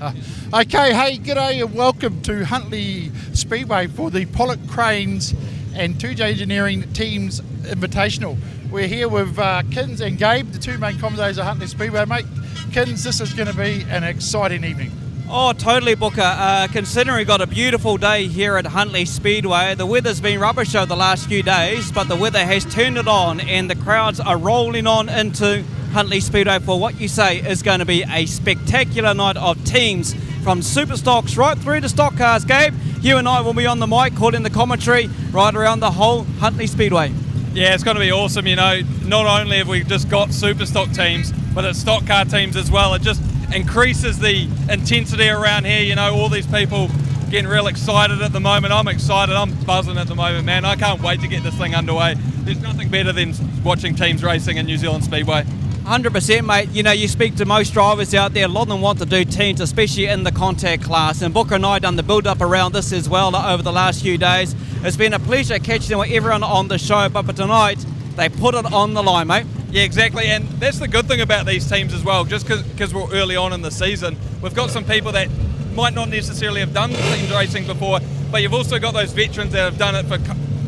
Okay, hey, g'day and welcome to Huntly Speedway for the Pollock Cranes and 2J Engineering Teams Invitational. We're here with Kins and Gabe, the two main commentators of Huntly Speedway. Mate, Kins, this is going to be an exciting evening. Oh, totally, Booker. Considering we got a beautiful day here at Huntly Speedway, the weather's been rubbish over the last few days, but the weather has turned it on and the crowds are rolling on into Huntly Speedway for what you say is going to be a spectacular night of teams from Superstocks right through to stock cars. Gabe, you and I will be on the mic calling the commentary right around the whole Huntly Speedway. Yeah, it's going to be awesome. You know, not only have we just got Superstock teams, but it's stock car teams as well. It just increases the intensity around here. You know, all these people getting real excited at the moment. I'm excited. I'm buzzing at the moment, man. I can't wait to get this thing underway. There's nothing better than watching teams racing in New Zealand Speedway. 100%, mate. You know, you speak to most drivers out there, a lot of them want to do teams, especially in the contact class. And Booker and I done the build-up around this as well over the last few days. It's been a pleasure catching with everyone on the show, but for tonight, they put it on the line, mate. Yeah, exactly, and that's the good thing about these teams as well. Just because we're early on in the season, we've got some people that might not necessarily have done teams racing before, but you've also got those veterans that have done it for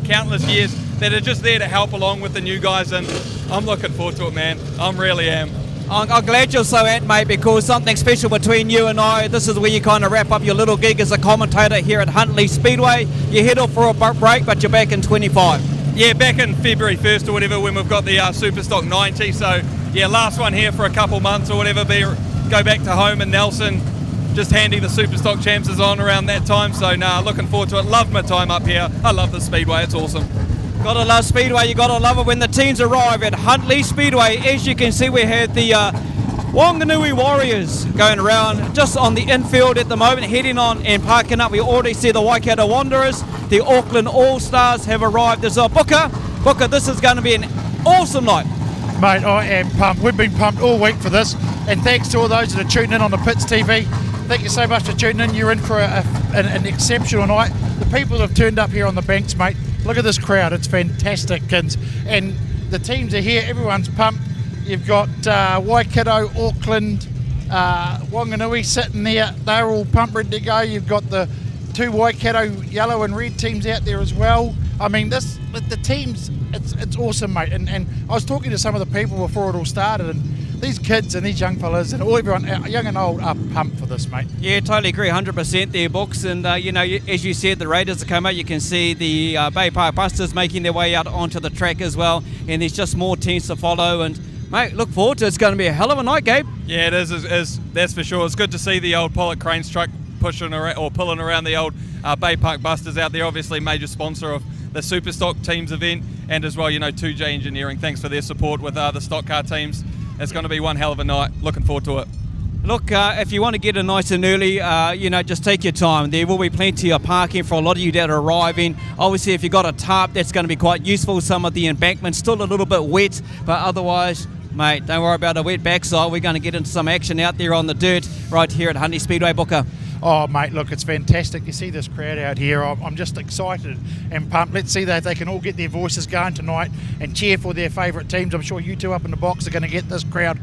countless years that are just there to help along with the new guys, and I'm looking forward to it, man. I really am. I'm glad you're so amped, mate, because something special between you and I. This is where you kind of wrap up your little gig as a commentator here at Huntly Speedway. You head off for a break, but you're back in 25. Yeah, back in February 1st or whatever when we've got the Superstock 90. So, yeah, last one here for a couple months or whatever. Go back to home in Nelson. Just handy the Superstock champs is on around that time. So, looking forward to it. Love my time up here. I love the Speedway. It's awesome. Gotta love Speedway. You gotta love it when the teams arrive at Huntly Speedway. As you can see, we have the Wanganui Warriors going around just on the infield at the moment, heading on and parking up. We already see the Waikato Wanderers. The Auckland All-Stars have arrived as well. Booker, this is going to be an awesome night. Mate, I am pumped. We've been pumped all week for this, and thanks to all those that are tuning in on the Pits TV. Thank you so much for tuning in. You're in for an exceptional night. The people that have turned up here on the banks, mate, look at this crowd. It's fantastic, kids. And the teams are here. Everyone's pumped. You've got Waikato, Auckland, Wanganui sitting there. They're all pumped, ready to go. You've got the two Waikato yellow and red teams out there as well. I mean, the teams, it's awesome, mate. And I was talking to some of the people before it all started, and these kids and these young fellas and everyone, young and old, are pumped for this, mate. Yeah, totally agree, 100% there, Books. And, you know, as you said, the Raiders have come out. You can see the Bay Park Busters making their way out onto the track as well. And there's just more teams to follow. And, mate, look forward to it. It's going to be a hell of a night, Gabe. Yeah, it is. That's for sure. It's good to see the old Pollock Cranes truck pushing around, or pulling around the old Bay Park Busters out there. Obviously, major sponsor of the Superstock teams event, and as well, you know, 2J Engineering. Thanks for their support with the stock car teams. It's going to be one hell of a night. Looking forward to it. Look, if you want to get in nice and early, you know, just take your time. There will be plenty of parking for a lot of you that are arriving. Obviously, if you've got a tarp, that's going to be quite useful. Some of the embankment's still a little bit wet, but otherwise, mate, don't worry about a wet backside. We're going to get into some action out there on the dirt right here at Huntly Speedway, Booker. Oh, mate, look, it's fantastic. You see this crowd out here. I'm just excited and pumped. Let's see that they can all get their voices going tonight and cheer for their favourite teams. I'm sure you two up in the box are going to get this crowd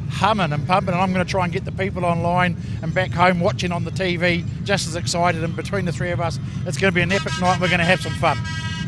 humming and pumping, and I'm going to try and get the people online and back home watching on the TV just as excited. And between the three of us, it's going to be an epic night. We're going to have some fun.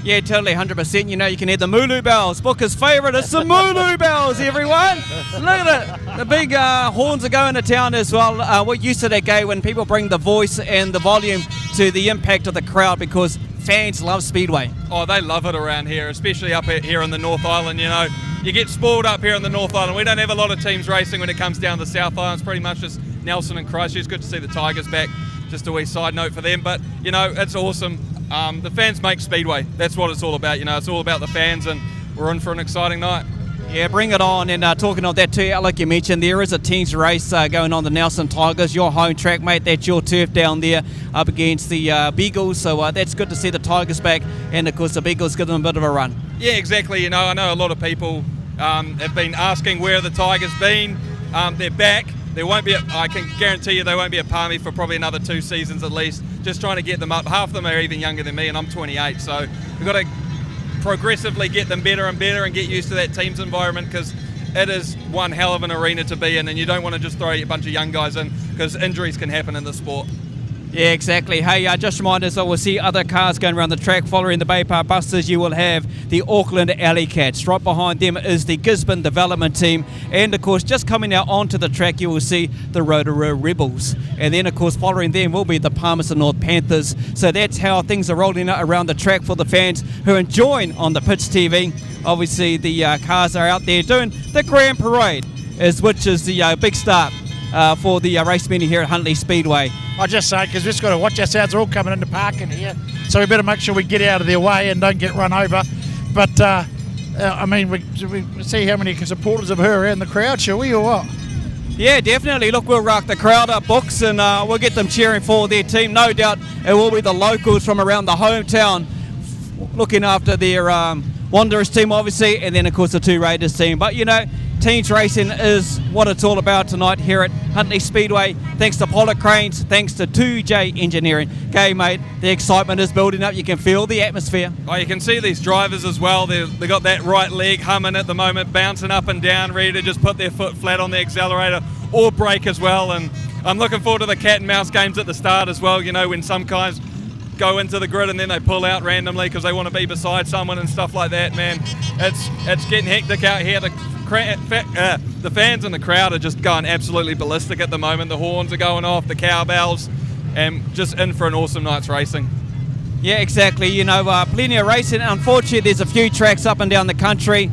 Yeah, totally, 100%. You know, you can hear the Mulu bells. Booker's favourite, it's the Mulu bells, everyone. Look at it. The big horns are going to town as well. We're used to that, Gay, when people bring the voice and the volume to the impact of the crowd, because fans love Speedway. Oh, they love it around here, especially up here in the North Island. You know, you get spoiled up here in the North Island. We don't have a lot of teams racing when it comes down to the South Island. It's pretty much just Nelson and Christchurch. It's good to see the Tigers back. Just a wee side note for them. But, you know, it's awesome. The fans make Speedway. That's what it's all about. You know, it's all about the fans, and we're in for an exciting night. Yeah, bring it on. And talking of that too, like you mentioned, there is a teams race going on, the Nelson Tigers, your home track, mate. That's your turf down there up against the Beagles. So that's good to see the Tigers back, and of course the Beagles give them a bit of a run. Yeah, exactly. You know, I know a lot of people have been asking where the Tigers been. They're back. There won't be. I can guarantee you they won't be at Palmy for probably another 2 seasons at least. Just trying to get them up. Half of them are even younger than me, and I'm 28. So we've got to progressively get them better and better and get used to that team's environment, because it is one hell of an arena to be in, and you don't want to just throw a bunch of young guys in because injuries can happen in the sport. Yeah, exactly. Hey, just remind us that we'll see other cars going around the track. Following the Bay Park Busters, you will have the Auckland Alley Cats. Right behind them is the Gisborne Development Team. And, of course, just coming out onto the track, you will see the Rotorua Rebels. And then, of course, following them will be the Palmerston North Panthers. So that's how things are rolling out around the track for the fans who are enjoying on the Pits TV. Obviously, the cars are out there doing the Grand Parade, which is the big start for the race meeting here at Huntly Speedway. I just say, because we've just got to watch ourselves. They're all coming into parking here, so we better make sure we get out of their way and don't get run over. But I mean, we see how many supporters of her are in the crowd, shall we, or what? Yeah, definitely. Look, we'll rock the crowd up books and we'll get them cheering for their team. No doubt it will be the locals from around the hometown looking after their Wanderers team, obviously, and then, of course, the two Raiders team. But, you know, teams racing is what it's all about tonight here at Huntly Speedway. Thanks to Pollock Cranes, thanks to 2J Engineering. Okay, mate, the excitement is building up. You can feel the atmosphere. Oh, you can see these drivers as well. They got that right leg humming at the moment, bouncing up and down, ready to just put their foot flat on the accelerator or brake as well. And I'm looking forward to the cat and mouse games at the start as well, you know, when some guys go into the grid and then they pull out randomly because they want to be beside someone and stuff like that, man. It's getting hectic out here. The fans and the crowd are just going absolutely ballistic at the moment. The horns are going off, the cowbells, and just in for an awesome night's racing. Yeah, exactly. You know, plenty of racing. Unfortunately, there's a few tracks up and down the country.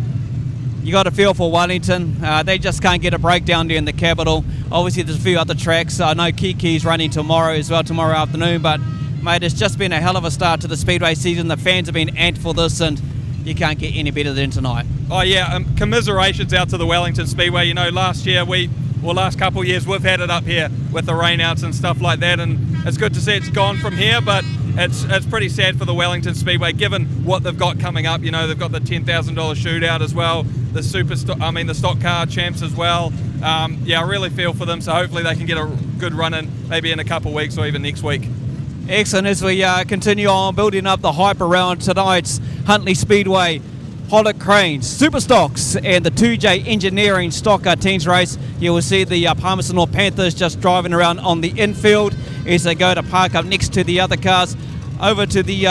You got to feel for Wellington. They just can't get a breakdown there in the capital. Obviously, there's a few other tracks. I know Kiki's running tomorrow as well, tomorrow afternoon. But, mate, it's just been a hell of a start to the Speedway season. The fans have been amped for this, and you can't get any better than tonight. Oh, yeah. Commiserations out to the Wellington Speedway. You know, last couple of years, we've had it up here with the rainouts and stuff like that. And it's good to see it's gone from here, but it's pretty sad for the Wellington Speedway, given what they've got coming up. You know, they've got the $10,000 shootout as well, the Stockcar champs as well. Yeah, I really feel for them, so hopefully they can get a good run in, maybe in a couple of weeks or even next week. Excellent. As we continue on building up the hype around tonight's Huntly Speedway, Pollock Cranes, Superstocks and the 2J Engineering Stockcar teams race, you will see the Palmerston North Panthers just driving around on the infield as they go to park up next to the other cars. Over to the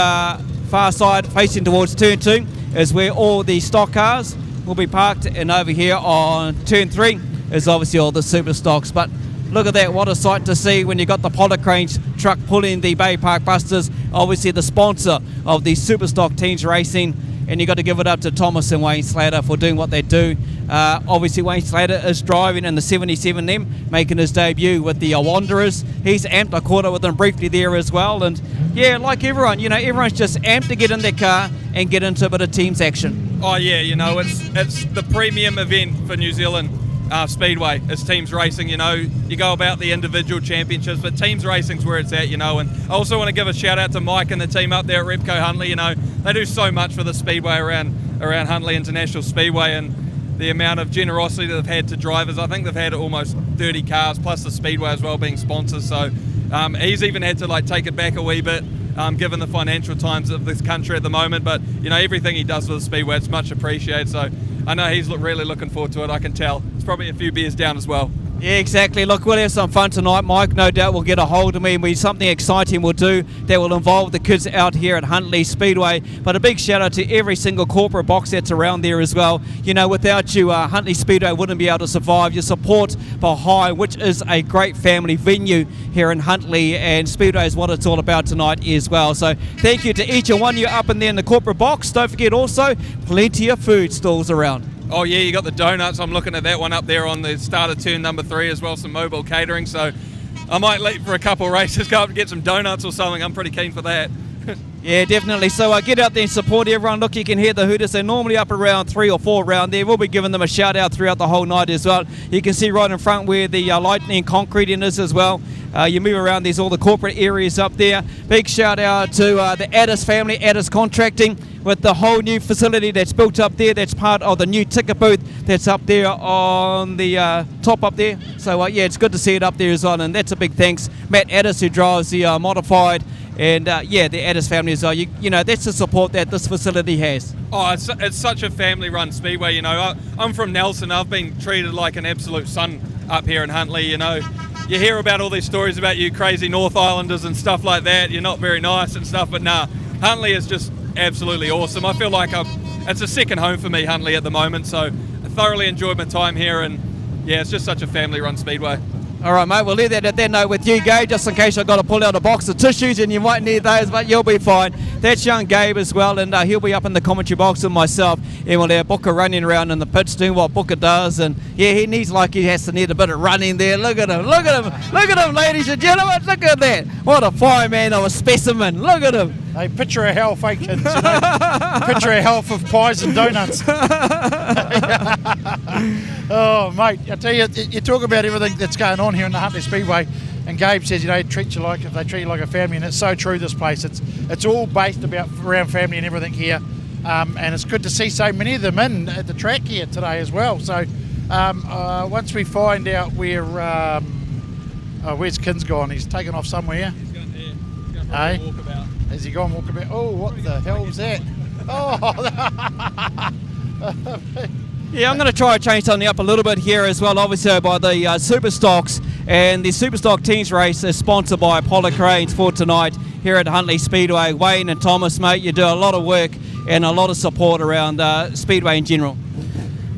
far side facing towards turn 2 is where all the stock cars will be parked, and over here on turn 3 is obviously all the Superstocks. But look at that, what a sight to see when you got the Pollock Cranes truck pulling the Bay Park Busters, obviously the sponsor of the Superstock teams racing. And you got to give it up to Thomas and Wayne Slater for doing what they do. Obviously, Wayne Slater is driving in the 77M, making his debut with the Wanderers. He's amped. I caught up with him briefly there as well. And yeah, like everyone, you know, everyone's just amped to get in their car and get into a bit of teams action. Oh yeah, you know, it's the premium event for New Zealand. Speedway, it's teams racing. You know, you go about the individual championships, but teams racing's where it's at, you know. And I also want to give a shout out to Mike and the team up there at Repco Huntly. You know, they do so much for the Speedway around Huntly International Speedway, and the amount of generosity that they've had to drivers. I think they've had almost 30 cars plus the Speedway as well being sponsors. So he's even had to like take it back a wee bit, given the financial times of this country at the moment. But you know, everything he does for the Speedway, it's much appreciated. So I know he's really looking forward to it. I can tell. It's probably a few beers down as well. Yeah, exactly. Look, we'll have some fun tonight. Mike, no doubt, will get a hold of me, and something exciting we'll do that will involve the kids out here at Huntly Speedway. But a big shout out to every single corporate box that's around there as well. You know, without you, Huntly Speedway wouldn't be able to survive. Your support for High, which is a great family venue here in Huntly, and Speedway is what it's all about tonight as well. So thank you to each and one of you up in there in the corporate box. Don't forget also, plenty of food stalls around. Oh yeah, you got the donuts. I'm looking at that one up there on the start of turn number 3 as well, some mobile catering. So I might leave for a couple of races, go up and get some donuts or something. I'm pretty keen for that. Yeah, definitely. So get out there and support everyone. Look, you can hear the Hooters. They're normally up around 3 or 4 around there. We'll be giving them a shout out throughout the whole night as well. You can see right in front where the lightning concrete in is as well. You move around, there's all the corporate areas up there. Big shout out to the Addis family, Addis Contracting, with the whole new facility that's built up there. That's part of the new ticket booth that's up there on the top up there. So yeah, it's good to see it up there as well, and that's a big thanks. Matt Addis, who drives the modified and the Addis family as well. You know, that's the support that this facility has. Oh, it's such a family-run speedway. You know, I'm from Nelson. I've been treated like an absolute son up here in Huntly. You know, you hear about all these stories about you crazy North Islanders and stuff like that. You're not very nice and stuff, but nah, Huntly is just absolutely awesome. I feel like it's a second home for me, Huntly, at the moment. So I thoroughly enjoyed my time here, and yeah, it's just such a family-run speedway. All right, mate, we'll leave that at that note with you, Gabe, just in case I've got to pull out a box of tissues and you might need those, but you'll be fine. That's young Gabe as well, and he'll be up in the commentary box with myself, and we'll have Booker running around in the pits doing what Booker does, and yeah, he has to need a bit of running there. Look at him, ladies and gentlemen, look at that. What a fine man of a specimen, look at him. Hey, picture of hell, fake kids, you know? Picture of hell for pies and donuts. Oh, mate, I tell you, you talk about everything that's going on here in the Huntly Speedway, and Gabe says, you know, they treat you like a family, and it's so true. This place, it's all based around family and everything here, and it's good to see so many of them in at the track here today as well. So once we find out where's Kin's gone, he's taken off somewhere. He's going for a walkabout. Has he gone walkabout? Oh, what the hell was that? Oh. Yeah, I'm going to try to change something up a little bit here as well, obviously by the Superstocks, and the Superstock Teams race is sponsored by Apollo Cranes for tonight here at Huntly Speedway. Wayne and Thomas, mate, you do a lot of work and a lot of support around Speedway in general.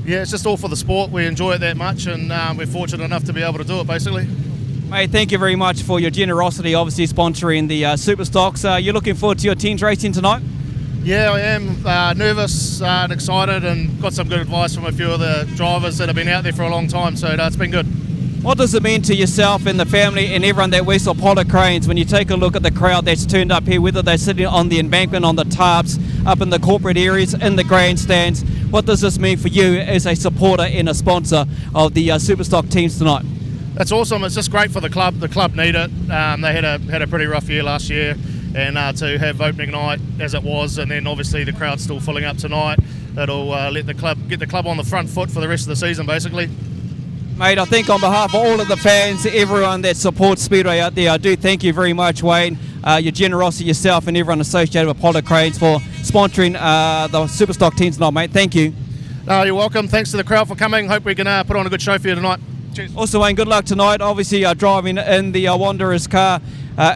Yeah, it's just all for the sport. We enjoy it that much, and we're fortunate enough to be able to do it, basically. Mate, thank you very much for your generosity, obviously sponsoring the Superstocks. You're looking forward to your teams racing tonight? Yeah, I am nervous and excited, and got some good advice from a few of the drivers that have been out there for a long time, so it's been good. What does it mean to yourself and the family and everyone that wears Apollo Cranes when you take a look at the crowd that's turned up here, whether they're sitting on the embankment, on the tarps, up in the corporate areas, in the grandstands? What does this mean for you as a supporter and a sponsor of the Superstock teams tonight? That's awesome. It's just great for the club. The club need it. They had a pretty rough year last year, and to have opening night as it was, and then obviously the crowd's still filling up tonight, it'll get the club on the front foot for the rest of the season, basically. Mate, I think on behalf of all of the fans, everyone that supports Speedway out there, I do thank you very much, Wayne. Your generosity, yourself and everyone associated with Apollo Cranes for sponsoring the Superstock teams tonight, mate. Thank you. You're welcome. Thanks to the crowd for coming. Hope we can put on a good show for you tonight. Cheers. Also, Wayne, good luck tonight. Obviously, driving in the Wanderers car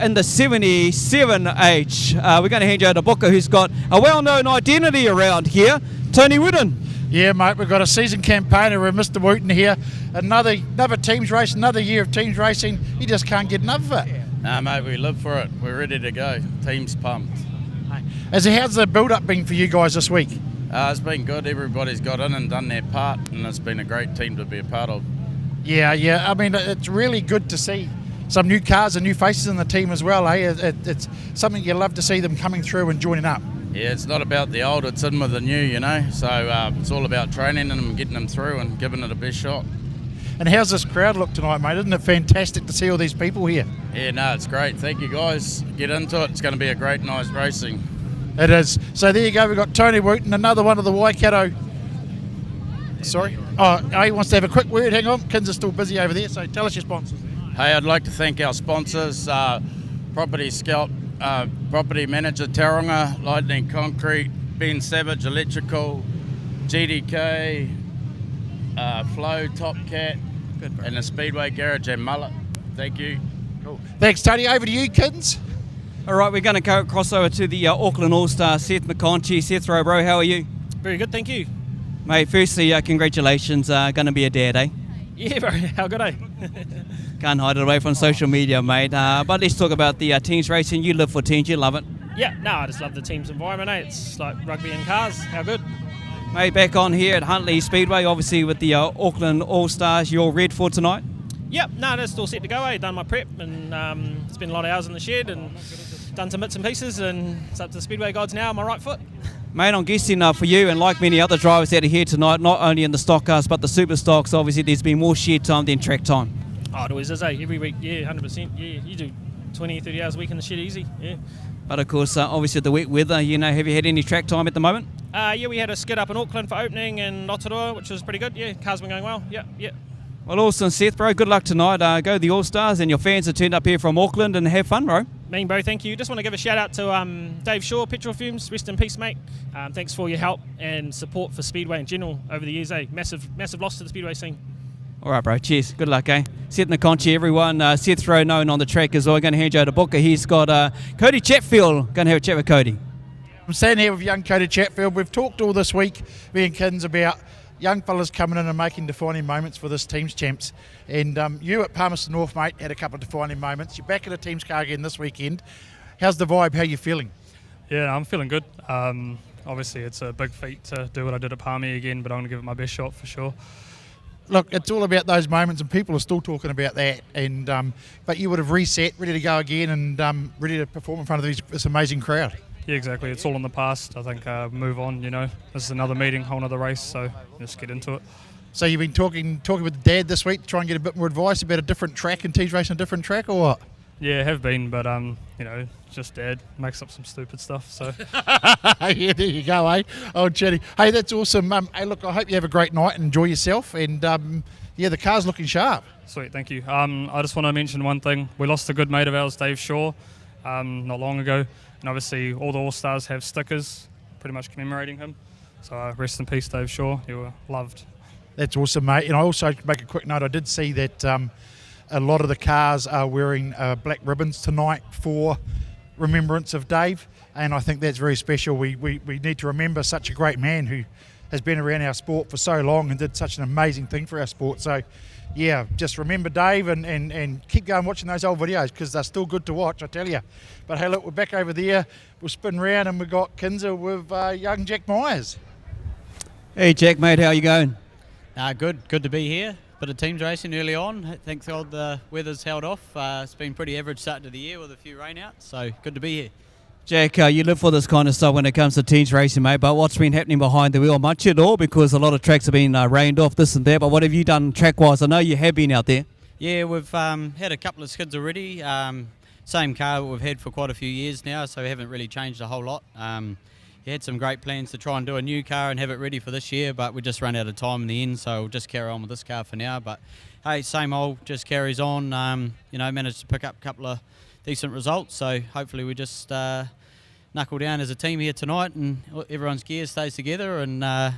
in the 77H. We're going to hand you over to Booker, who's got a well-known identity around here, Tony Wooden. Yeah, mate, we've got a season campaigner with Mr. Wooten here. Another teams race, another year of teams racing. He just can't get enough of it. Nah, mate, we live for it. We're ready to go. Team's pumped. How's the build-up been for you guys this week? It's been good. Everybody's got in and done their part, and it's been a great team to be a part of. Yeah. I mean, it's really good to see some new cars and new faces in the team as well, eh? It's something you love to see them coming through and joining up. Yeah, it's not about the old, it's in with the new, you know. So it's all about training them, getting them through and giving it a best shot. And how's this crowd look tonight, mate? Isn't it fantastic to see all these people here? Yeah, no, it's great. Thank you, guys. Get into it. It's going to be a great night racing. It is. So there you go. We've got Tony Wooten, another one of the Waikato. Sorry? Oh, he wants to have a quick word. Hang on. Kins is still busy over there, so tell us your sponsors. Hey, I'd like to thank our sponsors, Property Scout, Property Manager Tauranga, Lightning Concrete, Ben Savage Electrical, GDK, Flow, Top Cat, and the Speedway Garage and Mullet. Thank you. Cool. Thanks, Tony. Over to you, Kins. All right, we're going to go cross over to the Auckland All-Star, Seth McConchie. Seth Rowe, bro, how are you? Very good, thank you. Mate, firstly, congratulations. Going to be a dad, eh? Yeah, bro, how good, eh? Can't hide it away from social media, mate. But let's talk about the teams racing. You live for teams, you love it. Yeah, no, I just love the team's environment, eh? It's like rugby and cars, how good. Mate, back on here at Huntly Speedway, obviously with the Auckland All-Stars. You're red for tonight? Yep, no, that's all set to go, eh? Done my prep and spent a lot of hours in the shed and done some bits and pieces, and it's up to the Speedway gods now on my right foot. Mate, I'm guessing for you and like many other drivers that are here tonight, not only in the stock cars but the super stocks, obviously there's been more shed time than track time. Oh, it always is, eh? Every week, yeah, 100%. Yeah, you do 20, 30 hours a week in the shed easy, yeah. But of course, obviously the wet weather, you know, have you had any track time at the moment? Yeah, we had a skid up in Auckland for opening and Rotorua, which was pretty good, yeah. Cars been going well, yeah. Well, awesome, Seth, bro. Good luck tonight. Go the All-Stars, and your fans have turned up here from Auckland, and have fun, bro. Mean bro, thank you. Just want to give a shout out to Dave Shaw, Petrol Fumes. Rest in peace, mate. Thanks for your help and support for Speedway in general over the years. Massive loss to the Speedway scene. All right, bro. Cheers. Good luck, eh? Seth Nakonchi, everyone. Seth Rowe known on the track as well. Going to hand you over to Booker. He's got Cody Chatfield. Going to have a chat with Cody. I'm standing here with young Cody Chatfield. We've talked all this week, me and Kins, about young fellas coming in and making defining moments for this team's champs. And you at Palmerston North, mate, had a couple of defining moments. You're back at a team's car again this weekend. How's the vibe? How are you feeling? Yeah, I'm feeling good. Obviously, it's a big feat to do what I did at Palmy again, but I'm going to give it my best shot for sure. Look, it's all about those moments, and people are still talking about that. And but you would have reset, ready to go again, and ready to perform in front of this amazing crowd. Yeah, exactly. It's all in the past. I think move on, This is another meeting, whole other race, so just get into it. So you've been talking with Dad this week to try and get a bit more advice about a different track and teams racing a different track, or what? Yeah, have been, but just Dad makes up some stupid stuff. So yeah, there you go, eh? Oh, Chetty. Hey, that's awesome. Hey, look, I hope you have a great night and enjoy yourself. And yeah, the car's looking sharp. Sweet, thank you. I just want to mention one thing. We lost a good mate of ours, Dave Shaw, not long ago, and obviously all the All-Stars have stickers, pretty much commemorating him. So rest in peace, Dave Shaw. You were loved. That's awesome, mate. And I also make a quick note. I did see that a lot of the cars are wearing black ribbons tonight for remembrance of Dave, and I think that's very special. We need to remember such a great man who has been around our sport for so long and did such an amazing thing for our sport. So, yeah, just remember Dave and keep going watching those old videos because they're still good to watch, I tell you. But hey, look, we're back over there. We'll spin round and we've got Kinza with young Jack Myers. Hey, Jack, mate, how you going? Good to be here. Bit of teams racing early on. Thank God the weather's held off. It's been pretty average start to the year with a few rainouts, so good to be here. Jack, you live for this kind of stuff when it comes to teams racing, mate, but what's been happening behind the wheel? Much at all, because a lot of tracks have been rained off, this and that, but what have you done track-wise? I know you have been out there. Yeah, we've had a couple of skids already. Same car we've had for quite a few years now, so we haven't really changed a whole lot. We had some great plans to try and do a new car and have it ready for this year, but we just ran out of time in the end, so we'll just carry on with this car for now. But hey, same old, just carries on. Managed to pick up a couple of decent results, so hopefully we just knuckle down as a team here tonight and everyone's gear stays together and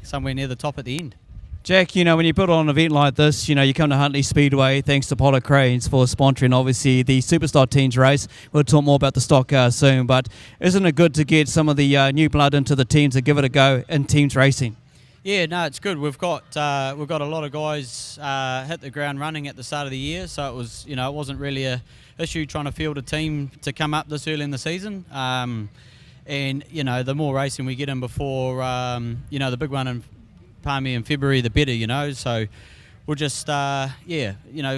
somewhere near the top at the end. Jack, when you put on an event like this, you come to Huntly Speedway, thanks to Polo Cranes for sponsoring, obviously, the Superstock teams race. We'll talk more about the Stockcar soon, but isn't it good to get some of the new blood into the teams and give it a go in teams racing? Yeah, no, it's good. We've got a lot of guys hit the ground running at the start of the year, so it was, it wasn't really a issue trying to field a team to come up this early in the season. And the more racing we get in before, the big one in Palmy in February, the better, so we'll just a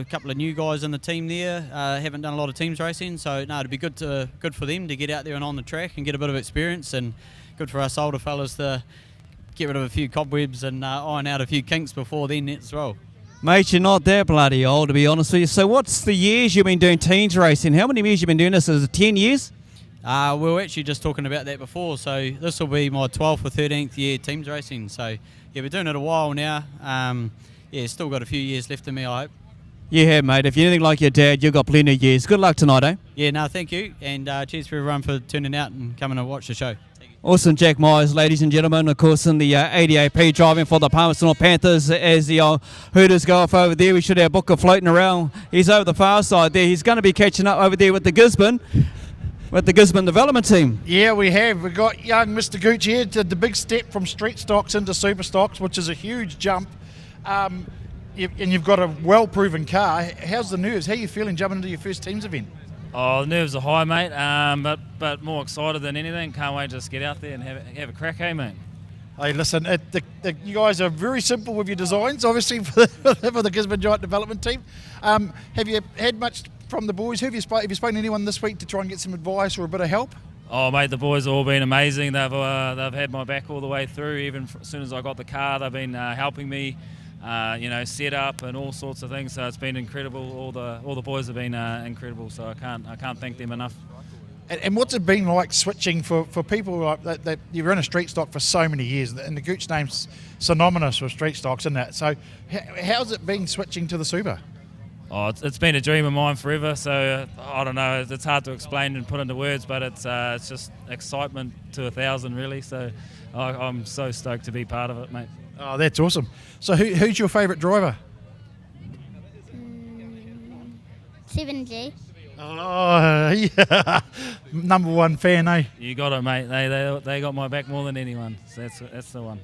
couple of new guys in the team there, haven't done a lot of teams racing, so no, it'd be good for them to get out there and on the track and get a bit of experience, and good for us older fellas to get rid of a few cobwebs and iron out a few kinks before then as well. Mate, you're not that bloody old, to be honest with you. So what's the years you've been doing teams racing? How many years you've been doing this? Is it 10 years? We were actually just talking about that before, so this will be my 12th or 13th year teams racing, so yeah, we're doing it a while now. Still got a few years left in me, I hope. You have, mate. If you're anything like your dad, you've got plenty of years. Good luck tonight, eh? Yeah, no, thank you, and cheers for everyone for tuning out and coming to watch the show. Awesome, Jack Myers, ladies and gentlemen, of course, in the 88P driving for the Palmerston North Panthers as the Hooters go off over there. We should have Booker floating around. He's over the far side there. He's going to be catching up over there with the Gisborne development team. Yeah, we have. We've got young Mr. Gooch here, did the big step from street stocks into super stocks, which is a huge jump. And you've got a well-proven car. How's the nerves? How are you feeling jumping into your first teams event? Oh, the nerves are high, mate, but more excited than anything. Can't wait to just get out there and have a crack, hey, mate? Hey, listen, you guys are very simple with your designs, obviously, for the Gisborne Giant Development Team. Have you had much from the boys? Have you spoken to anyone this week to try and get some advice or a bit of help? Oh, mate, the boys have all been amazing. They've had my back all the way through. Even as soon as I got the car, they've been helping me, set up and all sorts of things. So it's been incredible. All the boys have been incredible. So I can't thank them enough. And what's it been like switching for people like that? You've run a street stock for so many years, and the Gooch name's synonymous with street stocks, isn't it? So how's it been switching to the Super? Oh, it's been a dream of mine forever, so I don't know, it's hard to explain and put into words, but it's just excitement to 1,000 really, so I'm so stoked to be part of it, mate. Oh, that's awesome. So who's your favourite driver? 7G. Oh, yeah. Number one fan, eh? You got it, mate. They got my back more than anyone, so that's the one.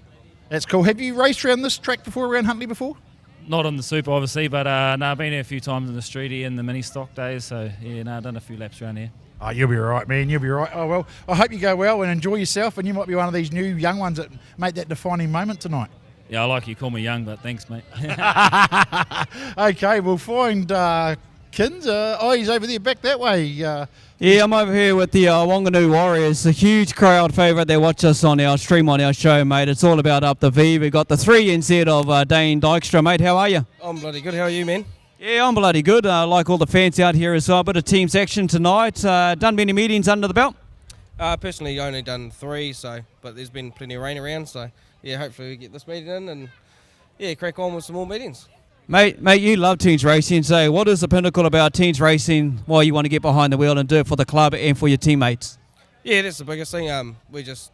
That's cool. Have you raced around this track before, around Huntly before? Not on the Super, obviously, but no, I've been here a few times in the streetie and the mini stock days, so yeah, no, I've done a few laps around here. Oh, you'll be all right, man. You'll be all right. Oh, well, I hope you go well and enjoy yourself, and you might be one of these new young ones that make that defining moment tonight. Yeah, I like you call me young, but thanks, mate. Okay, we'll find Kins. He's over there, back that way. Yeah, I'm over here with the Wanganui Warriors, a huge crowd favourite. They watch us on our stream on our show, mate. It's all about Up the V. We've got the 3NZ of Dane Dykstra, mate. How are you? I'm bloody good. How are you, man? Yeah, I'm bloody good. Like all the fans out here as well. A bit of teams action tonight. Done many meetings under the belt? Personally, only done 3, but there's been plenty of rain around, so yeah, hopefully we get this meeting in and yeah, crack on with some more meetings. Mate, you love teens racing, so what is the pinnacle about teens racing, why you want to get behind the wheel and do it for the club and for your teammates? Yeah, that's the biggest thing. We just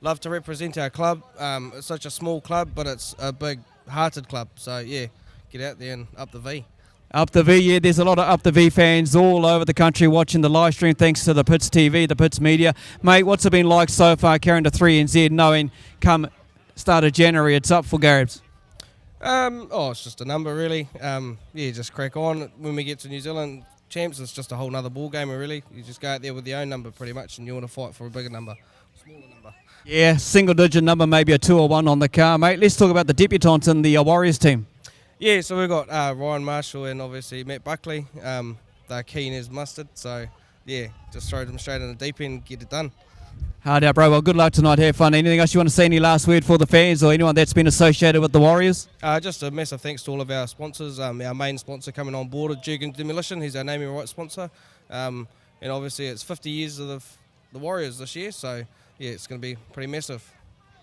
love to represent our club. It's such a small club, but it's a big-hearted club, so yeah, get out there and up the V. Up the V, yeah, there's a lot of Up the V fans all over the country watching the live stream thanks to the Pits TV, the Pits Media. Mate, what's it been like so far carrying the 3NZ, knowing come start of January it's up for Garibs? It's just a number really. Yeah, just crack on. When we get to New Zealand champs, it's just a whole nother ball game really. You just go out there with your own number pretty much and you want to fight for a bigger number, smaller number. Yeah, single digit number, maybe a 2 or 1 on the car, mate. Let's talk about the debutants in the Warriors team. Yeah, so we've got Ryan Marshall and obviously Matt Buckley. They're keen as mustard, so yeah, just throw them straight in the deep end and get it done. Hard out, bro. Well, good luck tonight. Have fun. Anything else you want to say? Any last word for the fans or anyone that's been associated with the Warriors? Just a massive thanks to all of our sponsors. Our main sponsor coming on board, Jurgen Demolition. He's our naming rights sponsor. And obviously it's 50 years of the Warriors this year, so yeah, it's going to be pretty massive.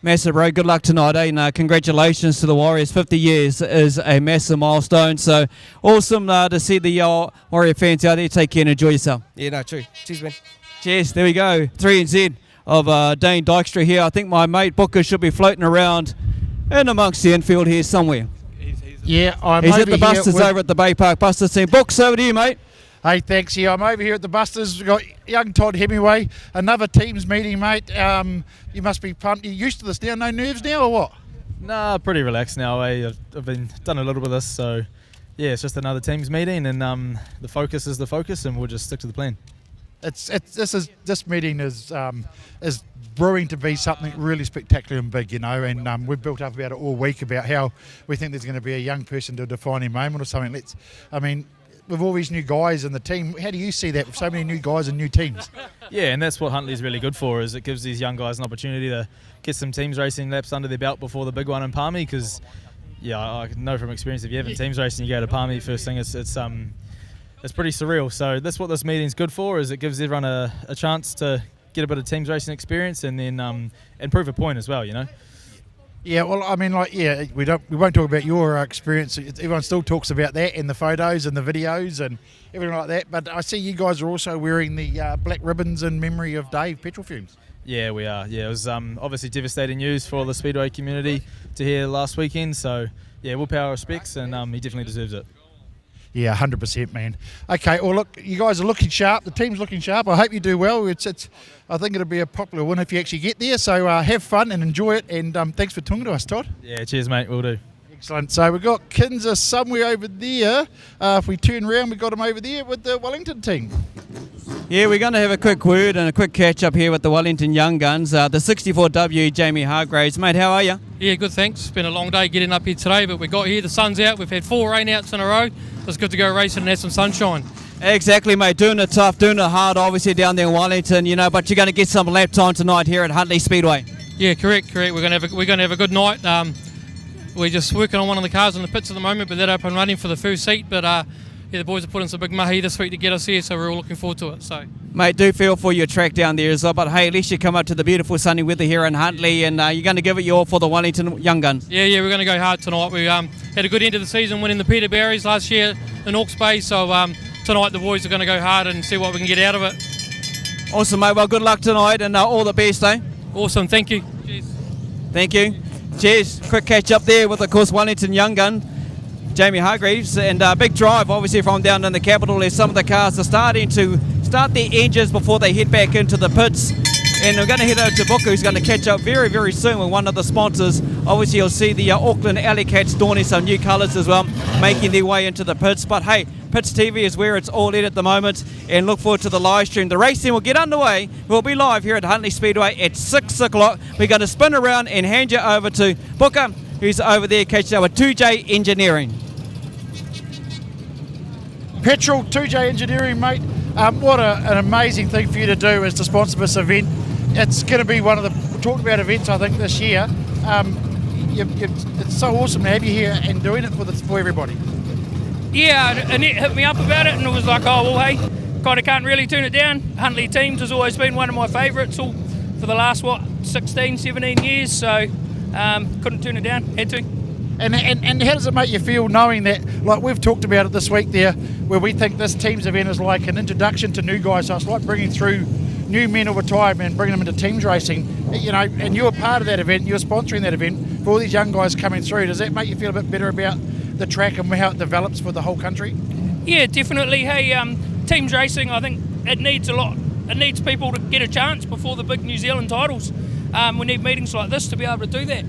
Massive, bro. Good luck tonight, eh? And congratulations to the Warriors. 50 years is a massive milestone. So awesome to see the Warrior fans out there. Take care and enjoy yourself. Yeah, no, true. Cheers, man. Cheers. There we go. 3NZ of Dane Dykstra here. I think my mate Booker should be floating around in amongst the infield here somewhere. Yeah, I'm He's over at the here Busters with- over at the Bay Park Busters team. Books, over to you, mate. Hey, thanks. Yeah, I'm over here at the Busters. We've got young Todd Hemingway, another teams meeting, mate. You must be pumped. You used to this now? No nerves now or what? Nah, pretty relaxed now. I've been done a little bit of this, so yeah, it's just another teams meeting, and the focus is the focus, and we'll just stick to the plan. This meeting is brewing to be something really spectacular and big, you know, and we've built up about it all week about how we think there's going to be a young person to a defining moment or something. With all these new guys in the team, how do you see that with so many new guys and new teams? Yeah, and that's what Huntly's really good for, is it gives these young guys an opportunity to get some teams racing laps under their belt before the big one in Palmy, because yeah, I know from experience, if you haven't teams racing, you go to Palmy first thing, it's pretty surreal. So that's what this meeting's good for, is it gives everyone a chance to get a bit of teams racing experience and then and prove a point as well, you know. Yeah, well, I mean, we won't talk about your experience. Everyone still talks about that in the photos and the videos and everything like that. But I see you guys are also wearing the black ribbons in memory of Dave Petrol Fumes. Yeah, we are. Yeah, it was obviously devastating news for the Speedway community to hear last weekend. So yeah, we'll pay our respects, and he definitely deserves it. Yeah, 100%, man. Okay, well, look, you guys are looking sharp. The team's looking sharp. I hope you do well. I think it'll be a popular win if you actually get there. So have fun and enjoy it. And thanks for talking to us, Todd. Yeah, cheers, mate. We'll do. Excellent. So we've got Kinza somewhere over there. If we turn around, we've got him over there with the Wellington team. Yeah, we're going to have a quick word and a quick catch up here with the Wellington Young Guns. The 64W, Jamie Hargraves. Mate, how are you? Yeah, good, thanks. It's been a long day getting up here today, but we got here, the sun's out. We've had 4 rainouts in a row. It's good to go racing and have some sunshine. Exactly, mate. Doing it tough, doing it hard, obviously down there in Wellington, you know, but you're going to get some lap time tonight here at Huntly Speedway. Yeah, correct. We're going to have a good night. We're just working on one of the cars in the pits at the moment, but they're up and running for the first seat. But the boys have put in some big mahi this week to get us here, so we're all looking forward to it. So, Mate, do feel for your track down there as well, but hey, at least you come up to the beautiful sunny weather here in Huntly, and you're going to give it your all for the Wellington Young Guns. yeah, we're going to go hard tonight. We had a good end of the season winning the Peter Barrys last year in Hawke's Bay, so tonight the boys are going to go hard and see what we can get out of it. Awesome, mate. Well, good luck tonight, and all the best, eh? Awesome, thank you. Cheers. Thank you. Cheers. Quick catch up there with, of course, Wellington Young Gun, Jamie Hargreaves, and big drive, obviously, from down in the capital as some of the cars are starting to start their engines before they head back into the pits. And we're going to head over to Booker, who's going to catch up very, very soon with one of the sponsors. Obviously, you'll see the Auckland Alley Cats donning some new colours as well, making their way into the pits. But hey, Pits TV is where it's all in at the moment, and look forward to the live stream. The racing will get underway. We'll be live here at Huntly Speedway at 6 o'clock. We're going to spin around and hand you over to Booker, who's over there catching up with 2J Engineering. Petrol, 2J Engineering, mate. What an amazing thing for you to do is to sponsor this event. It's going to be one of the talked about events, I think, this year. It's so awesome to have you here and doing it for everybody. Yeah, Annette hit me up about it and it was like, oh, well, hey, kind of can't really turn it down. Huntly Teams has always been one of my favourites all for the last, 16, 17 years, so couldn't turn it down, had to. And how does it make you feel knowing that, like we've talked about it this week there, where we think this teams event is like an introduction to new guys, so it's like bringing through new men over time and bringing them into teams racing, you know, and you're part of that event, you're sponsoring that event for all these young guys coming through. Does that make you feel a bit better about the track and how it develops for the whole country? Yeah, definitely. Hey, teams racing, I think it needs a lot. It needs people to get a chance before the big New Zealand titles. We need meetings like this to be able to do that.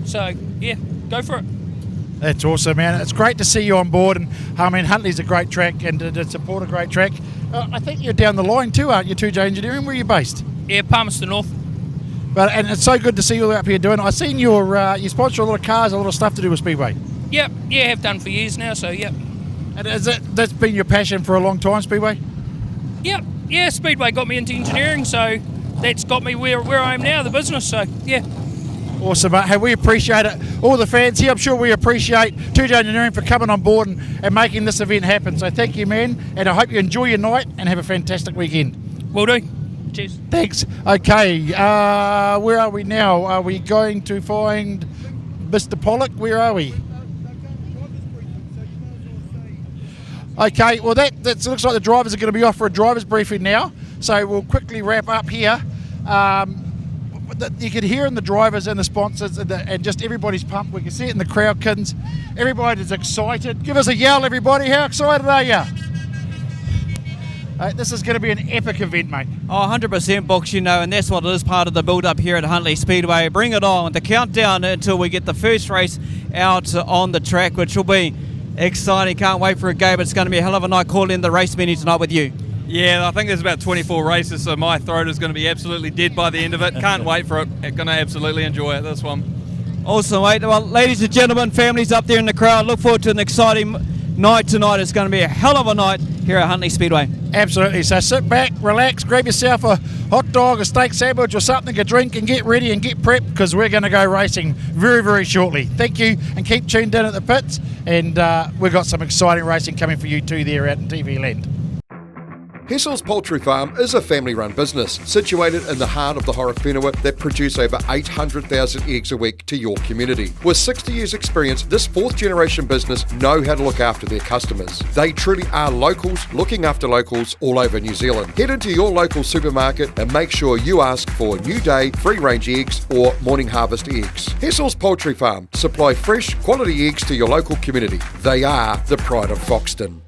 So, yeah, go for it. That's awesome, man. It's great to see you on board, and I mean, Huntly's a great track and to support a great track. I think you're down the line too, aren't you, 2J Engineering? Where are you based? Yeah, Palmerston North. And it's so good to see you up here doing it. I've seen you sponsor a lot of cars, a lot of stuff to do with Speedway. Yep, yeah, have done for years now, so yep. And that's been your passion for a long time, Speedway? Yep, yeah, Speedway got me into engineering, so that's got me where I am now, the business, so yeah. Awesome, mate. Hey, we appreciate it. All the fans here, I'm sure we appreciate 2J Engineering for coming on board and making this event happen. So thank you, man, and I hope you enjoy your night and have a fantastic weekend. Will do. Cheers. Thanks. Okay, where are we now? Are we going to find Mr. Pollock? Where are we? Okay, well that looks like the drivers are going to be off for a driver's briefing now, so we'll quickly wrap up here. You can hear in the drivers and the sponsors and just everybody's pumped. We can see it in the crowd, kids. Everybody's excited. Give us a yell, everybody. How excited are you? This is going to be an epic event, mate. Oh, 100% Books, you know, and that's what it is, part of the build-up here at Huntly Speedway. Bring it on, the countdown until we get the first race out on the track, which will be exciting. Can't wait for it, Gabe. It's going to be a hell of a night calling the race venue tonight with you. Yeah, I think there's about 24 races, so my throat is going to be absolutely dead by the end of it. Can't wait for it. Going to absolutely enjoy it, this one. Awesome, mate. Well, ladies and gentlemen, families up there in the crowd, look forward to an exciting night tonight. It's going to be a hell of a night here at Huntly Speedway. Absolutely. So sit back, relax, grab yourself a hot dog, a steak sandwich or something to drink and get ready and get prepped because we're going to go racing very, very shortly. Thank you and keep tuned in at the pits, and we've got some exciting racing coming for you too there out in TV land. Hessel's Poultry Farm is a family-run business situated in the heart of the Horowhenua that produce over 800,000 eggs a week to your community. With 60 years experience, this fourth-generation business know how to look after their customers. They truly are locals looking after locals all over New Zealand. Head into your local supermarket and make sure you ask for New Day free-range eggs or Morning Harvest eggs. Hessel's Poultry Farm supply fresh, quality eggs to your local community. They are the pride of Foxton.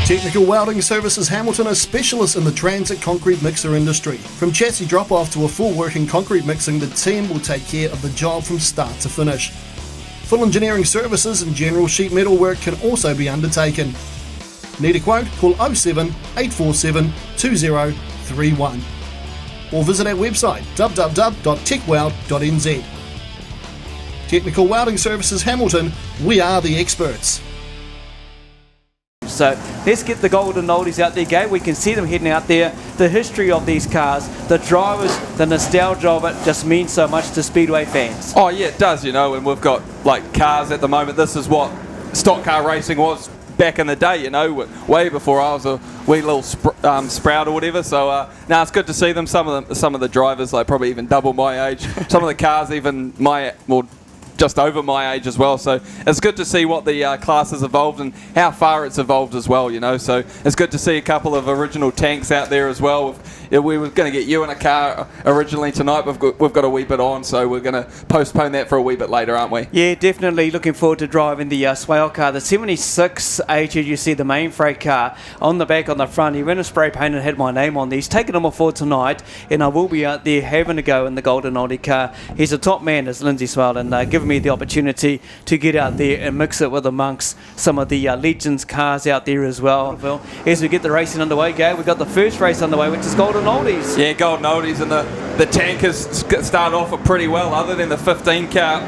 Technical Welding Services Hamilton is specialists in the transit concrete mixer industry. From chassis drop-off to a full working concrete mixing, the team will take care of the job from start to finish. Full engineering services and general sheet metal work can also be undertaken. Need a quote? Call 07 847 2031 or visit our website www.techweld.nz. Technical Welding Services Hamilton, we are the experts. So let's get the golden oldies out there, Gabe. We can see them heading out there. The history of these cars, the drivers, the nostalgia of it just means so much to Speedway fans. Oh yeah, it does, and we've got like cars at the moment. This is what stock car racing was back in the day, way before I was a wee little sprout or whatever. So now it's good to see them. Some of the drivers, like probably even double my age. Some of the cars even just over my age as well. So it's good to see what the class has evolved and how far it's evolved as well, So it's good to see a couple of original tanks out there as well. We were going to get you in a car originally tonight. We've got a wee bit on, so we're going to postpone that for a wee bit later, aren't we? Yeah, definitely looking forward to driving the Swale car, the 76H. You see the main freight car on the back, on the front. He went a spray paint and had my name on these. Taking them for tonight, and I will be out there having a go in the golden oldie car. He's a top man, is Lindsay Swale, and giving me the opportunity to get out there and mix it with amongst some of the Legends cars out there as well. As we get the racing underway, Gabe, we've got the first race underway, which is golden oldies. Yeah, golden oldies, and the tankers started off pretty well, other than the 15 car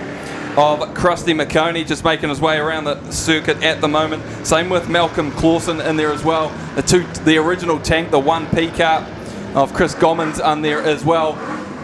of Krusty McConey just making his way around the circuit at the moment. Same with Malcolm Clausen in there as well. The original tank, the 1P car of Chris Gommans on there as well.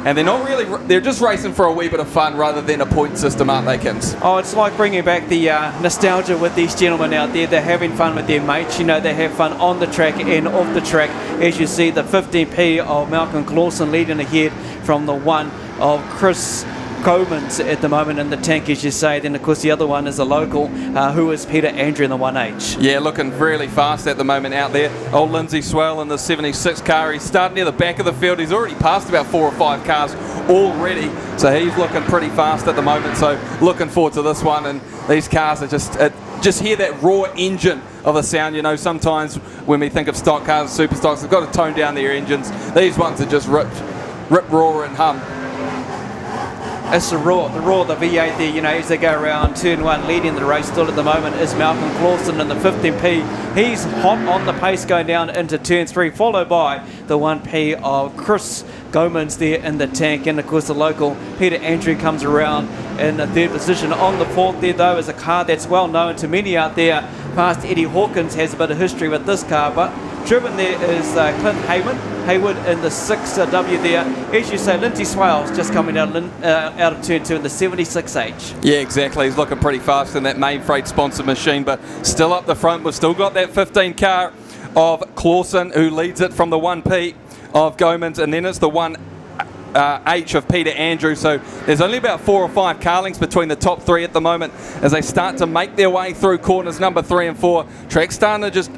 And they're just racing for a wee bit of fun rather than a point system, aren't they, Kins? Oh, it's like bringing back the nostalgia with these gentlemen out there. They're having fun with their mates. They have fun on the track and off the track. As you see, the 15P of Malcolm Clausen leading ahead from the one of Chris Comans at the moment in the tank, as you say. Then, of course, the other one is a local, who is Peter Andrew in the 1H. Yeah, looking really fast at the moment out there. Old Lindsay Swale in the 76 car. He's starting near the back of the field. He's already passed about 4 or 5 cars already, so he's looking pretty fast at the moment. So looking forward to this one. And these cars are just hear that raw engine of a sound. Sometimes when we think of stock cars and superstocks, they've got to tone down their engines. These ones are just rip, roar and hum. It's the roar, the V8 there, as they go around turn 1. Leading the race still at the moment is Malcolm Clausen in the 15P. He's hot on the pace going down into turn 3, followed by the 1P of Chris Gomans there in the tank. And of course the local Peter Andrew comes around in the 3rd position. On the 4th there though is a car that's well known to many out there. Past Eddie Hawkins has a bit of history with this car, but driven there is Clint Hayward in the 6W there. As you say, Lindsay Swale's just coming out of turn 2 in the 76H. Yeah, exactly. He's looking pretty fast in that main freight sponsored machine, but still up the front. We've still got that 15 car of Clausen who leads it from the 1P of Gomans, and then it's the 1H of Peter Andrew. So there's only about 4 or 5 car lengths between the top 3 at the moment as they start to make their way through corners number 3 and 4. Track's starting to just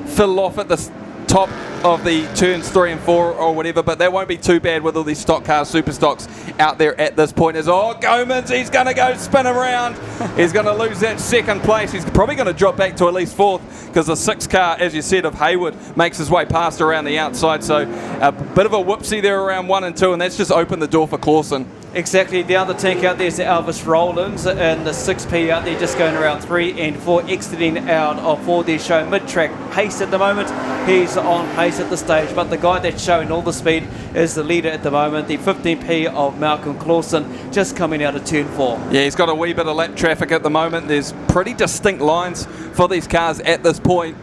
fill off at the top of the turns 3 and 4 or whatever, but that won't be too bad with all these stock cars, super stocks out there at this point. Gomans, he's going to go spin around. He's going to lose that 2nd place. He's probably going to drop back to at least 4th because the 6th car, as you said, of Hayward makes his way past around the outside. So a bit of a whoopsie there around 1 and 2, and that's just opened the door for Clausen. Exactly. The other tank out there is Elvis Rollins, and the 6P out there just going around 3 and 4, exiting out of 4 there, showing mid-track pace at the moment. He's on pace at the stage, but the guy that's showing all the speed is the leader at the moment, the 15P of Malcolm Clausen, just coming out of turn 4. Yeah, he's got a wee bit of lap traffic at the moment. There's pretty distinct lines for these cars at this point.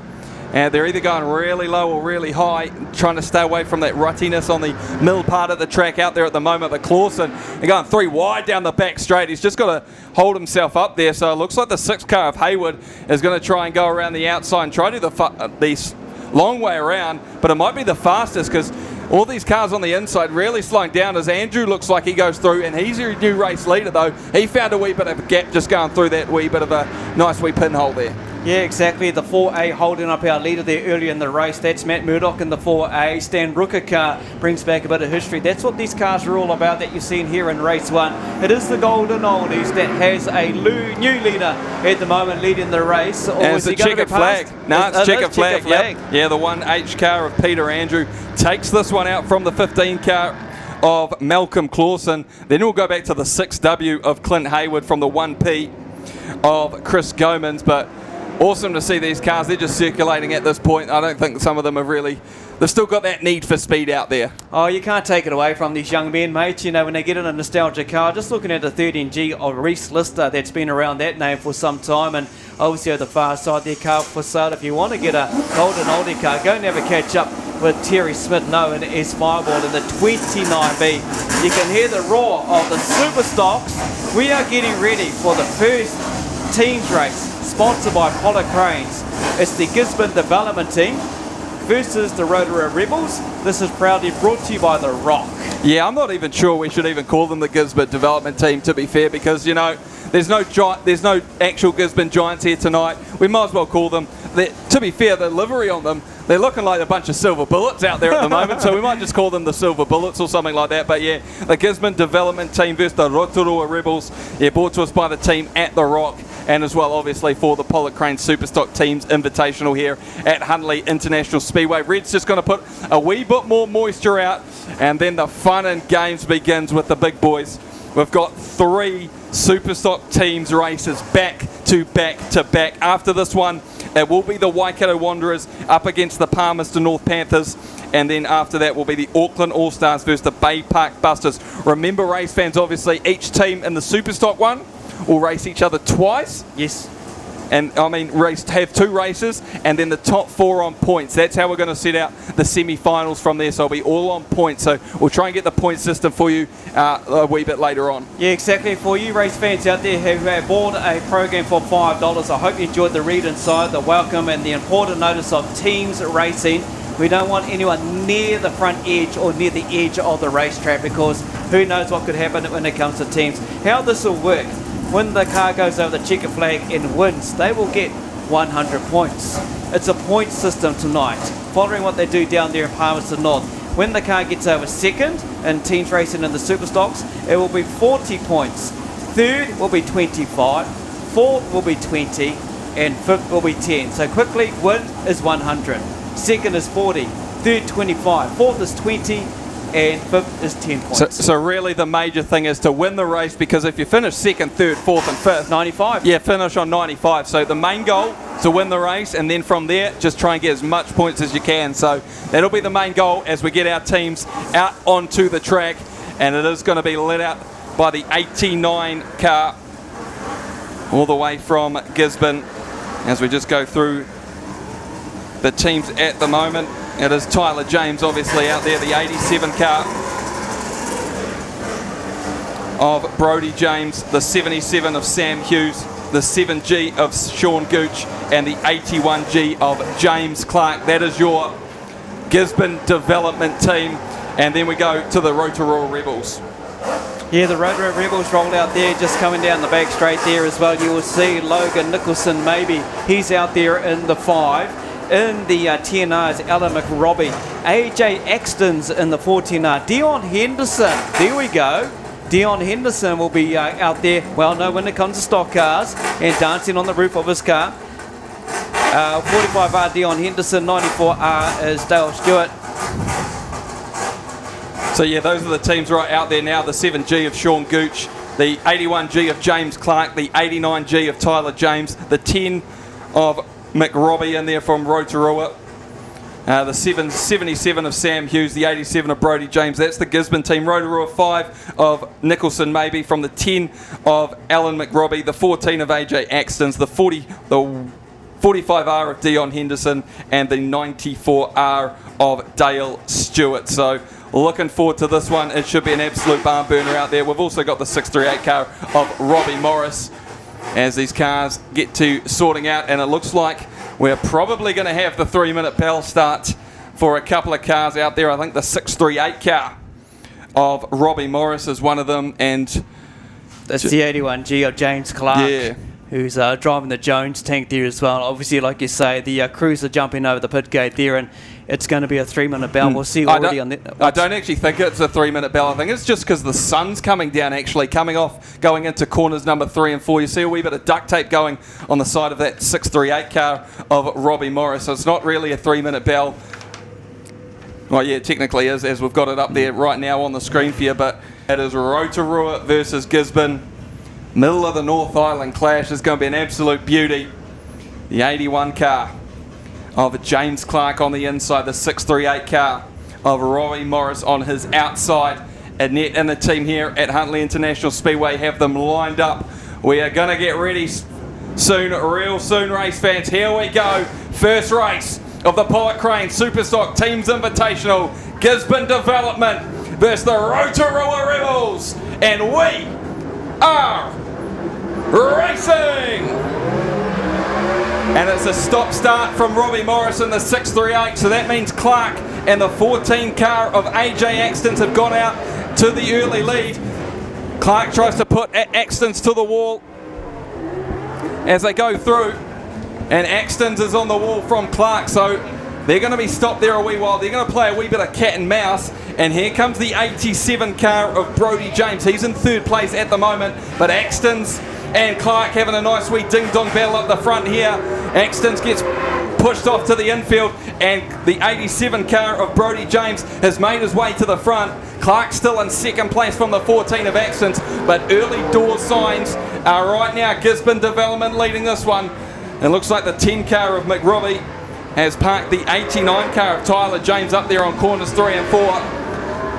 And they're either going really low or really high, trying to stay away from that ruttiness on the middle part of the track out there at the moment. But Clausen, they're going 3 wide down the back straight. He's just got to hold himself up there. So it looks like the 6th car of Hayward is going to try and go around the outside and try to do the long way around. But it might be the fastest because all these cars on the inside really slowing down as Andrew looks like he goes through, and he's your new race leader though. He found a wee bit of a gap just going through that wee bit of a nice wee pinhole there. Yeah, exactly. The 4A holding up our leader there earlier in the race. That's Matt Murdoch in the 4A. Stan Rooker car brings back a bit of history. That's what these cars are all about that you've seen here in race 1. It is the Golden Oldies that has a new leader at the moment leading the race. Or and it's a checker flag. No, it's checker flag. Yep. Yeah, the 1H car of Peter Andrew takes this one out from the 15 car of Malcolm Clausen. Then we'll go back to the 6W of Clint Hayward from the 1P of Chris Gomans. But awesome to see these cars. They're just circulating at this point. I don't think some of them have really they've still got that need for speed out there. Oh, you can't take it away from these young men, mate. You know, when they get in a nostalgic car, just looking at the 13G of Reese Lister, that's been around that name for some time, and obviously at the far side there, car for sale. If you want to get a golden oldie car, go and have a catch up with Terry Smith, known as Fireball in the 29B. You can hear the roar of the Superstocks. We are getting ready for the first teams race, sponsored by Pollock Cranes. It's the Gisborne Development Team versus the Rotorua Rebels. This is proudly brought to you by The Rock. Yeah, I'm not even sure we should even call them the Gisborne Development Team, to be fair, because, you know, there's no actual Gisborne Giants here tonight. We might as well call them, to be fair, the livery on them, they're looking like a bunch of silver bullets out there at the moment, so we might just call them the Silver Bullets or something like that. But yeah, the Gisborne Development Team versus the Rotorua Rebels, yeah, brought to us by the team at The Rock, and as well, obviously, for the Pollock Crane Superstock Teams Invitational here at Huntly International Speedway. Red's just going to put a wee bit more moisture out, and then the fun and games begins with the big boys. We've got 3 Superstock Teams races back to back to back. After this one, it will be the Waikato Wanderers up against the Palmerston North Panthers, and then after that will be the Auckland All-Stars versus the Bay Park Busters. Remember, race fans, obviously, each team in the Superstock one will race each other twice. Yes. And I mean, have 2 races, and then the top 4 on points. That's how we're going to set out the semi-finals from there. So it'll be all on points. So we'll try and get the point system for you a wee bit later on. Yeah, exactly. For you race fans out there who have bought a program for $5, I hope you enjoyed the read inside, the welcome, and the important notice of teams racing. We don't want anyone near the front edge or near the edge of the racetrack, because who knows what could happen when it comes to teams. How this will work: when the car goes over the checker flag and wins, they will get 100 points. It's a point system tonight, following what they do down there in Palmerston North. When the car gets over second in teams racing in the Superstocks, it will be 40 points. Third will be 25, fourth will be 20, and fifth will be 10. So quickly, win is 100. Second is 40, third 25, fourth is 20, and fifth is 10 points. So really the major thing is to win the race, because if you finish second, third, fourth and fifth, 95. Yeah, finish on 95. So the main goal is to win the race, and then from there just try and get as much points as you can. So that'll be the main goal as we get our teams out onto the track, and it is going to be led out by the 89 car all the way from Gisborne as we just go through the teams at the moment. It is Tyler James obviously out there, the 87 car of Brodie James, the 77 of Sam Hughes, the 7G of Sean Gooch, and the 81G of James Clark. That is your Gisborne Development Team. And then we go to the Rotorua Rebels. Yeah, the Rotorua Rebels rolled out there, just coming down the back straight there as well. You will see Logan Nicholson, maybe. He's out there in the 5. In the TNR's Alan McRobbie. AJ Axton's in the 14R. Dion Henderson, there we go. Dion Henderson will be out there, well known when it comes to stock cars, and dancing on the roof of his car. 45R Dion Henderson, 94R is Dale Stewart. So yeah, those are the teams right out there now. The 7G of Sean Gooch, the 81G of James Clark, the 89G of Tyler James, the 10 of McRobbie in there from Rotorua, the 77 of Sam Hughes, the 87 of Brodie James. That's the Gisborne team. Rotorua 5 of Nicholson maybe, from the 10 of Alan McRobbie, the 14 of AJ Axtons, the 45R of Dion Henderson, and the 94R of Dale Stewart. So looking forward to this one. It should be an absolute barn burner out there. We've also got the 638 car of Robbie Morris as these cars get to sorting out, and it looks like we're probably going to have the 3-minute bell start for a couple of cars out there. I think the 638 car of Robbie Morris is one of them, and that's the 81G of James Clark. Yeah. Who's driving the Jones tank there as well. Obviously, like you say, the crews are jumping over the pit gate there, and it's going to be a 3-minute bell. We'll see already on that. I don't actually think it's a 3-minute bell. I think it's just because the sun's coming down, actually, coming off, going into corners number 3 and 4. You see a wee bit of duct tape going on the side of that 638 car of Robbie Morris. So it's not really a 3-minute bell. Well, yeah, it technically is, as we've got it up there right now on the screen for you, but it is Rotorua versus Gisborne. Middle of the North Island clash is going to be an absolute beauty. The 81 car of James Clark on the inside, the 638 car of Robbie Morris on his outside. Annette and the team here at Huntly International Speedway have them lined up. We are going to get ready soon, real soon, race fans. Here we go. First race of the Pollock Crane Superstock Teams Invitational, Gisborne Development versus the Rotorua Rebels. And we are racing! And it's a stop-start from Robbie Morris in the 638, so that means Clark and the 14 car of AJ Axtons have gone out to the early lead. Clark tries to put Axtons to the wall as they go through, and Axtons is on the wall from Clark, so they're going to be stopped there a wee while. They're going to play a wee bit of cat and mouse, and here comes the 87 car of Brodie James. He's in third place at the moment, but Axtons and Clark having a nice wee ding-dong battle up the front here. Axtons gets pushed off to the infield, and the 87 car of Brodie James has made his way to the front. Clark still in second place from the 14 of Axtons, but early door signs are right now Gisborne Development leading this one. It looks like the 10 car of McRobbie has parked the 89 car of Tyler James up there on corners 3 and 4.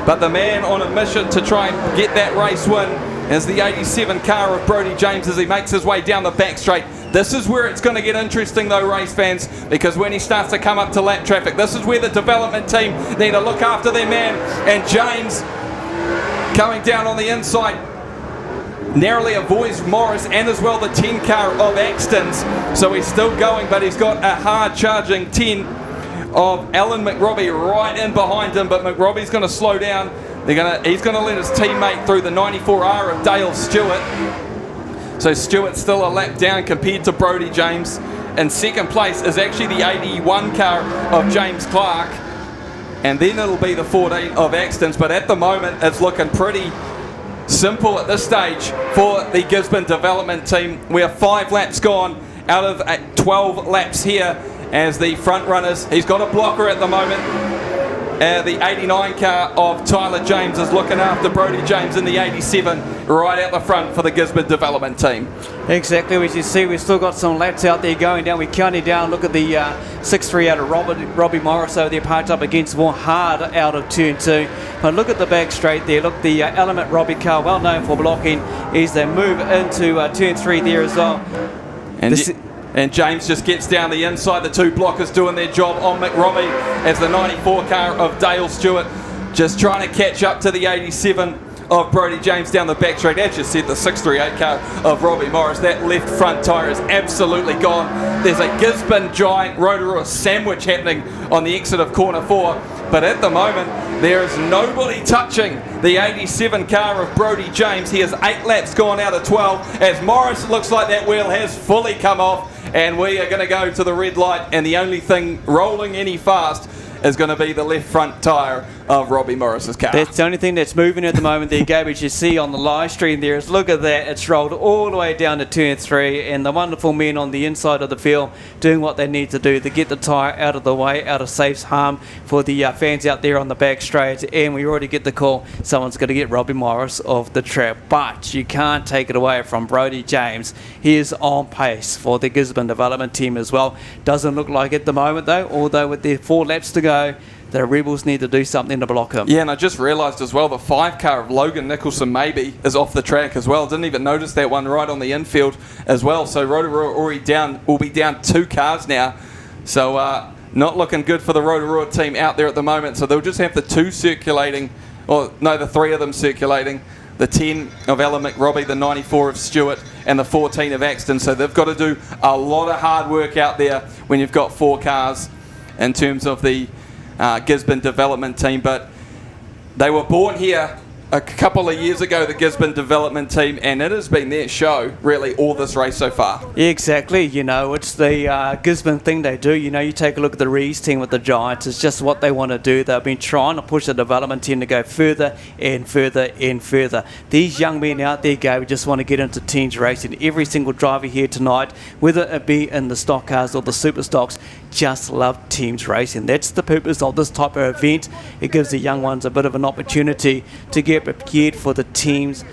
But the man on a mission to try and get that race win is the 87 car of Brodie James as he makes his way down the back straight. This is where it's going to get interesting though, race fans, because when he starts to come up to lap traffic, this is where the development team need to look after their man. And James coming down on the inside narrowly avoids Morris and as well the 10 car of Axtons. So he's still going, but he's got a hard charging 10 of Alan McRobbie right in behind him, but McRobbie's going to slow down. He's going to let his teammate through the 94R of Dale Stewart. So Stewart's still a lap down compared to Brodie James. In second place is actually the 81 car of James Clark, and then it'll be the 14 of Axtons. But at the moment, it's looking pretty simple at this stage for the Gisborne Development team. We are 5 laps gone out of 12 laps here as the front runners. He's got a blocker at the moment. The 89 car of Tyler James is looking after Brodie James in the 87 right out the front for the Gisborne Development team. Exactly, as you see, we've still got some laps out there going down. We're counting down. Look at the 6-3 out of Robbie Morris over there, parked up against the wall, hard out of turn 2. But look at the back straight there. Look, the Element Robbie car, well known for blocking, as they move into turn 3 there as well. And James just gets down the inside. The 2 blockers doing their job on McRobbie as the 94 car of Dale Stewart just trying to catch up to the 87 of Brodie James down the back straight. As you said, the 638 car of Robbie Morris, that left front tyre is absolutely gone. There's a Gisborne giant Rotorua sandwich happening on the exit of corner 4. But at the moment, there is nobody touching the 87 car of Brodie James. He has 8 laps gone out of 12 as Morris looks like that wheel has fully come off. And we are going to go to the red light, and the only thing rolling any fast is going to be the left front tyre of Robbie Morris's car. That's the only thing that's moving at the moment there, Gabe, as you see on the live stream there. Is look at that, it's rolled all the way down to turn 3, and the wonderful men on the inside of the field doing what they need to do to get the tyre out of the way, out of safe harm for the fans out there on the back straight. And we already get the call, someone's going to get Robbie Morris off the track. But you can't take it away from Brodie James. He is on pace for the Gisborne Development team as well. Doesn't look like at the moment though, although with their 4 laps to go, the Rebels need to do something to block him. Yeah, and I just realised as well, the 5 car of Logan Nicholson maybe is off the track as well. Didn't even notice that one right on the infield as well. So Rotorua already will be down 2 cars now. So not looking good for the Rotorua team out there at the moment. So they'll just have the 2 circulating, or no, the 3 of them circulating. The 10 of Alan McRobbie, the 94 of Stewart, and the 14 of Axton. So they've got to do a lot of hard work out there when you've got 4 cars in terms of the Gisborne Development team. But they were born here a couple of years ago, the Gisborne Development team, and it has been their show really all this race so far. Exactly, you know, it's the Gisborne thing they do. You know, you take a look at the Rees team with the Giants, it's just what they want to do. They've been trying to push the development team to go further and further and further. These young men out there, Gabe, just want to get into teams racing. Every single driver here tonight, whether it be in the stock cars or the super stocks, just love teams racing. That's the purpose of this type of event. It gives the young ones a bit of an opportunity to get prepared for the teams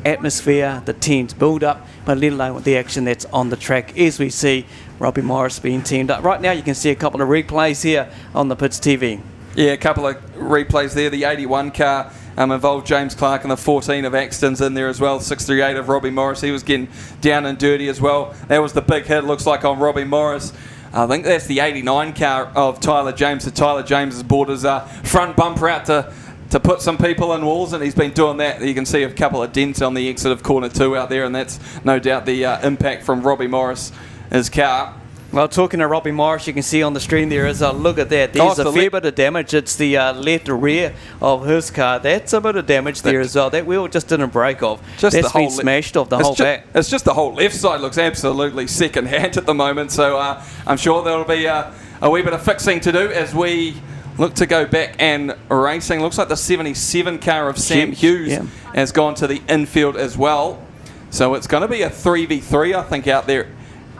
atmosphere, the team's build-up, but let alone with the action that's on the track as we see Robbie Morris being teamed up. Right now you can see a couple of replays here on the Pits TV. Yeah, a couple of replays there. The 81 car involved James Clark and the 14 of Axton's in there as well. 638 of Robbie Morris. He was getting down and dirty as well. That was the big hit, looks like, on Robbie Morris. I think that's the 89 car of Tyler James. So Tyler James has brought his front bumper out to put some people in walls, and he's been doing that. You can see a couple of dents on the exit of corner 2 out there, and that's no doubt the impact from Robbie Morris, his car. Well, talking to Robbie Morris, you can see on the screen there is a look at that. There's a fair bit of damage. It's the left rear of his car. That's a bit of damage there as well. That wheel just didn't break off. That's been smashed off the whole back. It's just the whole left side looks absolutely second hand at the moment. So I'm sure there'll be a wee bit of fixing to do as we look to go back and racing. Looks like the 77 car of Sam Hughes has gone to the infield as well. So it's going to be a 3v3, I think, out there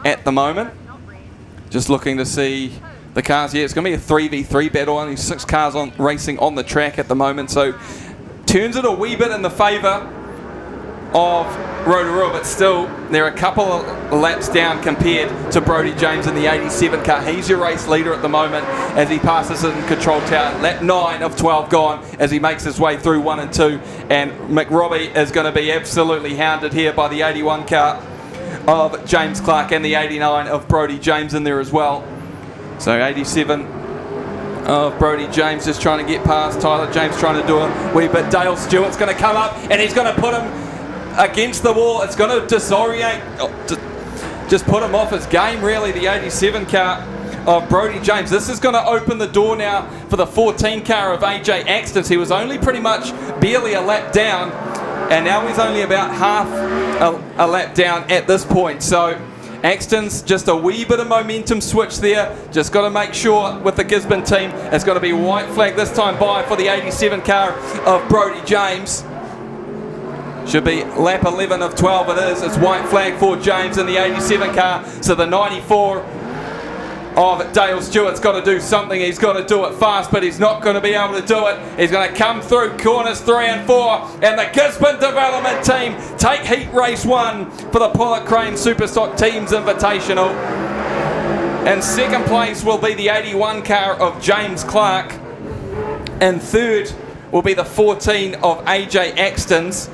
at the moment. Just looking to see the cars. Yeah, it's going to be a 3v3 battle. Only 6 cars racing on the track at the moment. So turns it a wee bit in the favour of Rotorua, but still they're a couple of laps down compared to Brodie James in the 87 car. He's your race leader at the moment as he passes in control tower. Lap 9 of 12 gone as he makes his way through 1 and 2. And McRobbie is going to be absolutely hounded here by the 81 car of James Clark and the 89 of Brodie James in there as well. So 87 of Brodie James just trying to get past Tyler James, trying to do a wee bit. Dale Stewart's going to come up and he's going to put him against the wall. It's going to disorient, just put him off his game really, the 87 car of Brodie James. This is going to open the door now for the 14 car of AJ Axton. He was only pretty much barely a lap down, and now he's only about half a lap down at this point. So Axton's just a wee bit of momentum switch there. Just got to make sure with the Gisborne team, it's going to be white flag this time by for the 87 car of Brodie James. Should be lap 11 of 12 it is. It's white flag for James in the 87 car. So the 94 of Dale Stewart's got to do something. He's got to do it fast, but he's not going to be able to do it. He's going to come through corners 3 and 4, and the Gisborne development team take heat race 1 for the Pollock Crane Superstock Teams Invitational. And second place will be the 81 car of James Clark, and third will be the 14 of AJ Axton's.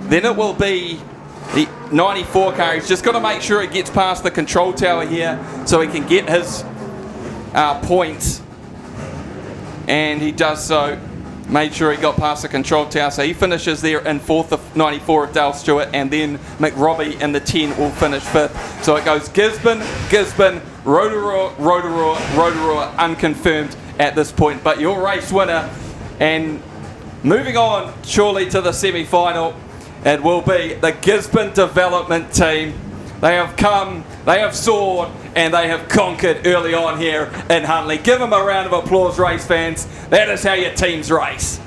Then it will be the 94 car. He's just got to make sure he gets past the control tower here so he can get his points. And he does so. Made sure he got past the control tower. So he finishes there in 4th of 94 of Dale Stewart. And then McRobbie in the 10 will finish 5th. So it goes Gisborne, Rotorua, unconfirmed at this point. But your race winner, and moving on surely to the semi-final, it will be the Gisborne development team. They have come, they have soared, and they have conquered early on here in Huntly. Give them a round of applause, race fans. That is how your teams race.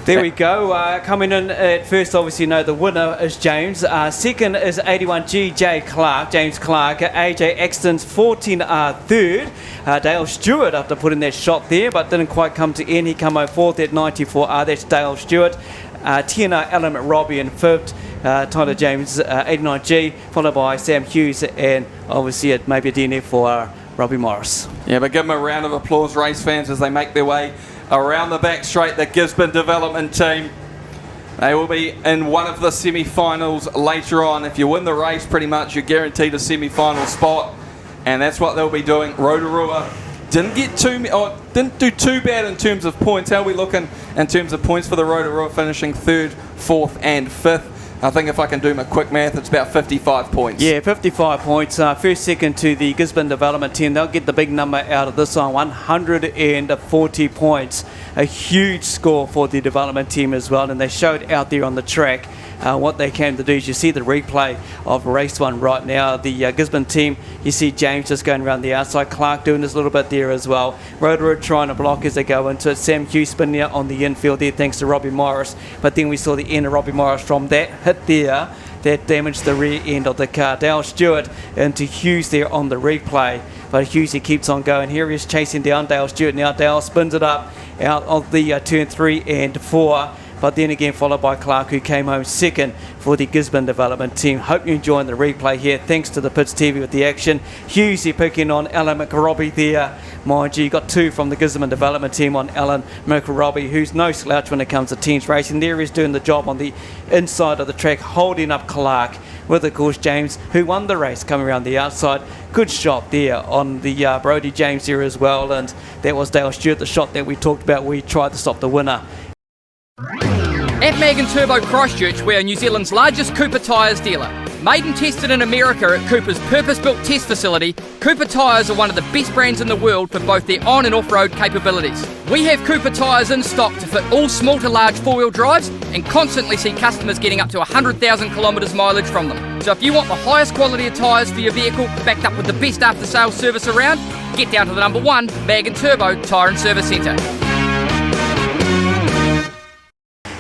There we go. Coming in at first, obviously, you know, the winner is James. Second is 81 James Clark. AJ Axton's 14 third. Dale Stewart, after putting that shot there, but didn't quite come to end. He came out 4th at 94R. That's Dale Stewart. TNR Alan McRobbie in 5th. Tyler James, 89G, followed by Sam Hughes, and obviously it may be a DNF for Robbie Morris. Yeah, but give them a round of applause, race fans, as they make their way around the back straight. The Gisborne development team, they will be in one of the semi-finals later on. If you win the race, pretty much you're guaranteed a semi-final spot, and that's what they'll be doing. Rotorua didn't do too bad in terms of points. How are we looking in terms of points for the Rotorua, finishing 3rd, 4th and 5th? I think if I can do my quick math, it's about 55 points. Yeah, 55 points. First, second to the Gisborne development team. They'll get the big number out of this one, 140 points. A huge score for the development team as well, and they showed out there on the track what they came to do. As you see the replay of race 1 right now, the Gisborne team, you see James just going around the outside, Clark doing this a little bit there as well. Rotorua trying to block as they go into it. Sam Hughes spinning out on the infield there thanks to Robbie Morris, but then we saw the end of Robbie Morris from that hit there that damaged the rear end of the car. Dale Stewart into Hughes there on the replay, but Hughes, he keeps on going. Here he is chasing down Dale Stewart. Now Dale spins it up out of the turn 3 and 4. but then again followed by Clark, who came home second for the Gisborne development team. Hope you're enjoying the replay here. Thanks to the Pits TV with the action. Hughesy picking on Alan McRobbie there. Mind you, got 2 from the Gisborne development team on Alan McRobbie, who's no slouch when it comes to teams racing. There he's doing the job on the inside of the track, holding up Clark, with of course James, who won the race, coming around the outside. Good shot there on the Brody James here as well, and that was Dale Stewart, the shot that we talked about where he tried to stop the winner. At Mag & Turbo Christchurch, we are New Zealand's largest Cooper tyres dealer. Made and tested in America at Cooper's purpose-built test facility, Cooper tyres are one of the best brands in the world for both their on and off-road capabilities. We have Cooper tyres in stock to fit all small to large four-wheel drives and constantly see customers getting up to 100,000 kilometres mileage from them. So if you want the highest quality of tyres for your vehicle, backed up with the best after-sales service around, get down to the number 1 Mag & Turbo Tyre and Service Centre.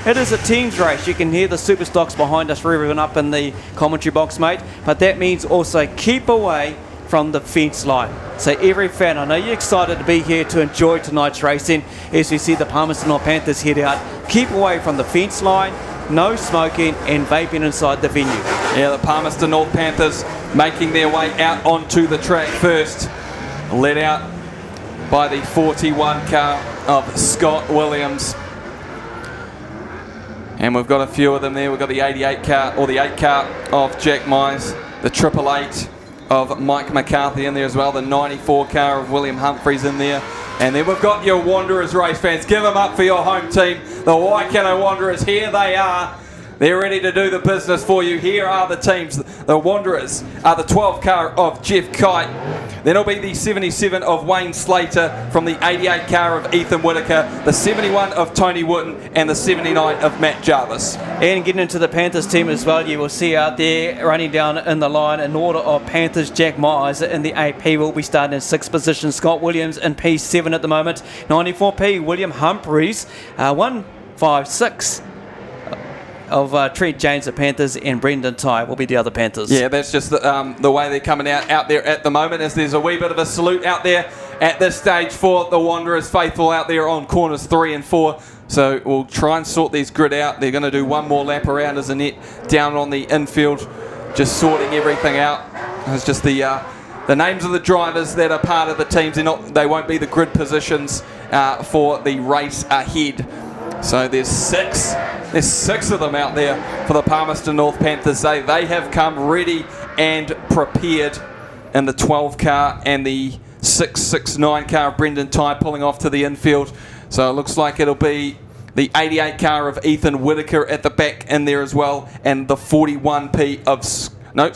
It is a teams race. You can hear the Superstocks behind us revving up in the commentary box, mate. But that means also keep away from the fence line. So every fan, I know you're excited to be here to enjoy tonight's racing as we see the Palmerston North Panthers head out. Keep away from the fence line, no smoking and vaping inside the venue. Yeah, the Palmerston North Panthers making their way out onto the track first. Led out by the 41 car of Scott Williams. And we've got a few of them there. We've got the 88 car, or the 8 car of Jack Myers, the 888 of Mike McCarthy in there as well, the 94 car of William Humphreys in there. And then we've got your Wanderers race fans. Give them up for your home team, the Waikato Wanderers. Here they are. They're ready to do the business for you. Here are the teams. The Wanderers are the 12 car of Jeff Kite. Then it'll be the 77 of Wayne Slater from the 88 car of Ethan Whitaker, the 71 of Tony Wooten, and the 79 of Matt Jarvis. And getting into the Panthers team as well, you will see out there running down in the line in order of Panthers, Jack Myers in the AP will be starting in 6th position. Scott Williams in P7 at the moment. 94P, William Humphreys, 156. Of Trent James, the Panthers, and Brendan Ty will be the other Panthers. Yeah, that's just the way they're coming out there at the moment, as there's a wee bit of a salute out there at this stage for the Wanderers faithful out there on corners 3 and 4. So we'll try and sort these grid out. They're going to do one more lap around as a net down on the infield, just sorting everything out. It's just the names of the drivers that are part of the teams. They won't be the grid positions for the race ahead. So there's six of them out there for the Palmerston North Panthers. They have come ready and prepared in the 12 car and the 669 car of Brendan Ty pulling off to the infield. So it looks like it'll be the 88 car of Ethan Whitaker at the back in there as well, and the 41P of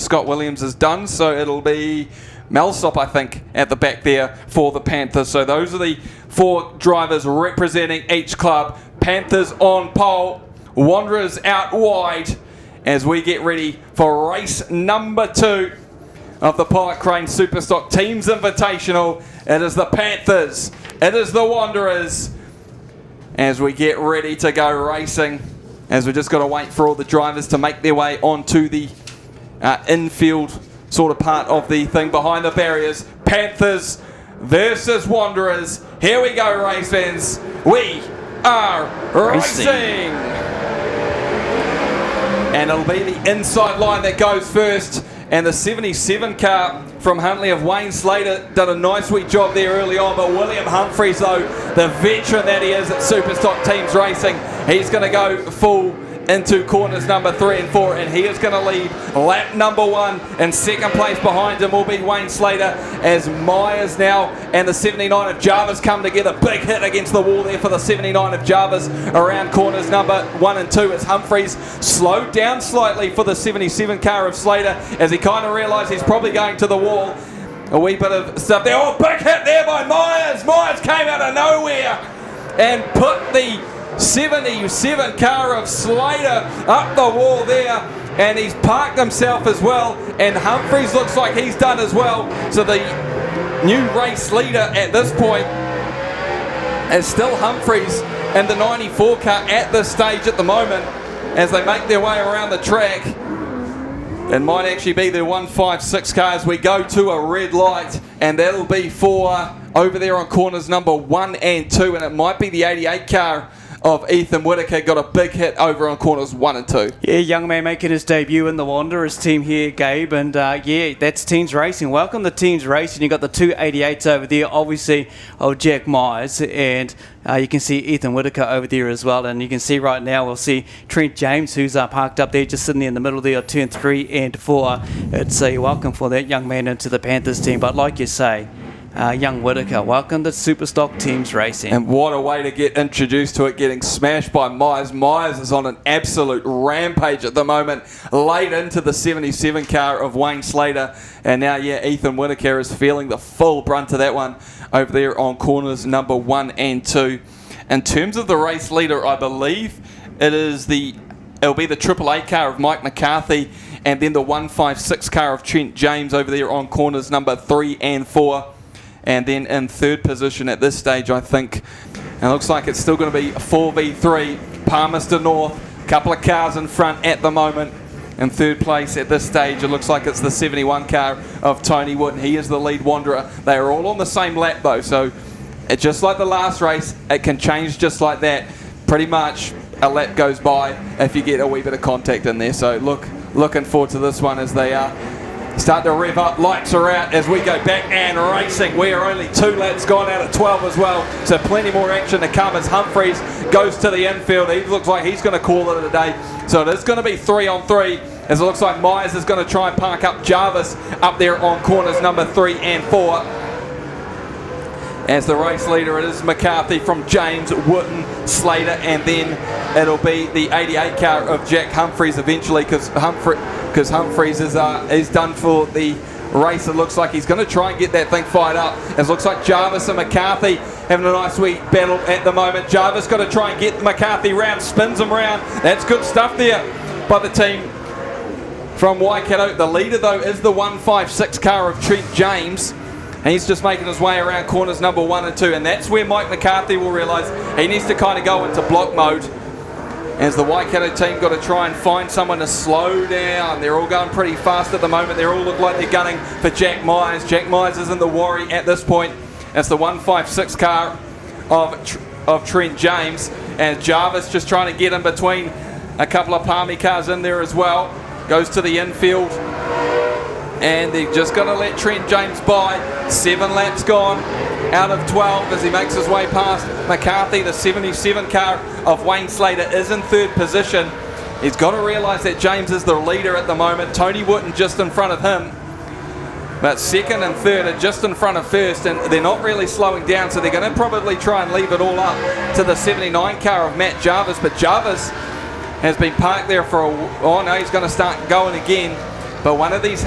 Scott Williams is done. So it'll be Melsop, I think, at the back there for the Panthers. So those are the 4 drivers representing each club. Panthers on pole, Wanderers out wide as we get ready for race number 2 of the Pilot Crane Superstock Teams Invitational. It is the Panthers, it is the Wanderers as we get ready to go racing, as we just got to wait for all the drivers to make their way onto the infield sort of part of the thing behind the barriers. Panthers versus Wanderers. Here we go, race fans. We are racing. And it'll be the inside line that goes first. And the 77 car from Huntley of Wayne Slater done a nice wee job there early on. But William Humphreys, though, the veteran that he is at Superstock Teams Racing, he's going to go full into corners number 3 and 4, and he is going to lead lap number 1. In second place behind him will be Wayne Slater, as Myers now and the 79 of Jarvis come together. Big hit against the wall there for the 79 of Jarvis around corners number 1 and 2 as Humphreys slowed down slightly for the 77 car of Slater as he kind of realised he's probably going to the wall. A wee bit of stuff there. Oh, big hit there by Myers. Myers came out of nowhere and put the 77 car of Slater up the wall there, and he's parked himself as well, and Humphreys looks like he's done as well. So the new race leader at this point is still Humphreys and the 94 car at this stage at the moment as they make their way around the track. It might actually be the 156 car as we go to a red light, and that'll be for over there on corners number 1 and 2, and it might be the 88 car of Ethan Whitaker got a big hit over on corners 1 and 2. Yeah, young man making his debut in the Wanderers team here, Gabe. And yeah, that's Teams Racing. Welcome to Teams Racing. You got the 288s over there, obviously, of Jack Myers. And you can see Ethan Whitaker over there as well. And you can see right now, we'll see Trent James, who's parked up there, just sitting there in the middle there, turn 3 and 4. It's a welcome for that young man into the Panthers team. But like you say, young Whitaker, welcome to Superstock Teams Racing. And what a way to get introduced to it, getting smashed by Myers. Myers is on an absolute rampage at the moment, late into the 77 car of Wayne Slater. And now, yeah, Ethan Whitaker is feeling the full brunt of that one over there on corners number 1 and 2. In terms of the race leader, I believe it'll be the 888 car of Mike McCarthy, and then the 156 car of Trent James over there on corners number 3 and 4. And then in third position at this stage, I think, and it looks like it's still going to be 4v3, Palmerston North, a couple of cars in front at the moment. In third place at this stage, it looks like it's the 71 car of Tony Wood. He is the lead Wanderer. They are all on the same lap though, so just like the last race, it can change just like that. Pretty much a lap goes by if you get a wee bit of contact in there. So looking forward to this one as they start to rev up. Lights are out as we go back and racing. We are only 2 laps gone out of 12 as well, so plenty more action to come as Humphreys goes to the infield. He looks like he's going to call it a day. So it is going to be 3 on 3 as it looks like Myers is going to try and park up Jarvis up there on corners number 3 and 4. As the race leader, it is McCarthy from James, Wooten, Slater, and then it'll be the 88 car of Jack Humphreys eventually, because Humphreys is done for the race. It looks like he's going to try and get that thing fired up. It looks like Jarvis and McCarthy having a nice wee battle at the moment. Jarvis got to try and get McCarthy round, spins him round. That's good stuff there by the team from Waikato. The leader though is the 156 car of Trent James. And he's just making his way around corners number 1 and 2, and that's where Mike McCarthy will realise he needs to kind of go into block mode. As the Waikato team got to try and find someone to slow down. They're all going pretty fast at the moment. They all look like they're gunning for Jack Myers. Jack Myers is in the worry at this point. It's the 156 car of Trent James, and Jarvis just trying to get in between a couple of Palmy cars in there as well. Goes to the infield. And they're just going to let Trent James by. 7 laps gone out of 12 as he makes his way past McCarthy. The 77 car of Wayne Slater is in third position. He's got to realise that James is the leader at the moment. Tony Wooten just in front of him. But second and third are just in front of first, and they're not really slowing down, so they're going to probably try and leave it all up to the 79 car of Matt Jarvis. But Jarvis has been parked there for oh no, he's going to start going again. But one of these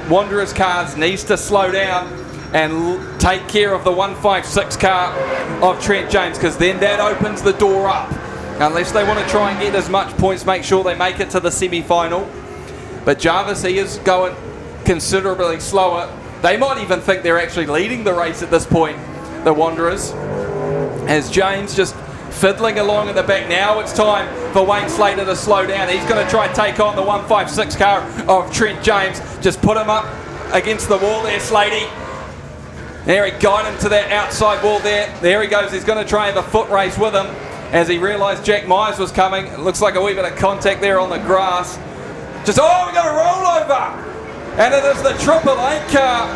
Wanderers cars needs to slow down and take care of the 156 car of Trent James, because then that opens the door up. Unless they want to try and get as much points, make sure they make it to the semi-final. But Jarvis, he is going considerably slower. They might even think they're actually leading the race at this point, the Wanderers. As James just fiddling along in the back. Now it's time for Wayne Slater to slow down. He's going to try and take on the 156 car of Trent James. Just put him up against the wall there, Slatey. There, he got him to that outside wall there. There he goes. He's going to try and have a foot race with him as he realised Jack Myers was coming. It looks like a wee bit of contact there on the grass. We got a rollover. And it is the 888 car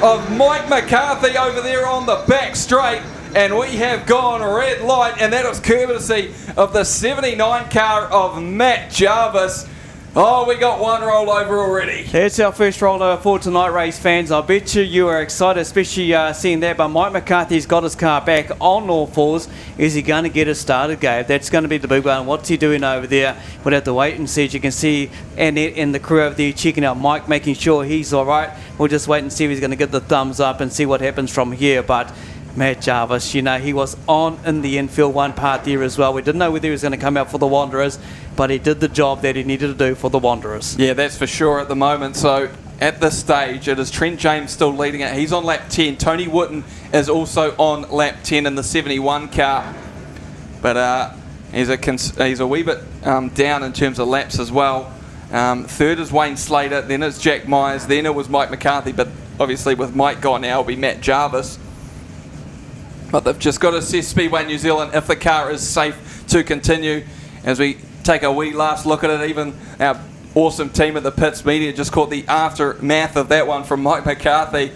of Mike McCarthy over there on the back straight. And we have gone red light, and that was courtesy of the 79 car of Matt Jarvis. Oh, we got one rollover already. That's our first rollover for tonight, race fans. I bet you are excited, especially seeing that. But Mike McCarthy's got his car back on all fours. Is he going to get us started, Gabe? That's going to be the big one. What's he doing over there? We'll have to wait and see. As you can see Annette and the crew over there checking out Mike, making sure he's all right. We'll just wait and see if he's going to get the thumbs up and see what happens from here. But Matt Jarvis, he was on in the infield one part there as well. We didn't know whether he was going to come out for the Wanderers, but he did the job that he needed to do for the Wanderers. Yeah, that's for sure at the moment. So at this stage, it is Trent James still leading it. He's on lap 10. Tony Wooten is also on lap 10 in the 71 car. But he's a wee bit down in terms of laps as well. Third is Wayne Slater, then it's Jack Myers, then it was Mike McCarthy, but obviously with Mike gone now, it'll be Matt Jarvis. But they've just got to assess Speedway New Zealand if the car is safe to continue as we take a wee last look at it. Even our awesome team at the Pits Media just caught the aftermath of that one from Mike McCarthy.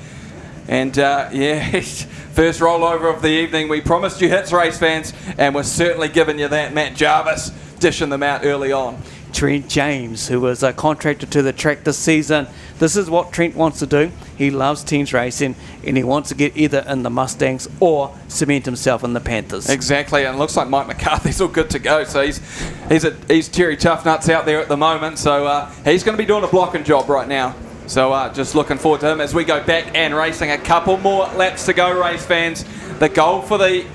And first rollover of the evening. We promised you hits, race fans, and we're certainly giving you that. Matt Jarvis dishing them out early on. Trent James, who was contracted to the track this season. This is what Trent wants to do. He loves teams racing, and he wants to get either in the Mustangs or cement himself in the Panthers. Exactly, and it looks like Mike McCarthy's all good to go. So he's Terry Tough-Nuts out there at the moment. So he's going to be doing a blocking job right now. So just looking forward to him as we go back and racing. A couple more laps to go, race fans. The goal for the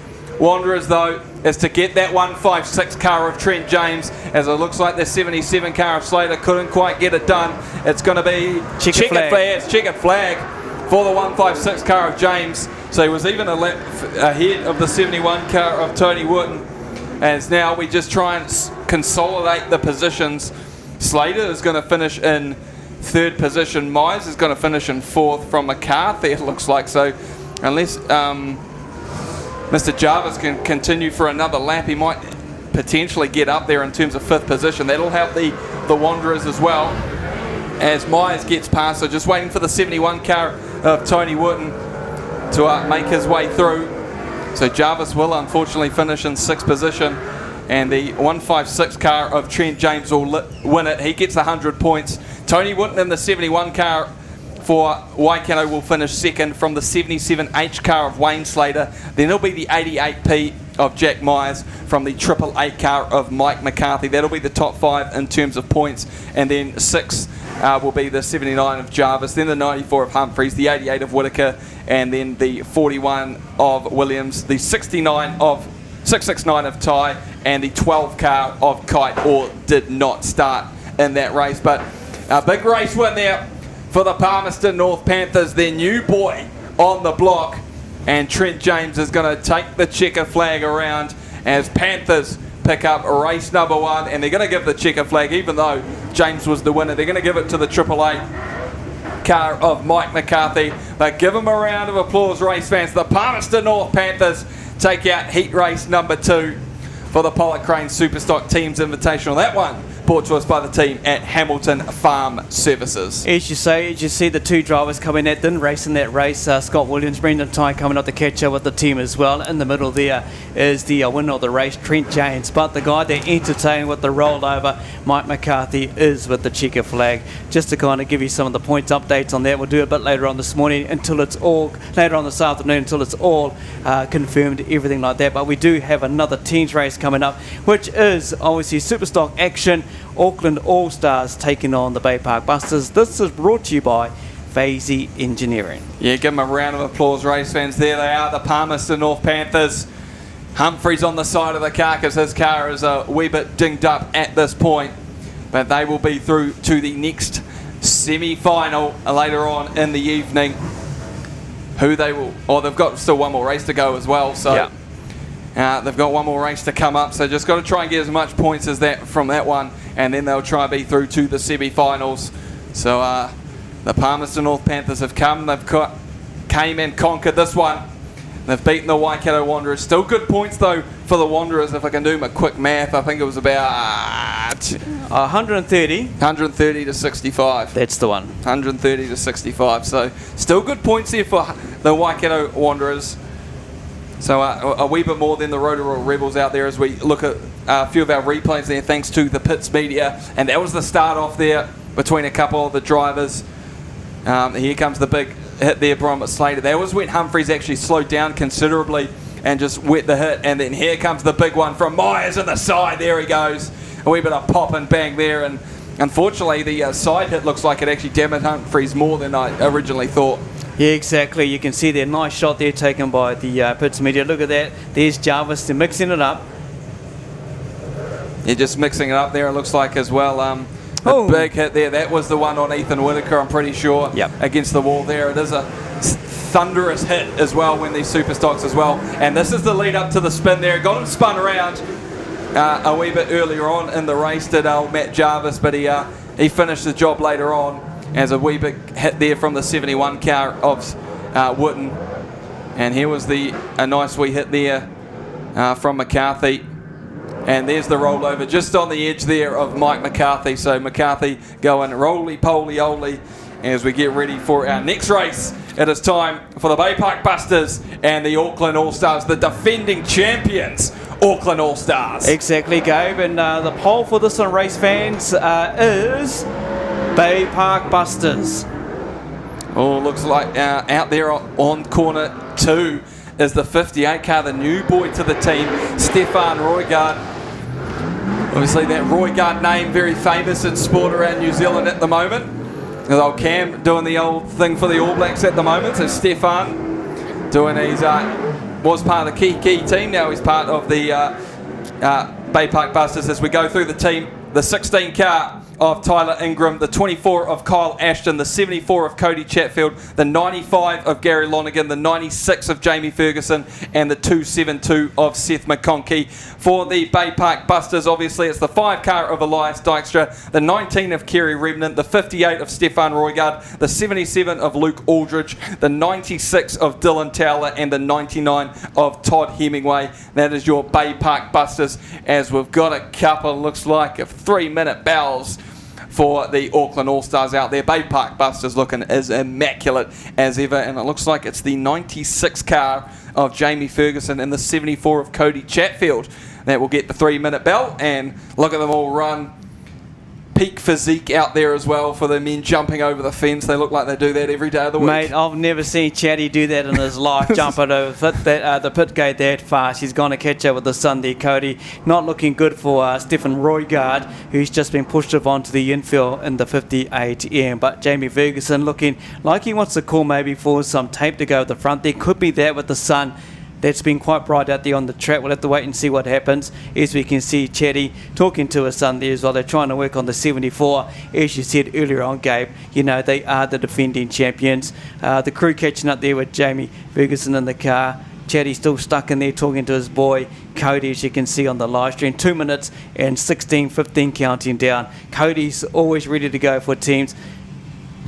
Wanderers, though, is to get that 156 car of Trent James, as it looks like the 77 car of Slater couldn't quite get it done. It's going to be checkered flag for the 156 car of James. So he was even a lap ahead of the 71 car of Tony Wooten. As now we just try and consolidate the positions. Slater is going to finish in third position. Myers is going to finish in fourth from McCarthy, it looks like. So unless Mr. Jarvis can continue for another lap, he might potentially get up there in terms of fifth position. That'll help the Wanderers as well as Myers gets past. So just waiting for the 71 car of Tony Wooten to make his way through. So Jarvis will unfortunately finish in sixth position, and the 156 car of Trent James will win it. He gets 100 points. Tony Wooten in the 71 car for Waikato will finish second from the 77H car of Wayne Slater. Then it'll be the 88P of Jack Myers from the 888 car of Mike McCarthy. That'll be the top five in terms of points. And then sixth will be the 79 of Jarvis, then the 94 of Humphreys, the 88 of Whitaker, and then the 41 of Williams, the 669 of Ty, and the 12 car of Kite Orr did not start in that race. But a big race win there for the Palmerston North Panthers, their new boy on the block. And Trent James is going to take the checker flag around as Panthers pick up race number one. And they're going to give the checker flag, even though James was the winner, they're going to give it to the 888 car of Mike McCarthy. But give him a round of applause, race fans. The Palmerston North Panthers take out heat race number 2 for the Pollock Crane Superstock Teams Invitational. That one brought to us by the team at Hamilton Farm Services. As you see the two drivers coming that didn't race in that race. Scott Williams, Brendan Ty coming up to catch up with the team as well. In the middle there is the winner of the race, Trent James. But the guy that entertained with the rollover, Mike McCarthy, is with the checker flag. Just to kind of give you some of the points updates on that, we'll do a bit later on this morning later on this afternoon until it's all confirmed, everything like that. But we do have another teams race coming up, which is obviously Superstock action. Auckland All-Stars taking on the Bay Park Busters. This is brought to you by Vasey Engineering. Yeah, give them a round of applause, race fans. There they are, the Palmerston North Panthers. Humphreys on the side of the car because his car is a wee bit dinged up at this point. But they will be through to the next semi-final later on in the evening. They've got still one more race to go as well. So. Yeah. They've got one more race to come up, so just got to try and get as much points as that from that one, and then they'll try and be through to the semi-finals. So the Palmerston North Panthers have come. Came and conquered this one. They've beaten the Waikato Wanderers. Still good points though for the Wanderers. If I can do my quick math, I think it was about 130 to 65. That's the one. 130 to 65. So still good points there for the Waikato Wanderers. So a wee bit more than the Rotorua Rebels out there as we look at a few of our replays there, thanks to the Pits Media. And that was the start off there between a couple of the drivers. Here comes the big hit there, Brian Slater. That was when Humphreys actually slowed down considerably and just wet the hit. And then here comes the big one from Myers on the side. There he goes. A wee bit of pop and bang there. And unfortunately, the side hit looks like it actually damaged Humphreys more than I originally thought. Yeah, exactly. You can see there, nice shot there taken by the Pits Media. Look at that. There's Jarvis. They're mixing it up. You're just mixing it up there, it looks like as well. A big hit there. That was the one on Ethan Whitaker, I'm pretty sure, against the wall there. It is a thunderous hit as well when these Superstocks as well. And this is the lead up to the spin there. Got him spun around a wee bit earlier on in the race, did Matt Jarvis, but he finished the job later on. As a wee big hit there from the 71 car of Wooten. And here was a nice wee hit there from McCarthy. And there's the rollover just on the edge there of Mike McCarthy. So McCarthy going roly-poly-oly as we get ready for our next race. It is time for the Bay Park Busters and the Auckland All-Stars, the defending champions, Auckland All-Stars. Exactly, Gabe. And the poll for this one, race fans, is Bay Park Busters. Oh, looks like out there on corner 2 is the 58 car, the new boy to the team, Stefan Roygaard. Obviously that Roygaard name very famous in sport around New Zealand at the moment. With old Cam doing the old thing for the All Blacks at the moment. So Stefan doing his was part of the key team. Now he's part of the Bay Park Busters as we go through the team. The 16 car of Tyler Ingram, the 24 of Kyle Ashton, the 74 of Cody Chatfield, the 95 of Gary Lonergan, the 96 of Jamie Ferguson, and the 272 of Seth McConkey. For the Bay Park Busters, obviously it's the 5 car of Elias Dykstra, the 19 of Kerry Remnant, the 58 of Stefan Roygaard, the 77 of Luke Aldridge, the 96 of Dylan Towler, and the 99 of Todd Hemingway. That is your Bay Park Busters, as we've got a couple, looks like, of 3-minute bells for the Auckland All-Stars out there. Bay Park Busters looking as immaculate as ever, and it looks like it's the 96 car of Jamie Ferguson and the 74 of Cody Chatfield that will get the 3-minute bell. And look at them all run. Peak physique out there as well for the men jumping over the fence. They look like they do that every day of the week. Mate, I've never seen Chatty do that in his life, jumping over the pit gate that fast. He's going to catch up with the sun there, Cody. Not looking good for Stephen Roygaard, who's just been pushed up onto the infield in the 58M. But Jamie Ferguson looking like he wants to call maybe for some tape to go at the front. There could be that with the sun. That's been quite bright out there on the track. We'll have to wait and see what happens. As we can see Chatty talking to his son there as well. They're trying to work on the 74. As you said earlier on, Gabe, you know, they are the defending champions. The crew catching up there with Jamie Ferguson in the car. Chatty still stuck in there talking to his boy Cody, as you can see on the live stream. 2 minutes and 16:15 counting down. Cody's always ready to go for teams.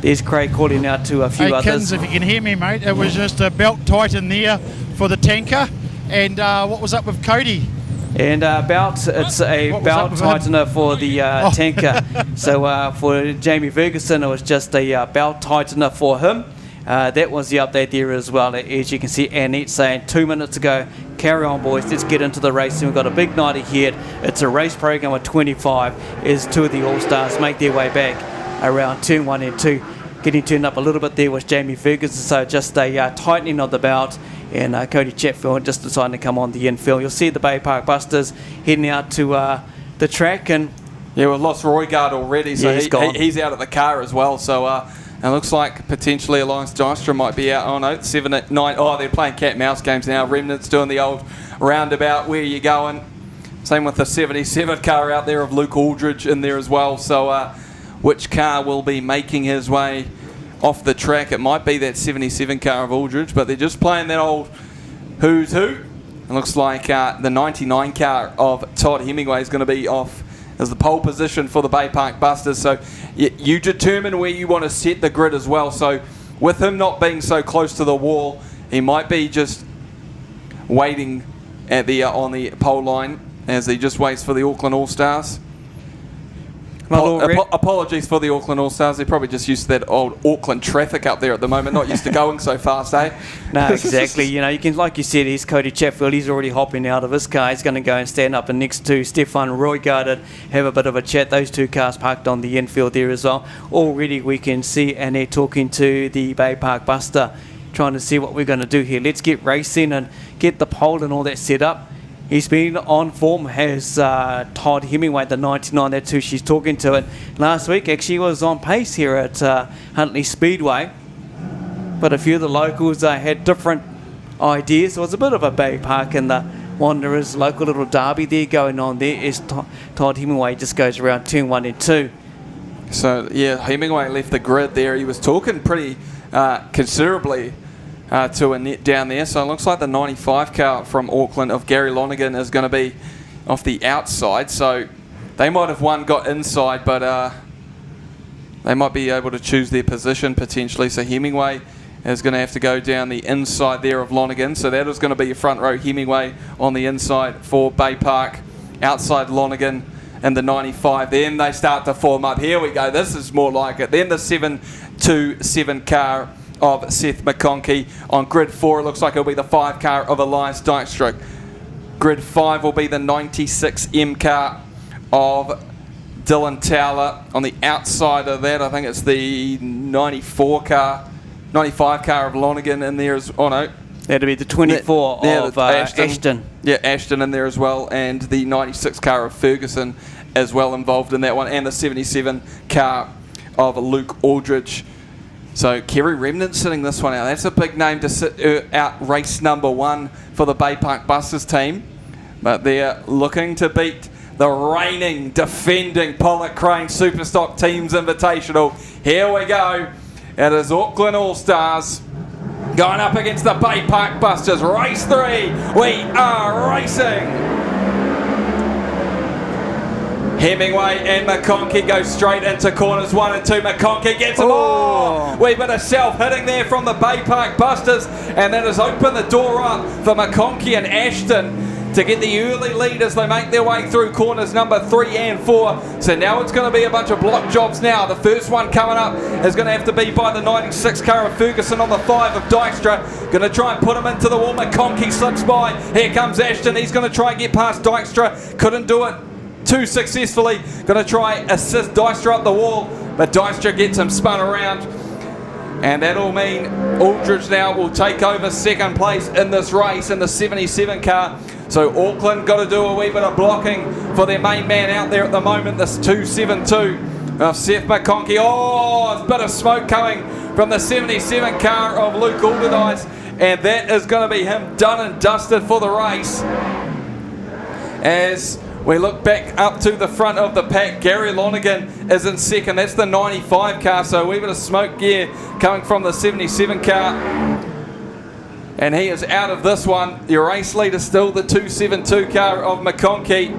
There's Craig calling out to a few others. Kins, if you can hear me, mate, it was just a belt tight in there for the tanker. And what was up with Cody? And it's a belt tightener for the tanker. So for Jamie Ferguson, it was just a belt tightener for him. That was the update there as well. As you can see, Annette saying 2 minutes ago, carry on boys, let's get into the race. And we've got a big night ahead. It's a race program with 25 as 2 of the All-Stars make their way back around turn 1 and 2. Getting turned up a little bit there was Jamie Ferguson, so just a tightening of the belt, and Cody Chatfield just deciding to come on the infield. You'll see the Bay Park Busters heading out to the track, and yeah, we've lost Roygaard already, so he's out of the car as well. So it looks like potentially Elias Dykstra might be out. Oh no, 7, 8, 9. Oh, they're playing cat and mouse games now. Remnant's doing the old roundabout. Where are you going? Same with the 77 car out there of Luke Aldridge in there as well. So which car will be making his way off the track? It might be that 77 car of Aldridge, but they're just playing that old who's who. It looks like the 99 car of Todd Hemingway is going to be off as the pole position for the Bay Park Busters. So you determine where you want to set the grid as well. So with him not being so close to the wall, he might be just waiting at the on the pole line as he just waits for the Auckland All-Stars. Apologies for the Auckland All-Stars. They're probably just used to that old Auckland traffic up there at the moment, not used to going so fast, eh? No, exactly. You know, you can, like you said, he's Cody Chatfield. He's already hopping out of his car. He's going to go and stand up and next to Stefan Roygaard and have a bit of a chat. Those 2 cars parked on the infield there as well. Already we can see Annette talking to the Bay Park Buster, trying to see what we're going to do here. Let's get racing and get the pole and all that set up. He's been on form, has Todd Hemingway, the 99. That's who she's talking to. And last week, actually, was on pace here at Huntley Speedway. But a few of the locals had different ideas. There was a bit of a Bay Park and the Wanderers local little derby there going on there as Todd Hemingway just goes around turn 1 and 2. So, yeah, Hemingway left the grid there. He was talking pretty considerably to Annette down there. So it looks like the 95 car from Auckland of Gary Lonergan is going to be off the outside. So they might have got inside, but they might be able to choose their position potentially. So Hemingway is going to have to go down the inside there of Lonergan. So that is going to be a front row Hemingway on the inside for Bay Park outside Lonergan in the 95. Then they start to form up. Here we go. This is more like it. Then the 727 car of Seth McConkey. On grid 4, it looks like it'll be the 5 car of Elias Dykstra. Grid 5 will be the 96M car of Dylan Towler. On the outside of that, I think it's the 95 car of Lonergan in there as well. Oh no. That'll be the 24 of Ashton. Yeah, Ashton in there as well, and the 96 car of Ferguson as well involved in that one, and the 77 car of Luke Aldridge. So Kerry Remnant sitting this one out. That's a big name to sit out race number 1 for the Bay Park Busters team. But they're looking to beat the reigning, defending Pollock Crane Superstock Teams Invitational. Here we go. It is Auckland All-Stars going up against the Bay Park Busters. Race 3. We are racing. Hemingway and McConkey go straight into corners 1 and 2. McConkey gets them all. Wee bit of self-hitting there from the Bay Park Busters, and that has opened the door up for McConkey and Ashton to get the early lead as they make their way through corners number 3 and 4. So now it's going to be a bunch of block jobs now. The first one coming up is going to have to be by the 96 car of Ferguson on the 5 of Dykstra. Going to try and put him into the wall. McConkey slips by. Here comes Ashton. He's going to try and get past Dykstra. Couldn't do it too successfully. Going to try assist Dykstra up the wall, but Dykstra gets him spun around. And that'll mean Aldridge now will take over second place in this race in the 77 car. So Auckland got to do a wee bit of blocking for their main man out there at the moment, this 272 of Seth McConkey. Oh, a bit of smoke coming from the 77 car of Luke Aldridge, and that is going to be him done and dusted for the race. As we look back up to the front of the pack, Gary Lonergan is in second. That's the 95 car, so a wee bit of smoke gear coming from the 77 car. And he is out of this one. Your race leader still the 272 car of McConkey.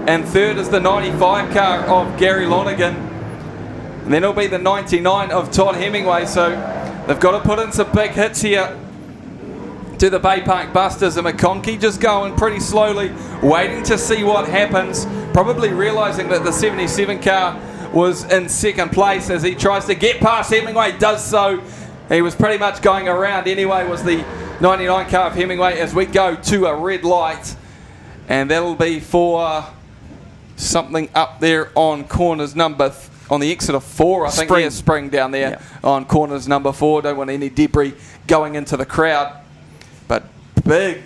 And third is the 95 car of Gary Lonergan. And then it'll be the 99 of Todd Hemingway. So they've got to put in some big hits here to the Bay Park Busters, and McConkey just going pretty slowly, waiting to see what happens, probably realising that the 77 car was in second place as he tries to get past Hemingway, does so. He was pretty much going around anyway, was the 99 car of Hemingway, as we go to a red light, and that'll be for something up there on corners number on the exit of 4, I think. Yeah, spring down there on corners number 4. Don't want any debris going into the crowd. But big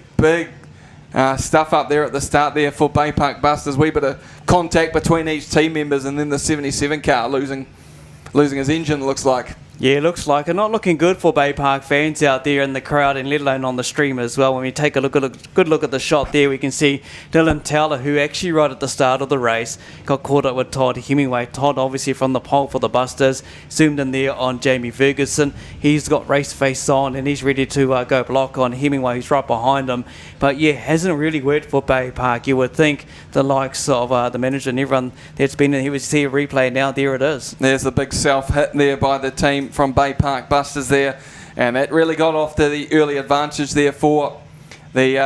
stuff up there at the start there for Bay Park Busters. Wee bit of contact between each team members, and then the 77 car losing his engine, looks like. Yeah, looks like it. Not looking good for Bay Park fans out there in the crowd, and let alone on the stream as well. When we take a good look at the shot there, we can see Dylan Towler, who actually right at the start of the race got caught up with Todd Hemingway. Todd obviously from the pole for the Busters, zoomed in there on Jamie Ferguson. He's got race face on and he's ready to go block on Hemingway, who's right behind him. But yeah, hasn't really worked for Bay Park. You would think the likes of the manager and everyone that's been in here would see a replay. Now there it is. There's the big self-hit there by the team from Bay Park Busters there, and that really got off to the early advantage there for the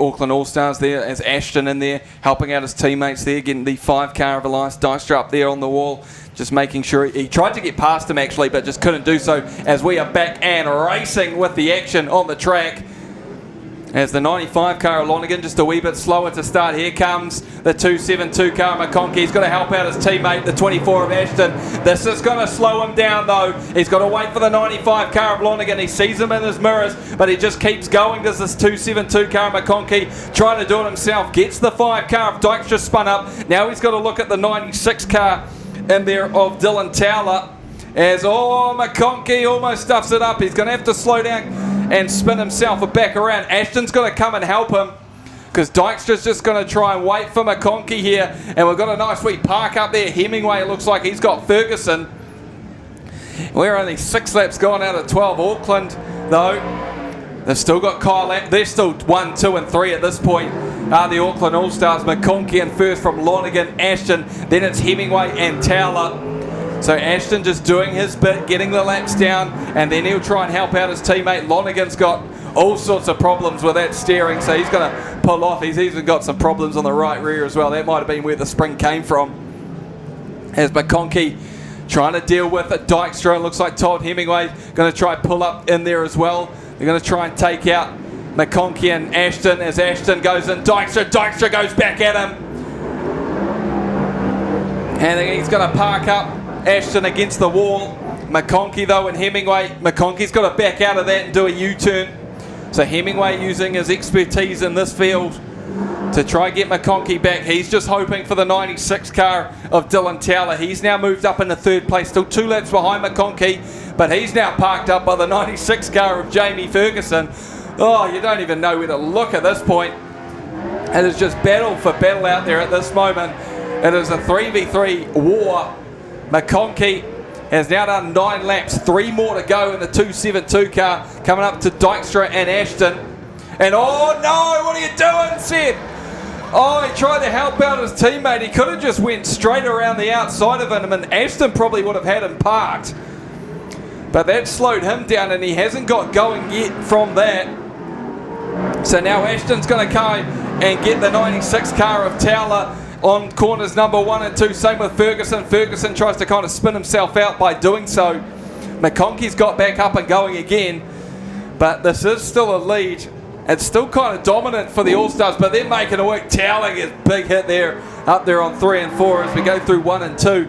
Auckland All-Stars there, as Ashton in there helping out his teammates there, getting the 5 car of Elias Dykstra up there on the wall, just making sure he tried to get past him actually, but just couldn't do so, as we are back and racing with the action on the track. As the 95 car of Lonergan just a wee bit slower to start. Here comes the 272 car of McConkey. He's got to help out his teammate, the 24 of Ashton. This is going to slow him down though. He's got to wait for the 95 car of Lonergan. He sees him in his mirrors, but he just keeps going. Does this 272 car of McConkey, trying to do it himself. Gets the 5 car of Dykstra spun up. Now he's got to look at the 96 car in there of Dylan Towler. As McConkey almost stuffs it up. He's going to have to slow down and spin himself back around. Ashton's got to come and help him, because Dykstra's just going to try and wait for McConkey here. And we've got a nice wee park up there. Hemingway, it looks like he's got Ferguson. We're only 6 laps gone out of 12. Auckland, though, they've still got Kyle. They're still 1, 2 and 3 at this point. Are the Auckland All-Stars. McConkey in first from Lonergan, Ashton. Then it's Hemingway and Towler. So Ashton just doing his bit, getting the laps down, and then he'll try and help out his teammate. Lonergan's got all sorts of problems with that steering, so he's going to pull off. He's even got some problems on the right rear as well. That might have been where the spring came from. As McConkey trying to deal with it, Dykstra, looks like Todd Hemingway going to try pull up in there as well. They're going to try and take out McConkey and Ashton. As Ashton goes in, Dykstra goes back at him. And he's going to park up Ashton against the wall. McConkey though and Hemingway, McConkey's got to back out of that and do a U-turn. So Hemingway using his expertise in this field to try and get McConkey back. He's just hoping for the 96 car of Dylan Towler. He's now moved up into third place, still 2 laps behind McConkey, but he's now parked up by the 96 car of Jamie Ferguson. Oh, you don't even know where to look at this point. It is just battle for battle out there at this moment. It is a 3v3 war. McConkey has now done 9 laps, 3 more to go in the 272 car, coming up to Dykstra and Ashton. And oh no, what are you doing, Seth? Oh, he tried to help out his teammate. He could have just went straight around the outside of him, and Ashton probably would have had him parked. But that slowed him down, and he hasn't got going yet from that. So now Ashton's going to go and get the 96 car of Towler on corners number 1 and 2. Same with Ferguson. Ferguson tries to kind of spin himself out by doing so. McConkey's got back up and going again, but this is still a lead. It's still kind of dominant for the All-Stars, but they're making it work. Towler gets big hit there, up there on 3 and 4 as we go through 1 and 2.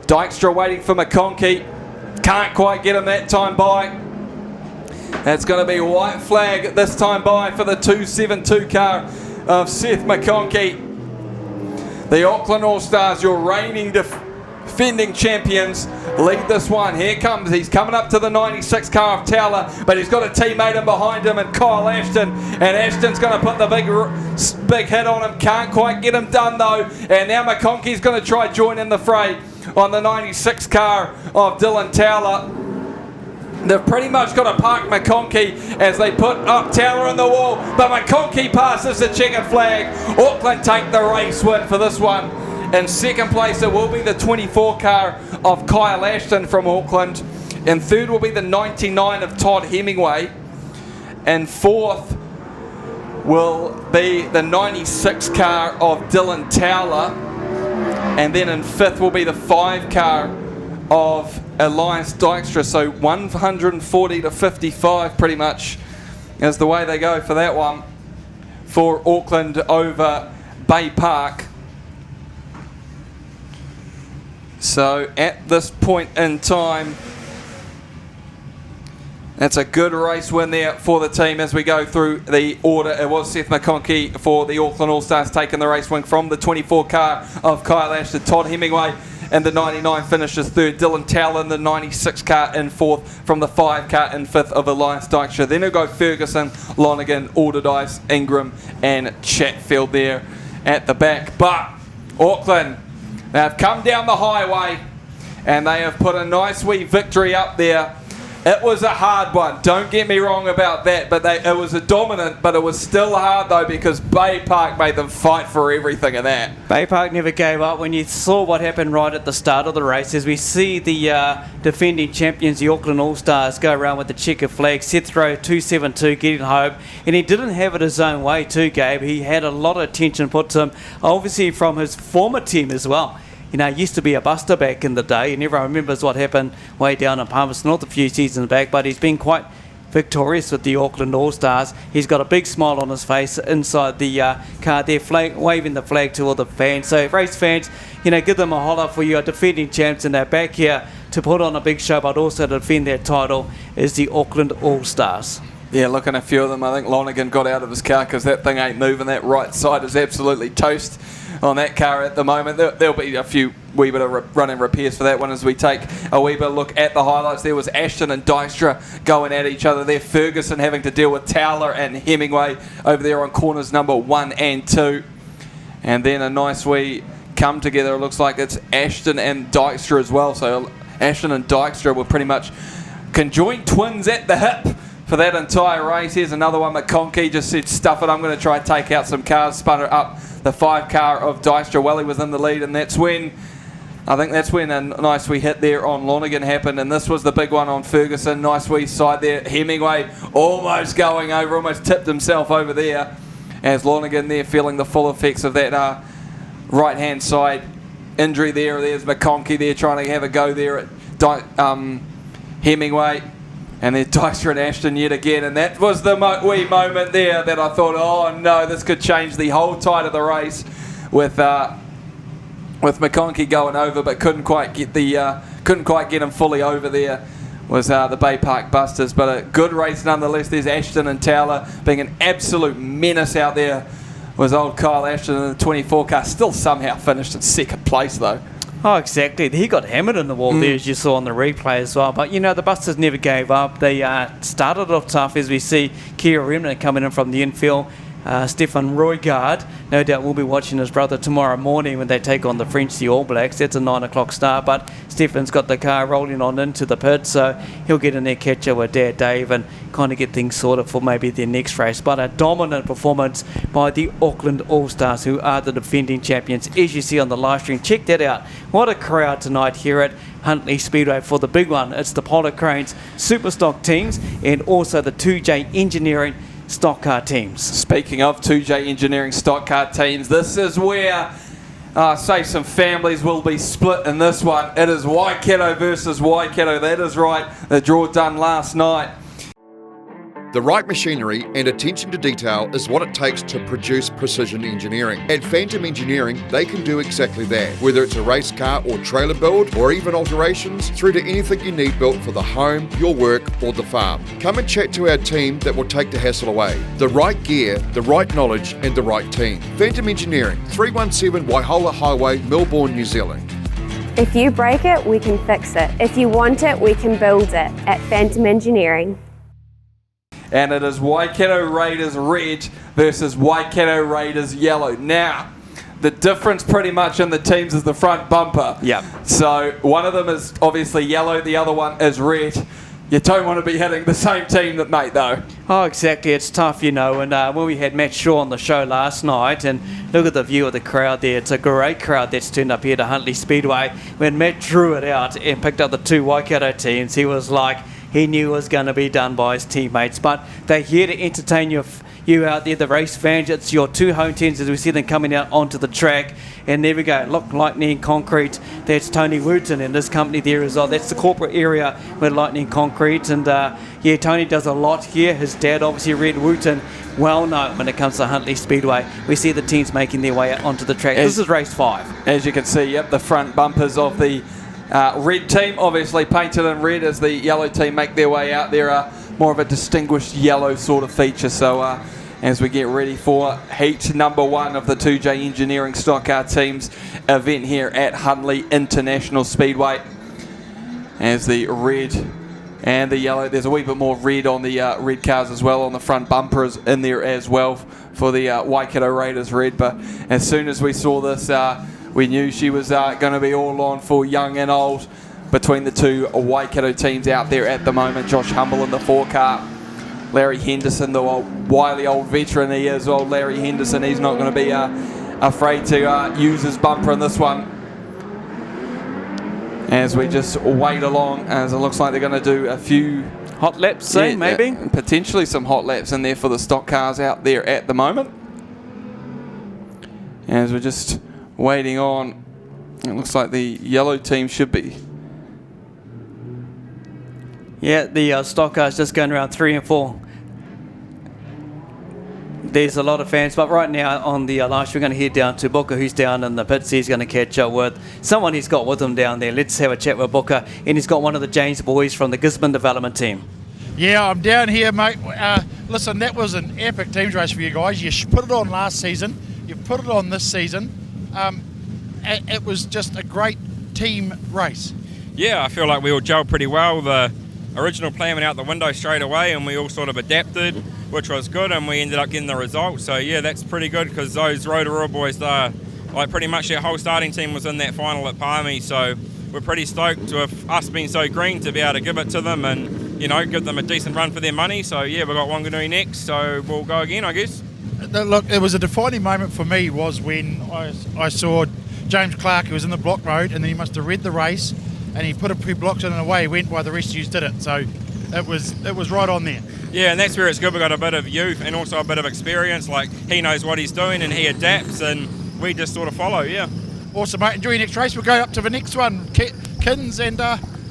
Dykstra waiting for McConkey. Can't quite get him that time by. That's going to be a white flag this time by for the 272 car of Seth McConkey. The Auckland All-Stars, your reigning defending champions, lead this one. Here comes, he's coming up to the 96 car of Towler, but he's got a teammate in behind him and Kyle Ashton, and Ashton's going to put the big hit on him. Can't quite get him done though, and now McConkey's going to try join in the fray on the 96 car of Dylan Towler. They've pretty much got to park McConkey as they put up Towler on the wall, but McConkey passes the checkered flag. Auckland take the race win for this one. In second place it will be the 24 car of Kyle Ashton from Auckland. In third will be the 99 of Todd Hemingway. In fourth will be the 96 car of Dylan Towler. And then in fifth will be the 5 car of Elias Dykstra. So 140 to 55 pretty much is the way they go for that one for Auckland over Bay Park. So at this point in time, that's a good race win there for the team as we go through the order. It was Seth McConkey for the Auckland All-Stars taking the race win from the 24 car of Kyle Ashton. Todd Hemingway and the 99 finishes third. Dylan Towler in the 96 car in fourth from the 5 car in fifth of Elias Dykstra. Then it'll go Ferguson, Lonergan, Alderdice, Ingram and Chatfield there at the back. But Auckland, they've come down the highway and they have put a nice wee victory up there. It was a hard one, don't get me wrong about that, but it was a dominant, but it was still hard though because Bay Park made them fight for everything in that. Bay Park never gave up. When you saw what happened right at the start of the race, as we see the defending champions, the Auckland All-Stars, go around with the checkered flag. Seth Rowe 272 getting home, and he didn't have it his own way too, Gabe. He had a lot of attention put to him, obviously from his former team as well. You know, he used to be a buster back in the day, and everyone remembers what happened way down in Palmerston North a few seasons back, but he's been quite victorious with the Auckland All-Stars. He's got a big smile on his face inside the car there, waving the flag to all the fans. So race fans, you know, give them a holler for your defending champs, and they're back here to put on a big show, but also to defend their title is the Auckland All-Stars. Yeah, looking at a few of them, I think Lonergan got out of his car because that thing ain't moving. That right side is absolutely toast on that car at the moment. There'll be a few wee bit of running repairs for that one as we take a wee bit of look at the highlights. There was Ashton and Dykstra going at each other there. Ferguson having to deal with Towler and Hemingway over there on corners number 1 and 2. And then a nice wee come together. It looks like it's Ashton and Dykstra as well. So Ashton and Dykstra were pretty much conjoined twins at the hip for that entire race. Here's another one. McConkey just said, stuff it, I'm going to try and take out some cars. Spun it up the 5 car of Dykstra. Well, he was in the lead, and that's when I think that's when a nice wee hit there on Lonergan happened, and this was the big one on Ferguson. Nice wee side there. Hemingway almost going over, almost tipped himself over there, as Lonergan there feeling the full effects of that right-hand side injury there. There's McConkey there trying to have a go there at Hemingway. And then Dykstra and Ashton yet again, and that was the wee moment there that I thought, oh no, this could change the whole tide of the race with McConkey going over, but couldn't quite get him fully over there. Was the Bay Park Busters, but a good race nonetheless. There's Ashton and Towler being an absolute menace out there. Was old Kyle Ashton in the 24 car, still somehow finished in second place though. Oh, exactly. He got hammered in the wall there, as you saw on the replay as well. But, you know, the Busters never gave up. They started off tough, as we see Kia Remnant coming in from the infield. Stefan Roygaard, no doubt we'll be watching his brother tomorrow morning when they take on the French, the All Blacks. That's a 9 o'clock start, but Stefan's got the car rolling on into the pit, so he'll get in there, catch up with Dad Dave and kind of get things sorted for maybe their next race. But a dominant performance by the Auckland All-Stars, who are the defending champions, as you see on the live stream. Check that out. What a crowd tonight here at Huntly Speedway for the big one. It's the Polar Cranes Superstock teams and also the 2J Engineering stock car teams. Speaking of 2J Engineering stock car teams, this is where say some families will be split in this one. It is Waikato versus Waikato. That is right. The draw done last night. The right machinery and attention to detail is what it takes to produce precision engineering. At Phantom Engineering, they can do exactly that. Whether it's a race car or trailer build, or even alterations, through to anything you need built for the home, your work, or the farm. Come and chat to our team that will take the hassle away. The right gear, the right knowledge, and the right team. Phantom Engineering, 317 Waihola Highway, Melbourne, New Zealand. If you break it, we can fix it. If you want it, we can build it at Phantom Engineering. And it is Waikato Raiders red versus Waikato Raiders yellow. Now, the difference pretty much in the teams is the front bumper. Yeah. So one of them is obviously yellow, the other one is red. You don't want to be hitting the same team, mate, though. Oh, exactly. It's tough, you know. And when we had Matt Shaw on the show last night, and look at the view of the crowd there. It's a great crowd that's turned up here to Huntly Speedway. When Matt drew it out and picked up the two Waikato teams, he was like, he knew it was going to be done by his teammates. But they're here to entertain you out there, the race fans. It's your two home teams as we see them coming out onto the track. And there we go. Look, Lightning Concrete. That's Tony Wooten and his company there as well. That's the corporate area with Lightning Concrete. And yeah, Tony does a lot here. His dad, obviously, Red Wooten, well known when it comes to Huntly Speedway. We see the teams making their way out onto the track. This is race 5. As you can see, yep, the front bumpers of the red team, obviously painted in red, as the yellow team make their way out. There are more of a distinguished yellow sort of feature. So as we get ready for heat number 1 of the 2J Engineering Stock Car Teams event here at Huntly International Speedway, as the red and the yellow, there's a wee bit more red on the red cars as well, on the front bumpers in there as well for the Waikato Raiders red. But as soon as we saw this, we knew she was going to be all on for young and old between the two Waikato teams out there at the moment. Josh Humble in the 4 car. Larry Henderson, the wily old veteran he is. Old Larry Henderson, he's not going to be afraid to use his bumper in this one. As we just wait along, as it looks like they're going to do a few hot laps, maybe? Potentially some hot laps in there for the stock cars out there at the moment. As we're just waiting on, it looks like the yellow team should be. Yeah, the stock car's just going around 3 and 4. There's a lot of fans, but right now on the live, we're going to head down to Booker, who's down in the pits. He's going to catch up with someone he's got with him down there. Let's have a chat with Booker, and he's got one of the James boys from the Gisborne development team. Yeah, I'm down here, mate. Listen, that was an epic teams race for you guys. You put it on last season. You've put it on this season. It was just a great team race. Yeah, I feel like we all gelled pretty well. The original plan went out the window straight away, and we all sort of adapted, which was good, and we ended up getting the result. So yeah, that's pretty good, because those Rotorua boys, like pretty much their whole starting team was in that final at Palmy. So we're pretty stoked with us being so green to be able to give it to them and, you know, give them a decent run for their money. So yeah, we've got Wanganui next, so we'll go again, I guess. Look, it was a defining moment for me was when I saw James Clark, who was in the block mode, and then he must have read the race, and he put a few blocks in and away, went while the rest of you did it. So it was right on there. Yeah, and that's where it's good. We've got a bit of youth and also a bit of experience. Like, he knows what he's doing and he adapts, and we just sort of follow, yeah. Awesome, mate. Enjoy your next race. We'll go up to the next one. Kins and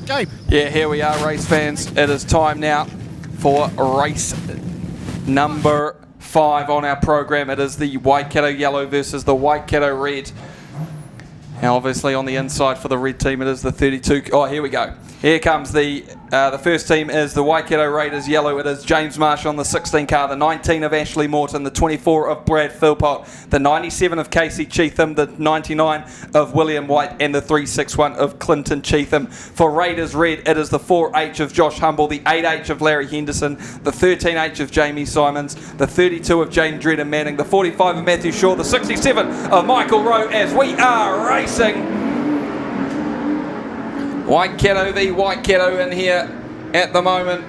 Gabe. Yeah, here we are, race fans. It is time now for race number 5 on our program. It is the Waikato Yellow versus the Waikato Red. Now, obviously, on the inside for the red team, it is the 32. Oh, here we go. Here comes the first team is the Waikato Raiders Yellow. It is James Marshall on the 16 car, the 19 of Ashley Morton, the 24 of Brad Philpott, the 97 of Casey Cheetham, the 99 of William White, and the 361 of Clinton Cheetham. For Raiders Red, it is the 4H of Josh Humble, the 8H of Larry Henderson, the 13H of Jamie Simons, the 32 of Jane Dredd and Manning, the 45 of Matthew Shaw, the 67 of Michael Rowe, as we are racing Waikato v Waikato in here at the moment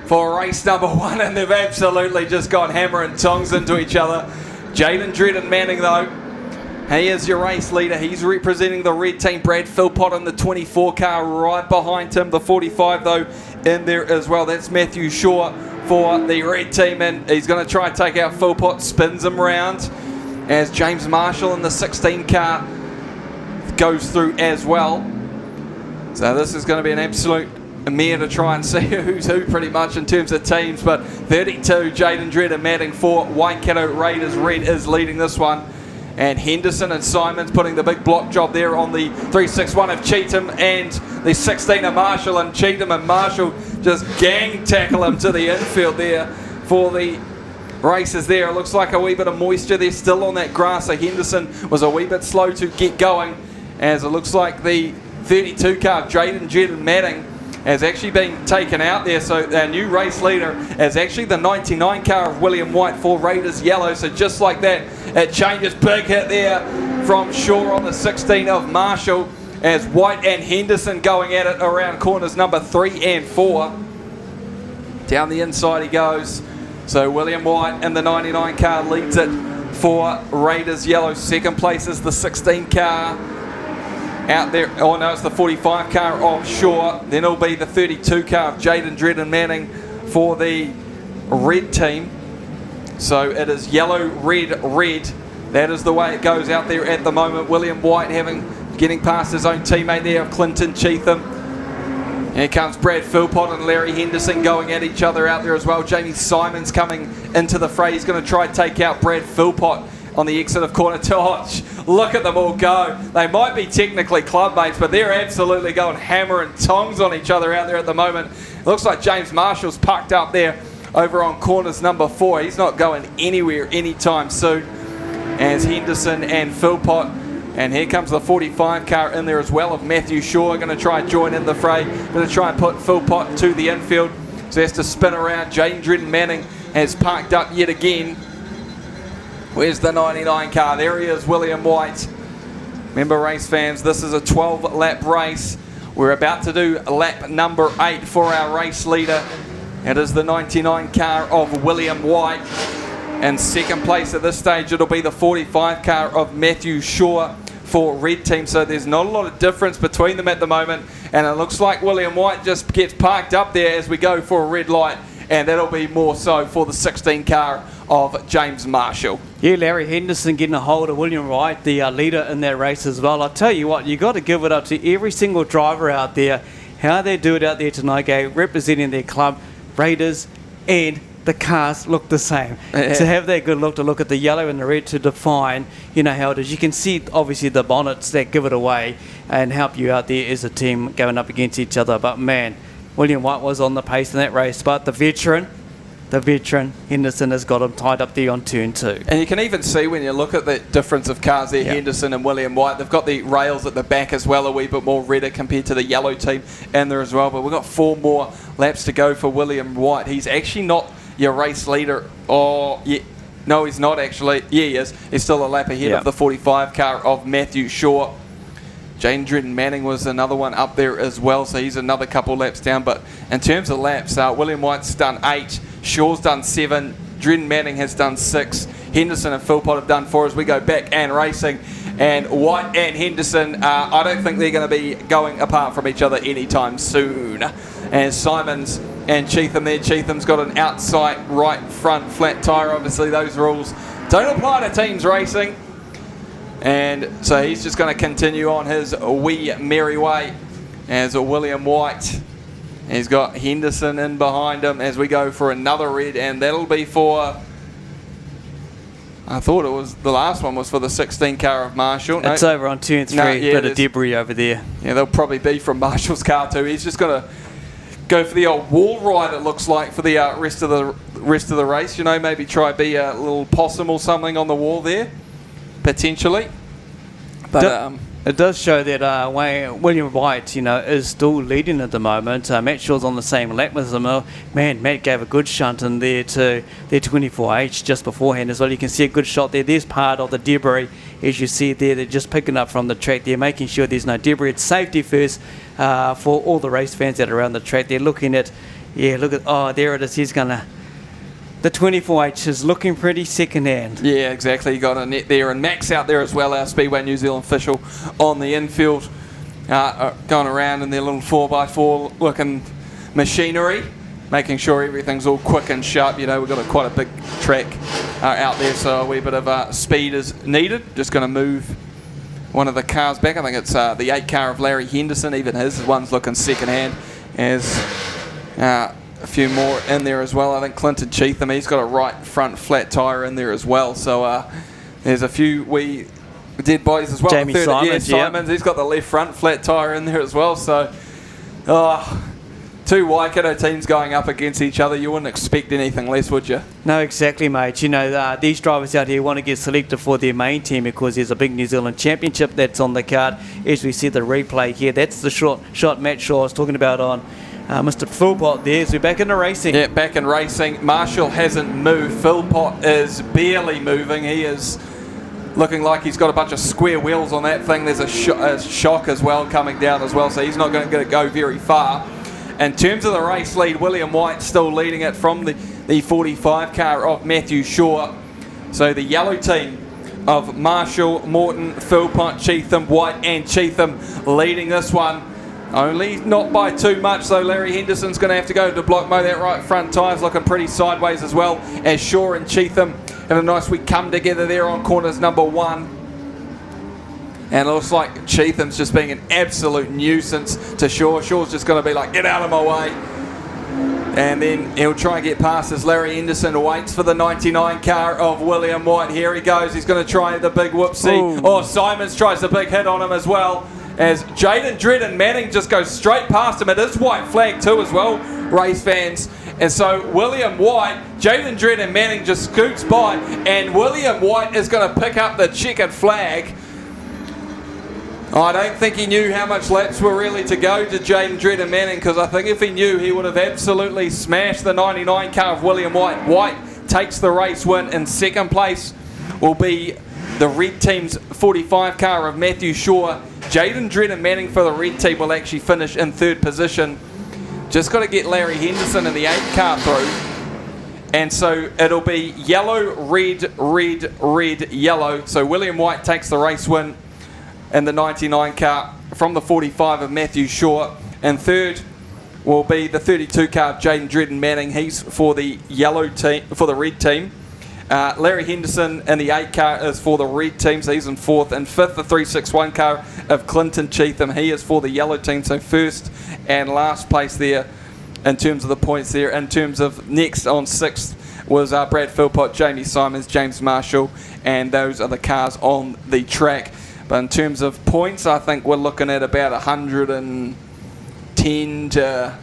for race number 1, and they've absolutely just gone hammer and tongs into each other. Jaden Dredd and Manning, though, he is your race leader. He's representing the red team. Brad Philpott in the 24 car right behind him. The 45, though, in there as well. That's Matthew Shaw for the red team, and he's going to try and take out Philpott, spins him round as James Marshall in the 16 car goes through as well. So this is going to be an absolute mare to try and see who's who pretty much in terms of teams. But 32, Jaden Dredd and Manning for Waikato Raiders Red is leading this one. And Henderson and Simons putting the big block job there on the 361 of Cheetham and the 16 of Marshall. And Cheetham and Marshall just gang tackle him to the infield there for the races there. It looks like a wee bit of moisture there still on that grass. So Henderson was a wee bit slow to get going, as it looks like the 32 car of Jaden Dredd and Manning has actually been taken out there. So our new race leader is actually the 99 car of William White for Raiders Yellow. So just like that, it changes. Big hit there from Shaw on the 16 of Marshall, as White and Henderson going at it around corners number 3 and 4. Down the inside he goes. So William White in the 99 car leads it for Raiders Yellow. Second place is the 16 car out there. Oh no, it's the 45 car of Shaw. Then it'll be the 32 car of Jaden Dredd and Manning for the red team. So it is yellow, red, red. That is the way it goes out there at the moment. William White getting past his own teammate there of Clinton Cheetham. Here comes Brad Philpott and Larry Henderson going at each other out there as well. Jamie Simons coming into the fray. He's going to try and take out Brad Philpott on the exit of corner 2. Look at them all go. They might be technically club mates, but they're absolutely going hammer and tongs on each other out there at the moment. It looks like James Marshall's parked up there over on corners number 4. He's not going anywhere anytime soon, as Henderson and Philpott. And here comes the 45 car in there as well of Matthew Shaw. Going to try and join in the fray. Going to try and put Philpott to the infield. So he has to spin around. Jaden Dredd and Manning has parked up yet again. Where's the 99 car? There he is, William White. Remember, race fans, this is a 12-lap race. We're about to do lap number 8 for our race leader. It is the 99 car of William White. And second place at this stage, it'll be the 45 car of Matthew Shaw for red team. So there's not a lot of difference between them at the moment. And it looks like William White just gets parked up there as we go for a red light. And that'll be more so for the 16 car of James Marshall. Yeah, Larry Henderson getting a hold of William White, the leader in that race as well. I'll tell you what, you got to give it up to every single driver out there, how they do it out there tonight, Gabe, representing their club, Raiders, and the cars look the same. To have that good look, to look at the yellow and the red to define, you know, how it is. You can see, obviously, the bonnets that give it away and help you out there as a team going up against each other. But, man, William White was on the pace in that race. But the veteran, Henderson, has got him tied up there on turn 2. And you can even see when you look at the difference of cars there, Henderson and William White, they've got the rails at the back as well, a wee bit more redder compared to the yellow team in there as well. But we've got 4 more laps to go for William White. He's actually not your race leader. Oh, yeah. No, he's not actually. Yeah, he is. He's still a lap ahead of the 45 car of Matthew Shaw. Jaden Dredd and Manning was another one up there as well, so he's another couple laps down. But in terms of laps, William White's done 8, Shaw's done 7, Dredd and Manning has done 6, Henderson and Philpott have done for us. We go back and racing, and White and Henderson, I don't think they're going to be going apart from each other anytime soon. And Simons and Cheatham there. Cheatham's got an outside right front flat tyre. Obviously those rules don't apply to teams racing. And so he's just going to continue on his wee merry way as William White. He's got Henderson in behind him as we go for another red, and that'll be for, I thought it was, the last one was for the 16 car of Marshall. It's over on turn 3, bit of debris over there. Yeah, they'll probably be from Marshall's car too. He's just going to go for the old wall ride, it looks like, for the rest of the race. You know, maybe try be a little possum or something on the wall there, potentially. But it does show that William White, is still leading at the moment. Matt Shaw's on the same lap with him. Man, Matt gave a good shunt in there to their 24H just beforehand as well. You can see a good shot there. There's part of the debris, as you see there. They're just picking up from the track. They're making sure there's no debris. It's safety first for all the race fans that are around the track. They're looking at, there it is. He's going to... The 24H is looking pretty second-hand. Yeah, exactly. You got a net there, and Max out there as well, our Speedway New Zealand official on the infield, going around in their little 4x4 looking machinery, making sure everything's all quick and sharp. We've got quite a big track out there, so a wee bit of speed is needed. Just going to move one of the cars back. I think it's the 8 car of Larry Henderson. Even his one's looking second-hand as... a few more in there as well. I think Clinton Cheatham, he's got a right front flat tyre in there as well. So there's a few wee dead bodies as well. Jamie Simons, Simons, he's got the left front flat tyre in there as well. So two Waikato teams going up against each other. You wouldn't expect anything less, would you? No, exactly, mate. These drivers out here want to get selected for their main team because there's a big New Zealand Championship that's on the card. As we see the replay here, that's the shot Matt Shaw was talking about on Mr. Philpott there. So we're back in the racing. Yeah, back in racing. Marshall hasn't moved. Philpott is barely moving. He is looking like he's got a bunch of square wheels on that thing. There's a shock as well coming down as well, so he's not going to go very far. In terms of the race lead, William White still leading it from the 45 car of Matthew Shaw. So the yellow team of Marshall, Morton, Philpott, Cheatham, White and Cheatham leading this one. Only not by too much, though. Larry Henderson's going to have to go to block mow. That right front tyre's looking pretty sideways as well, as Shaw and Cheatham have a nice wee come together there on corners number 1. And it looks like Cheatham's just being an absolute nuisance to Shaw. Shaw's just going to be like, get out of my way. And then he'll try and get past as Larry Henderson waits for the 99 car of William White. Here he goes. He's going to try the big whoopsie. Oh, Simons tries the big hit on him as well, as Jaden Dredd and Manning just go straight past him. It is white flag too as well, race fans. And so William White, Jaden Dredd and Manning just scoots by, and William White is going to pick up the checkered flag. I don't think he knew how much laps were really to go to Jaden Dredd and Manning, because I think if he knew, he would have absolutely smashed the 99 car of William White. White takes the race win. In second place will be the red team's 45 car of Matthew Shaw. Jaden Dredd and Manning for the red team will actually finish in third position. Just got to get Larry Henderson in the 8 car through. And so it'll be yellow, red, red, red, yellow. So William White takes the race win in the 99 car from the 45 of Matthew Shaw. And third will be the 32 car of Jaden Dredd and Manning. He's for the yellow team, for the red team. Larry Henderson in the 8 car is for the red team, so he's in fourth. And fifth, the 361 car of Clinton Cheatham. He is for the yellow team, so first and last place there in terms of the points there. In terms of next on sixth was Brad Philpott, Jamie Simons, James Marshall, and those are the cars on the track. But in terms of points, I think we're looking at about 110 to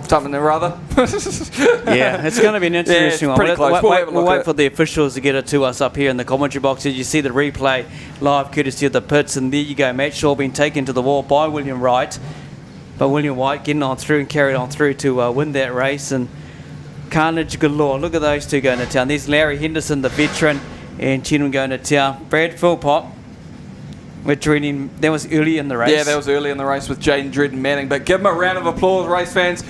something or other. Yeah, it's going to be an interesting one. Pretty close. We'll wait for the officials to get it to us up here in the commentary box. As you see the replay live courtesy of the pits, and there you go, Matt Shaw being taken to the wall by William Wright. But William White getting on through and carried on through to win that race, and carnage galore. Look at those two going to town. There's Larry Henderson, the veteran, and Cheatham going to town. Brad Philpott, we're training. That was early in the race. Yeah, that was early in the race with Jaden Dredd and Manning. But give them a round of applause, race fans.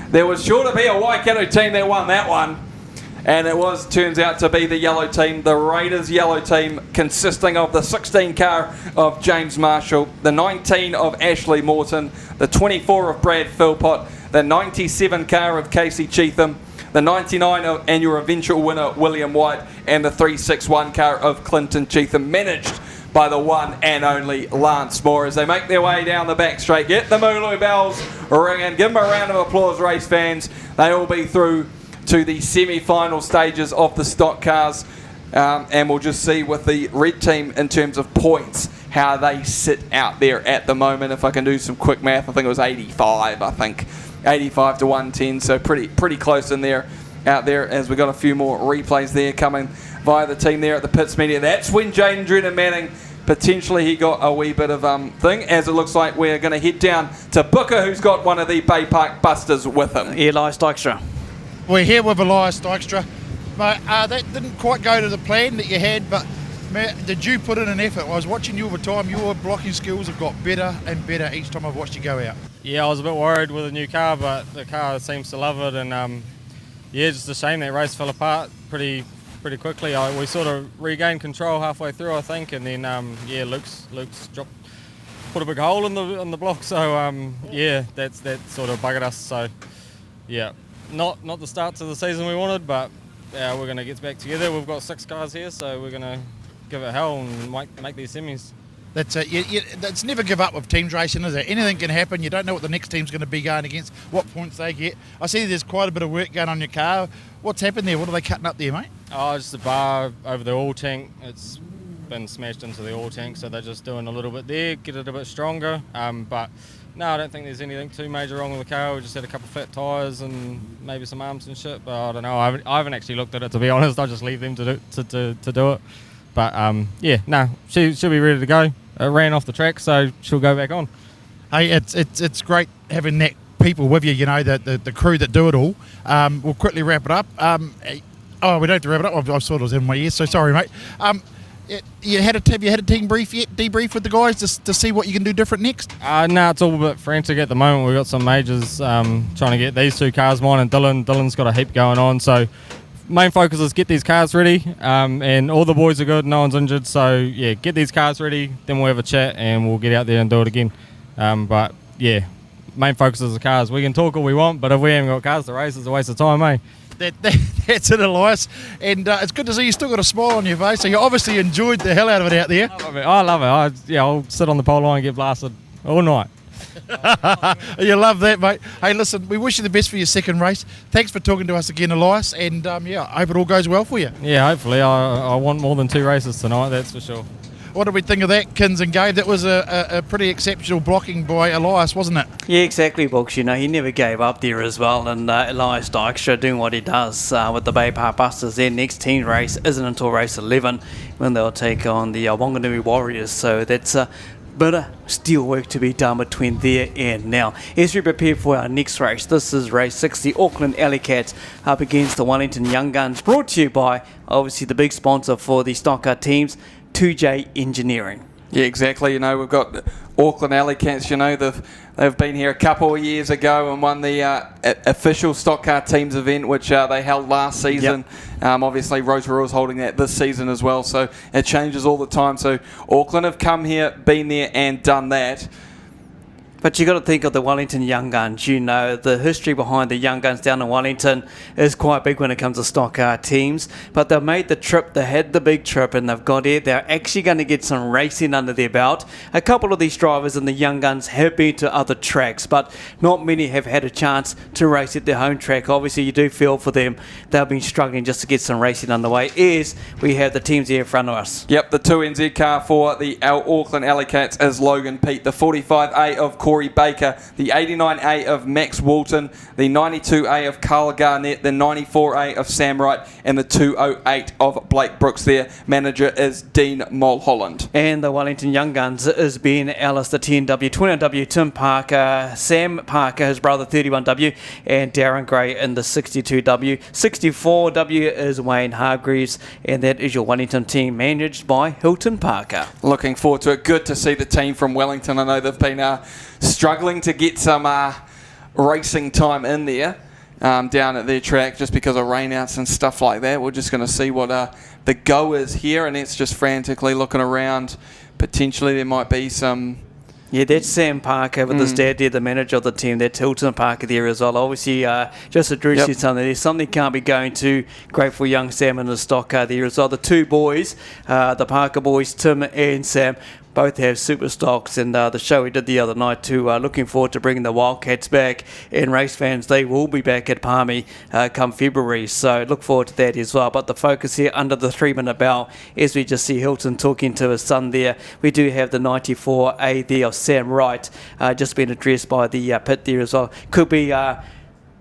There was sure to be a Waikato team that won that one. And it turns out to be the yellow team, the Raiders yellow team, consisting of the 16 car of James Marshall, the 19 of Ashley Morton, the 24 of Brad Philpott, the 97 car of Casey Cheatham, the 99 and your eventual winner William White, and the 361 car of Clinton Cheatham, managed by the one and only Lance Moore, as they make their way down the back straight. Get the Mooloo bells ringing. Give them a round of applause, race fans. They will be through to the semi-final stages of the stock cars, and we'll just see with the red team in terms of points how they sit out there at the moment. If I can do some quick math, I think it was 85. 85 to 110, so pretty close in there, out there, as we got a few more replays there coming via the team there at the pits media. That's when Jaden Drennan Manning potentially he got a wee bit of thing, as it looks like we're going to head down to Booker, who's got one of the Bay Park Busters with him. Elias Dykstra. We're here with Elias Dykstra. Mate, that didn't quite go to the plan that you had, but did you put in an effort? I was watching you over time. Your blocking skills have got better and better each time I've watched you go out. Yeah, I was a bit worried with the new car, but the car seems to love it, and yeah, just a shame that race fell apart pretty quickly. We sort of regained control halfway through, I think, and then yeah, Luke's put a big hole in the block, so yeah, that sort of buggered us. So yeah, not the start to the season we wanted, but we're going to get back together. We've got 6 cars here, so we're going to give it hell and make these semis. That's it. It's never give up with teams racing, is it? Anything can happen. You don't know what the next team's going to be going against, what points they get. I see there's quite a bit of work going on your car. What's happened there? What are they cutting up there, mate? Oh, just a bar over the oil tank. It's been smashed into the oil tank, so they're just doing a little bit there, get it a bit stronger. But no, I don't think there's anything too major wrong with the car. We just had a couple of flat tyres and maybe some arms and shit. But I don't know. I haven't actually looked at it, to be honest. I just leave them to do it. But yeah, no, she'll be ready to go. It ran off the track, so she'll go back on. Hey, it's great having that people with you. You know, the crew that do it all. We'll quickly wrap it up. We don't have to wrap it up. I saw it was in my ears, so sorry, mate. Have you had a team debrief with the guys to see what you can do different next? No, it's all a bit frantic at the moment. We've got some majors trying to get these 2 cars, mine and Dylan's got a heap going on, so main focus is get these cars ready, and all the boys are good, no one's injured, so yeah, get these cars ready, then we'll have a chat and we'll get out there and do it again. But yeah, main focus is the cars. We can talk all we want, but if we haven't got cars to race, it's a waste of time, eh? That's it, Elias, and it's good to see you still got a smile on your face, so you obviously enjoyed the hell out of it out there. I love it. I'll sit on the pole line and get blasted all night. You love that, mate. Hey, listen, we wish you the best for your second race. Thanks for talking to us again, Elias, and yeah, I hope it all goes well for you. Yeah, hopefully. I want more than 2 races tonight, that's for sure. What did we think of that, Kins and Gabe? That was a pretty exceptional blocking by Elias, wasn't it? Yeah, exactly, Books. You know, he never gave up there as well, and Elias Dykstra doing what he does with the Bay Park Busters. Their next team race isn't until race 11 when they'll take on the Wanganui Warriors, so that's bit of still work to be done between there and now. As we prepare for our next race, this is race 6, the Auckland Alley Cats up against the Wellington Young Guns, brought to you by, obviously, the big sponsor for the Stockcar teams, 2J Engineering. Yeah, exactly. You know, we've got Auckland Alley Cats. You know, they've been here a couple of years ago and won the official Stockcar teams event, which they held last season. Yep. Obviously, Rotorua's holding that this season as well, so it changes all the time. So Auckland have come here, been there, and done that. But you got to think of the Wellington Young Guns. You know, the history behind the Young Guns down in Wellington is quite big when it comes to stock car teams. But they've made the trip, they had the big trip, and they've got it. They're actually going to get some racing under their belt. A couple of these drivers in the Young Guns have been to other tracks, but not many have had a chance to race at their home track. Obviously, you do feel for them. They've been struggling just to get some racing underway. As we have the teams here in front of us. Yep, the 2NZ car for the Auckland Alley Cats is Logan Pete, the 45A of Corey Baker, the 89A of Max Walton, the 92A of Carl Garnett, the 94A of Sam Wright, and the 208 of Blake Brooks. Their manager is Dean Mulholland. And the Wellington Young Guns is Ben Ellis, the 10W, 20W, Tim Parker, Sam Parker, his brother, 31W, and Darren Gray in the 62W. 64W is Wayne Hargreaves, and that is your Wellington team managed by Hilton Parker. Looking forward to it. Good to see the team from Wellington. I know they've been struggling to get some racing time in there. down at their track just because of rainouts and stuff like that. We're just going to see what the go is here, and it's just frantically looking around. Potentially there might be some... Yeah, that's Sam Parker with his dad there, the manager of the team. That's Hilton Parker there as well. Obviously, just addressing something. There's something can't be going to grateful young Sam and the Stockcar there as well. The two boys, the Parker boys, Tim and Sam, both have Superstocks, and the show we did the other night too. Looking forward to bringing the Wildcats back, and race fans, they will be back at Palmy come February, so look forward to that as well. But the focus here under the 3-minute bell, as we just see Hilton talking to his son there, we do have the 94A there of Sam Wright, just been addressed by the pit there as well. Could be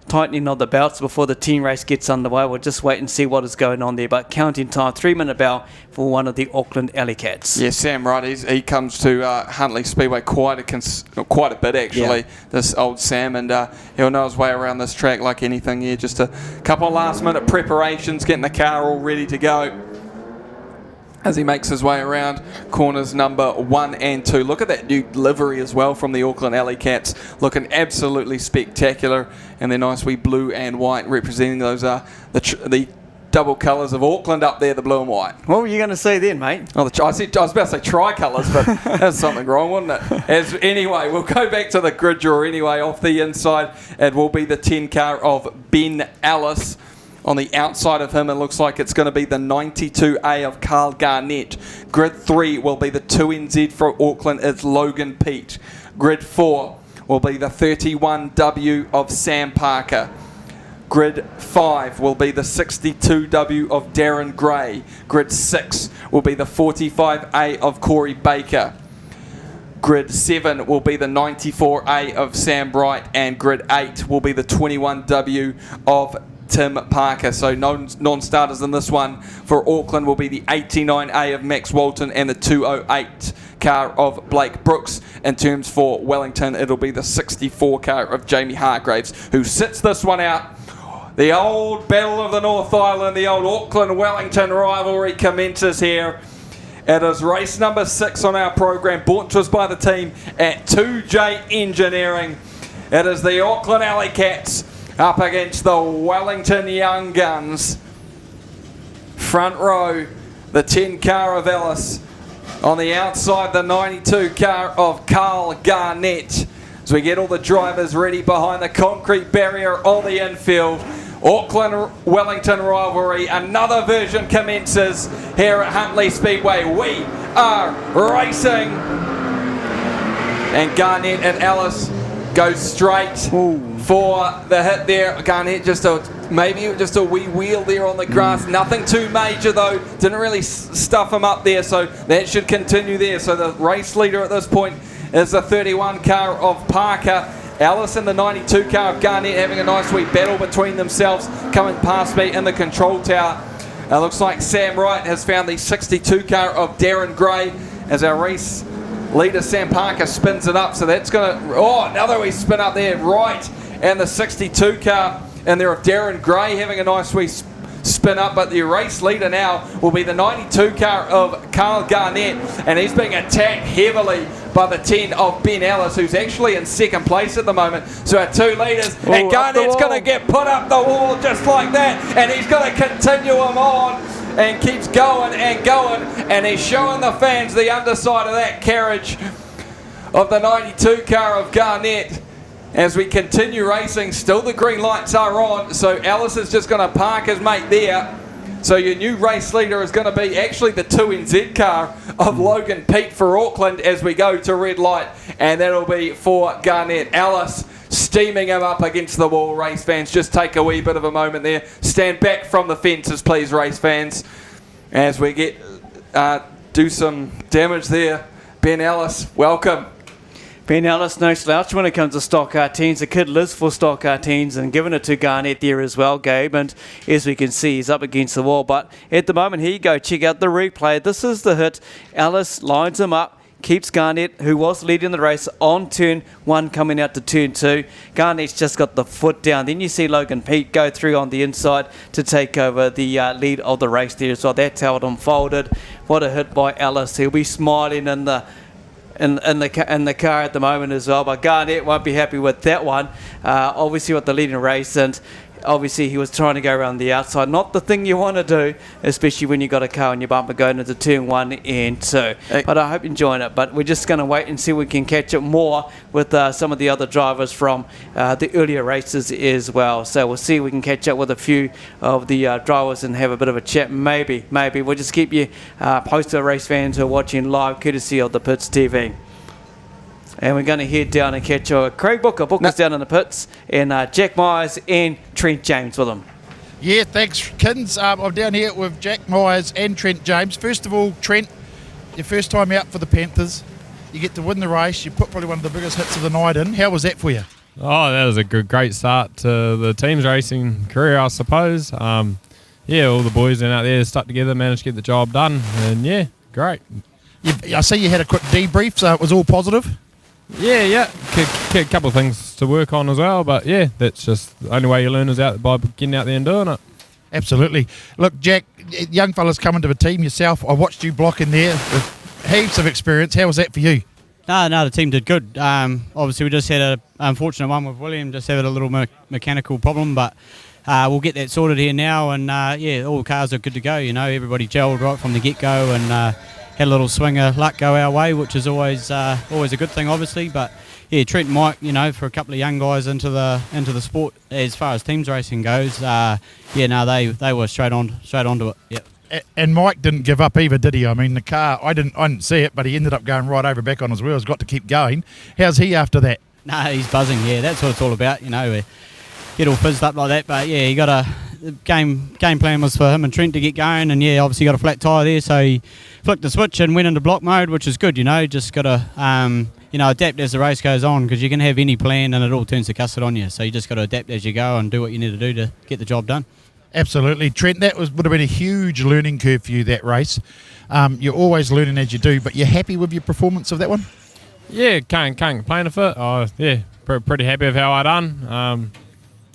tightening of the belts before the team race gets underway. We'll just wait and see what is going on there. But counting time, 3-minute bell for one of the Auckland Alley Cats. Yeah, Sam Wright, he comes to Huntley Speedway quite a bit actually, this old Sam, and he'll know his way around this track like anything here. Just a couple of last minute preparations, getting the car all ready to go as he makes his way around corners number 1 and 2. Look at that new livery as well from the Auckland Alley Cats, looking absolutely spectacular, and they're nice wee blue and white representing those the double colours of Auckland up there, the blue and white. What were you going to say then, mate? Oh, I was about to say tricolours, but that's something wrong, wasn't it? Anyway, we'll go back to the grid draw anyway. Off the inside, it will be the 10 car of Ben Ellis. On the outside of him, it looks like it's going to be the 92A of Carl Garnett. Grid 3 will be the 2NZ for Auckland. It's Logan Peat. Grid 4 will be the 31W of Sam Parker. Grid 5 will be the 62W of Darren Gray. Grid 6 will be the 45A of Corey Baker. Grid 7 will be the 94A of Sam Bright, and Grid 8 will be the 21W of Tim Parker. So non-starters in this one for Auckland will be the 89A of Max Walton and the 208 car of Blake Brooks. In terms for Wellington, it'll be the 64 car of Jamie Hargraves, who sits this one out. The old Battle of the North Island, the old Auckland-Wellington rivalry commences here. It is race number 6 on our program, brought to us by the team at 2J Engineering. It is the Auckland Alley Cats up against the Wellington Young Guns. Front row, the 10 car of Ellis. On the outside, the 92 car of Carl Garnett. As we get all the drivers ready behind the concrete barrier on the infield. Auckland-Wellington rivalry, another version commences here at Huntley Speedway. We are racing. And Garnett and Ellis go straight for the hit there. Garnett maybe just a wee wheel there on the grass. Nothing too major though. Didn't really stuff him up there, so that should continue there. So the race leader at this point is the 31 car of Parker. Ellis and the 92 car of Garnett having a nice wee battle between themselves, coming past me in the control tower. It looks like Sam Wright has found the 62 car of Darren Gray as our race leader Sam Parker spins it up. So that's going to... Oh, another wee spin up there. Wright and the 62 car and there of Darren Gray having a nice wee spin up, but the race leader now will be the 92 car of Carl Garnett, and he's being attacked heavily by the 10 of Ben Ellis, who's actually in second place at the moment. So our two leaders, and Garnett's going to get put up the wall just like that, and he's going to continue him on and keeps going, and he's showing the fans the underside of that carriage of the 92 car of Garnett. As we continue racing, still the green lights are on, so Ellis is just going to park his mate there. So your new race leader is going to be actually the 2NZ car of Logan Peat for Auckland as we go to red light, and that'll be for Garnett. Ellis steaming him up against the wall. Race fans, just take a wee bit of a moment there. Stand back from the fences, please, race fans, as we get do some damage there. Ben Ellis, welcome. Ben Ellis, no slouch when it comes to Stockcar teams. The kid lives for Stockcar teams, and giving it to Garnett there as well, Gabe. And as we can see, he's up against the wall. But at the moment, here you go. Check out the replay. This is the hit. Ellis lines him up, keeps Garnett, who was leading the race, on turn 1 coming out to turn 2. Garnett's just got the foot down. Then you see Logan Peat go through on the inside to take over the lead of the race there as well. That's how it unfolded. What a hit by Ellis. He'll be smiling in the in the car at the moment as well. But Garnett won't be happy with that one. Obviously, with the leading race, and obviously he was trying to go around the outside. Not the thing you want to do, especially when you got a car on your bumper going into turn 1 and 2. But I hope you're enjoying it. But we're just going to wait and see if we can catch up more with some of the other drivers from the earlier races as well. So we'll see if we can catch up with a few of the drivers and have a bit of a chat. Maybe. We'll just keep you posted, race fans who are watching live, courtesy of the Pits TV. And we're going to head down and catch Craig Booker. Booker's down in the pits, and Jack Myers and Trent James with him. Yeah, thanks, Kins. I'm down here with Jack Myers and Trent James. First of all, Trent, your first time out for the Panthers. You get to win the race. You put probably one of the biggest hits of the night in. How was that for you? Oh, that was a great start to the team's racing career, I suppose. Yeah, all the boys went out there, stuck together, managed to get the job done, and yeah, great. I see you had a quick debrief, so it was all positive? Yeah. A couple of things to work on as well, but yeah, that's just the only way you learn is by getting out there and doing it. Absolutely. Look, Jack, young fellas coming to the team yourself. I watched you block in there with heaps of experience. How was that for you? No, the team did good. Obviously, we just had an unfortunate one with William, just having a little mechanical problem, but we'll get that sorted here now, and all the cars are good to go. You know, everybody gelled right from the get-go, and had a little swing of luck go our way, which is always a good thing, obviously. But yeah, Trent and Mike, you know, for a couple of young guys into the sport as far as teams racing goes, they were straight onto it. Yep. And Mike didn't give up either, did he? I mean, the car, I didn't see it, but he ended up going right over back on his wheels. Got to keep going. How's he after that? No, he's buzzing. Yeah, that's what it's all about. You know, get all fizzed up like that. But yeah, he got a game plan was for him and Trent to get going, and yeah, obviously got a flat tyre there, so he flicked the switch and went into block mode, which is good. You know, just got to adapt as the race goes on, because you can have any plan and it all turns to custard on you. So you just got to adapt as you go and do what you need to do to get the job done. Absolutely, Trent. That would have been a huge learning curve for you, that race. You're always learning as you do, but you're happy with your performance of that one? Yeah, can't complain of it. Pretty happy with how I done.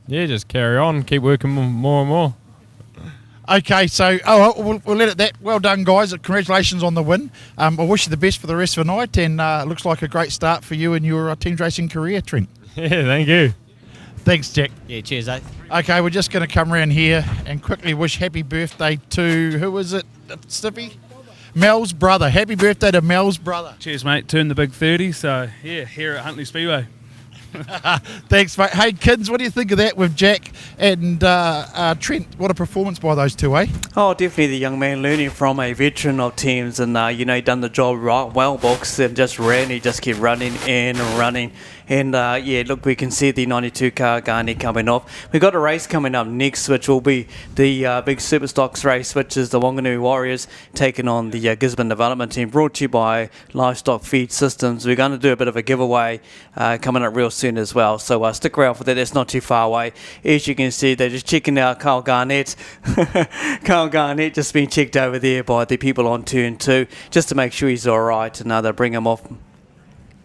Just carry on, keep working more and more. Okay, so we'll let it that. Well done, guys. Congratulations on the win. I wish you the best for the rest of the night, and looks like a great start for you in your teams racing career, Trent. Yeah, thank you. Thanks, Jack. Yeah, cheers, eh? Okay, we're just going to come around here and quickly wish happy birthday to, who is it, Stiffy? Mel's brother. Happy birthday to Mel's brother. Cheers, mate. Turned the big 30, so yeah, here at Huntly Speedway. Thanks, mate. Hey, kids, what do you think of that with Jack and Trent? What a performance by those two, eh? Oh, definitely the young man learning from a veteran of teams, and he done the job right well, Box, and just ran. He just kept running and running. And look, we can see the 92 car Garnett coming off. We've got a race coming up next, which will be the big Superstocks race, which is the Wanganui Warriors taking on the Gisborne Development Team, brought to you by Livestock Feed Systems. We're going to do a bit of a giveaway coming up real soon as well, so stick around for that. That's not too far away. As you can see, they're just checking out Carl Garnett. Carl Garnett just being checked over there by the people on turn 2, just to make sure he's all right, and they'll bring him off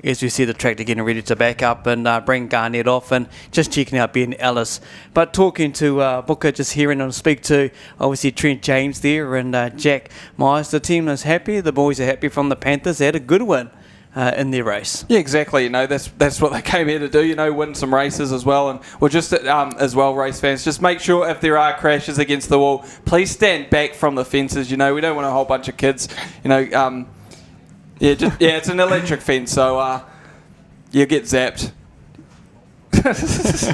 as we see the tractor getting ready to back up and bring Garnett off, and just checking out Ben Ellis. But talking to Booker, just hearing him speak to obviously Trent James there and Jack Myers. The team is happy, the boys are happy from the Panthers. They had a good win in their race. Yeah, exactly. That's what they came here to do. Win some races as well, and we're just as well, race fans. Just make sure if there are crashes against the wall, please stand back from the fences. We don't want a whole bunch of kids. It's an electric fence, so you get zapped. It's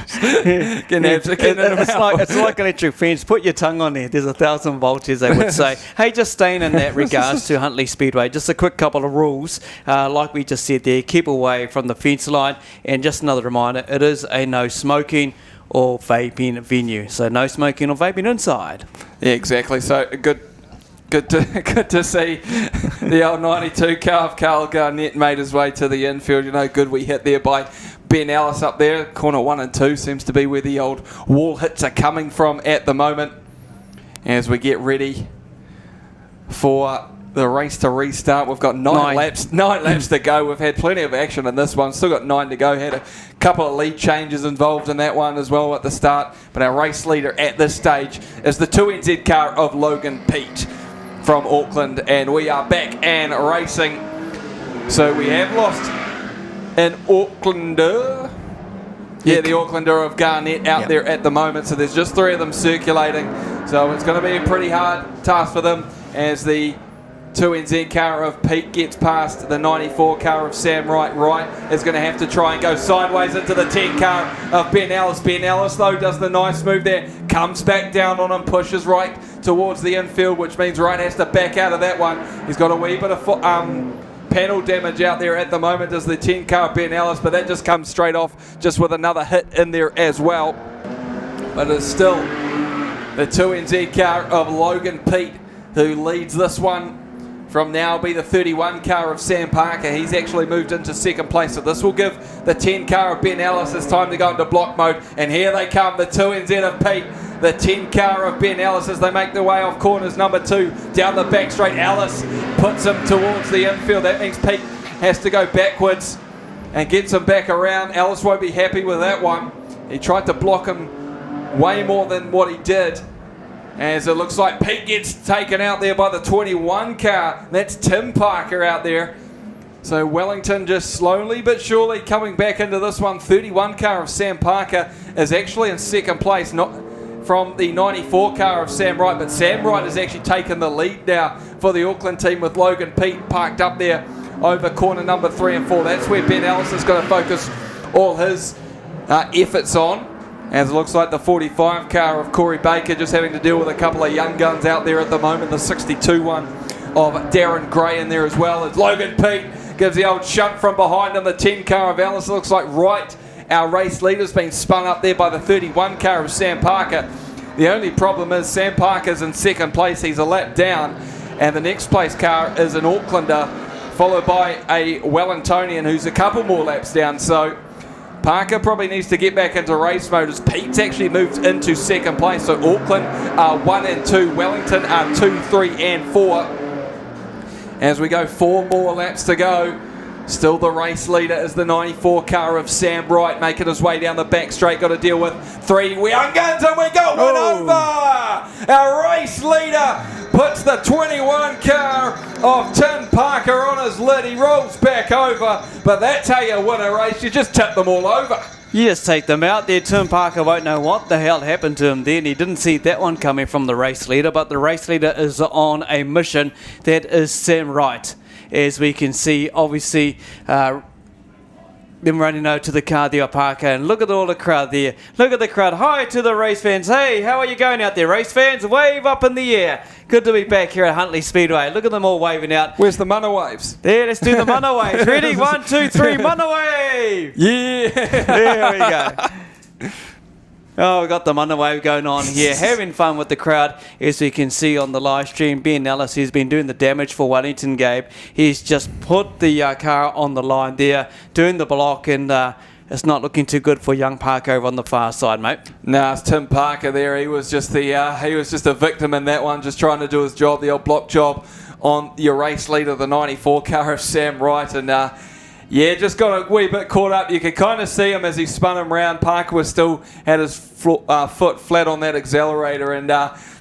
like electric fence. Put your tongue on there. There's 1,000 volts, as they would say. Hey, just staying in that regards to Huntly Speedway, just a quick couple of rules. Like we just said there, keep away from the fence line. And just another reminder, it is a no smoking or vaping venue. So no smoking or vaping inside. Yeah, exactly. So good to see the old 92 car of Carl Garnett made his way to the infield. Good we hit there by Ben Ellis up there. Corner 1 and 2 seems to be where the old wall hits are coming from at the moment. As we get ready for the race to restart, we've got nine laps to go. We've had plenty of action in this one. Still got 9 to go. Had a couple of lead changes involved in that one as well at the start. But our race leader at this stage is the 2NZ car of Logan Pete from Auckland, and we are back and racing So we have lost an Aucklander. Yeah, the Aucklander of Garnett out there at the moment. So there's just 3 of them circulating. So it's going to be a pretty hard task for them as the 2NZ car of Pete gets past the 94 car of Sam Wright. Wright is going to have to try and go sideways into the 10 car of Ben Ellis. Ben Ellis, though, does the nice move there, comes back down on him, pushes Wright towards the infield, which means Wright has to back out of that one. He's got a wee bit of panel damage out there at the moment, does the 10 car of Ben Ellis, but that just comes straight off just with another hit in there as well. But it's still the 2NZ car of Logan Pete who leads this one. From now will be the 31 car of Sam Parker. He's actually moved into second place, so this will give the 10 car of Ben Ellis his time to go into block mode. And here they come, the 2NZ of Pete, the 10 car of Ben Ellis as they make their way off corners number 2 down the back straight. Ellis puts him towards the infield. That means Pete has to go backwards and gets him back around. Ellis won't be happy with that one. He tried to block him way more than what he did. As it looks like Pete gets taken out there by the 21 car. That's Tim Parker out there. So Wellington just slowly but surely coming back into this one. 31 car of Sam Parker is actually in second place, not from the 94 car of Sam Wright, but Sam Wright has actually taken the lead now for the Auckland team with Logan Pete parked up there over corner number 3 and 4. That's where Ben Ellis is going to focus all his efforts on. As it looks like the 45 car of Corey Baker just having to deal with a couple of young guns out there at the moment. The 62 one of Darren Gray in there as well. As Logan Pete gives the old shunt from behind him. The 10 car of Alice looks like Wright, our race leader's been spun up there by the 31 car of Sam Parker. The only problem is Sam Parker's in second place. He's a lap down. And the next place car is an Aucklander, followed by a Wellingtonian who's a couple more laps down. So Parker probably needs to get back into race mode as Pete's actually moved into second place. So Auckland are 1 and 2, Wellington are 2, 3 and 4. As we go 4 more laps to go. Still the race leader is the 94 car of Sam Wright making his way down the back straight. Got to deal with 3 young guns and we're going over. Our race leader puts the 21 car of Tim Parker on his lid. He rolls back over, but that's how you win a race. You just tip them all over. You just take them out there. Tim Parker won't know what the hell happened to him then. He didn't see that one coming from the race leader, but the race leader is on a mission. That is Sam Wright. As we can see, obviously, them running out to the car there, Parker, and look at all the crowd there. Look at the crowd. Hi to the race fans. Hey, how are you going out there, race fans? Wave up in the air. Good to be back here at Huntly Speedway. Look at them all waving out. Where's the Mana waves? There, let's do the Mana waves. Ready? 1, 2, 3, Mana wave. Yeah. There we go. Oh, we've got the Mana wave going on here. Having fun with the crowd, as we can see on the live stream. Ben Ellis, who's been doing the damage for Wellington, Gabe. He's just put the car on the line there, doing the block, and it's not looking too good for young Parker over on the far side, mate. No, it's Tim Parker there. He was just a victim in that one, just trying to do his job, the old block job on your race leader, the 94 car of Sam Wright, and yeah, just got a wee bit caught up. You could kind of see him as he spun him round. Parker was still had his foot flat on that accelerator, and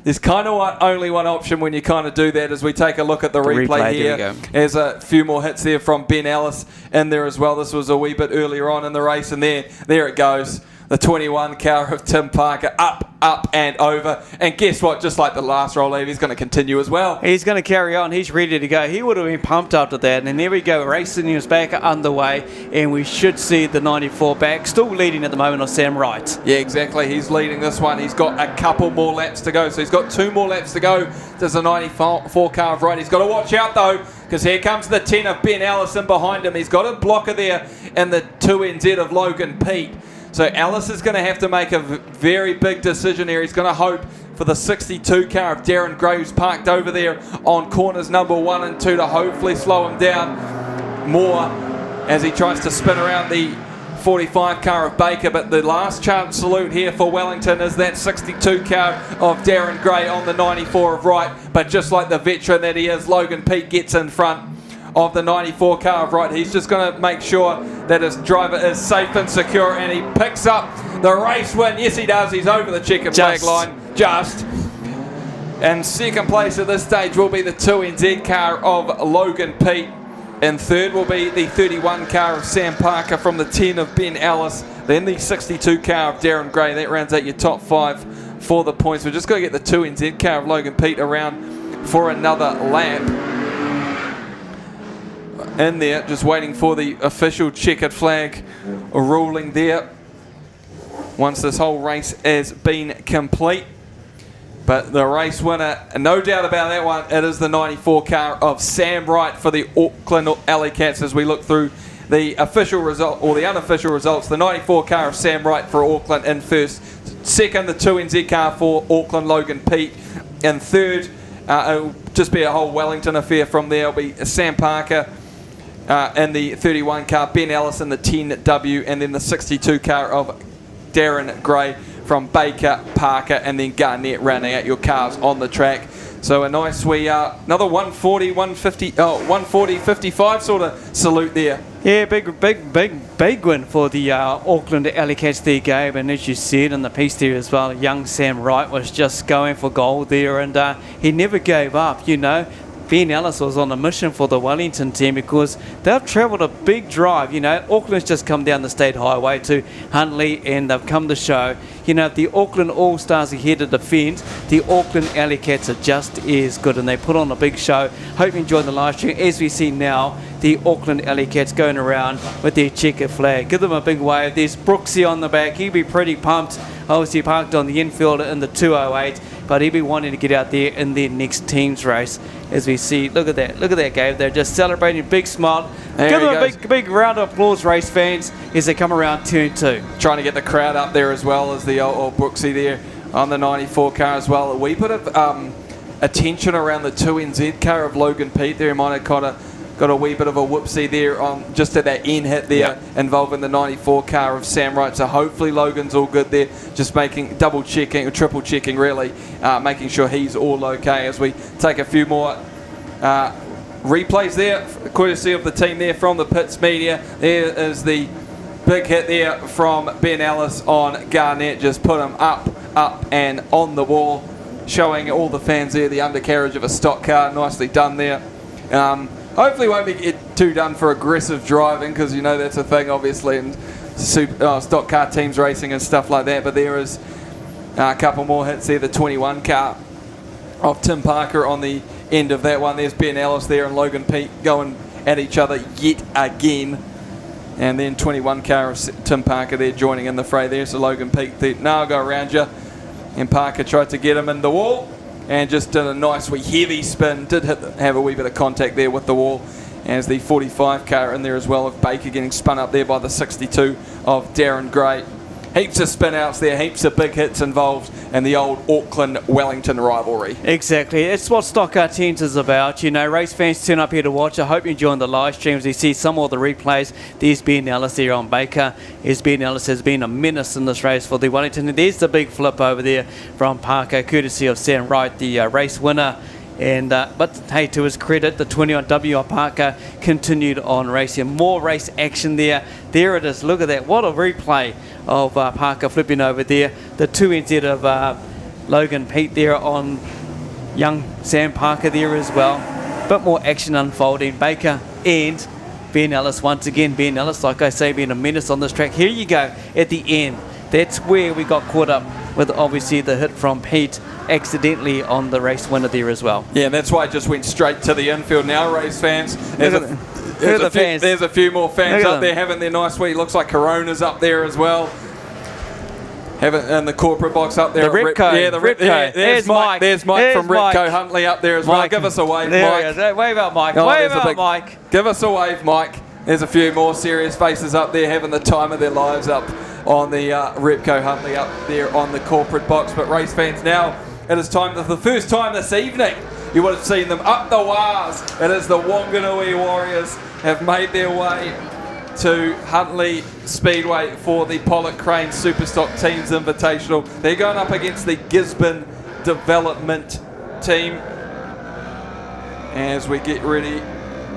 there's kind of only one option when you kind of do that. As we take a look at the replay here, there's a few more hits there from Ben Ellis in there as well. This was a wee bit earlier on in the race, and there it goes. The 21 car of Tim Parker up and over. And guess what? Just like the last roll, he's going to continue as well. He's going to carry on. He's ready to go. He would have been pumped after that. And there we go. Racing is back underway. And we should see the 94 back. Still leading at the moment on Sam Wright. Yeah, exactly. He's leading this one. He's got a couple more laps to go. So he's got 2 more laps to go. There's a 94 car of Wright. He's got to watch out though, because here comes the 10 of Ben Allison behind him. He's got a blocker there in the 2NZ of Logan Pete. So Ellis is going to have to make a very big decision here. He's going to hope for the 62 car of Darren Gray, who's parked over there on corners number 1 and 2 to hopefully slow him down more as he tries to spin around the 45 car of Baker. But the last chance salute here for Wellington is that 62 car of Darren Gray on the 94 of Wright. But just like the veteran that he is, Logan Pete gets in front of the 94 car of Wright. He's just going to make sure that his driver is safe and secure, and he picks up the race win. Yes, he does. He's over the checkered flag line. Just. And second place at this stage will be the 2NZ car of Logan Pete. In third will be the 31 car of Sam Parker from the 10 of Ben Ellis. Then the 62 car of Darren Gray. That rounds out your top 5 for the points. We're just going to get the 2NZ car of Logan Pete around for another lap. In there, just waiting for the official checkered flag ruling there once this whole race has been complete. But the race winner, no doubt about that one, it is the 94 car of Sam Wright for the Auckland Alley Cats. As we look through the official result or the unofficial results, the 94 car of Sam Wright for Auckland in first. Second, the 2NZ car for Auckland, Logan Pete. In third, it'll just be a whole Wellington affair from there. It'll be Sam Parker in the 31 car, Ben Ellis in the 10W, and then the 62 car of Darren Gray from Baker, Parker, and then Garnett rounding out your cars on the track. So a nice another 140, 55 sort of salute there. Yeah, big win for the Auckland Alley Cats there, Gabe. And as you said in the piece there as well, young Sam Wright was just going for gold there, and he never gave up, you know. Ben Ellis was on a mission for the Wellington team because they've travelled a big drive. You know, Auckland's just come down the state highway to Huntly and they've come to show, you know, if the Auckland All-Stars are here to defend, the Auckland Alley Cats are just as good, and they put on a big show. Hope you enjoyed the live stream. As we see now, the Auckland Alley Cats going around with their checkered flag. Give them a big wave. There's Brooksy on the back. He'll be pretty pumped. Obviously parked on the infield in the 208, but he'll be wanting to get out there in their next team's race. As we see, look at that, Gabe. They're just celebrating, big smile. Give them a big round of applause, race fans, as they come around turn 2. Trying to get the crowd up there as well as the old Brooksy there on the 94 car as well. A wee bit of attention around the 2NZ car of Logan Pete there. He might have got a wee bit of a whoopsie there on just at that end hit there, involving the 94 car of Sam Wright. So hopefully Logan's all good there, just double checking or triple checking really, making sure he's all okay as we take a few more replays there, courtesy of the team there from the pits media. There is the big hit there from Ben Ellis on Garnett, just put him up and on the wall, showing all the fans there the undercarriage of a stock car. Nicely done there. Hopefully won't be too done for aggressive driving, because you know that's a thing obviously in stock car teams racing and stuff like that. But there is a couple more hits there. The 21 car of Tim Parker on the end of that one. There's Ben Ellis there and Logan Pete going at each other yet again. And then 21 car of Tim Parker there joining in the fray there. So Logan Pete, no, I'll go around you. And Parker tried to get him in the wall and just did a nice wee heavy spin. Did have a wee bit of contact there with the wall. As the 45 car in there as well of Baker getting spun up there by the 62 of Darren Gray. Heaps of spin outs there, heaps of big hits involved in the old Auckland-Wellington rivalry. Exactly, it's what Stockcar Teams is about. You know, race fans turn up here to watch. I hope you're enjoying the live streams. You see some of the replays. There's Ben Ellis there on Baker. As Ben Ellis has been a menace in this race for the Wellington. And there's the big flip over there from Parker, courtesy of Sam Wright, the race winner. And but hey, to his credit, the 21W Parker continued on racing. More race action there. There it is. Look at that. What a replay of Parker flipping over there. The 2NZ of Logan Pete there on young Sam Parker there as well. Bit more action unfolding. Baker and Ben Ellis once again. Ben Ellis, like I say, being a menace on this track. Here you go at the end. That's where we got caught up with obviously the hit from Pete accidentally on the race winner there as well. Yeah, and that's why I just went straight to the infield now, race fans. There's a few more fans up there having their nice wee. Looks like Corona's up there as well. And the corporate box up there. The Ripco. Ripco. There's Mike. There's Mike from Ripco Huntley up there as well. Give us a wave, Mike. Wave out, Mike. Wave out, Mike. Give us a wave, Mike. There's a few more serious faces up there having the time of their lives up on the Ripco Huntley up there on the corporate box. But race fans, now it is time, for the first time this evening, you would have seen them up the wires. It is the Wanganui Warriors have made their way to Huntly Speedway for the Pollock Crane Superstock Teams Invitational. They're going up against the Gisborne Development Team as we get ready.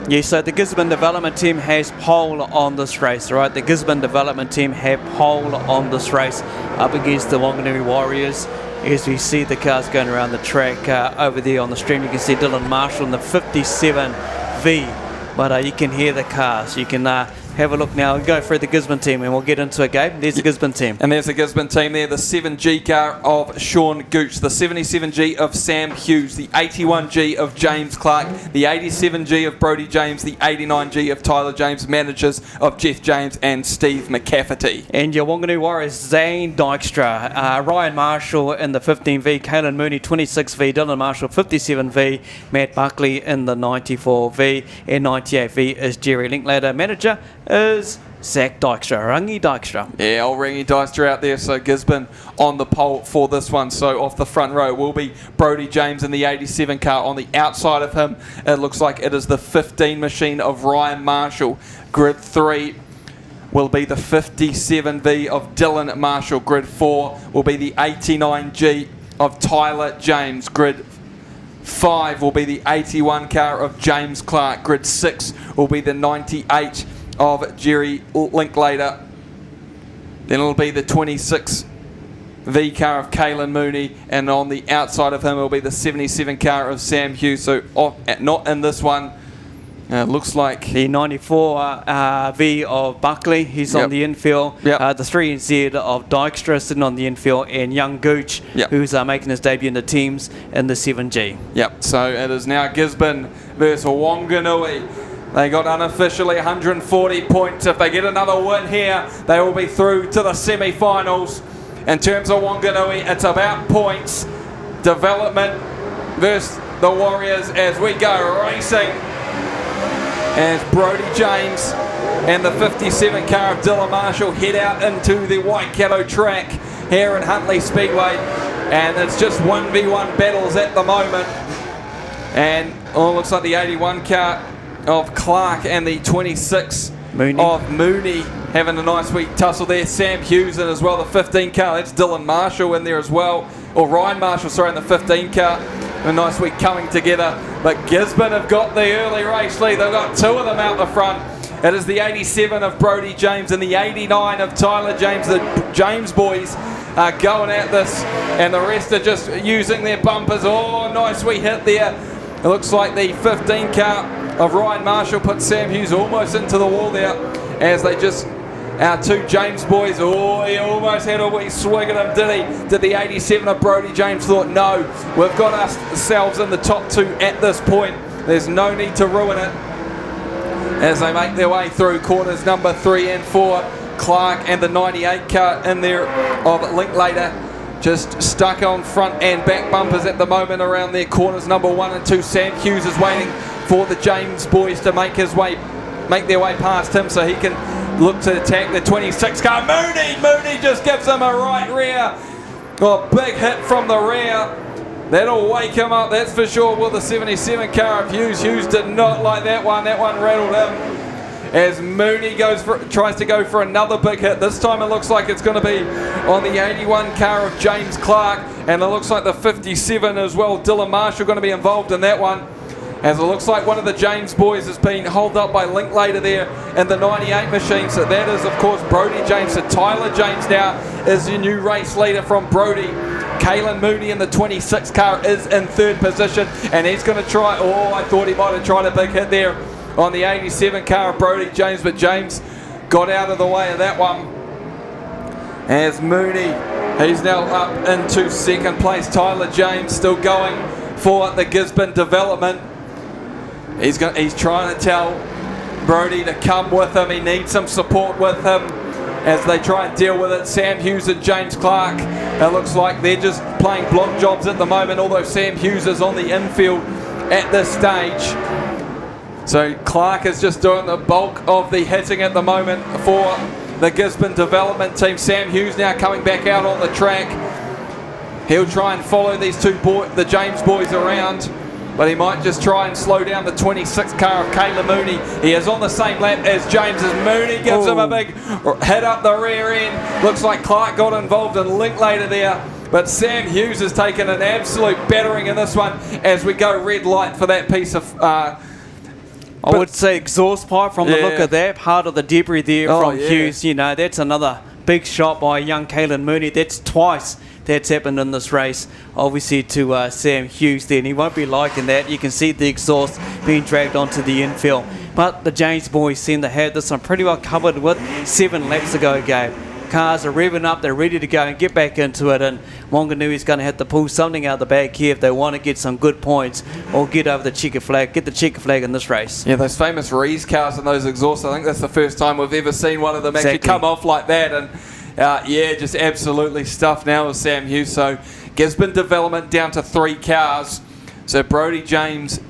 Yeah, so the Gisborne Development Team has pole on this race, right? The Gisborne Development Team have pole on this race up against the Wanganui Warriors. As we see the cars going around the track over there on the stream, you can see Dylan Marshall in the 57V but you can hear the cars. You can have a look now and go through the Gisborne team, and we'll get into it, Gabe. There's the Gisborne team. And there's the Gisborne team there, the 7G car of Sean Gooch, the 77G of Sam Hughes, the 81G of James Clark, the 87G of Brodie James, the 89G of Tyler James, managers of Jeff James and Steve McCafferty. And your Wanganui Warriors, Zane Dykstra, Ryan Marshall in the 15V, Caelan Mooney 26V, Dylan Marshall 57V, Matt Buckley in the 94V, and 98V is Jerry Linklater. Manager is Zach Dykstra, Rangi Dykstra. Yeah, old Rangi Dykstra out there. So Gisborne on the pole for this one. So off the front row will be Brodie James in the 87 car. On the outside of him, it looks like it is the 15 machine of Ryan Marshall. Grid 3 will be the 57V of Dylan Marshall. Grid 4 will be the 89G of Tyler James. Grid 5 will be the 81 car of James Clark. Grid 6 will be the 98 of Jerry Linklater. Then it'll be the 26 V car of Caelan Mooney, and on the outside of him will be the 77 car of Sam Hughes. So not in this one. Looks like the 94 V of Buckley, he's on the infield. The 3NZ of Dykstra sitting on the infield, and young Gooch, who's making his debut in the teams in the 7G. Yep, so it is now Gisborne versus Wanganui. They got unofficially 140 points. If they get another win here, they will be through to the semi-finals. In terms of Wanganui, it's about points. Development versus the Warriors as we go racing. As Brodie James and the 57 car of Dylan Marshall head out into the Waikato track here in Huntly Speedway. And it's just 1v1 battles at the moment. And it looks like the 81 car of Clark and the 26 of Mooney having a nice wee tussle there. Sam Hughes in as well, the 15 car. That's Dylan Marshall in there as well. Or Ryan Marshall, sorry, in the 15 car. A nice week coming together. But Gisborne have got the early race lead. They've got two of them out the front. It is the 87 of Brodie James and the 89 of Tyler James. The James boys are going at this, and the rest are just using their bumpers. Oh, nice wee hit there. It looks like the 15 car of Ryan Marshall put Sam Hughes almost into the wall there as they just, our two James boys, oh, he almost had a wee swing at him, did he? Did the 87 of Brodie James thought, no, we've got ourselves in the top two at this point. There's no need to ruin it. As they make their way through corners number 3 and 4, Clark and the 98 car in there of Linklater just stuck on front and back bumpers at the moment around their corners number 1 and 2. Sam Hughes is waiting for the James boys to make their way past him so he can look to attack the 26 car. Mooney just gives him a right rear. Oh, big hit from the rear. That'll wake him up, that's for sure. Will the 77 car of Hughes. Hughes did not like that one. That one rattled him. As Mooney tries to go for another big hit. This time it looks like it's going to be on the 81 car of James Clark. And it looks like the 57 as well. Dylan Marshall going to be involved in that one. As it looks like one of the James boys has been held up by Linklater there in the 98 machine. So that is, of course, Brodie James. So Tyler James now is the new race leader from Brodie. Caelan Mooney in the 26 car is in third position. And he's going to try, I thought he might have tried a big hit there on the 87 car of Brodie James. But James got out of the way of that one. As Mooney, he's now up into second place. Tyler James still going for the Gisborne development. He's trying to tell Brodie to come with him. He needs some support with him as they try and deal with it. Sam Hughes and James Clark, it looks like they're just playing block jobs at the moment, although Sam Hughes is on the infield at this stage. So Clark is just doing the bulk of the hitting at the moment for the Gisborne development team. Sam Hughes now coming back out on the track. He'll try and follow these the James boys around, but he might just try and slow down the 26 car of Caelan Mooney. He is on the same lap as James as Mooney gives him a big hit up the rear end. Looks like Clark got involved in Linklater there, but Sam Hughes has taken an absolute battering in this one as we go red light for that piece of... I would say exhaust pipe from the look of that. Part of the debris there from Hughes. You know, that's another big shot by young Caelan Mooney. That's twice that's happened in this race, obviously, to Sam Hughes there, and he won't be liking that. You can see the exhaust being dragged onto the infield. but the James boys seem to have this one pretty well covered with 7 laps to go, Gabe. Cars are revving up, they're ready to go and get back into it, and Wanganui's going to have to pull something out of the bag here if they want to get some good points or get over the checker flag, get the checker flag in this race. Yeah, those famous Rees cars and those exhausts, I think that's the first time we've ever seen one of them actually come off like that, and yeah, just absolutely stuffed now with Sam Hughes. So Gisborne Development down to 3 cars. So Brodie James,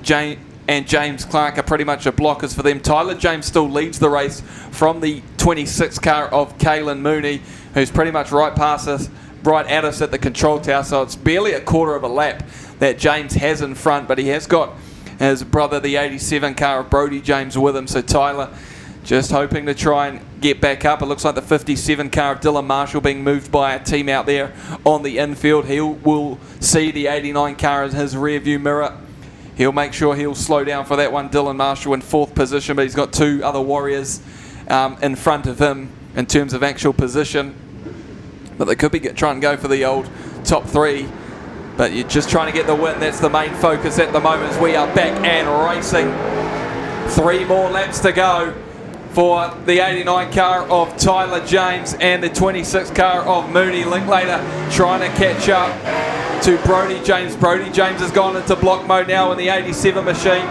and James Clark are pretty much a blockers for them. Tyler James still leads the race from the 26 car of Caelan Mooney, who's pretty much right past us, right at us at the control tower. So it's barely a quarter of a lap that James has in front, but he has got his brother, the 87 car of Brodie James, with him. So Tyler just hoping to try and get back up. It looks like the 57 car of Dylan Marshall being moved by a team out there on the infield. He will see the 89 car in his rear view mirror. He'll make sure he'll slow down for that one. Dylan Marshall in 4th position, but he's got 2 other Warriors in front of him in terms of actual position. But they could be trying to go for the old top 3. But you're just trying to get the win. That's the main focus at the moment as we are back and racing. 3 more laps to go for the 89 car of Tyler James and the 26 car of Mooney Linklater trying to catch up to Brodie James. Brodie James has gone into block mode now in the 87 machine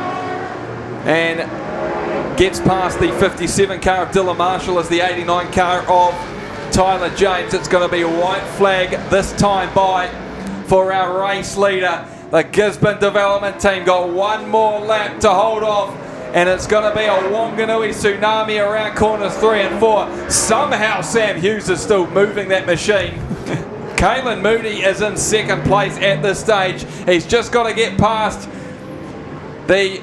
and gets past the 57 car of Dylan Marshall as the 89 car of Tyler James. It's going to be a white flag this time by for our race leader. The Gisborne Development team got 1 more lap to hold off, and it's going to be a Wanganui tsunami around corners 3 and 4. Somehow Sam Hughes is still moving that machine. Caelan Mooney is in 2nd place at this stage. He's just got to get past the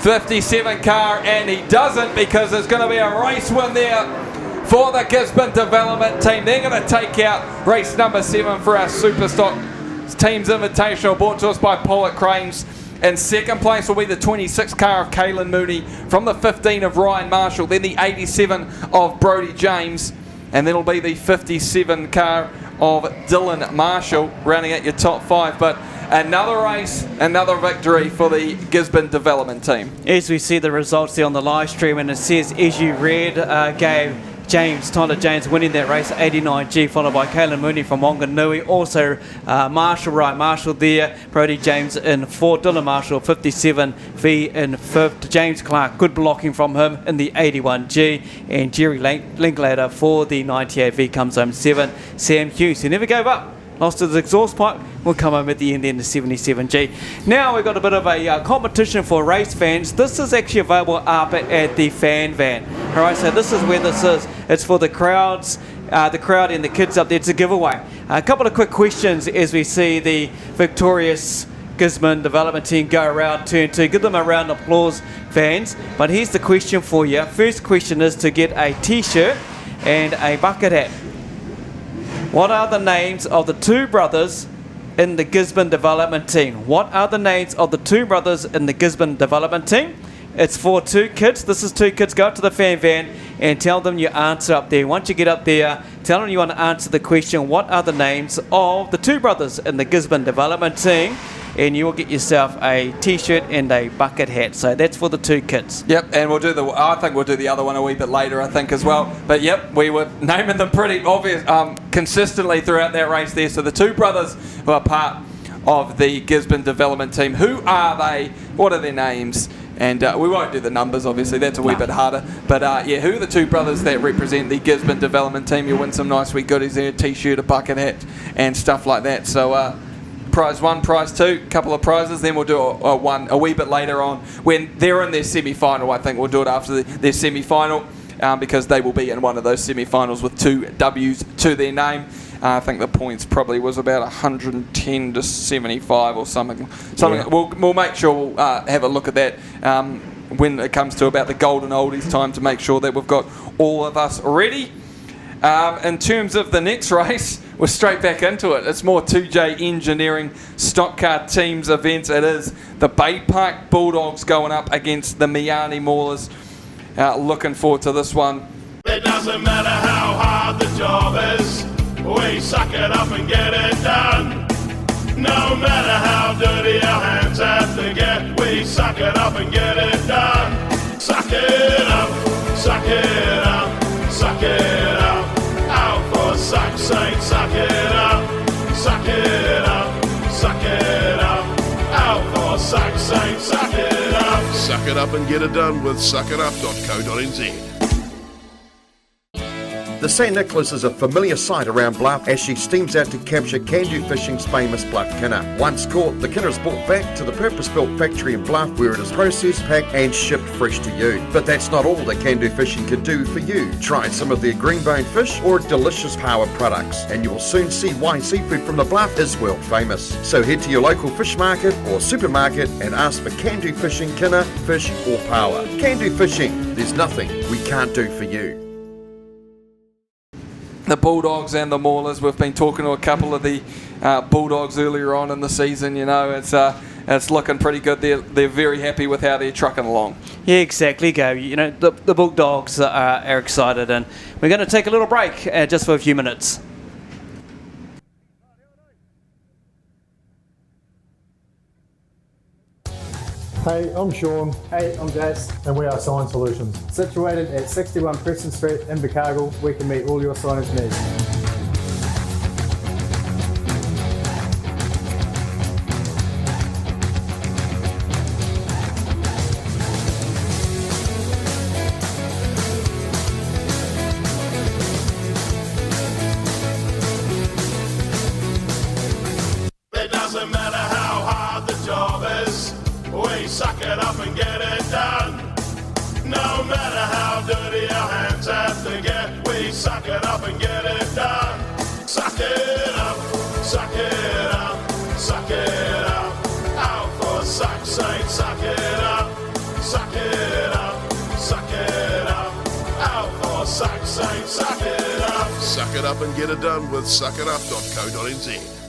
57 car, and he doesn't, because there's going to be a race win there for the Gisborne Development team. They're going to take out race number 7 for our Superstock Teams Invitational, brought to us by Pollock Cranes. In 2nd place will be the 26 car of Caelan Mooney from the 15 of Ryan Marshall, then the 87 of Brodie James, and then it'll be the 57 car of Dylan Marshall rounding out your top 5. But another race, another victory for the Gisborne Development team. As we see the results there on the live stream, and it says, as you read, Tyler James winning that race, 89G, followed by Caelan Mooney from Wanganui. Also, Marshall there. Brodie James in 4th. Dylan Marshall, 57V in 5th. James Clark, good blocking from him in the 81G. And Jerry Linklater for the 98V comes home 7. Sam Hughes, who never gave up, lost his exhaust pipe, will come home at the end in the 77G. Now we've got a bit of a competition for race fans. This is actually available up at the fan van. All right, so this is where this is. It's for the crowd and the kids up there. It's a giveaway. A couple of quick questions as we see the victorious Gisborne Development team go around turn 2. Give them a round of applause, fans. But here's the question for you. First question is to get a t-shirt and a bucket hat. What are the names of the 2 brothers in the Gisborne Development team? What are the names of the 2 brothers in the Gisborne Development team? It's for 2 kids. This is 2 kids. Go up to the fan van and tell them your answer up there. Once you get up there, tell them you want to answer the question, what are the names of the 2 brothers in the Gisborne Development team? And you will get yourself a t-shirt and a bucket hat. So that's for the 2 kids. Yep, and I think we'll do the other one a wee bit later, I think, as well. But yep, we were naming them pretty obvious, consistently throughout that race there. So the 2 brothers who are part of the Gisborne Development team, who are they? What are their names? And we won't do the numbers, obviously, that's a wee bit harder. But yeah, who are the 2 brothers that represent the Gisborne Development team? You'll win some nice wee goodies there, a t-shirt, a bucket hat, and stuff like that. So prize 1, prize 2, couple of prizes. Then we'll do a wee bit later on when they're in their semi-final. I think we'll do it after their semi-final because they will be in one of those semi-finals with 2 W's to their name. I think the points probably was about 110 to 75 or something. Yeah. We'll make sure we'll have a look at that when it comes to about the Golden Oldies time to make sure that we've got all of us ready. In terms of the next race, we're straight back into it. It's more 2J Engineering Stockcar Teams events. It is the Bay Park Bulldogs going up against the Miani Maulers. Looking forward to this one. It doesn't matter how hard the job is, we suck it up and get it done. No matter how dirty our hands have to get, we suck it up and get it done. it up, suck it up, suck it up. Out for suck's sake, suck it up, suck it up, suck it up. Out for suck's sake, suck it up. Suck it up and get it done with suckitup.co.nz. The St. Nicholas is a familiar sight around Bluff as she steams out to capture Can-Do Fishing's famous Bluff Kinner. Once caught, the Kinner is brought back to the purpose-built factory in Bluff where it is processed, packed and shipped fresh to you. But that's not all that Can-Do Fishing can do for you. Try some of their green-boned fish or delicious power products and you will soon see why seafood from the Bluff is world famous. So head to your local fish market or supermarket and ask for Can-Do Fishing Kinner, fish or power. Can-Do Fishing, there's nothing we can't do for you. The Bulldogs and the Maulers. We've been talking to a couple of the Bulldogs earlier on in the season. You know, it's looking pretty good. They're very happy with how they're trucking along. Yeah, exactly, Gabe. You know, the Bulldogs are excited, and we're going to take a little break just for a few minutes. Hey, I'm Sean. Hey, I'm Jess. And we are Sign Solutions. Situated at 61 Preston Street in Invercargill, we can meet all your signage needs. It doesn't matter how hard the job is, we suck it up and get it done. No matter how dirty our hands have to get, we suck it up and get it done. Suck it up, suck it up, suck it up. Out for suck's sake, suck it up, suck it up, suck it up. Out for suck's sake, suck it up. Suck it up and get it done with suckitup.co.nz.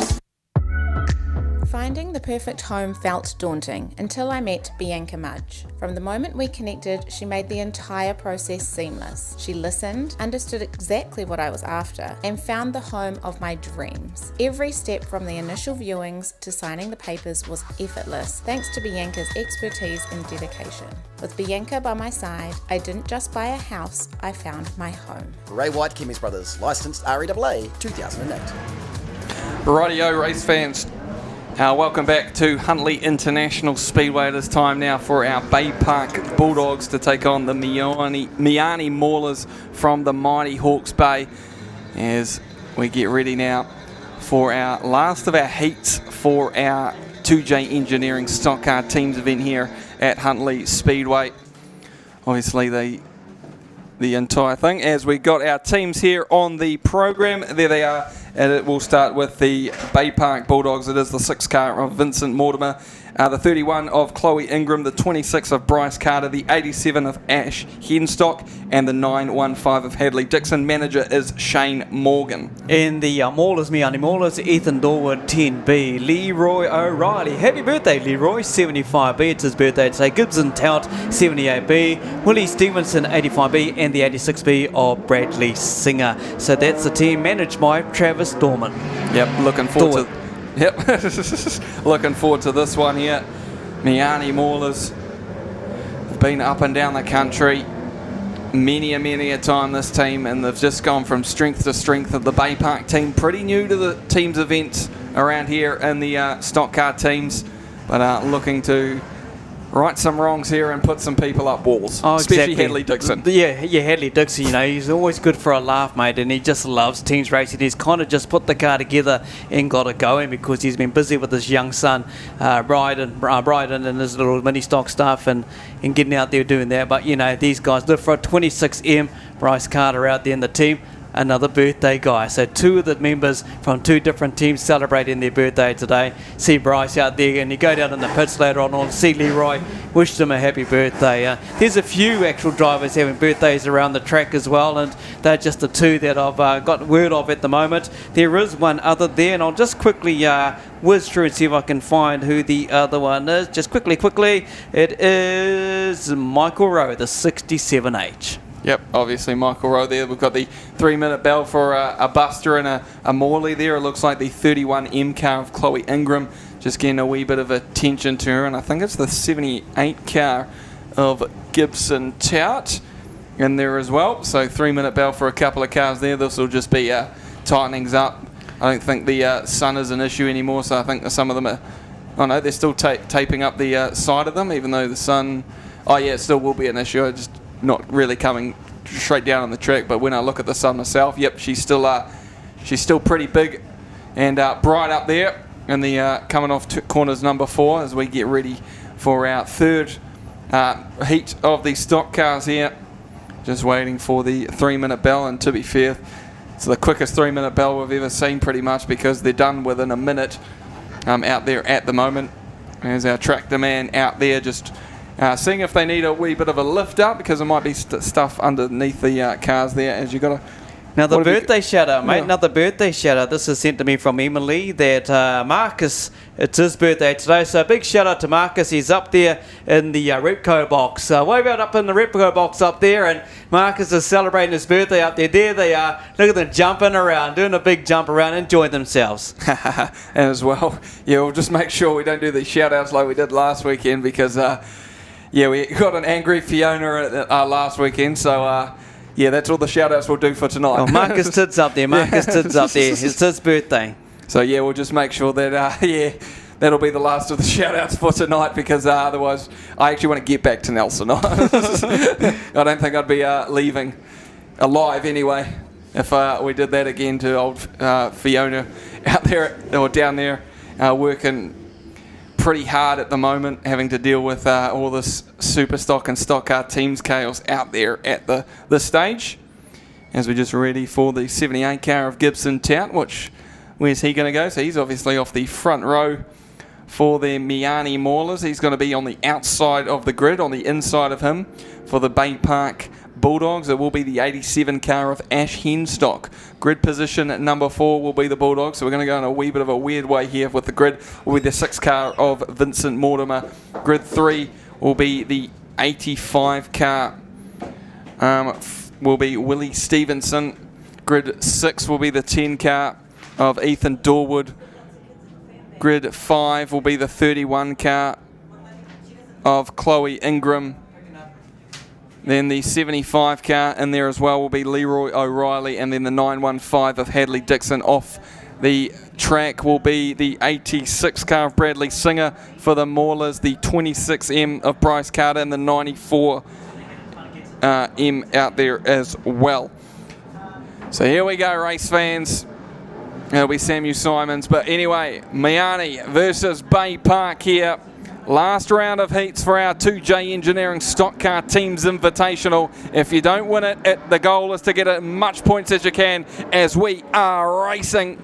Finding the perfect home felt daunting until I met Bianca Mudge. From the moment we connected, she made the entire process seamless. She listened, understood exactly what I was after, and found the home of my dreams. Every step from the initial viewings to signing the papers was effortless, thanks to Bianca's expertise and dedication. With Bianca by my side, I didn't just buy a house, I found my home. Ray White Chemis Brothers, licensed REAA 2008. Rightio, race fans. Welcome back to Huntly International Speedway. It is time now for our Bay Park Bulldogs to take on the Miani Maulers from the mighty Hawke's Bay as we get ready now for our last of our heats for our 2J Engineering Stockcar Teams event here at Huntly Speedway. Obviously the entire thing as we got our teams here on the program. There they are, and it will start with the Bay Park Bulldogs. It is the 6 car of Vincent Mortimer, the 31 of Chloe Ingram, the 26 of Bryce Carter, the 87 of Ash Henstock, and the 915 of Hadley Dixon. Manager is Shane Morgan. In the Maulers, Miani Maulers, Ethan Dorwood, 10B, Leroy O'Reilly. Happy birthday, Leroy, 75B. It's his birthday today. Gibson Tout, 78B. Willie Stevenson, 85B, and the 86B of Bradley Singer. So that's the team managed by Travis Dorman. Yep, looking forward to... Yep, looking forward to this one here. Miani Maulers have been up and down the country many a time, this team, and they've just gone from strength to strength of the Bay Park team. Pretty new to the team's events around here in the stock car teams, but looking to right some wrongs here and put some people up walls, especially Hadley Dixon. Yeah, Hadley Dixon, you know, he's always good for a laugh, mate, and he just loves teams racing. He's kind of just put the car together and got it going because he's been busy with his young son, Bryden and his little mini stock stuff and getting out there doing that. But, you know, these guys live for a 26M, Bryce Carter out there in the team. Another birthday guy. So two of the members from two different teams celebrating their birthday today. See Bryce out there, and you go down in the pits later on see Leroy, wish them a happy birthday. There's a few actual drivers having birthdays around the track as well, and they're just the two that I've got word of at the moment. There is one other there, and I'll just quickly whiz through and see if I can find who the other one is. Just quickly. It is Michael Rowe, the 67H. Yep, obviously Michael Rowe there. We've got the 3-minute bell for a Buster and a Morley there. It looks like the 31M car of Chloe Ingram just getting a wee bit of attention to her, and I think it's the 78 car of Gibson Tout in there as well. So 3-minute bell for a couple of cars there. This will just be tightenings up. I don't think the sun is an issue anymore, so I think some of them are... Oh no, they're still taping up the side of them, even though the sun... Oh yeah, it still will be an issue. It's just not really coming straight down on the track, but when I look at the sun myself, yep, she's still pretty big and bright up there. And the coming off corners number 4 as we get ready for our third heat of the stock cars here. Just waiting for the 3-minute bell, and to be fair, it's the quickest 3-minute bell we've ever seen pretty much, because they're done within a minute out there at the moment. There's our tractor man out there just seeing if they need a wee bit of a lift up, because there might be stuff underneath the cars there as you got to... Another birthday shout out, mate. Yeah. Another birthday shout out. This is sent to me from Emily that Marcus, it's his birthday today. So big shout out to Marcus. He's up there in the Repco box. Wave out up in the Repco box up there, and Marcus is celebrating his birthday up there. There they are. Look at them jumping around, doing a big jump around, enjoying themselves. And as well, yeah, we'll just make sure we don't do these shout outs like we did last weekend, because yeah, we got an angry Fiona last weekend, so yeah, that's all the shout-outs we'll do for tonight. Oh, Marcus Tid's up there. Marcus Tid's up there. It's his birthday. So, yeah, we'll just make sure that, yeah, that'll be the last of the shout-outs for tonight, because otherwise I actually want to get back to Nelson. I don't think I'd be leaving alive anyway if we did that again to old Fiona out there or down there working pretty hard at the moment, having to deal with all this Superstock and Stockcar teams chaos out there at the stage. As we're just ready for the 78 car of Gibson Tout, where's he going to go? So he's obviously off the front row for the Miani Maulers. He's going to be on the outside of the grid, on the inside of him for the Bay Park Bulldogs. It will be the 87 car of Ash Henstock. Grid position at number 4 will be the Bulldogs. So we're going to go in a wee bit of a weird way here with the grid. Will be the 6 car of Vincent Mortimer. Grid 3 will be the 85 car. Will be Willie Stevenson. Grid 6 will be the 10 car of Ethan Dorwood. Grid 5 will be the 31 car of Chloe Ingram. Then the 75 car in there as well will be Leroy O'Reilly, and then the 915 of Hadley Dixon. Off the track will be the 86 car of Bradley Singer for the Maulers, the 26M of Bryce Carter, and the 94 M out there as well. So here we go, race fans. It'll be Samuel Simons, but anyway, Miani versus Bay Park here. Last round of heats for our 2J Engineering Stock Car Teams Invitational. If you don't win it, the goal is to get as much points as you can as we are racing.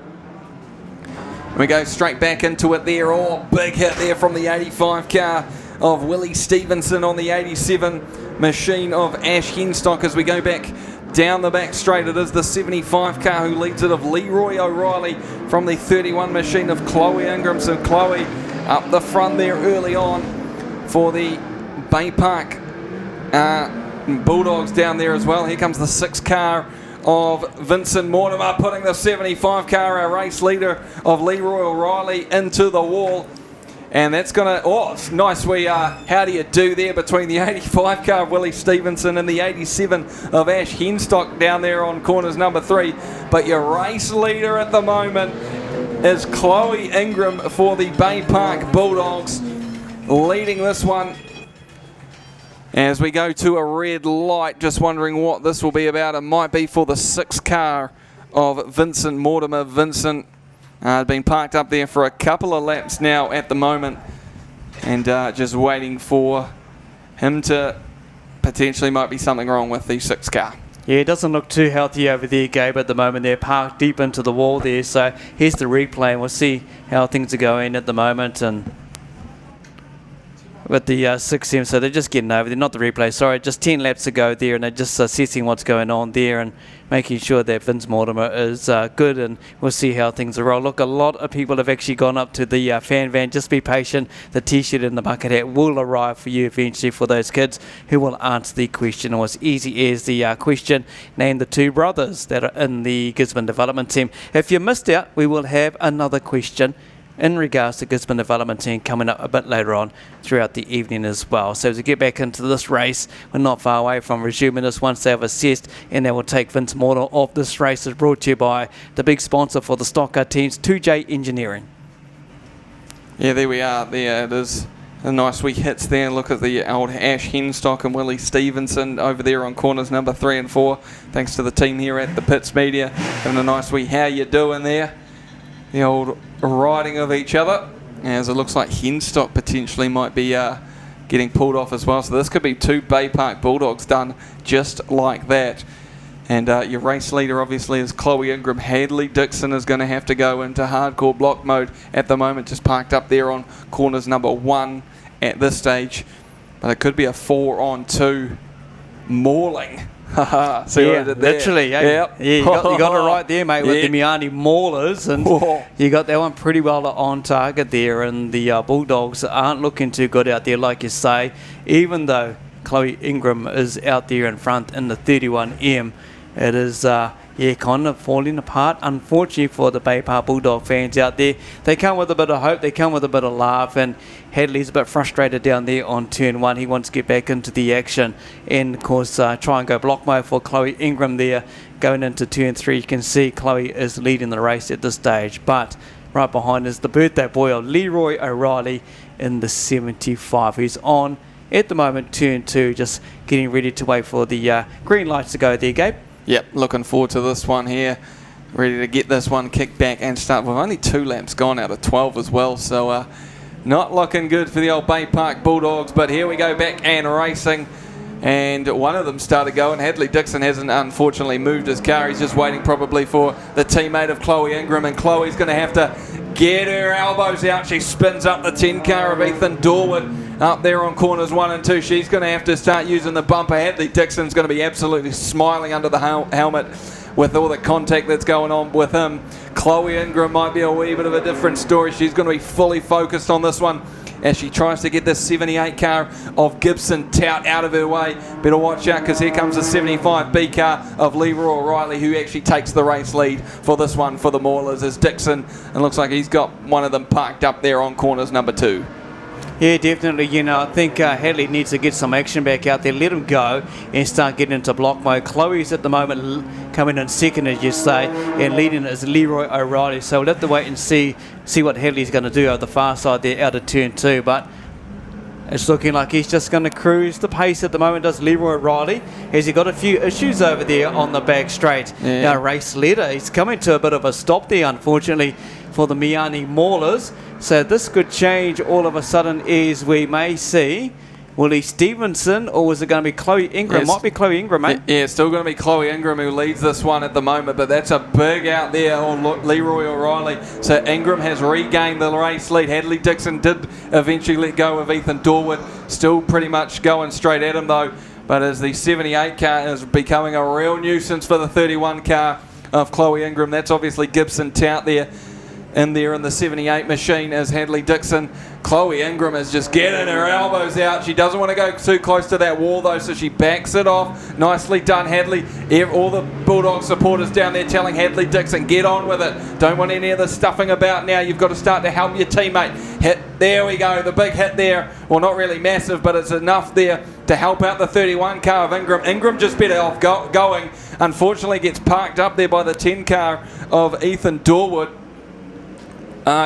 We go straight back into it there. Oh, big hit there from the 85 car of Willie Stevenson on the 87 machine of Ash Henstock. As we go back down the back straight, it is the 75 car who leads it of Leroy O'Reilly from the 31 machine of Chloe Ingram. So Chloe up the front there early on for the Bay Park Bulldogs down there as well. Here comes the 6 car of Vincent Mortimer, putting the 75 car, our race leader of Leroy O'Reilly, into the wall. And that's going to... Oh, it's nice. How do you do there between the 85 car of Willie Stevenson and the 87 of Ash Henstock down there on corners number 3. But your race leader at the moment is Chloe Ingram for the Bay Park Bulldogs, leading this one. As we go to a red light, just wondering what this will be about. It might be for the 6 car of Vincent Mortimer. Vincent has been parked up there for a couple of laps now at the moment, and just waiting for him to potentially, might be something wrong with the 6 car. Yeah, it doesn't look too healthy over there, Gabe, at the moment. They're parked deep into the wall there. So here's the replay, and we'll see how things are going at the moment. And with the 6M, so they're just getting over there, not the replay, sorry, just 10 laps to go there, and they're just assessing what's going on there and making sure that Vince Mortimer is good, and we'll see how things roll. Look, a lot of people have actually gone up to the fan van. Just be patient. The T-shirt and the bucket hat will arrive for you eventually for those kids who will answer the question, or as easy as the question, name the 2 brothers that are in the Gisborne development team. If you missed out, we will have another question in regards to Gisborne Development Team coming up a bit later on throughout the evening as well. So as we get back into this race, we're not far away from resuming this once they have assessed, and they will take Vince Mortal off. This race is brought to you by the big sponsor for the Stockcar teams, 2J Engineering. Yeah, there we are. There it is. A nice wee hits there. Look at the old Ash Henstock and Willie Stevenson over there on corners number 3 and 4. Thanks to the team here at the Pits Media. Having a nice wee how you doing there. The old riding of each other. As it looks like Henstock potentially might be getting pulled off as well. So this could be 2 Bay Park Bulldogs done just like that. And your race leader obviously is Chloe Ingram. Hadley Dixon is going to have to go into hardcore block mode at the moment, just parked up there on corners number 1 at this stage. But it could be a 4-on-2 mauling. See what I did there? Literally. Yep. Yeah, you got it right there, mate, with the Miani Maulers. And you got that one pretty well on target there. And the Bulldogs aren't looking too good out there, like you say, even though Chloe Ingram is out there in front in the 31M. It is, kind of falling apart, unfortunately, for the Bay Park Bulldog fans out there. They come with a bit of hope, they come with a bit of laugh, and Hadley's a bit frustrated down there on turn 1. He wants to get back into the action and, of course, try and go block mode for Chloe Ingram there. Going into turn 3, you can see Chloe is leading the race at this stage, but right behind is the birthday boy of Leroy O'Reilly in the 75. He's on at the moment turn 2, just getting ready to wait for the green lights to go there, Gabe. Yep, looking forward to this one here. Ready to get this one kicked back and start. We've only 2 laps gone out of 12 as well, so not looking good for the old Bay Park Bulldogs. But here we go back and racing. And one of them started going. Hadley Dixon hasn't unfortunately moved his car. He's just waiting probably for the teammate of Chloe Ingram. And Chloe's going to have to get her elbows out. She spins up the 10 car of Ethan Dorwood up there on corners 1 and 2. She's going to have to start using the bumper. Hadley Dixon's going to be absolutely smiling under the helmet with all the contact that's going on with him. Chloe Ingram might be a wee bit of a different story. She's going to be fully focused on this one as she tries to get this 78 car of Gibson Tout out of her way. Better watch out, because here comes the 75B car of Leroy O'Reilly, who actually takes the race lead for this one for the Maulers, as Dixon, and looks like he's got one of them parked up there on corners number 2. Yeah, definitely. I think Hadley needs to get some action back out there, let him go and start getting into block mode. Chloe's at the moment coming in second, as you say, and leading is Leroy O'Reilly. So we'll have to wait and see what Hadley's going to do over the far side there out of turn 2. But it's looking like he's just going to cruise the pace at the moment, does Leroy O'Reilly. Has he got a few issues over there on the back straight? Yeah. Race leader, he's coming to a bit of a stop there, unfortunately, for the Miani Maulers. So this could change all of a sudden, as we may see Willie Stevenson, or was it going to be Chloe Ingram? Yes. Might be Chloe Ingram, mate. Yeah, it's still going to be Chloe Ingram who leads this one at the moment, but that's a big out there on Leroy O'Reilly. So Ingram has regained the race lead. Hadley Dixon did eventually let go of Ethan Dorwood. Still pretty much going straight at him though, but as the 78 car is becoming a real nuisance for the 31 car of Chloe Ingram. That's obviously Gibson Tout there in the 78 machine as Hadley Dixon. Chloe Ingram is just getting her elbows out. She doesn't want to go too close to that wall though, so she backs it off. Nicely done, Hadley. All the Bulldog supporters down there telling Hadley Dixon, get on with it. Don't want any of the stuffing about now. You've got to start to help your teammate. Hit. There we go. The big hit there. Well, not really massive, but it's enough there to help out the 31 car of Ingram. Ingram just better off going. Unfortunately, gets parked up there by the 10 car of Ethan Dorwood.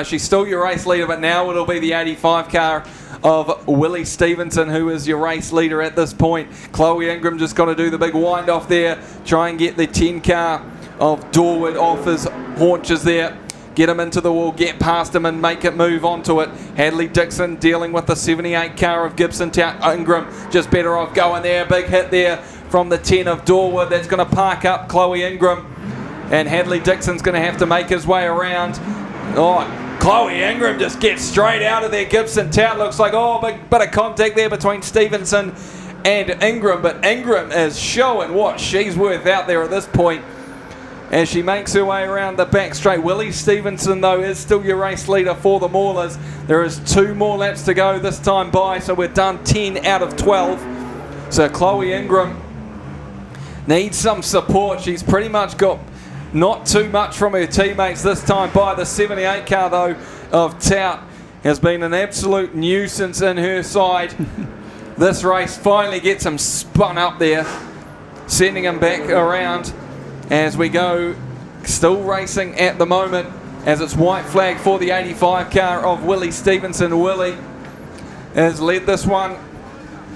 She's still your race leader, but now it'll be the 85 car of Willie Stevenson, who is your race leader at this point. Chloe Ingram just got to do the big wind off there, try and get the 10 car of Dorwood off his haunches there. Get him into the wall, get past him and make it move onto it. Hadley Dixon dealing with the 78 car of Gibson Tout. Ingram just better off going there. Big hit there from the 10 of Dorwood. That's going to park up Chloe Ingram. And Hadley Dixon's going to have to make his way around. Oh, Chloe Ingram just gets straight out of there. Gibson Tout looks like, big bit of contact there between Stevenson and Ingram. But Ingram is showing what she's worth out there at this point as she makes her way around the back straight. Willie Stevenson, though, is still your race leader for the Maulers. There is 2 more laps to go this time by, so we're done 10 out of 12. So Chloe Ingram needs some support. She's pretty much got not too much from her teammates this time by. The 78 car, though, of Tout has been an absolute nuisance in her side. This race finally gets him spun up there, sending him back around as we go. Still racing at the moment as it's white flag for the 85 car of Willie Stevenson. Willie has led this one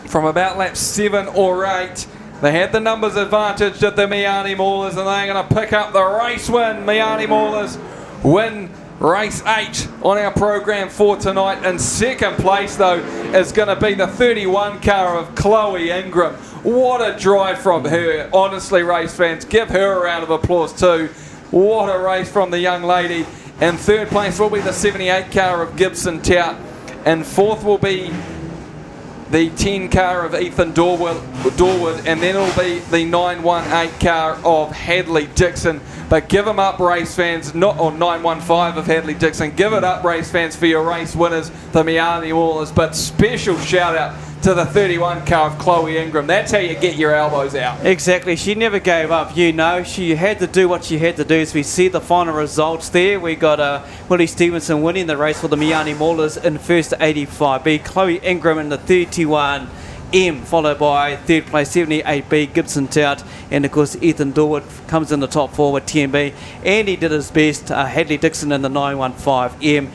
from about lap 7 or 8. They had the numbers advantage at the Miani Maulers, and they're going to pick up the race win. Miani Maulers win race 8 on our program for tonight. In second place, though, is going to be the 31 car of Chloe Ingram. What a drive from her. Honestly, race fans, give her a round of applause too. What a race from the young lady. In third place will be the 78 car of Gibson Tout. And fourth will be the 10 car of Ethan Dorwood, and then it'll be the 918 car of Hadley Dixon. But give them up, race fans, or 915 of Hadley Dixon. Give it up, race fans, for your race winners, the Miani Maulers. But special shout out to the 31 car of Chloe Ingram. That's how you get your elbows out. Exactly. She never gave up. You know, she had to do what she had to do. As we see the final results there, we got Willie Stevenson winning the race for the Miani Maulers in first 85B. Chloe Ingram in the 31M, followed by third place 78B Gibson Tout, and of course Ethan Dorwood comes in the top 4 with 10B, and he did his best. Hadley Dixon in the 915M.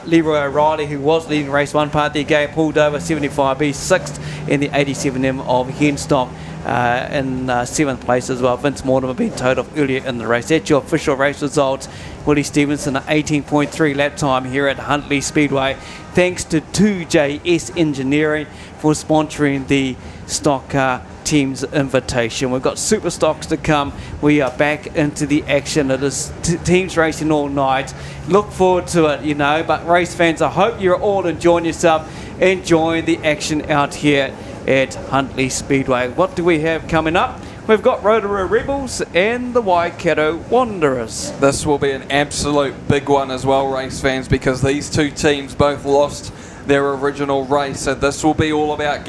Leroy O'Reilly, who was leading race 1 part there, game pulled over 75B 6th in the 87M of Henstock. In 7th place as well. Vince Mortimer being towed off earlier in the race. That's your official race results. Willie Stevenson, an 18.3 lap time here at Huntley Speedway. Thanks to 2JS Engineering for sponsoring the Stockcar Team's invitation. We've got Superstocks to come. We are back into the action. It is teams racing all night. Look forward to it, you know. But race fans, I hope you're all enjoying yourself, enjoying the action out here at Huntley Speedway. What do we have coming up? We've got Rotorua Rebels and the Waikato Wanderers. This will be an absolute big one as well, race fans, because these two teams both lost their original race. So this will be all about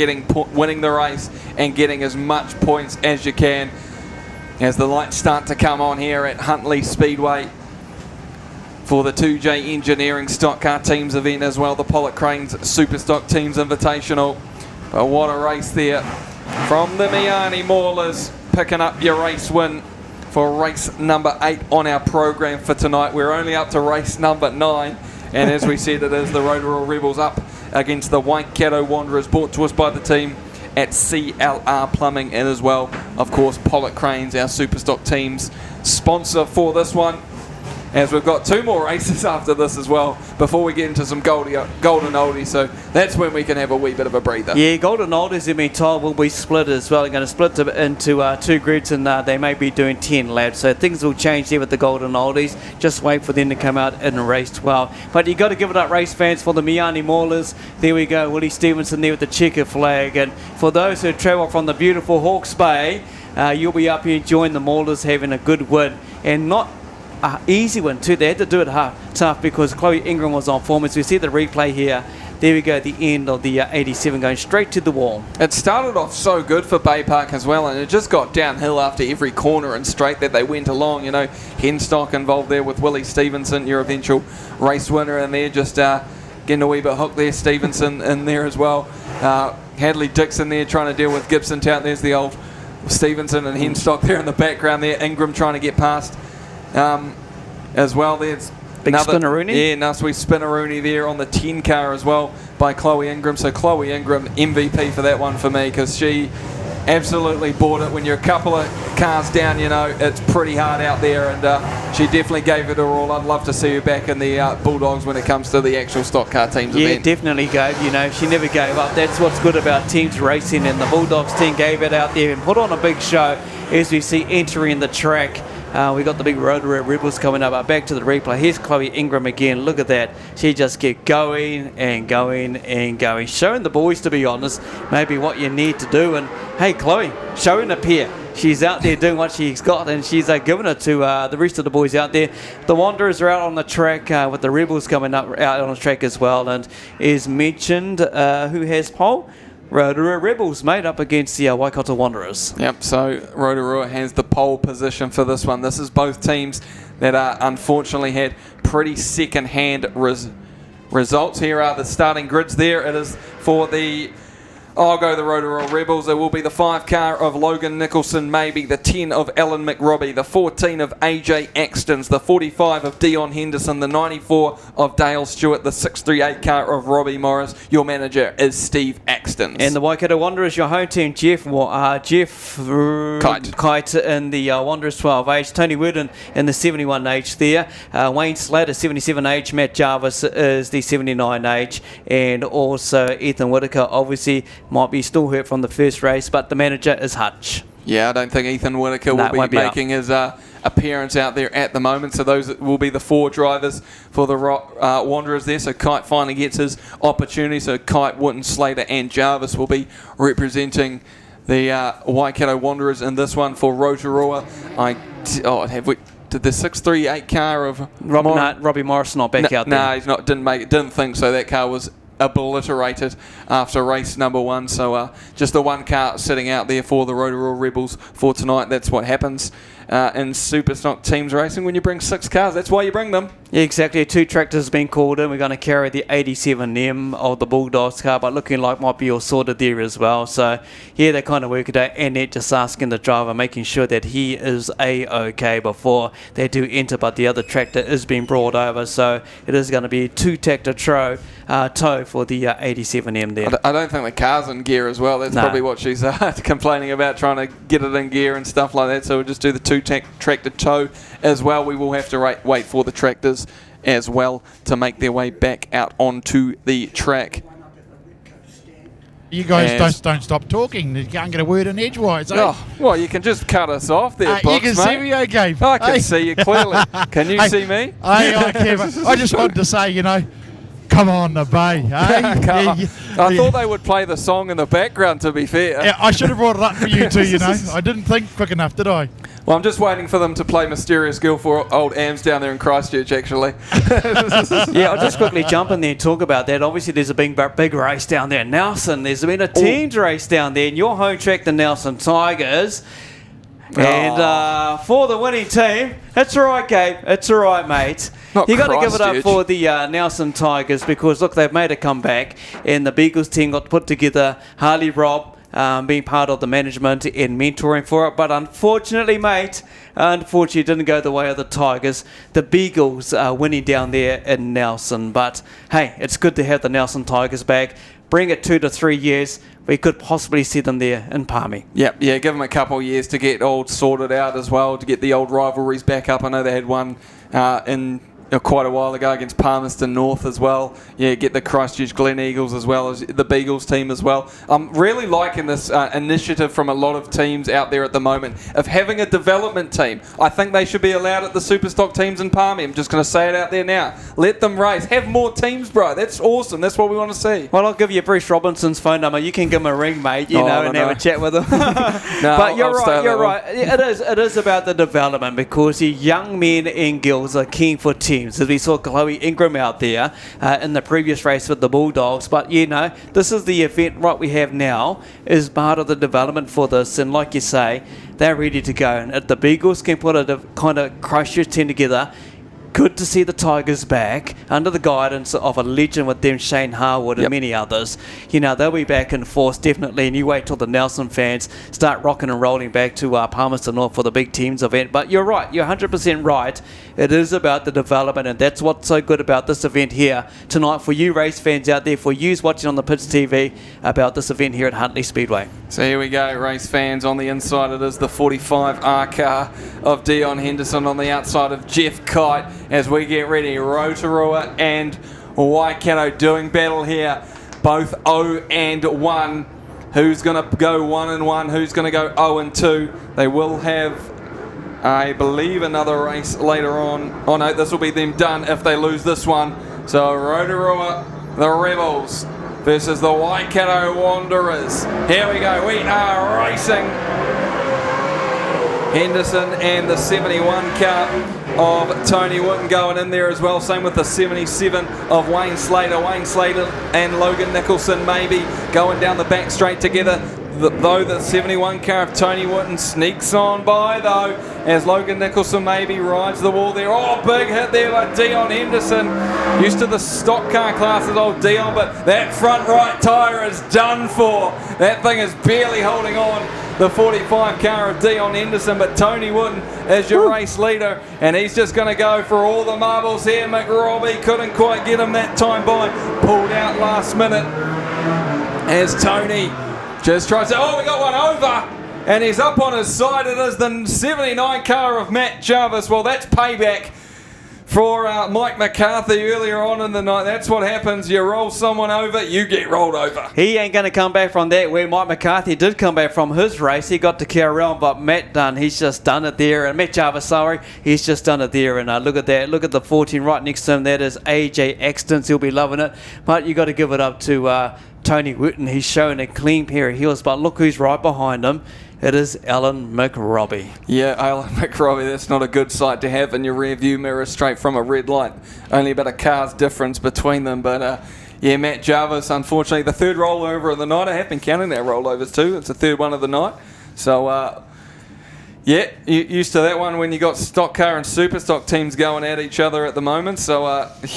winning the race and getting as much points as you can as the lights start to come on here at Huntley Speedway for the 2J Engineering Stock Car Teams event, as well the Pollock Cranes Superstock Teams Invitational. But what a race there from the Miani Maulers, picking up your race win for race number 8 on our program for tonight. We're only up to race number 9, and as we said, it is the Rotorua Rebels up against the Waikato Wanderers, brought to us by the team at CLR Plumbing, and as well, of course, Pollock Cranes, our Superstock Teams sponsor for this one. As we've got 2 more races after this as well before we get into some golden oldies, so that's when we can have a wee bit of a breather. Yeah, golden oldies, they've been told, will be split as well. They're going to split them into 2 groups, and they may be doing 10 laps, so things will change there with the golden oldies. Just wait for them to come out in race 12. But you got to give it up, race fans, for the Miani Maulers. There we go, Willie Stevenson there with the checker flag, and for those who travel from the beautiful Hawke's Bay, you'll be up here enjoying the Maulers having a good win, and not easy one too. They had to do it tough because Chloe Ingram was on form. As we see the replay here, there we go, the end of the 87 going straight to the wall. It started off so good for Bay Park as well, and it just got downhill after every corner and straight that they went along. You know, Henstock involved there with Willie Stevenson, your eventual race winner, and they're just getting a wee bit hooked there. Stevenson in there as well. Hadley Dixon there trying to deal with Gibson Tout. There's the old Stevenson and Henstock there in the background there. Ingram trying to get past. As well, there's big Spinneroonie. Yeah, nice wee Spinneroonie there on the 10 car as well by Chloe Ingram. So Chloe Ingram, MVP for that one for me, because she absolutely bought it. When you're a couple of cars down, you know, it's pretty hard out there, and she definitely gave it her all. I'd love to see her back in the Bulldogs when it comes to the actual Stock Car Teams event. Yeah, definitely gave. You know, she never gave up. That's what's good about teams racing, and the Bulldogs team gave it out there and put on a big show as we see entering the track. We got the big Rotorua Rebels coming up. Back to the replay. Here's Chloe Ingram again. Look at that. She just kept going and going and going. Showing the boys, to be honest, maybe what you need to do. And hey, Chloe, showing up here. She's out there doing what she's got, and she's giving it to the rest of the boys out there. The Wanderers are out on the track with the Rebels coming up out on the track as well. And is mentioned who has pole? Rotorua Rebels made up against the Waikato Wanderers. Yep, so Rotorua has the pole position for this one. This is both teams that unfortunately had pretty second-hand results. Here are the starting grids there. It is for the... I'll go the Rotorua Rebels. It will be the 5 car of Logan Nicholson, maybe the 10 of Alan McRobbie, the 14 of AJ Axtons, the 45 of Dion Henderson, the 94 of Dale Stewart, the 638 car of Robbie Morris. Your manager is Steve Axtons. And the Waikato Wanderers, your home team, Jeff Kite in the Wanderers 12H, Tony Wooden in the 71H there, Wayne Slater 77H, Matt Jarvis is the 79H, and also Ethan Whitaker obviously might be still hurt from the first race, but the manager is Hutch. Yeah, I don't think Ethan Whitaker will be making his appearance out there at the moment. So those will be the 4 drivers for the Wanderers there. So Kite finally gets his opportunity. So Kite, Wooten, Slater and Jarvis will be representing the Waikato Wanderers in this one for Rotorua. Did the 638 car of Robbie Morris not back out there? No, he's not. Didn't think so. That car was obliterated after race number 1, so just the 1 car sitting out there for the Rotorua Rebels for tonight. That's what happens in Superstock teams racing when you bring 6 cars. That's why you bring them. Yeah, exactly. 2 tractors have been called in. We're going to carry the 87M of the Bulldogs car, but looking like might be all sorted there as well. So yeah, they kind of work it out, and they're just asking the driver, making sure that he is a-okay before they do enter, but the other tractor is being brought over, so it is going to be a 2-tractor tow for the 87M there. I don't think the car's in gear as well. That's probably what she's complaining about, trying to get it in gear and stuff like that. So we'll just do the 2-tractor tow as well. We will have to wait for the tractors as well to make their way back out onto the track. You guys don't stop talking. You can't get a word in edgewise. Eh? Oh, well, you can just cut us off there, you can see me okay. I can see you clearly. Can you see me? I just wanted to say, come on, the Bay. I thought they would play the song in the background, to be fair. Yeah, I should have brought it up for you too, I didn't think quick enough, did I? Well, I'm just waiting for them to play Mysterious Girl for old Ams down there in Christchurch, actually. Yeah, I'll just quickly jump in there and talk about that. Obviously, there's a big race down there in Nelson. There's been a teams race down there in your home track, the Nelson Tigers. And for the winning team, that's all right, Gabe. It's all right, mate. You got to give it up for the Nelson Tigers because, look, they've made a comeback. And the Beagles team got put together. Harley Robb being part of the management and mentoring for it. But unfortunately, mate, it didn't go the way of the Tigers. The Beagles are winning down there in Nelson. But, hey, it's good to have the Nelson Tigers back. Bring it 2 to 3 years. We could possibly see them there in Palmy. Yeah, give them a couple of years to get all sorted out as well, to get the old rivalries back up. I know they had one in quite a while ago against Palmerston North as well. Yeah, get the Christchurch Glen Eagles as well as the Beagles team as well. I'm really liking this initiative from a lot of teams out there at the moment of having a development team. I think they should be allowed at the Superstock teams in Palmy. I'm just going to say it out there now. Let them race. Have more teams, bro. That's awesome. That's what we want to see. Well, I'll give you Bruce Robinson's phone number. You can give him a ring, mate, and have a chat with him. But you're right. It is about the development because the young men and girls are keen for teams. As we saw Chloe Ingram out there in the previous race with the Bulldogs. But, this is the event we have now is part of the development for this. And like you say, they're ready to go. And if the Beagles can put a kind of Christchurch team together, good to see the Tigers back under the guidance of a legend with them, Shane Harwood and many others. They'll be back in force definitely, and you wait till the Nelson fans start rocking and rolling back to Palmerston North for the big teams event. But you're right, you're 100% right. It is about the development, and that's what's so good about this event here tonight for you race fans out there, for you watching on the Pits TV about this event here at Huntly Speedway. So here we go, race fans. On the inside it is the 45R car of Dion Henderson, on the outside of Jeff Kite, as we get ready. Rotorua and Waikato doing battle here, both 0-1. Who's going to go 1-1? Who's going to go 0-2? They will have, I believe, another race later on. Oh no, this will be them done if they lose this one. So Rotorua, the Rebels, versus the Waikato Wanderers. Here we go, we are racing. Henderson and the 71 car of Tony Witten going in there as well. Same with the 77 of Wayne Slater. Wayne Slater and Logan Nicholson maybe going down the back straight together. Though the 71 car of Tony Witten sneaks on by though, as Logan Nicholson maybe rides the wall there. Oh, big hit there by Dion Henderson. Used to the stock car classes, old Dion, but that front right tyre is done for. That thing is barely holding on. The 45 car of Dion Henderson, but Tony Witten is your race leader, and he's just going to go for all the marbles here. McRobbie couldn't quite get him that time by. Pulled out last minute as Tony just tries to, oh, we got one over, and he's up on his side. It is the 79 car of Matt Jarvis. Well, that's payback for Mike McCarthy earlier on in the night. That's what happens. You roll someone over, you get rolled over. He ain't going to come back from that. Where Mike McCarthy did come back from his race, he got to carry on, but Matt done. He's just done it there. And Matt Jarvis, sorry, he's just done it there. And look at that. Look at the 14 right next to him. That is AJ Axtons. He'll be loving it. But you got to give it up to Tony Witten. He's showing a clean pair of heels, but look who's right behind him. It is Alan McRobbie. Yeah, Alan McRobbie, that's not a good sight to have in your rear view mirror straight from a red light. Only about a car's difference between them. But yeah, Matt Jarvis, unfortunately, the third rollover of the night. I have been counting their rollovers too. It's the third one of the night. So yeah, used to that one when you got Stockcar and Superstock teams going at each other at the moment. So,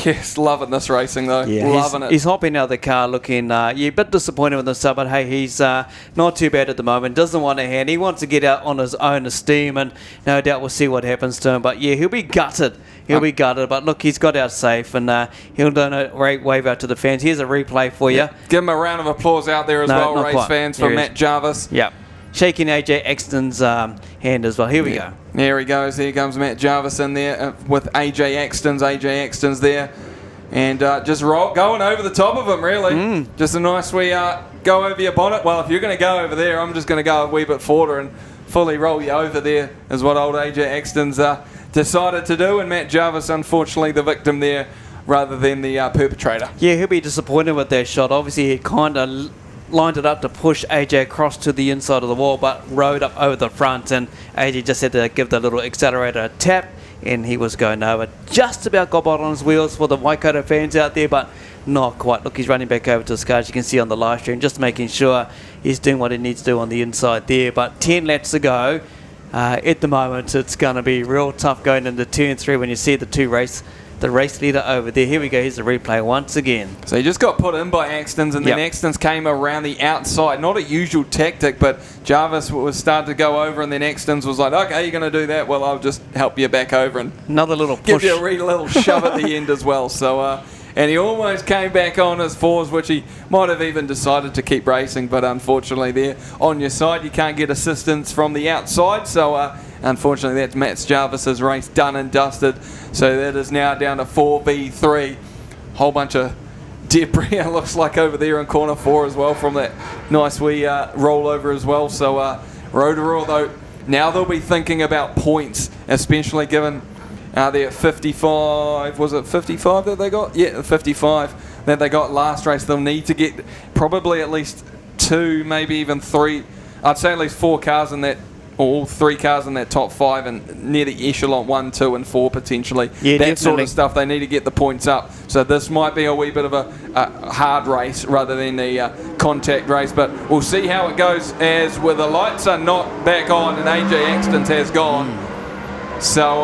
yes, loving this racing though. Yeah, loving it. He's hopping out of the car looking, a bit disappointed with himself, but hey, he's not too bad at the moment. Doesn't want a hand. He wants to get out on his own esteem, and no doubt we'll see what happens to him. But yeah, he'll be gutted. He'll be gutted. But look, he's got out safe, and he'll donate wave out to the fans. Here's a replay for you. Give him a round of applause out there as well, race fans, for Matt Jarvis. Yep. Shaking AJ Axton's hand as well. Here we go. There he goes. Here comes Matt Jarvis in there with AJ Axtons. AJ Axtons there. And just going over the top of him, really. Just a nice wee go over your bonnet. Well, if you're going to go over there, I'm just going to go a wee bit forward and fully roll you over there, is what old AJ Axtons decided to do. And Matt Jarvis, unfortunately, the victim there rather than the perpetrator. Yeah, he'll be disappointed with that shot. Obviously, he kind of lined it up to push AJ across to the inside of the wall, but rode up over the front, and AJ just had to give the little accelerator a tap, and he was going over. Just about got on his wheels for the Waikato fans out there, but not quite. Look, he's running back over to his car, as you can see on the live stream, just making sure he's doing what he needs to do on the inside there. But 10 laps to go. At the moment, it's going to be real tough going into turn 3 when you see the race leader over there. Here we go. Here's the replay once again. So he just got put in by Axtons, and then Axtons came around the outside. Not a usual tactic, but Jarvis was starting to go over, and then Axtons was like, okay, you're going to do that? Well, I'll just help you back over and another little push. Give you a little shove at the end as well. So, and he almost came back on his fours, which he might have even decided to keep racing, but unfortunately there on your side, you can't get assistance from the outside. So, unfortunately, that's Matt Jarvis's race done and dusted. So that is now down to 4v3. Whole bunch of debris, it looks like, over there in corner 4 as well from that nice wee rollover as well. So Rotorua, though, now they'll be thinking about points, especially given they're at 55. Was it 55 that they got? Yeah, 55 that they got last race. They'll need to get probably at least 2, maybe even 3. I'd say at least 4 cars in that, all 3 cars in that top 5 and near the echelon 1, 2 and 4 potentially. Yeah, that sort of stuff, they need to get the points up. So this might be a wee bit of a hard race rather than a contact race, but we'll see how it goes as where the lights are not back on and AJ Axtons has gone. So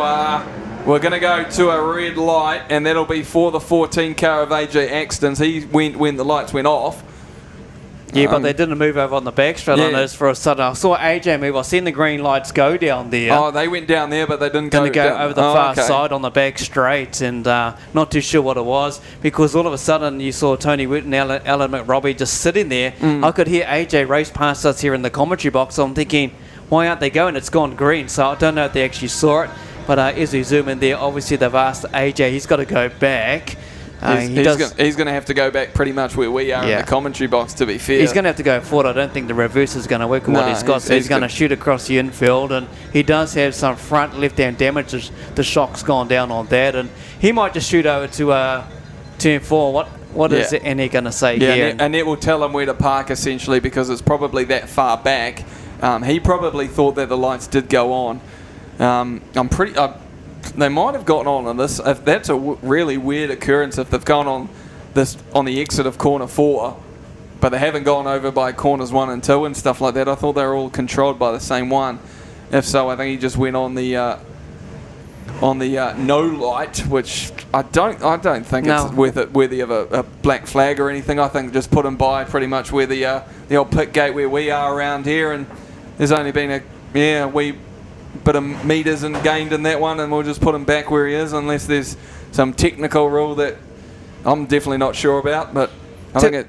we're going to go to a red light, and that'll be for the 14 car of AJ Axtons. He went when the lights went off. Yeah, but they didn't move over on the back straight on those for a sudden. I saw AJ move. I seen the green lights go down there. Oh, they went down there, but they didn't go down. Over the far side on the back straight, and not too sure what it was, because all of a sudden you saw Tony Witten and Alan McRobbie just sitting there. I could hear AJ race past us here in the commentary box. So I'm thinking, why aren't they going? It's gone green. So I don't know if they actually saw it. But as we zoom in there, obviously they've asked AJ, he's got to go back. He's going to have to go back pretty much where we are in the commentary box, to be fair. He's going to have to go forward. I don't think the reverse is going to work with what he's got. So he's going to shoot across the infield, and he does have some front left-hand damage. The shock's gone down on that, and he might just shoot over to turn 4. What is Annie going to say here? And it will tell him where to park, essentially, because it's probably that far back. He probably thought that the lights did go on. they might have gotten on this. If that's a really weird occurrence, if they've gone on this on the exit of corner 4, but they haven't gone over by corners 1 and 2 and stuff like that. I thought they were all controlled by the same one. If so, I think he just went on the no light, which I don't think it's worthy of a black flag or anything. I think just put him by pretty much where the old pit gate where we are around here, and there's only been a wee bit of meters and gained in that one, and we'll just put him back where he is unless there's some technical rule that I'm definitely not sure about. But I think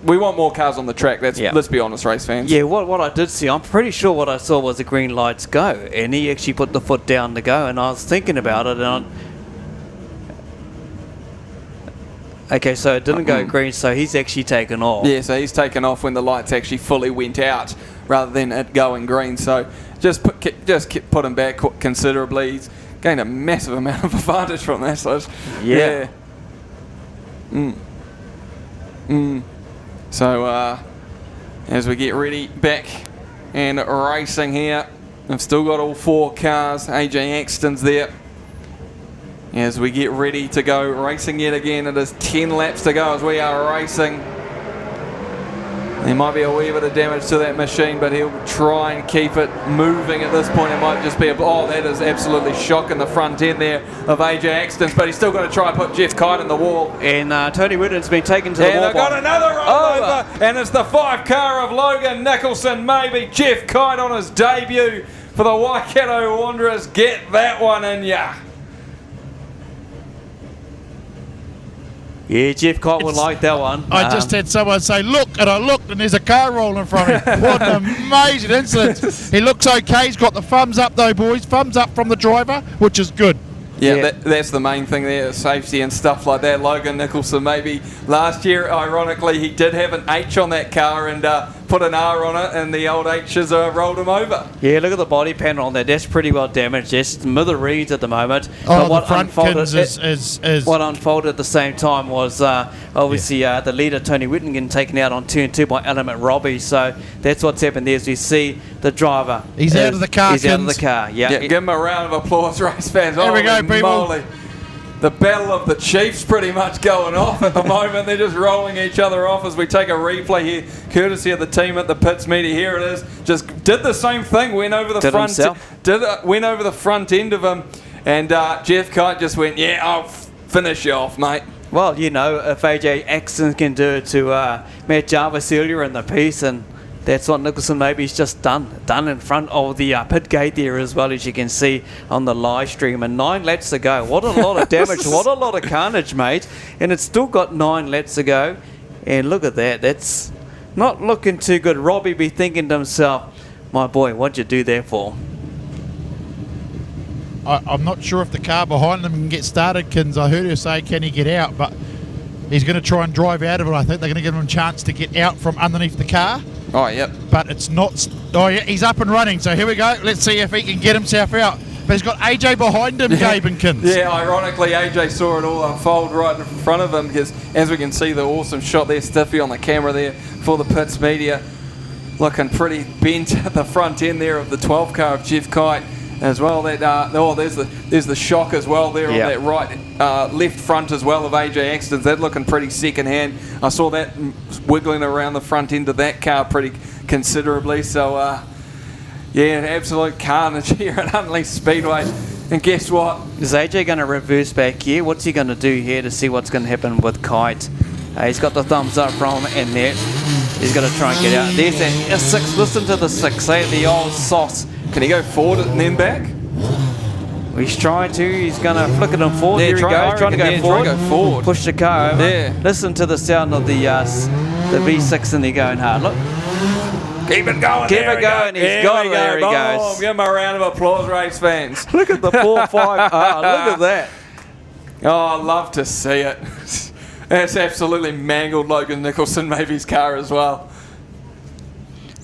we want more cars on the track. Let's be honest, race fans. Yeah, what I did see, I'm pretty sure what I saw was the green lights go, and he actually put the foot down to go, and I was thinking about it, and okay, so it didn't go green, so he's actually taken off. Yeah, so he's taken off when the lights actually fully went out rather than it going green. So just put him back considerably. He's gained a massive amount of advantage from that. So yeah. So as we get ready back and racing here, I've still got all 4 cars. AJ Axton's there. As we get ready to go racing yet again, it is 10 laps to go as we are racing. There might be a wee bit of damage to that machine, but he'll try and keep it moving at this point. It might just be that is absolutely shocking the front end there of AJ Axton's, but he's still going to try and put Jeff Kite in the wall. And Tony Whitten's been taken to the wall. And they've got another rollover, and it's the 5 car of Logan Nicholson, maybe Jeff Kite on his debut for the Waikato Wanderers. Get that one in ya. Yeah, Jeff Kite would like that one. I just had someone say, look, and I looked, and there's a car rolling from him. What an amazing incident. He looks okay. He's got the thumbs up, though, boys. Thumbs up from the driver, which is good. Yeah, that's the main thing there, safety and stuff like that. Logan Nicholson, maybe last year, ironically, he did have an H on that car and put an R on it, and the old H's rolled him over. Yeah, look at the body panel on that. That's pretty well damaged. There's smithereens at the moment. Oh, but what the front unfolded is what unfolded at the same time was obviously the leader, Tony Whitten, getting taken out on turn 2 by Element Robbie. So that's what's happened there as we see the driver. He's out of the car, He's out of the car, yeah. Give him a round of applause, race fans. There we go, people. Moly. The battle of the Chiefs pretty much going off at the moment. They're just rolling each other off as we take a replay here, courtesy of the team at the pits media. Here it is. Just did the same thing. Went over the went over the front end of him, and Jeff Kite just went, "Yeah, I'll finish you off, mate." Well, you know, if AJ Axton can do it to Matt Jarvis earlier in the piece, and that's what Nicholson maybe's just done in front of the pit gate there as well, as you can see on the live stream. And 9 laps to go. What a lot of damage, what a lot of carnage, mate. And it's still got 9 laps to go. And look at that. That's not looking too good. Robbie be thinking to himself, my boy, what'd you do there for? I'm not sure if the car behind them can get started, Kins. I heard her say, can he get out? But he's going to try and drive out of it. I think they're going to give him a chance to get out from underneath the car. Oh, yep. But it's not... Oh, yeah, he's up and running. So here we go. Let's see if he can get himself out. But he's got AJ behind him, Gabe and Kins. Yeah, ironically, AJ saw it all unfold right in front of him, because as we can see, the awesome shot there, Stiffy on the camera there for the pits media, looking pretty bent at the front end there of the 12 car of Jeff Kite as well. That there's the shock as well there on that right left front as well of AJ Axton's. That looking pretty second hand. I saw that wiggling around the front end of that car pretty considerably. So yeah, an absolute carnage here at Huntly Speedway. And guess what? Is AJ going to reverse back here? What's he going to do here to see what's going to happen with Kite? He's got the thumbs up from him, and there he's going to try and get out. There's that 6. Listen to the 6, the old sauce. Can he go forward and then back? He's trying to. He's going to flick it on forward. Yeah, Here he goes. Trying to go forward. Push the car over. Yeah. Listen to the sound of the V6, and they're going hard. Look. Keep it going. Keep it going. He's got it. There he goes. Give him a round of applause, race fans. Look at the 4-5. Look at that. Oh, I love to see it. That's absolutely mangled Logan Nicholson, maybe his car as well.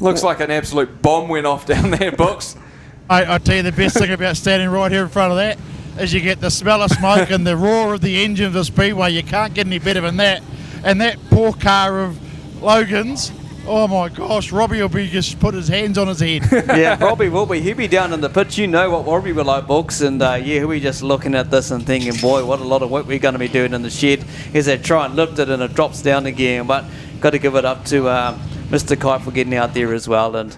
Looks like an absolute bomb went off down there, Books. I tell you, the best thing about standing right here in front of that is you get the smell of smoke and the roar of the engine of the Speedway. You can't get any better than that. And that poor car of Logan's, Oh my gosh, Robbie will be just put his hands on his head. Yeah, Robbie will be. He'll be down in the pitch. You know what Robbie will like, books. And he'll be just looking at this and thinking, boy, what a lot of work we're going to be doing in the shed as they try and lift it and it drops down again. But got to give it up to Mr. Kite for getting out there as well. And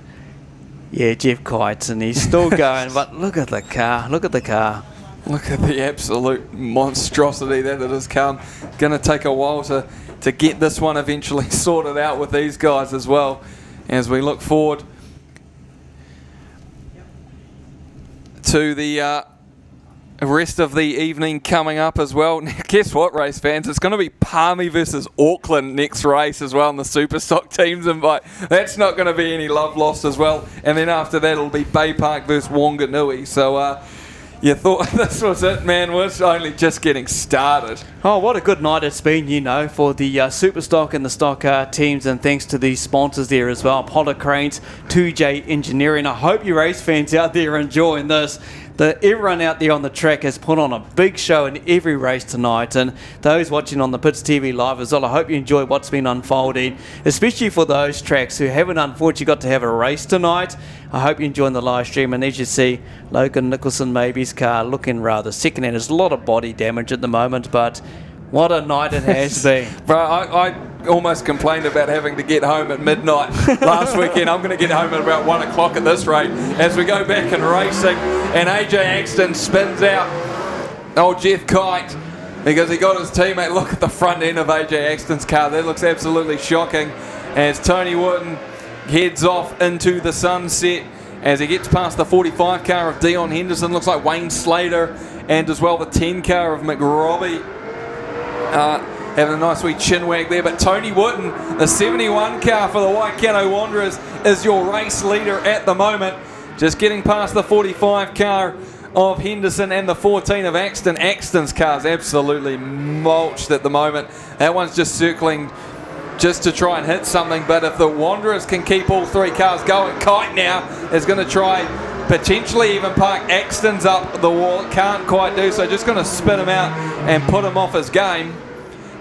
yeah, Jeff Kite, and he's still going. But look at the car. Look at the car. Look at the absolute monstrosity that it has come. Going to take a while to get this one eventually sorted out with these guys as well, as we look forward to the rest of the evening coming up as well. Now, guess what, race fans? It's going to be Palmy versus Auckland next race as well in the Superstock teams invite. That's not going to be any love lost as well. And then after that, it'll be Bay Park versus Wanganui. So, you thought this was it, man. We're only just getting started. Oh, what a good night it's been, for the Superstock and the Stockcar teams, and thanks to the sponsors there as well, Apollo Cranes, 2J Engineering. I hope you race fans out there are enjoying this. Everyone out there on the track has put on a big show in every race tonight, and those watching on the Pits TV Live as well, I hope you enjoy what's been unfolding, especially for those tracks who haven't unfortunately got to have a race tonight. I hope you're enjoying the live stream, and as you see, Logan Nicholson Maybe's car looking rather second-hand. There's a lot of body damage at the moment, but what a night it has been. Bro, I almost complained about having to get home at midnight last weekend. I'm going to get home at about 1 o'clock at this rate as we go back in racing, and AJ Axton spins out old Jeff Kite because he got his teammate. Look at the front end of AJ Axton's car. That looks absolutely shocking as Tony Wooden heads off into the sunset as he gets past the 45 car of Dion Henderson. Looks like Wayne Slater, and as well the 10 car of McRobbie. Having a nice wee chin wag there, but Tony Wooden, the 71 car for the Waikato Wanderers, is your race leader at the moment. Just getting past the 45 car of Henderson and the 14 of Axton. Axton's car's absolutely mulched at the moment. That one's just circling just to try and hit something, but if the Wanderers can keep all three cars going, Kite now is going to try potentially even park Axton's up the wall. Can't quite do so, just going to spin him out and put him off his game.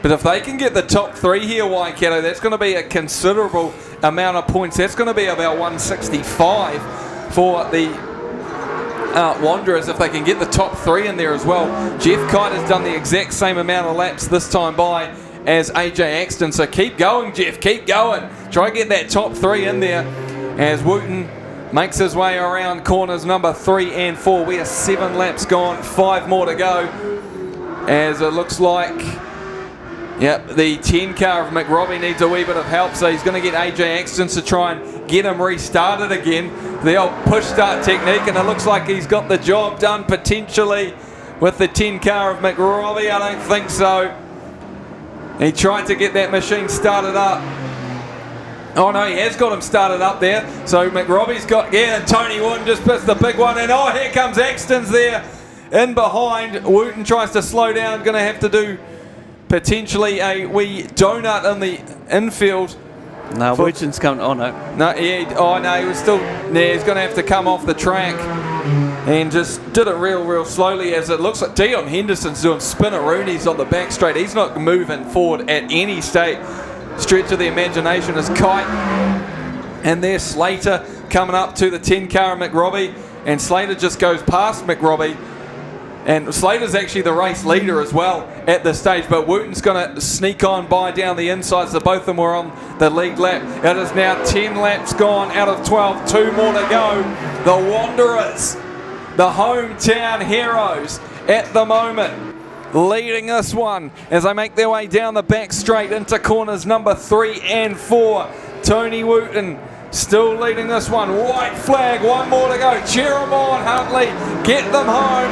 But if they can get the top three here, Waikato, that's going to be a considerable amount of points. That's going to be about 165 for the Wanderers if they can get the top three in there as well. Jeff Kite has done the exact same amount of laps this time by as AJ Axton. So keep going, Jeff, keep going. Try and get that top three in there as Wooten makes his way around corners number 3 and 4. We are 7 laps gone, 5 more to go. As it looks like, yep, the 10 car of McRobbie needs a wee bit of help, so he's going to get AJ Axton to try and get him restarted again. The old push start technique, and it looks like he's got the job done potentially with the 10 car of McRobbie. I don't think so. He tried to get that machine started up. Oh no, he has got him started up there. So McRobbie's got, yeah, and Tony Wooden just puts the big one in. Oh, here comes Axton's there in behind. Wooten tries to slow down, going to have to do potentially a wee donut in the infield. No, Wooten's coming. Oh no. No, he was still. Yeah, he's going to have to come off the track and just did it real slowly, as it looks like Dion Henderson's doing spinneroonies on the back straight. He's not moving forward at any stretch of the imagination as Kite. And there's Slater coming up to the 10 car of McRobbie, and Slater just goes past McRobbie. And Slater's actually the race leader as well at this stage, but Wooten's going to sneak on by down the inside, so both of them were on the lead lap. It is now 10 laps gone out of 12, 2 more to go. The Wanderers, the hometown heroes at the moment, leading this one as they make their way down the back straight into corners number 3 and 4. Tony Wooten still leading this one. White flag, 1 more to go. Cheer them on, Huntley. Get them home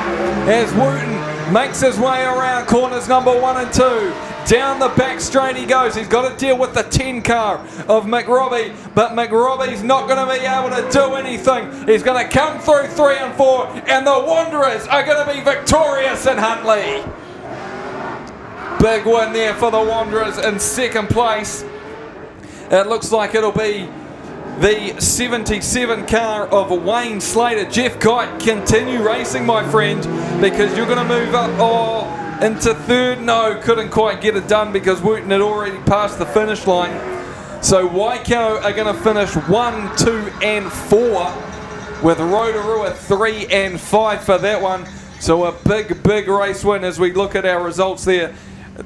as Wooten makes his way around corners number 1 and 2. Down the back straight he goes. He's got to deal with the 10 car of McRobbie, but McRobbie's not going to be able to do anything. He's going to come through 3 and 4, and the Wanderers are going to be victorious in Huntley. Big win there for the Wanderers in second place. It looks like it'll be the 77 car of Wayne Slater. Jeff Kite, continue racing, my friend, because you're going to move up into third. No, couldn't quite get it done because Wooten had already passed the finish line. So Waikato are going to finish 1, 2 and 4 with Rotorua 3 and 5 for that one. So a big race win as we look at our results there.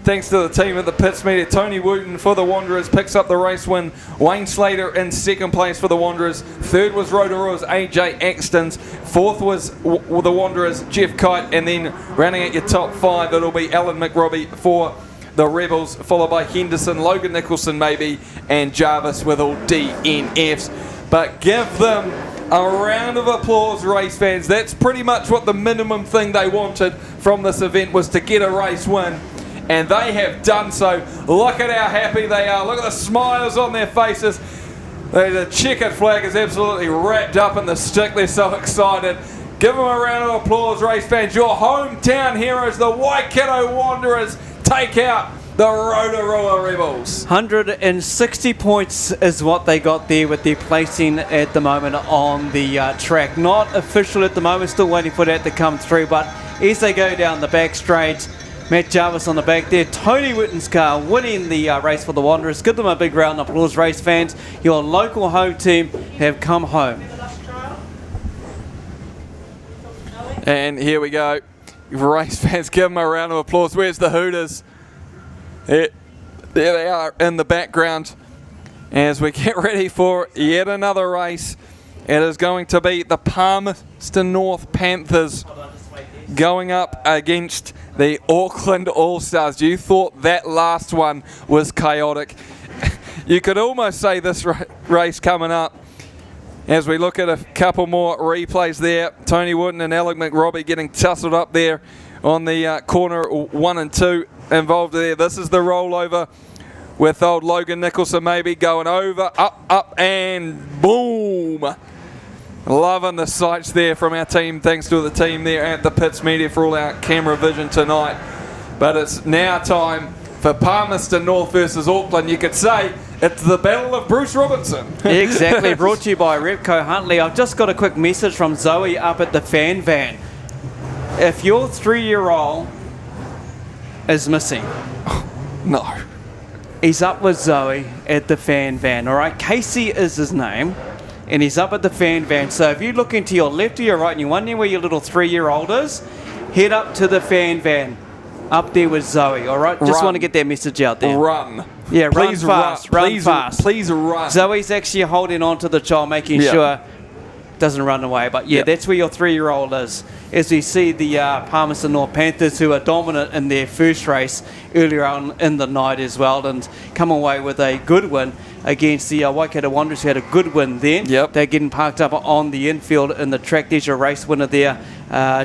Thanks to the team at the pits media. Tony Wooten for the Wanderers picks up the race win. Wayne Slater in second place for the Wanderers. Third was Rotorua's AJ Axtons. Fourth was the Wanderers' Jeff Kite. And then rounding out your top 5, it'll be Alan McRobbie for the Rebels, followed by Henderson, Logan Nicholson maybe, and Jarvis with all DNFs. But give them a round of applause, race fans. That's pretty much what the minimum thing they wanted from this event, was to get a race win. And they have done so. Look at how happy they are. Look at the smiles on their faces. The checkered flag is absolutely wrapped up in the stick. They're so excited. Give them a round of applause, race fans. Your hometown heroes, the Waikato Wanderers, take out the Rotorua Rebels. 160 points is what they got there with their placing at the moment on the track. Not official at the moment, still waiting for that to come through, but as they go down the back straight, Matt Jarvis on the back there, Tony Witten's car winning the race for the Wanderers. Give them a big round of applause, race fans. Your local home team have come home. And here we go. Race fans, give them a round of applause. Where's the Hooters? There they are in the background as we get ready for yet another race. It is going to be the Palmerston North Panthers going up against the Auckland All-Stars. You thought that last one was chaotic. You could almost say this race coming up, as we look at a couple more replays there. Tony Wooten and Alec McRobbie getting tussled up there on the corner 1 and 2 involved there. This is the rollover with old Logan Nicholson maybe going over, up and boom. Loving the sights there from our team. Thanks to the team there at the Pits Media for all our camera vision tonight. But it's now time for Palmerston North versus Auckland. You could say it's the Battle of Bruce Robinson. Exactly, brought to you by Repco Huntley. I've just got a quick message from Zoe up at the fan van. If your 3-year-old is missing, no, he's up with Zoe at the fan van. All right, Casey is his name, and he's up at the fan van. So if you look into your left or your right and you're wondering where your little 3-year-old is, head up to the fan van up there with Zoe. All right, just want to get that message out there. Run. Yeah, please run fast. Run fast. Please run. Zoe's actually holding on to the child, making sure doesn't run away. But that's where your 3-year-old is. As we see the Palmerston North Panthers, who are dominant in their first race earlier on in the night as well, and come away with a good win against the Waikato Wanderers, who had a good win then. They're getting parked up on the infield in the track. There's your race winner there,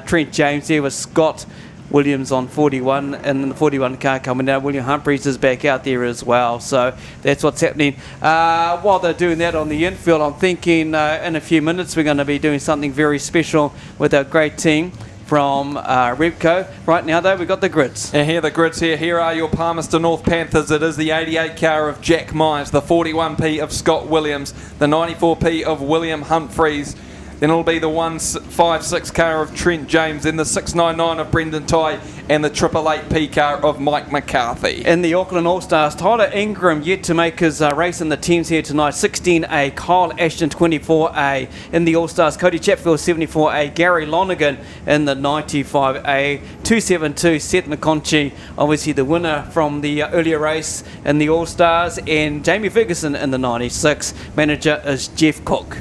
Trent James there with Scott Williams on 41, and the 41 car coming down. William Humphreys is back out there as well, so that's what's happening. While they're doing that on the infield, I'm thinking in a few minutes we're going to be doing something very special with our great team from Repco. Right now though, we've got the grids. And here are the grids here. Here are your Palmerston North Panthers. It is the 88 car of Jack Myers, the 41p of Scott Williams, the 94p of William Humphreys. Then it'll be the 156 car of Trent James, then the 699 of Brendan Ty, and the 888P car of Mike McCarthy. In the Auckland All-Stars, Tyler Ingram yet to make his race in the teams here tonight. 16A, Kyle Ashton 24A. In the All-Stars, Cody Chatfield 74A, Gary Lonergan in the 95A, 272 Seth McConchie, obviously the winner from the earlier race in the All-Stars, and Jamie Ferguson in the 96. Manager is Jeff Cook.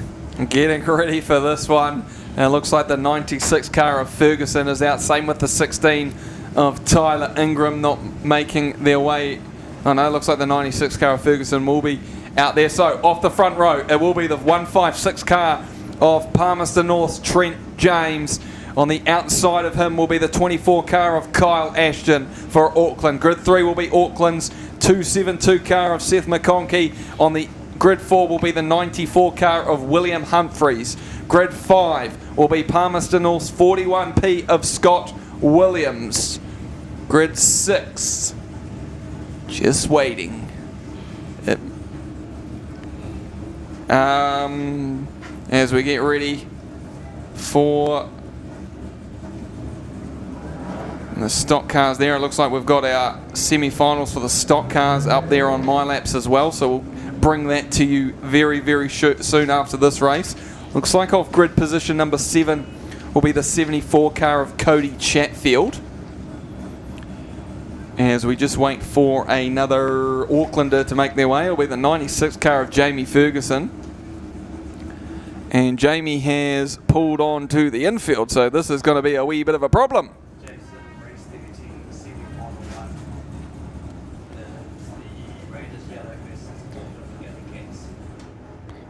Getting ready for this one. And it looks like the 96 car of Ferguson is out. Same with the 16 of Tyler Ingram not making their way. Oh no, it looks like the 96 car of Ferguson will be out there. So off the front row, it will be the 156 car of Palmerston North's Trent James. On the outside of him will be the 24 car of Kyle Ashton for Auckland. Grid 3 will be Auckland's 272 car of Seth McConchie. On the Grid 4 will be the 94 car of William Humphreys. Grid 5 will be Palmerston North's 41p of Scott Williams. Grid 6, just waiting. As we get ready for the stock cars there, it looks like we've got our semi-finals for the stock cars up there on My Laps as well. So we'll bring that to you very, very soon after this race. Looks like off grid position number 7 will be the 74 car of Cody Chatfield. As we just wait for another Aucklander to make their way, it'll be the 96 car of Jamie Ferguson. And Jamie has pulled on to the infield, so this is going to be a wee bit of a problem.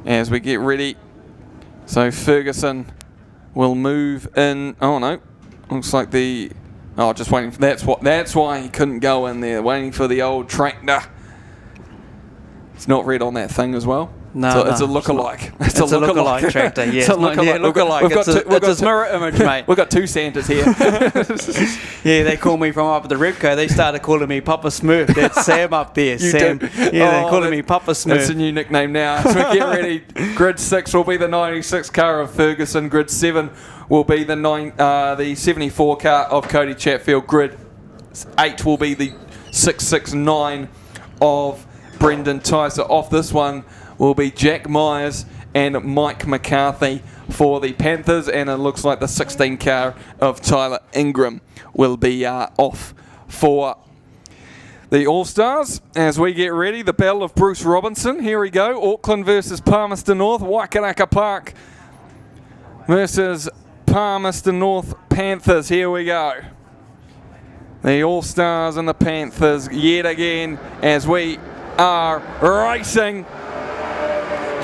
As we get ready, so Ferguson will move in. Oh no, looks like the just waiting for that's why he couldn't go in there, waiting for the old tractor. It's not red on that thing as well. No, so it's a lookalike. It's a lookalike tractor. Yeah, it's a lookalike. It's a mirror image, mate. We've got 2 Santas here. Yeah, they call me from up at the Repco. They started calling me Papa Smurf. That's Sam up there. Sam. Do? Yeah, they're calling me Papa Smurf. That's a new nickname now. So get ready. Grid 6 will be the 96 car of Ferguson. Grid 7 will be the 74 car of Cody Chatfield. Grid 8 will be the 669 of Brendan Ty. So off this one will be Jack Myers and Mike McCarthy for the Panthers, and it looks like the 16 car of Tyler Ingram will be off for the All-Stars. As we get ready, the battle of Bruce Robinson. Here we go. Auckland versus Palmerston North. Waikanaka Park versus Palmerston North Panthers. Here we go. The All-Stars and the Panthers yet again as we are racing.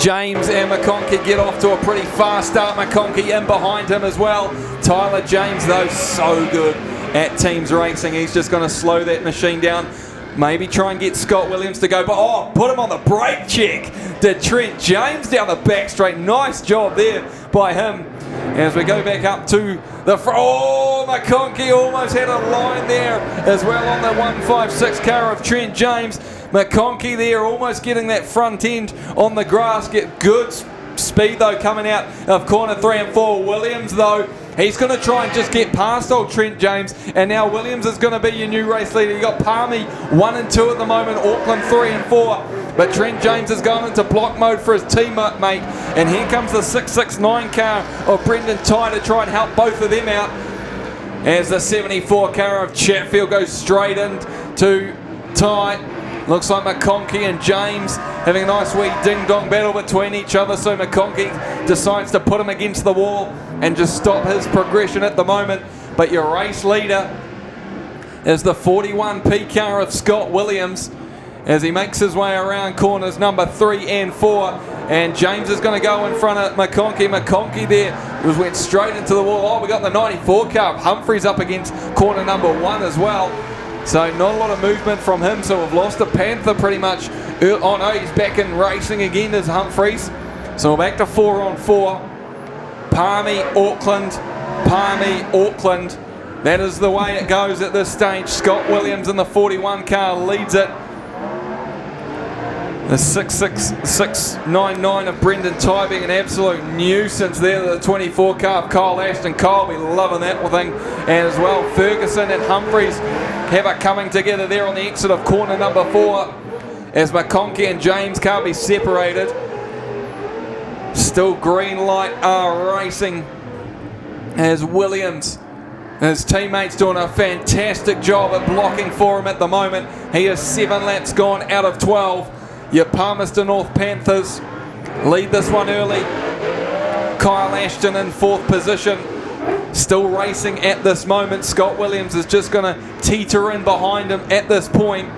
James and McConkey get off to a pretty fast start. McConkey in behind him as well. Tyler James, though, so good at teams racing. He's just going to slow that machine down. Maybe try and get Scott Williams to go, but put him on the brake check. Did Trent James down the back straight. Nice job there by him. As we go back up to the front. Oh, McConkey almost had a line there as well on the 156 car of Trent James. McConkey there almost getting that front end on the grass. Get good speed though coming out of corner 3 and 4. Williams though, he's going to try and just get past old Trent James, and now Williams is going to be your new race leader. You got Palmy 1 and 2 at the moment, Auckland 3 and 4, but Trent James has gone into block mode for his teammate, and here comes the 669 car of Brendan Ty to try and help both of them out as the 74 car of Chatfield goes straight into Ty. Looks like McConkey and James having a nice wee ding-dong battle between each other, so McConkey decides to put him against the wall and just stop his progression at the moment. But your race leader is the 41P car of Scott Williams as he makes his way around corners number 3 and 4. And James is going to go in front of McConkey. McConkey there went straight into the wall. We got the 94 car of Humphreys up against corner number 1 as well. So not a lot of movement from him, so we've lost a Panther pretty much. Oh no, he's back in racing again as Humphreys. So we're back to 4 on 4. Palmy, Auckland. That is the way it goes at this stage. Scott Williams in the 41 car leads it. The 699 of Brendan Ty being an absolute nuisance there. The 24 car of Kyle Ashton. Kyle will be loving that thing. And as well, Ferguson and Humphreys have it coming together there on the exit of corner number 4 as McConkey and James can't be separated. Still green light are racing as Williams and his teammates doing a fantastic job at blocking for him at the moment. He is 7 laps gone out of 12. Your Palmerston North Panthers lead this one early. Kyle Ashton in 4th position. Still racing at this moment. Scott Williams is just going to teeter in behind him at this point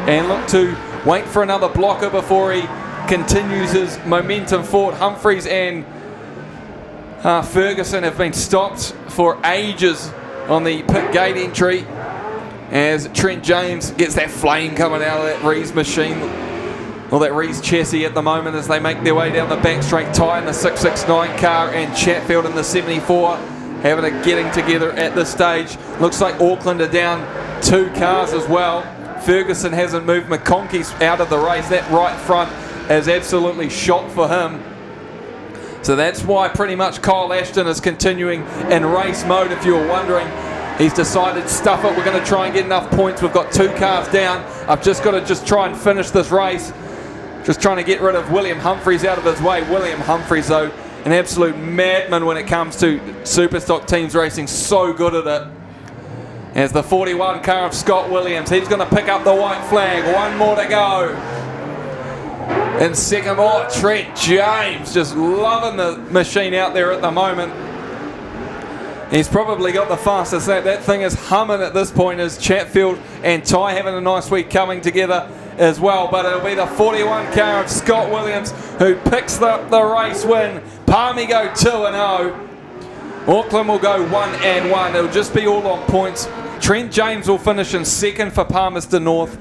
and look to wait for another blocker before he continues his momentum forward. Humphreys and Ferguson have been stopped for ages on the pit gate entry as Trent James gets that flame coming out of that Rees machine, or that Rees chassis at the moment as they make their way down the back straight. Ty in the 669 car and Chatfield in the 74 having a getting together at this stage. Looks like Auckland are down 2 cars as well. Ferguson hasn't moved. McConkey's out of the race. That right front is absolutely shot for him. So that's why pretty much Kyle Ashton is continuing in race mode, if you were wondering. He's decided, stuff it, we're going to try and get enough points. We've got 2 cars down. I've just got to try and finish this race. just trying to get rid of William Humphreys out of his way. William Humphreys, though, an absolute madman when it comes to Superstock teams racing, so good at it. As the 41 car of Scott Williams, he's going to pick up the white flag. One more to go. In second, Trent James just loving the machine out there at the moment. He's probably got the fastest. That thing is humming at this point as Chatfield and Ty having a nice week coming together as well. But it'll be the 41 car of Scott Williams who picks up the race win. Palmy go 2-0. Auckland will go 1-1. It'll just be all on points. Trent James will finish in second for Palmerston North.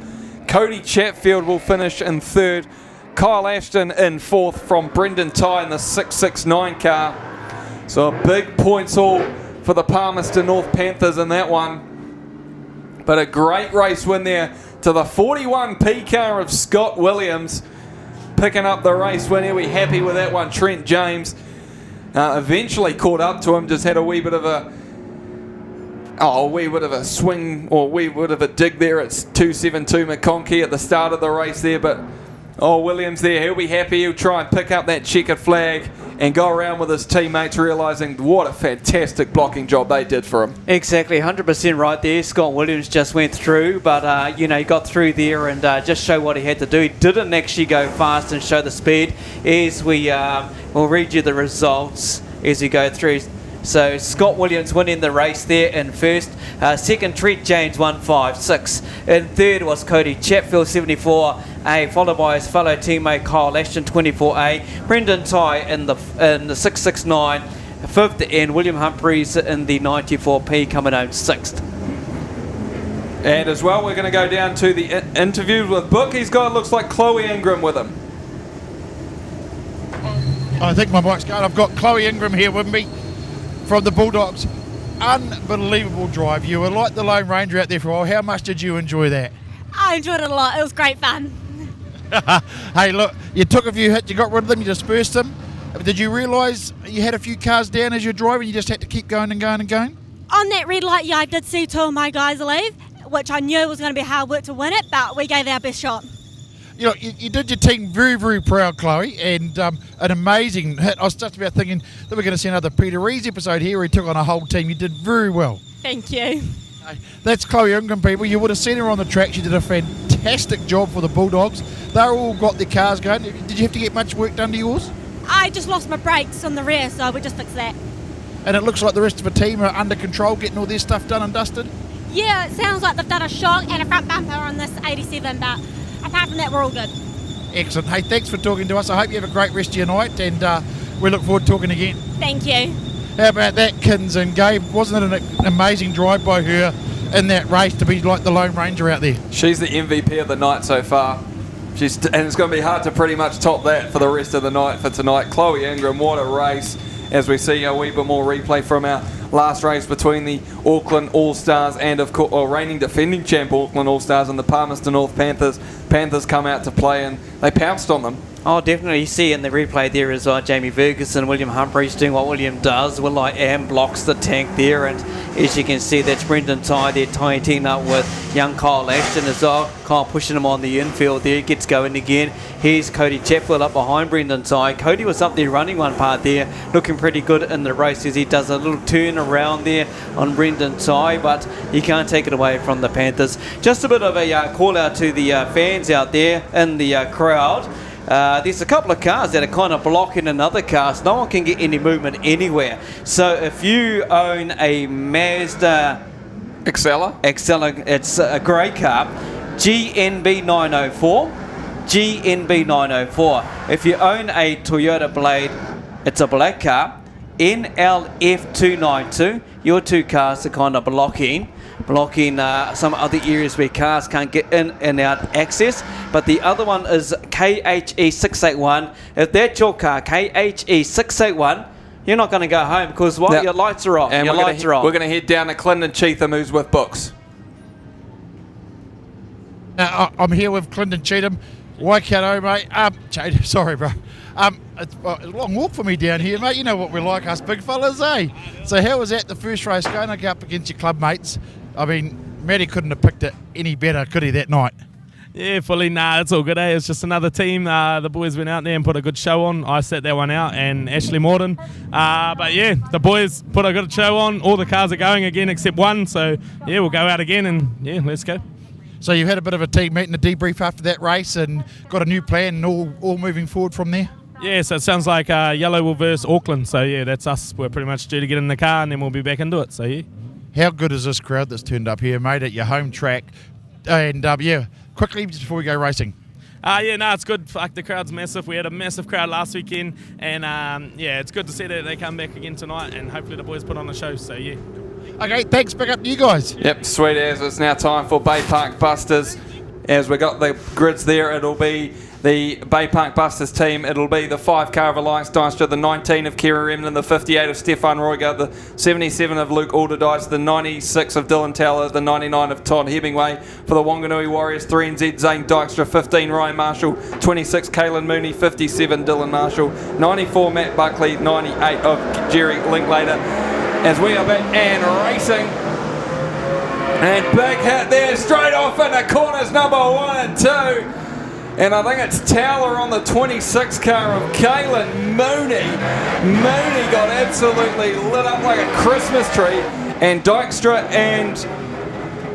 Cody Chatfield will finish in third. Kyle Ashton in fourth from Brendan Ty in the 669 car. So a big points haul for the Palmerston North Panthers in that one. But a great race win there to the 41P car of Scott Williams. Picking up the race win. He'll be happy with that one. Trent James eventually caught up to him. Just had a wee bit of a swing or wee bit of a dig there. It's 272 McConkey at the start of the race there. But Williams there, he'll be happy. He'll try and pick up that checkered flag and go around with his teammates, realising what a fantastic blocking job they did for him. Exactly, 100% right there. Scott Williams just went through, but he got through there and just show what he had to do. He didn't actually go fast and show the speed. As we'll read you the results as we go through. So Scott Williams winning the race there in first. Second, Trent James 156. In third was Cody Chatfield 74A, followed by his fellow teammate Kyle Ashton 24A. Brendan Ty in the 669 fifth, and William Humphreys in the 94P coming home sixth. And as well, we're going to go down to the interview with Book. He's got, looks like, Chloe Ingram with him. I think my mic's going. I've got Chloe Ingram here with me from the Bulldogs. Unbelievable drive. You were like the Lone Ranger out there for a while. How much did you enjoy that? I enjoyed it a lot. It was great fun. Hey, look, you took a few hits, you got rid of them, you dispersed them. Did you realise you had a few cars down as you're driving? You just had to keep going and going and going? On that red light, I did see two of my guys leave, which I knew was going to be hard work to win it, but we gave our best shot. You did your team very, very proud, Chloe, and an amazing hit. I was just about thinking that we're going to see another Peter Rees episode here where he took on a whole team. You did very well. Thank you. That's Chloe Ingram, people. You would have seen her on the track. She did a fantastic job for the Bulldogs. They all got their cars going. Did you have to get much work done to yours? I just lost my brakes on the rear, so we just fixed that. And it looks like the rest of the team are under control, getting all their stuff done and dusted? Yeah, it sounds like they've done a shock and a front bumper on this 87, but apart from that, we're all good. Excellent. Hey, thanks for talking to us. I hope you have a great rest of your night, and we look forward to talking again. Thank you. How about that, Kins and Gabe? Wasn't it an amazing drive by her in that race to be like the Lone Ranger out there? She's the MVP of the night so far. And it's going to be hard to pretty much top that for the rest of the night for tonight. Chloe Ingram, what a race. As we see a wee bit more replay from our last race between the Auckland All-Stars and, of course, reigning defending champ Auckland All-Stars and the Palmerston North Panthers. Panthers come out to play and they pounced on them. Oh, definitely. You see in the replay there as well, Jamie Ferguson, William Humphreys doing what William does. Will I Am blocks the tank there, and as you can see, that's Brendan Ty there teaming up with young Kyle Ashton as well. Kyle pushing him on the infield there, gets going again. Here's Cody Chatfield up behind Brendan Ty. Cody was up there running one part there, looking pretty good in the race as he does a little turn around there on Brendan Ty, but you can't take it away from the Panthers. Just a bit of a call out to the fans out there in the crowd. There's a couple of cars that are kind of blocking another car, so no one can get any movement anywhere. So if you own a Mazda Excella, it's a grey car, GNB 904. If you own a Toyota Blade, it's a black car, NLF 292. Your two cars are kind of blocking some other areas where cars can't get in and out access. But the other one is KHE 681. If that's your car, KHE 681, you're not going to go home because your lights are off. And we're going to head down to Clinton Cheatham, who's with Books. Now, I'm here with Clinton Cheatham, Waikato, mate. Sorry, bro. It's a long walk for me down here, mate. You know what we're like, us big fellas, eh? So how was that, the first race, going up against your club mates? I mean, Matty couldn't have picked it any better, could he, that night? Yeah, fully. Nah, it's all good, eh? It's just another team. The boys went out there and put a good show on. I sat that one out, and Ashley Morden. But yeah, the boys put a good show on. All the cars are going again except one. So yeah, we'll go out again, and yeah, let's go. So you had a bit of a team meeting, a debrief after that race, and got a new plan, and all moving forward from there. Yeah, so it sounds like Yellow will verse Auckland. So yeah, that's us. We're pretty much due to get in the car, and then we'll be back into it. So yeah. How good is this crowd that's turned up here, mate, at your home track? And yeah, quickly just before we go racing. Yeah, no, it's good. Fuck, the crowd's massive. We had a massive crowd last weekend, and yeah, it's good to see that they come back again tonight, and hopefully the boys put on a show. So yeah. Okay, thanks. Back up to you guys. Yep, sweet as. It's now time for Bay Park Busters. As we got the grids there, it'll be the Bay Park Busters team. It'll be the 5 car of Alliance Dykstra, the 19 of Kerry Remden, the 58 of Stefan Roygaard, the 77 of Luke Alderdice, the 96 of Dylan Taylor, the 99 of Todd Hemingway. For the Wanganui Warriors, 3NZ Zane Dykstra, 15 Ryan Marshall, 26 Caelan Mooney, 57 Dylan Marshall, 94 Matt Buckley, 98 of Jerry Linklater. As we are back and racing. And big hit there, straight off into corners number 1 and 2. And I think it's Towler on the 26 car of Caelan Mooney. Mooney got absolutely lit up like a Christmas tree. And Dykstra and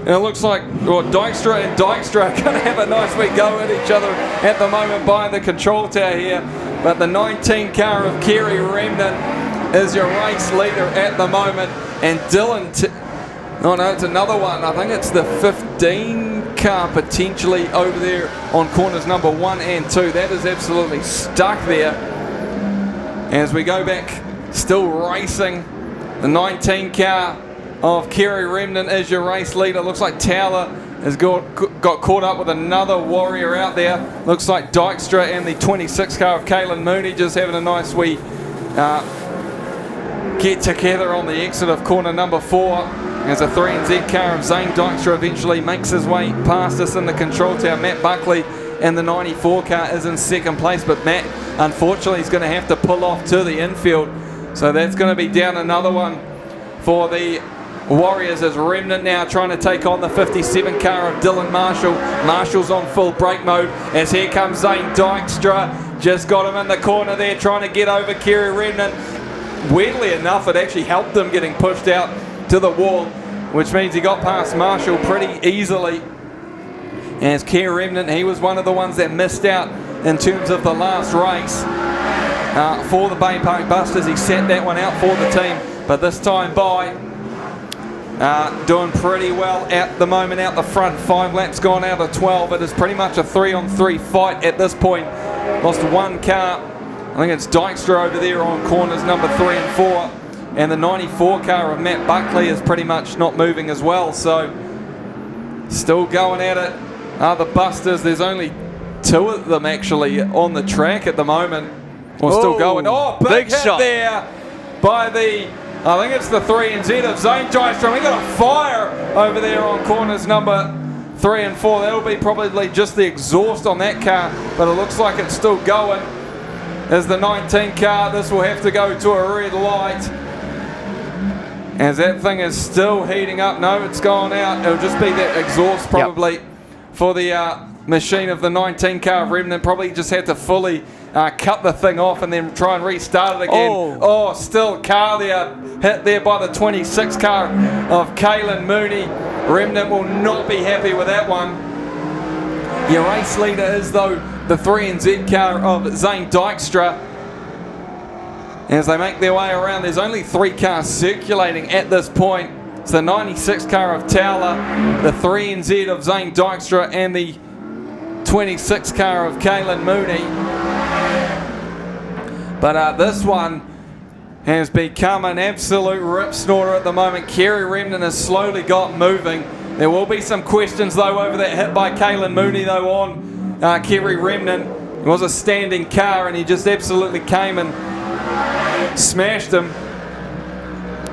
it looks like Dykstra and Dykstra are going to have a nice wee go at each other at the moment by the control tower here. But the 19 car of Kerry Remden is your race leader at the moment. And Dylan... Oh no, it's another one. I think it's the 15 car potentially over there on corners number 1 and 2. That is absolutely stuck there. As we go back, still racing. The 19 car of Kerry Remden is your race leader. Looks like Towler has got caught up with another warrior out there. Looks like Dykstra and the 26 car of Caelan Mooney just having a nice wee get together on the exit of corner number 4. As a 3NZ car of Zane Dykstra eventually makes his way past us in the control tower. Matt Buckley and the 94 car is in second place, but Matt unfortunately is going to have to pull off to the infield. So that's going to be down another one for the Warriors as Remnant now trying to take on the 57 car of Dylan Marshall. Marshall's on full brake mode as here comes Zane Dykstra. Just got him in the corner there trying to get over Kerry Remnant. Weirdly enough, it actually helped him getting pushed out to the wall, which means he got past Marshall pretty easily. As Kerry Remnant, he was one of the ones that missed out in terms of the last race for the Bay Park Busters. He set that one out for the team, but this time by doing pretty well at the moment out the front. 5 laps gone out of 12. It is pretty much a 3-on-3 fight at this point. Lost 1 car. I think it's Dykstra over there on corners number 3 and 4. And the 94 car of Matt Buckley is pretty much not moving as well. So still going at it. The Busters, there's only 2 of them actually on the track at the moment. Or still going. Oh, big hit shot there by the, I think it's the 3NZ of Zane Dykstra. We got a fire over there on corners number 3 and 4. That'll be probably just the exhaust on that car, but it looks like it's still going. As the 19 car, this will have to go to a red light. As that thing is still heating up. No, it's gone out. It'll just be that exhaust probably for the machine of the 19 car of Remnant. Probably just had to fully cut the thing off and then try and restart it again. Oh, still car there. Hit there by the 26 car of Caelan Mooney. Remnant will not be happy with that one. Your race leader is, though, the 3NZ car of Zane Dykstra. As they make their way around, there's only 3 cars circulating at this point. It's the 96 car of Towler, the 3NZ of Zane Dykstra, and the 26 car of Caelan Mooney. But this one has become an absolute rip snorter at the moment. Kerry Remnant has slowly got moving. There will be some questions, though, over that hit by Caelan Mooney, though, on Kerry Remnant. It was a standing car, and he just absolutely came and smashed him.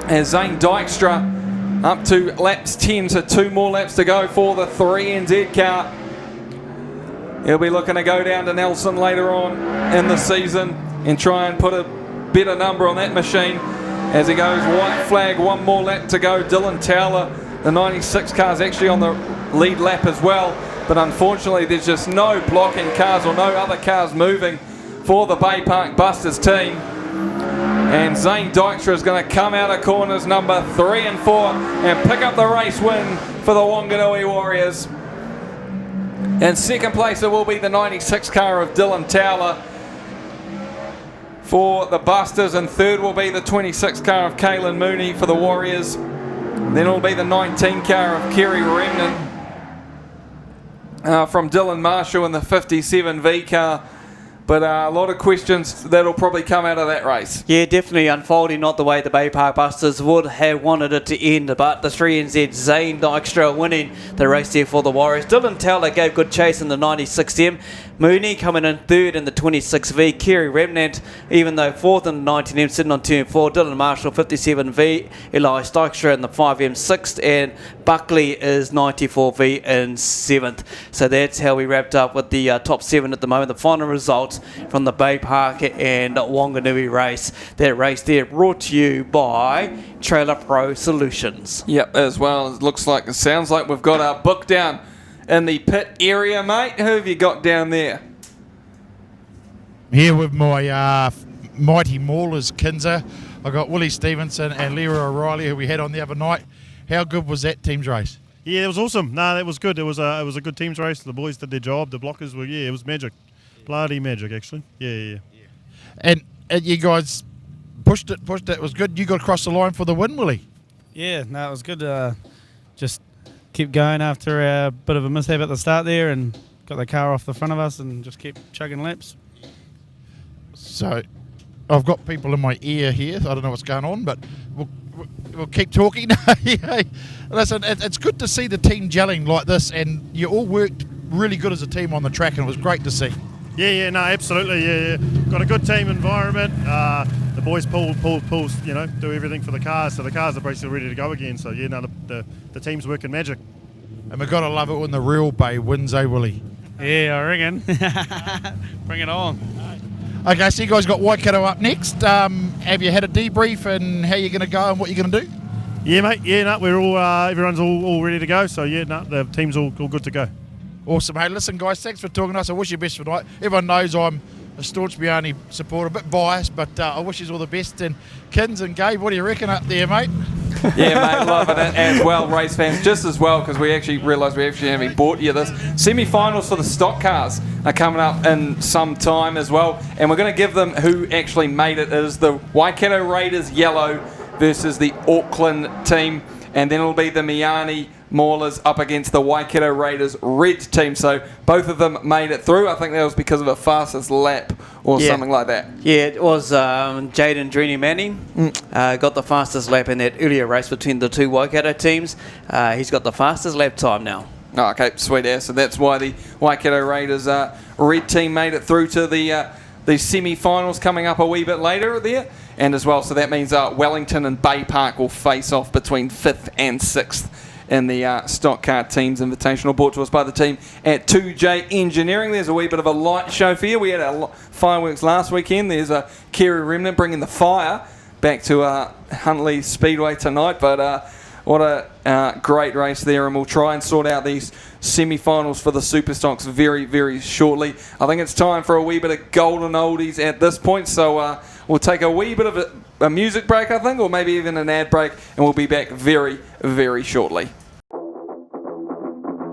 As Zane Dykstra up to laps 10, so 2 more laps to go for the 3NZ car. He'll be looking to go down to Nelson later on in the season and try and put a better number on that machine. As he goes white flag, 1 more lap to go. Dylan Towler, the 96 car, is actually on the lead lap as well. but unfortunately there's just no blocking cars or no other cars moving for the Bay Park Busters team. And Zane Dykstra is going to come out of corners number 3 and 4 and pick up the race win for the Wanganui Warriors. In second place it will be the 96 car of Dylan Towler for the Busters, and third will be the 26 car of Kaylin Mooney for the Warriors. Then it will be the 19 car of Kerry Remnant from Dylan Marshall in the 57 V car. But a lot of questions that'll probably come out of that race. Yeah, definitely unfolding not the way the Bay Park Busters would have wanted it to end, but the 3NZ Zane Dykstra winning the race there for the Warriors. Dylan Towler gave good chase in the 96M. Mooney coming in third in the 26V. Kerry Remnant, even though fourth in the 19M, sitting on 2 and 4. Dylan Marshall, 57V. Elias Dykstra in the 5M, 6th. And Buckley is 94V in 7th. So that's how we wrapped up with the top 7 at the moment. The final results from the Bay Park and Wanganui race. That race there brought to you by Trailer Pro Solutions. Yep, as well. It sounds like we've got our book down in the pit area, mate. Who have you got down there? Here with my mighty maulers, Kinzer. I got Willie Stevenson and Leroy O'Reilly, who we had on the other night. How good was that team's race? Yeah, it was awesome. No, that was good. It was a good team's race. The boys did their job. The blockers were, it was magic. Bloody magic, actually. Yeah. And you guys pushed it. It was good. You got across the line for the win, Willie. Yeah, no, it was good. Just keep going after a bit of a mishap at the start there and got the car off the front of us and just kept chugging laps. So I've got people in my ear here. I don't know what's going on, but we'll keep talking. Listen, it's good to see the team gelling like this, and you all worked really good as a team on the track, and it was great to see. Yeah, no, absolutely. Yeah. Got a good team environment. The boys pull, do everything for the cars, so the cars are basically ready to go again. So yeah, no, the team's working magic. And we've got to love it when the real Bay wins, Willie? Yeah, I reckon. Bring it on. Okay, so you guys got Waikato up next. Have you had a debrief and how you're going to go and what you're going to do? Yeah, mate. Yeah, no, we're all everyone's all ready to go. So yeah, no, the team's all good to go. Awesome. Hey, listen, guys, thanks for talking to us. I wish you best for tonight. Everyone knows I'm a staunch Biani supporter, a bit biased, but I wish you all the best. And Kins and Gabe, what do you reckon up there, mate? Yeah, mate, loving it as well, race fans, just as well, because we actually realised we actually haven't bought you this. Semi-finals for the stock cars are coming up in some time as well, and we're going to give them who actually made it. It is the Waikato Raiders yellow versus the Auckland team, and then it'll be the Miani Maulers up against the Waikato Raiders red team. So both of them made it through. I think that was because of a fastest lap or something like that. Yeah, it was Jaden Drini Manning got the fastest lap in that earlier race between the two Waikato teams. He's got the fastest lap time now. Oh, okay, sweet ass. So that's why the Waikato Raiders red team made it through to the semi-finals coming up a wee bit later there. And as well, so that means Wellington and Bay Park will face off between 5th and 6th in the Stock Car Teams Invitational, brought to us by the team at 2J Engineering. There's a wee bit of a light show for you. We had our fireworks last weekend. There's a Kerry Remnant bringing the fire back to Huntley Speedway tonight. But what a great race there, and we'll try and sort out these semi-finals for the Superstocks very, very shortly. I think it's time for a wee bit of golden oldies at this point, so we'll take a wee bit of a music break, I think, or maybe even an ad break, and we'll be back very, very shortly.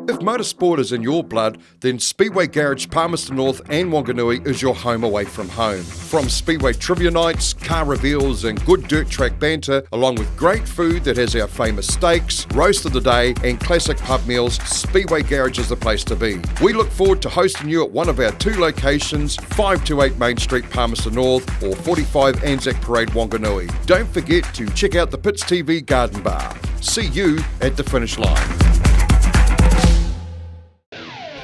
If motorsport is in your blood, then Speedway Garage Palmerston North and Wanganui is your home away from home. From Speedway trivia nights, car reveals and good dirt track banter, along with great food that has our famous steaks, roast of the day and classic pub meals, Speedway Garage is the place to be. We look forward to hosting you at one of our two locations, 528 Main Street Palmerston North or 45 Anzac Parade Wanganui. Don't forget to check out the Pits TV Garden Bar. See you at the finish line.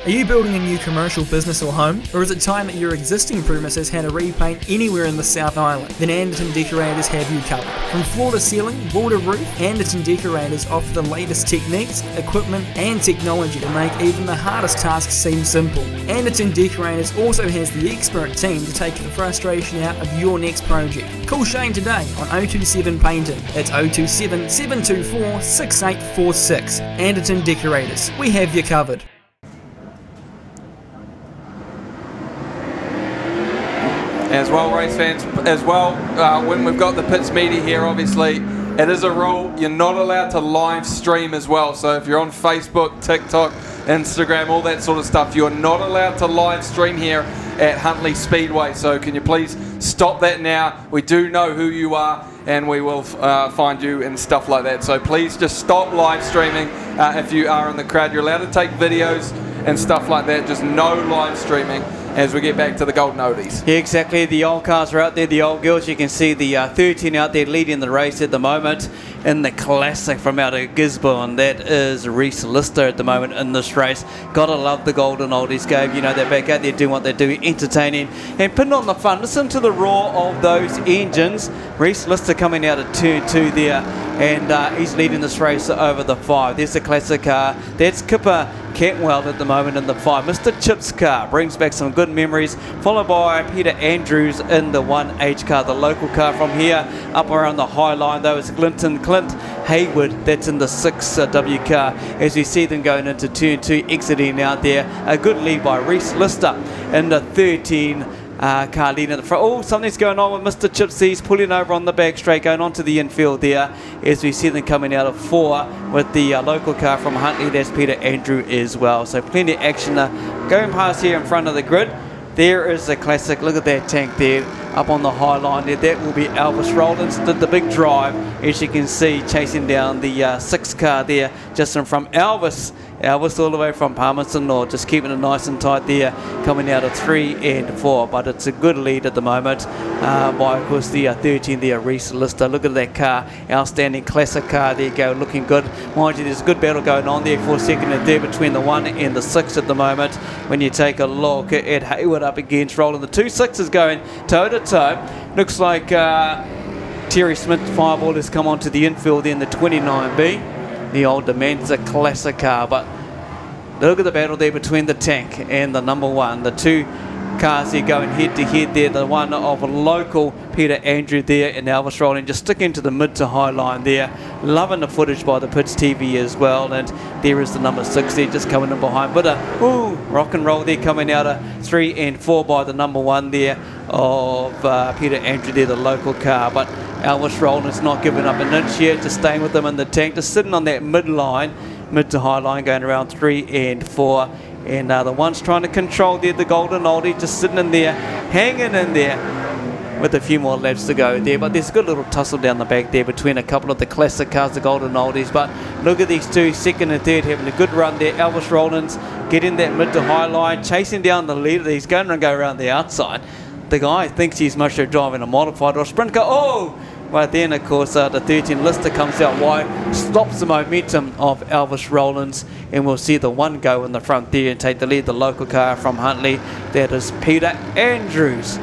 Are you building a new commercial business or home? Or is it time that your existing premises had a repaint anywhere in the South Island? Then Anderton Decorators have you covered. From floor to ceiling, wall to roof, Anderton Decorators offer the latest techniques, equipment and technology to make even the hardest tasks seem simple. Anderton Decorators also has the expert team to take the frustration out of your next project. Call Shane today on 027 Painting. That's 027 724 6846. Anderton Decorators. We have you covered. as well, race fans, as well. When we've got the pits media here, obviously, it is a rule. You're not allowed to live stream as well. So if you're on Facebook, TikTok, Instagram, all that sort of stuff, you're not allowed to live stream here at Huntly Speedway. So can you please stop that now? We do know who you are, and we will find you and stuff like that. So please just stop live streaming if you are in the crowd. You're allowed to take videos and stuff like that, just no live streaming as we get back to the Golden Oldies. Yeah, exactly. The old cars are out there, the old girls. You can see the 13 out there leading the race at the moment in the classic from out of Gisborne. That is Reese Lister at the moment in this race. Gotta love the Golden Oldies, Gabe. You know, they're back out there doing what they do, entertaining and putting on the fun. Listen to the roar of those engines. Reese Lister coming out of turn 2 there, and he's leading this race over the 5. There's the classic car. That's Kipper Cantwell at the moment in the 5. Mr. Chip's car brings back some good memories, followed by Peter Andrews in the 1H car, the local car from here up around the high line. Though it's Clint Hayward that's in the 6W car as we see them going into turn 2, exiting out there. A good lead by Reese Lister in the 13 car leading at the front. Oh, something's going on with Mr. Chips. He's pulling over on the back straight, going onto the infield there as we see them coming out of 4 with the local car from Huntly. That's Peter Andrew as well. So plenty of action going past here in front of the grid. There is a classic. Look at that tank there up on the high line there. That will be Elvis Rollins. Did the big drive, as you can see, chasing down the 6 car there just in front. Elvis all the way from Palmerston North, just keeping it nice and tight there, coming out of 3 and 4. But it's a good lead at the moment by, of course, the 13 there, Reese Lister. Look at that car, outstanding classic car. There you go, looking good. Mind you, there's a good battle going on there for second and third between the 1 and the 6 at the moment. When you take a look at Hayward up against Roland, the 2 6s going toe to toe. Looks like Terry Smith Fireball has come onto the infield in the 29B. The old Demenza classic car, but look at the battle there between the tank and the number 1. The 2 cars here going head to head there. The one of local Peter Andrew there and Elvis Rowling just sticking to the mid to high line there. Loving the footage by the Pits TV as well. And there is the number 6 there just coming in behind. But rock and roll there coming out of 3 and 4 by the number 1 there of Peter Andrew there, the local car. But Elvis Rowland's not giving up an inch yet, just staying with them in the tank, just sitting on that mid line, mid to high line, going around 3 and 4. And the one's trying to control there, the Golden Oldie, just sitting in there, hanging in there with a few more laps to go there. But there's a good little tussle down the back there between a couple of the classic cars, the Golden Oldies. But look at these 2, second and third, having a good run there. Elvis Rowlands getting that mid to high line, chasing down the leader. He's going to go around the outside. The guy thinks he's much driving a modified or a sprint car. Oh! But then, of course, the 13 Lister comes out wide, stops the momentum of Elvis Rowlands, and we'll see the 1 go in the front there and take the lead, the local car from Huntly. That is Peter Andrews.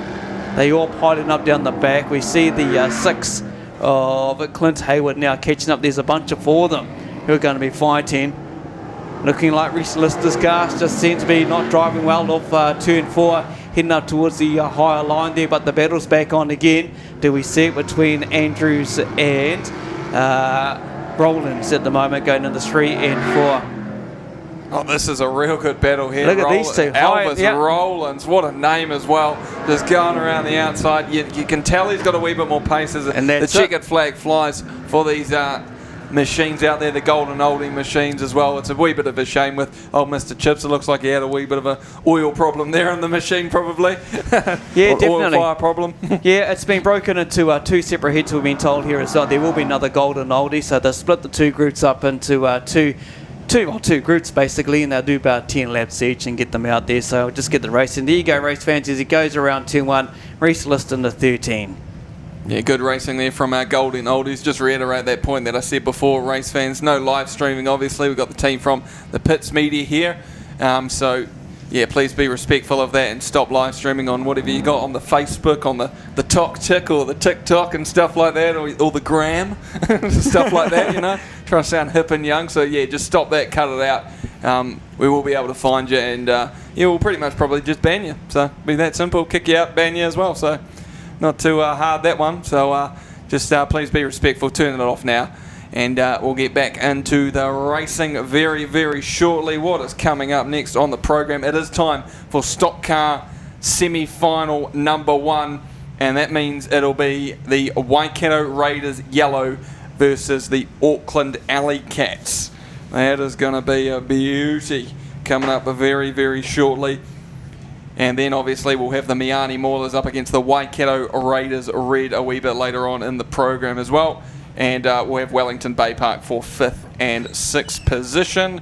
They all piling up down the back. We see the 6 of Clint Hayward now catching up. There's a bunch of 4 of them who are going to be fighting. Looking like Reese Lister's car just seems to be not driving well off turn 4. Heading up towards the higher line there, but the battle's back on again. Do we see it between Andrews and Rowlands at the moment, going into 3 and 4? Oh, this is a real good battle here. Look at these 2. Elvis Rowlands, what a name as well. Just going around the outside. You can tell he's got a wee bit more pace as the checkered flag flies for these machines out there, the Golden Oldie machines as well. It's a wee bit of a shame with old Mr. Chips. It looks like he had a wee bit of a oil problem there in the machine, probably. Yeah, or definitely. Oil fire problem. Yeah, it's been broken into 2 separate heads, we've been told here as well. There will be another Golden Oldie, so they'll split the 2 groups up into two groups basically, and they'll do about 10 laps each and get them out there. So just get the race in. There you go, race fans, as it goes around turn 1. Reese Lister in the 13. Yeah, good racing there from our Golden Oldies. Just reiterate that point that I said before, race fans. No live streaming, obviously. We've got the team from the Pits Media here. So, yeah, please be respectful of that and stop live streaming on whatever you got on the Facebook, on the TokTik or the TikTok and stuff like that, or the Gram, stuff like that, you know. Try to sound hip and young. So, yeah, just stop that, cut it out. We will be able to find you and, yeah, we'll pretty much probably just ban you. So, be that simple. Kick you out, ban you as well. So, not too hard, that one. So just please be respectful. Turn it off now. And we'll get back into the racing very, very shortly. What is coming up next on the program? It is time for Stockcar semi-final number 1, and that means it'll be the Waikato Raiders Yellow versus the Auckland Alley Cats. That is going to be a beauty coming up very, very shortly. And then obviously we'll have the Miani Maulers up against the Waikato Raiders Red a wee bit later on in the program as well. And we'll have Wellington Bay Park for 5th and 6th position.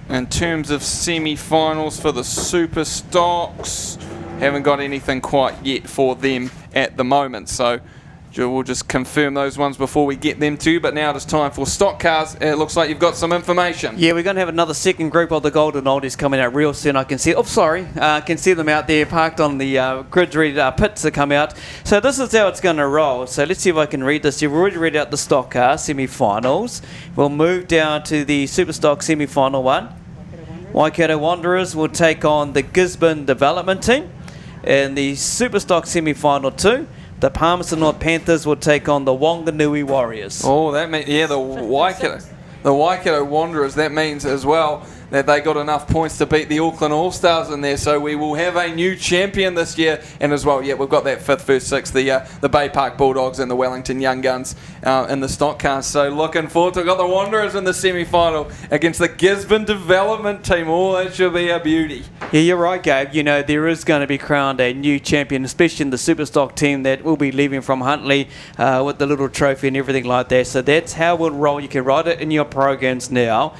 In terms of semi-finals for the Superstocks, haven't got anything quite yet for them at the moment. So we'll just confirm those ones before we get them to you. But now it's time for stock cars. It looks like you've got some information. Yeah, we're going to have another second group of the Golden Oldies coming out real soon. I can see, can see them out there parked on the grid-ready pits to come out. So this is how it's going to roll. So let's see if I can read this. You've already read out the stock car semi-finals. We'll move down to the Superstock semi-final 1. Waikato Wanderers will take on the Gisborne Development Team. In the Superstock semi-final 2, the Palmerston North Panthers will take on the Wanganui Warriors. Oh, that means, yeah, the Waikato Wanderers, that means as well that they got enough points to beat the Auckland All-Stars in there, so we will have a new champion this year. And as well, yeah, we've got that 5th, 1st, 6th, the Bay Park Bulldogs and the Wellington Young Guns in the stock cars. So looking forward to it. Got the Wanderers in the semi-final against the Gisborne Development Team. Oh, that should be a beauty. Yeah, you're right, Gabe. You know, there is going to be crowned a new champion, especially in the Superstock team that will be leaving from Huntly with the little trophy and everything like that. So that's how we'll roll. You can write it in your programs now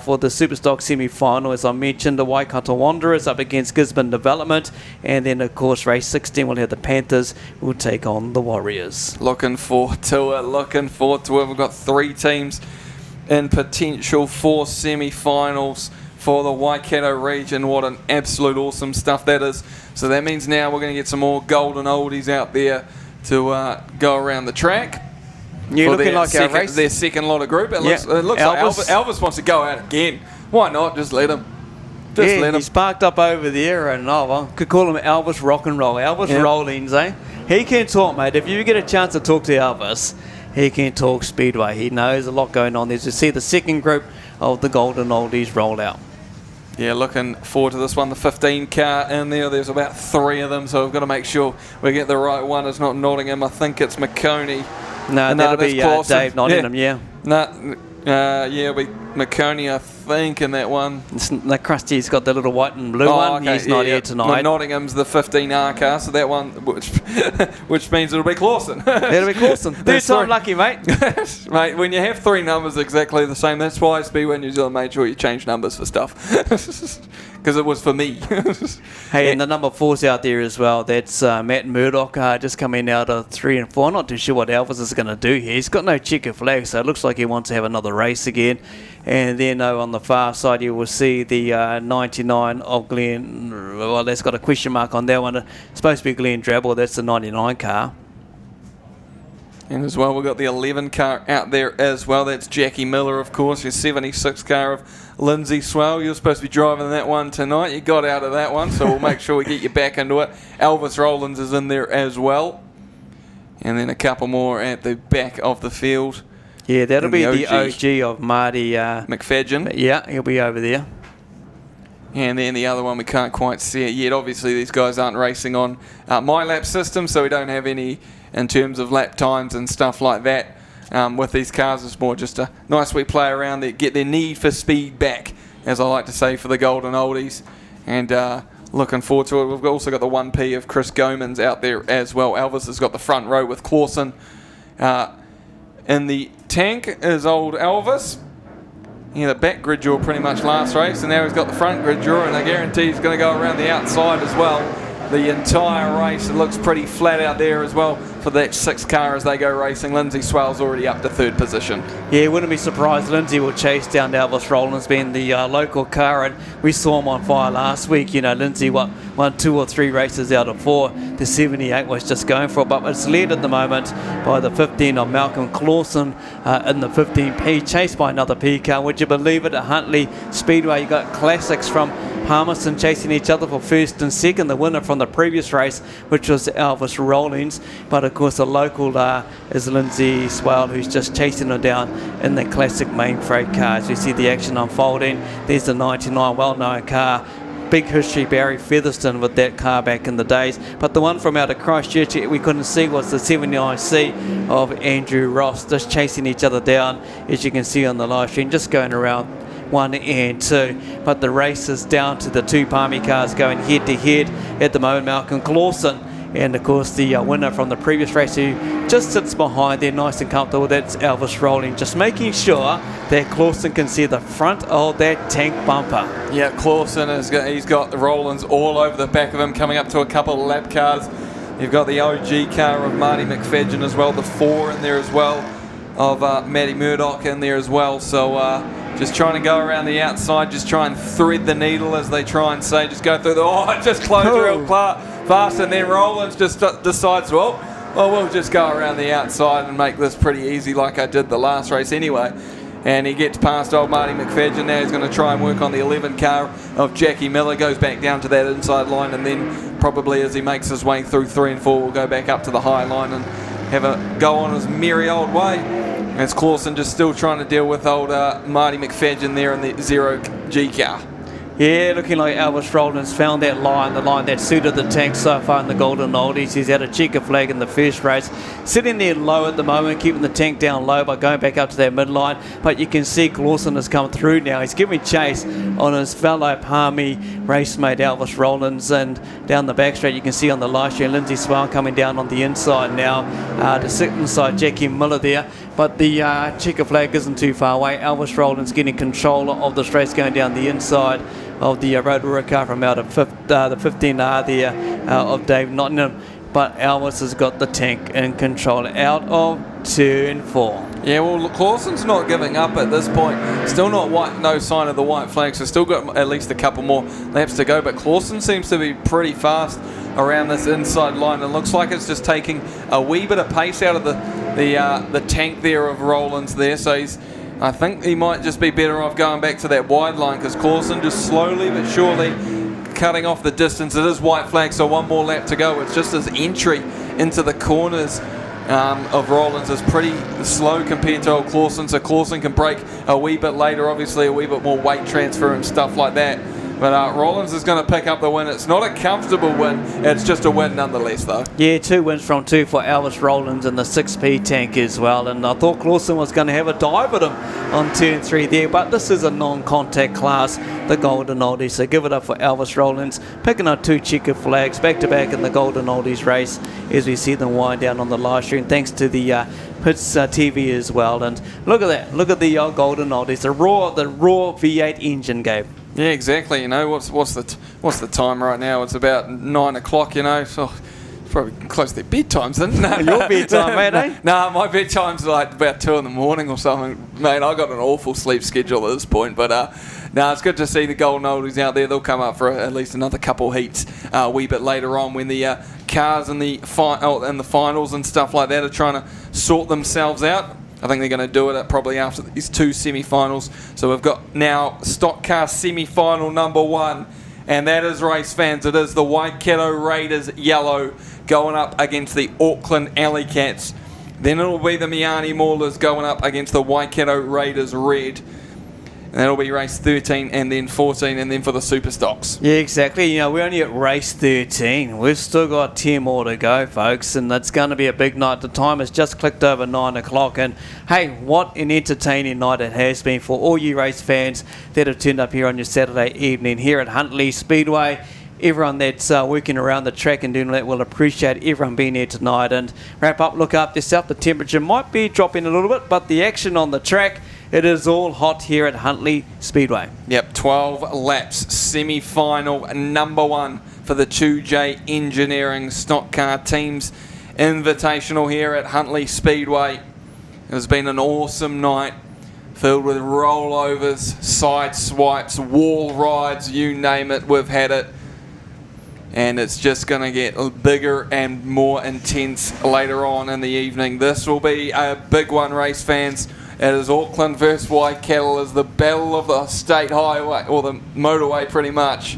for the Superstock semi-final. As I mentioned, the Waikato Wanderers up against Gisborne Development, and then of course race 16 we'll have the Panthers will take on the Warriors. Looking forward to it. We've got 3 teams in potential 4 semi-finals for the Waikato region. What an absolute awesome stuff that is. So that means now we're going to get some more Golden Oldies out there to go around the track. You're looking like our race. Their second lot of group. It looks like Elvis wants to go out again. Why not? Just let him. He's parked up over there, and could call him Elvis Rock and Roll. Elvis Rollins, eh? He can talk, mate. If you get a chance to talk to Elvis, he can talk Speedway. He knows a lot going on there. To see the second group of the Golden Oldies roll out. Yeah, looking forward to this one. The 15 car in there. There's about 3 of them, so we've got to make sure we get the right one. It's not Nottingham. I think it's McConey. No, that'll be Dave Nottingham, we McConey, I think, in that one. The Krusty's got the little white and blue one. Okay. He's not here tonight. Nottingham's the 15R car, so that one, which means it'll be Clawson. It'll be Clawson. Third time lucky, mate. Mate, when you have 3 numbers exactly the same, that's why Speedway New Zealand made sure you change numbers for stuff. Because it was for me. Hey, and the number 4's out there as well. That's Matt Murdoch just coming out of 3 and 4. I'm not too sure what Elvis is going to do here. He's got no checker flag, so it looks like he wants to have another race again. And then on the far side, you will see the 99 of Glenn. Well, that's got a question mark on that one. It's supposed to be Glenn Drabble. That's the 99 car. And as well, we've got the 11 car out there as well. That's Jackie Miller, of course. Your 76 car of Lindsay Swell. You're supposed to be driving that one tonight. You got out of that one, so we'll make sure we get you back into it. Elvis Rollins is in there as well. And then a couple more at the back of the field. Yeah, that'll be the OG of Marty McFadgen. Yeah, he'll be over there. And then the other one, we can't quite see it yet. Obviously, these guys aren't racing on my lap system, so we don't have any in terms of lap times and stuff like that. With these cars, it's more just a nice wee play around there, get their need for speed back, as I like to say, for the Golden Oldies. And looking forward to it. We've also got the 1P of Chris Gomans out there as well. Elvis has got the front row with Clawson. In the tank is old Elvis. Yeah, the back grid draw pretty much last race, and now he's got the front grid draw, and I guarantee he's going to go around the outside as well. The entire race, it looks pretty flat out there as well for that 6 car as they go racing. Lindsay Swell's already up to 3rd position. Yeah, wouldn't be surprised. Lindsay will chase down Elvis Rollins, being the local car, and we saw him on fire last week. You know, Lindsay won 2 or 3 races out of 4. The 78 was just going for it, but it's led at the moment by the 15 of Malcolm Clawson in the 15P, chased by another P car. Would you believe it? At Huntly Speedway, you got classics from Palmerston chasing each other for 1st and 2nd. The winner from the previous race, which was Elvis Rollins, but of course the local is Lindsay Swell, who's just chasing her down in the classic main freight car. As we see the action unfolding, there's the 99 well-known car big history, Barry Featherston with that car back in the days. But the one from out of Christchurch we couldn't see was the 79C of Andrew Ross, just chasing each other down, as you can see on the live stream, just going around 1 and 2. But the race is down to the two Palmy cars going head to head at the moment. Malcolm Clausen, and of course the winner from the previous race, who just sits behind there nice and comfortable, that's Elvis Rowling, just making sure that Clausen can see the front of that tank bumper. Yeah, Clausen he's got the Rollins all over the back of him, coming up to a couple of lap cars. You've got the OG car of Marty McFadden as well, the 4 in there as well, of Matty Murdoch in there as well. So just trying to go around the outside, just try and thread the needle, as they try and say, just go through the, just close real fast, and then Rollins just decides, well, we'll just go around the outside and make this pretty easy like I did the last race anyway. And he gets past old Marty McFadden. Now he's going to try and work on the 11 car of Jackie Miller, goes back down to that inside line, and then probably as he makes his way through 3 and 4, will go back up to the high line and have a go on his merry old way. As Clausen just still trying to deal with old Marty McFadden there in the 0G car. Yeah, looking like Elvis Rowland's found that line, the line that suited the tank so far in the Golden Oldies. He's had a checker flag in the first race, sitting there low at the moment, keeping the tank down low by going back up to that midline. But you can see Clausen has come through now. He's giving chase on his fellow Palmy race mate Elvis Rowlands, and down the back straight you can see on the live stream Lindsay Swan coming down on the inside now to sit inside Jackie Miller there. But the checker flag isn't too far away. Elvis Rowland's getting control of this race, going down the inside of the Rotorua car from out of the 15R there of Dave Nottingham. But Elvis has got the tank in control out of turn 4. Yeah, well, Clausen's not giving up at this point. Still not no sign of the white flag, so still got at least a couple more laps to go. But Clausen seems to be pretty fast around this inside line, and looks like it's just taking a wee bit of pace out of the tank there of Rollins there. So I think he might just be better off going back to that wide line, because Clausen just slowly but surely cutting off the distance. It is white flag, so one more lap to go. It's just his entry into the corners of Rollins is pretty slow compared to old Clausen, so Clausen can break a wee bit later, obviously a wee bit more weight transfer and stuff like that. But Rollins is going to pick up the win. It's not a comfortable win. It's just a win nonetheless, though. Yeah, 2 wins from 2 for Elvis Rowlands in the 6P tank as well. And I thought Clausen was going to have a dive at him on turn 3 there. But this is a non-contact class, the Golden Oldies. So give it up for Elvis Rowlands, picking up 2 checker flags back-to-back in the Golden Oldies race as we see them wind down on the live stream, thanks to the Pits TV as well. And look at that. Look at the Golden Oldies. The raw V8 engine, Gabe. Yeah, exactly. You know, what's the time right now? It's about 9 o'clock. You know, so it's probably close to their bedtimes, isn't it? Your bedtime, mate, eh? No, my bedtime's like about 2 in the morning or something. Mate, I got an awful sleep schedule at this point, but no, it's good to see the Golden Oldies out there. They'll come up for at least another couple heats a wee bit later on, when the cars in the finals and stuff like that are trying to sort themselves out. I think they're going to do it probably after these 2 semi-finals. So we've got now Stockcar semi-final number 1, and that is, race fans, it is the Waikato Raiders yellow going up against the Auckland Alley Cats. Then it'll be the Miani Maulers going up against the Waikato Raiders red. And that'll be race 13 and then 14, and then for the Superstocks. Yeah, exactly. You know, we're only at race 13. We've still got 10 more to go, folks, and it's going to be a big night. The time has just clicked over 9 o'clock, and hey, what an entertaining night it has been for all you race fans that have turned up here on your Saturday evening here at Huntly Speedway. Everyone that's working around the track and doing that will appreciate everyone being here tonight. And wrap up, look after yourself. The temperature might be dropping a little bit, but the action on the track, it is all hot here at Huntly Speedway. Yep, 12 laps, semi-final number 1 for the 2J Engineering Stock Car Teams Invitational here at Huntly Speedway. It has been an awesome night, filled with rollovers, side swipes, wall rides, you name it, we've had it. And it's just going to get bigger and more intense later on in the evening. This will be a big one, race fans. It is Auckland versus Waikato, as the battle of the state highway, or the motorway pretty much.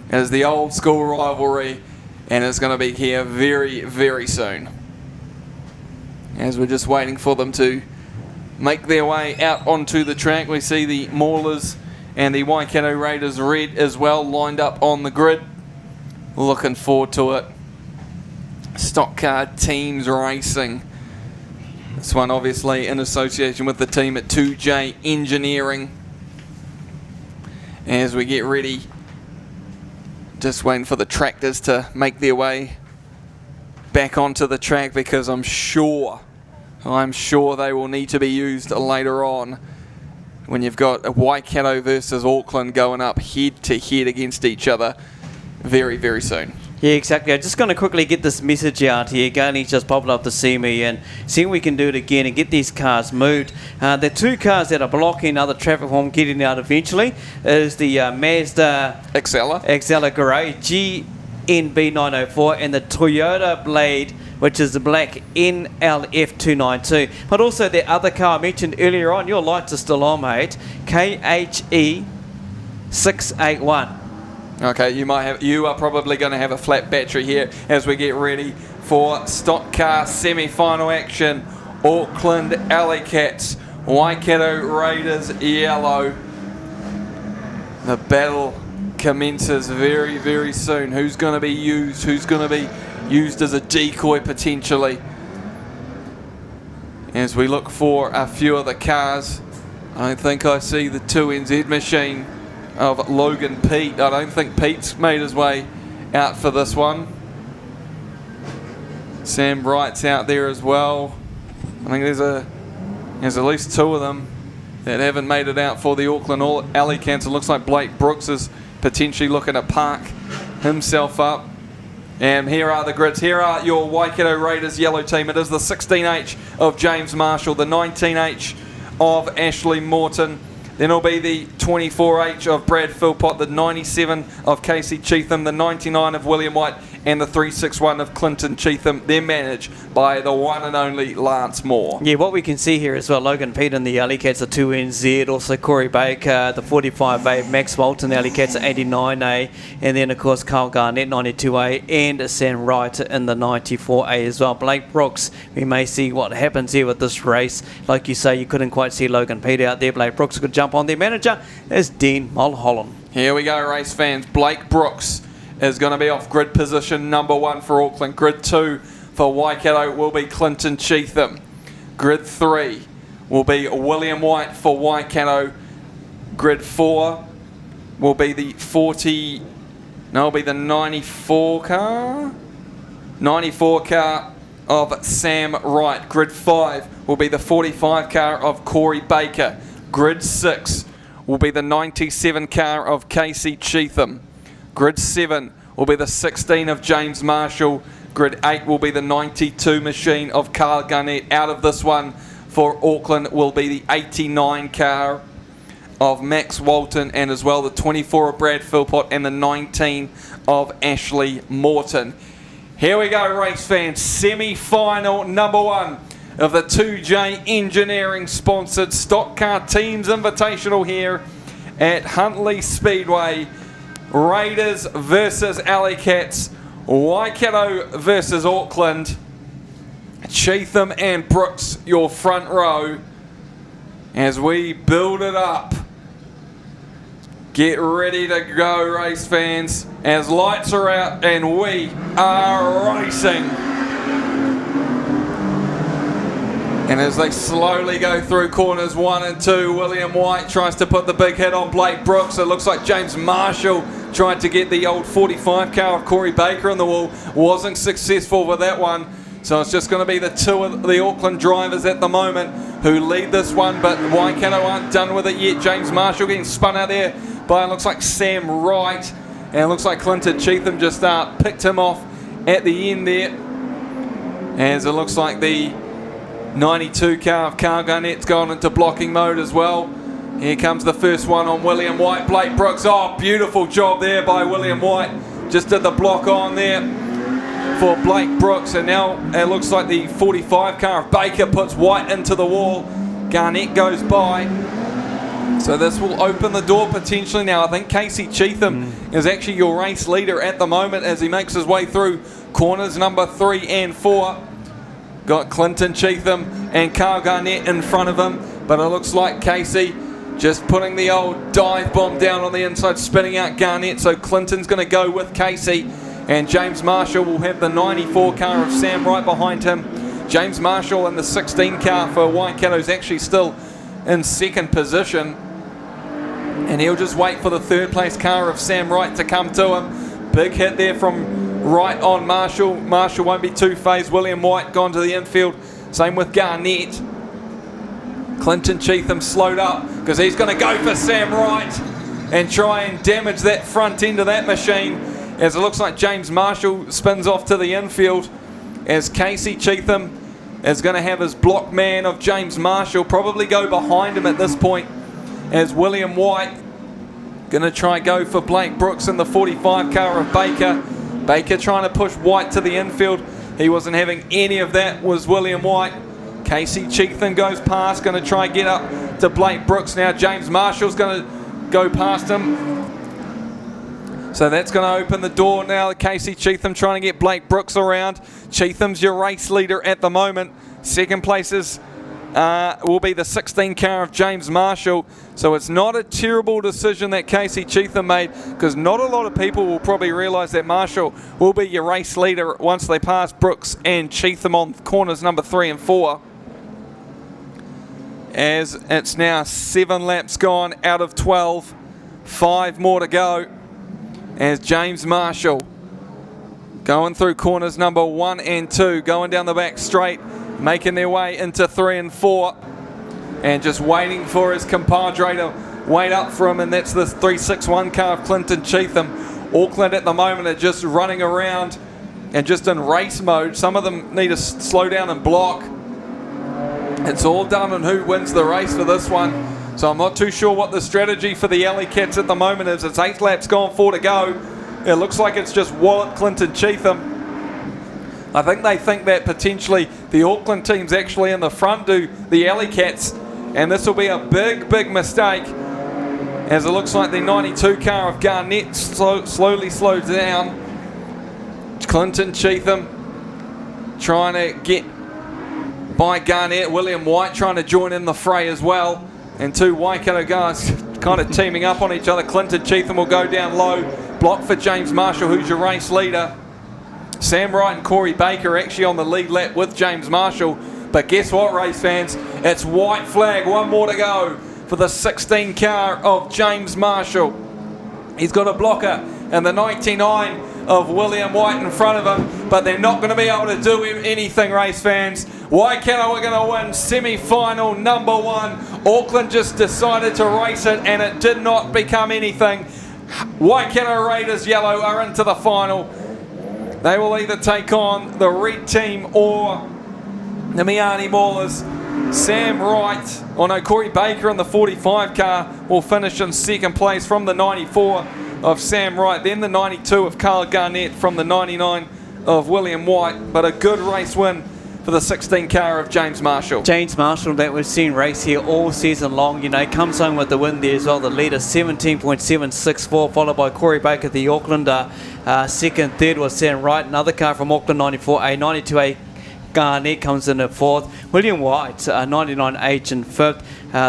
It is the old school rivalry, and it's going to be here very, very soon. As we're just waiting for them to make their way out onto the track, we see the Maulers and the Waikato Raiders red as well lined up on the grid. Looking forward to it. Stockcar Teams Racing. This one obviously in association with the team at 2J Engineering. As we get ready, just waiting for the tractors to make their way back onto the track, because I'm sure they will need to be used later on when you've got a Waikato versus Auckland going up head to head against each other very, very soon. Yeah, exactly. I'm just going to quickly get this message out here. Gurney's just popped up to see me and see if we can do it again and get these cars moved. The two cars that are blocking other traffic from getting out eventually is the Mazda Excella Grey GNB 904 and the Toyota Blade, which is the black NLF 292. But also the other car I mentioned earlier on, your lights are still on, mate, KHE 681. Okay, you are probably going to have a flat battery here as we get ready for Stock Car semi-final action. Auckland Alley Cats, Waikato Raiders yellow. The battle commences very, very soon. Who's going to be used? Who's going to be used as a decoy potentially? As we look for a few of the cars, I don't think I see the 2NZ machine of Logan Pete. I don't think Pete's made his way out for this one. Sam Wright's out there as well. I think there's at least two of them that haven't made it out for the Auckland Alley Cats. It looks like Blake Brooks is potentially looking to park himself up. And here are the grids. Here are your Waikato Raiders yellow team. It is the 16H of James Marshall, the 19H of Ashley Morton. Then it'll be the 24H of Brad Philpott, the 97 of Casey Cheatham, the 99 of William White, and the 361 of Clinton Cheatham. They're managed by the one and only Lance Moore. Yeah, what we can see here as well, Logan Pete and the Alley Cats are 2NZ, also Corey Baker, the 45A, Max Walton, the Alley Cats are 89A, and then of course Carl Garnett, 92A, and Sam Wright in the 94A as well. Blake Brooks, we may see what happens here with this race. Like you say, you couldn't quite see Logan Pete out there. Blake Brooks could jump on. Their manager is Dean Mulholland. Here we go, race fans. Blake Brooks is going to be off grid position number 1 for Auckland. Grid 2 for Waikato will be Clinton Cheatham. Grid 3 will be William White for Waikato. Grid 4 will be the 94 car. 94 car of Sam Wright. Grid 5 will be the 45 car of Corey Baker. Grid 6 will be the 97 car of Casey Cheatham. Grid 7 will be the 16 of James Marshall. Grid 8 will be the 92 machine of Carl Garnett. Out of this one for Auckland will be the 89 car of Max Walton, and as well the 24 of Brad Philpott and the 19 of Ashley Morton. Here we go, race fans. Semi-final number 1 of the 2J Engineering sponsored Stock Car Teams Invitational here at Huntly Speedway. Raiders versus Alley Cats, Waikato versus Auckland. Cheatham and Brooks, your front row as we build it up. Get ready to go, race fans, as lights are out and we are racing. And as they slowly go through corners 1 and 2, William White tries to put the big hit on Blake Brooks. It looks like James Marshall tried to get the old 45 car of Corey Baker on the wall. Wasn't successful with that one. So it's just going to be the two of the Auckland drivers at the moment who lead this one. But Waikato aren't done with it yet. James Marshall getting spun out there by, it looks like, Sam Wright. And it looks like Clinton Cheatham just picked him off at the end there. As it looks like the 92 car of Carl Garnett's gone into blocking mode as well. Here comes the first one on William White. Blake Brooks, oh, beautiful job there by William White. Just did the block on there for Blake Brooks. And now it looks like the 45 car of Baker puts White into the wall. Garnett goes by. So this will open the door potentially now. I think Casey Cheatham is actually your race leader at the moment as he makes his way through corners number 3 and 4. Got Clinton Cheatham and Carl Garnett in front of him, but it looks like Casey Just putting the old dive bomb down on the inside, spinning out Garnett. So Clinton's going to go with Casey. And James Marshall will have the 94 car of Sam Wright behind him. James Marshall in the 16 car for Waikato is actually still in second position. And he'll just wait for the third place car of Sam Wright to come to him. Big hit there from Wright on Marshall. Marshall won't be two-phased. William White gone to the infield. Same with Garnett. Clinton Cheatham slowed up because he's going to go for Sam Wright and try and damage that front end of that machine, as it looks like James Marshall spins off to the infield, as Casey Cheatham is going to have his block man of James Marshall probably go behind him at this point, as William White going to try go for Blake Brooks in the 45 car of Baker. Baker trying to push White to the infield. He wasn't having any of that, was William White. Casey Cheatham goes past, going to try and get up to Blake Brooks now. James Marshall's going to go past him. So that's going to open the door now. Casey Cheatham trying to get Blake Brooks around. Cheatham's your race leader at the moment. Second places will be the 16 car of James Marshall. So it's not a terrible decision that Casey Cheatham made, because not a lot of people will probably realise that Marshall will be your race leader once they pass Brooks and Cheatham on corners number 3 and 4. As it's now 7 laps gone out of 12. 5 more to go. As James Marshall going through corners number 1 and 2, going down the back straight, making their way into 3 and 4, and just waiting for his compadre to wait up for him, and that's the 361 car of Clinton Cheatham. Auckland at the moment are just running around and just in race mode. Some of them need to slow down and block. It's all done on who wins the race for this one. So I'm not too sure what the strategy for the Alley Cats at the moment is. It's 8 laps gone, 4 to go. It looks like it's just Wallet, Clinton Cheatham. I think they think that potentially the Auckland team's actually in the front do the Alley Cats, and this will be a big, big mistake, as it looks like the 92 car of Garnett slowly slows down. Clinton Cheatham trying to get by Garnett. William White trying to join in the fray as well. And 2 Waikato guys kind of teaming up on each other. Clinton Cheatham will go down low. Block for James Marshall, who's your race leader. Sam Wright and Corey Baker are actually on the lead lap with James Marshall. But guess what, race fans? It's white flag. 1 more to go for the 16 car of James Marshall. He's got a blocker and the 99 of William White in front of him, but they're not going to be able to do anything, race fans. Waikato are going to win semi-final number 1. Auckland just decided to race it, and it did not become anything. Waikato Raiders yellow are into the final. They will either take on the red team or the Miani Maulers. Sam Wright, Corey Baker in the 45 car will finish in second place from the 94 of Sam Wright, then the 92 of Carl Garnett from the 99 of William White. But a good race win for the 16 car of James Marshall. James Marshall, that we've seen race here all season long, comes home with the win there as well. The leader 17.764, followed by Corey Baker, the Aucklander. Second, third was Sam Wright, another car from Auckland, 94A, 92A. Garnett comes in at 4th. William White, 99H in 5th.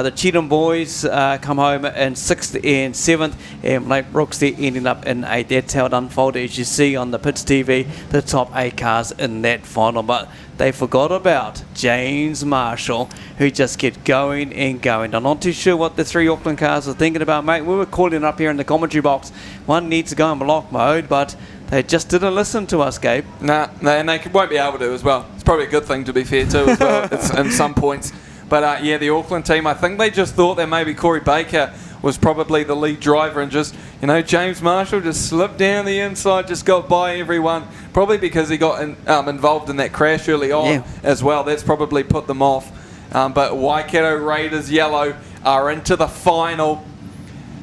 The Cheatham boys come home in 6th and 7th. And Blake Brooks there ending up in 8th. That's how it unfolded, as you see on the Pits TV, the top 8 cars in that final. But they forgot about James Marshall, who just kept going and going. I'm not too sure what the 3 Auckland cars are thinking about, mate. We were calling up here in the commentary box. One needs to go in block mode, but they just didn't listen to us, Gabe. Nah, and they won't be able to as well. It's probably a good thing, to be fair, too, as well, in some points. But, the Auckland team, I think they just thought that maybe Corey Baker was probably the lead driver, and just, James Marshall just slipped down the inside, just got by everyone, probably because he got involved in that crash early on as well. That's probably put them off. But Waikato Raiders yellow are into the final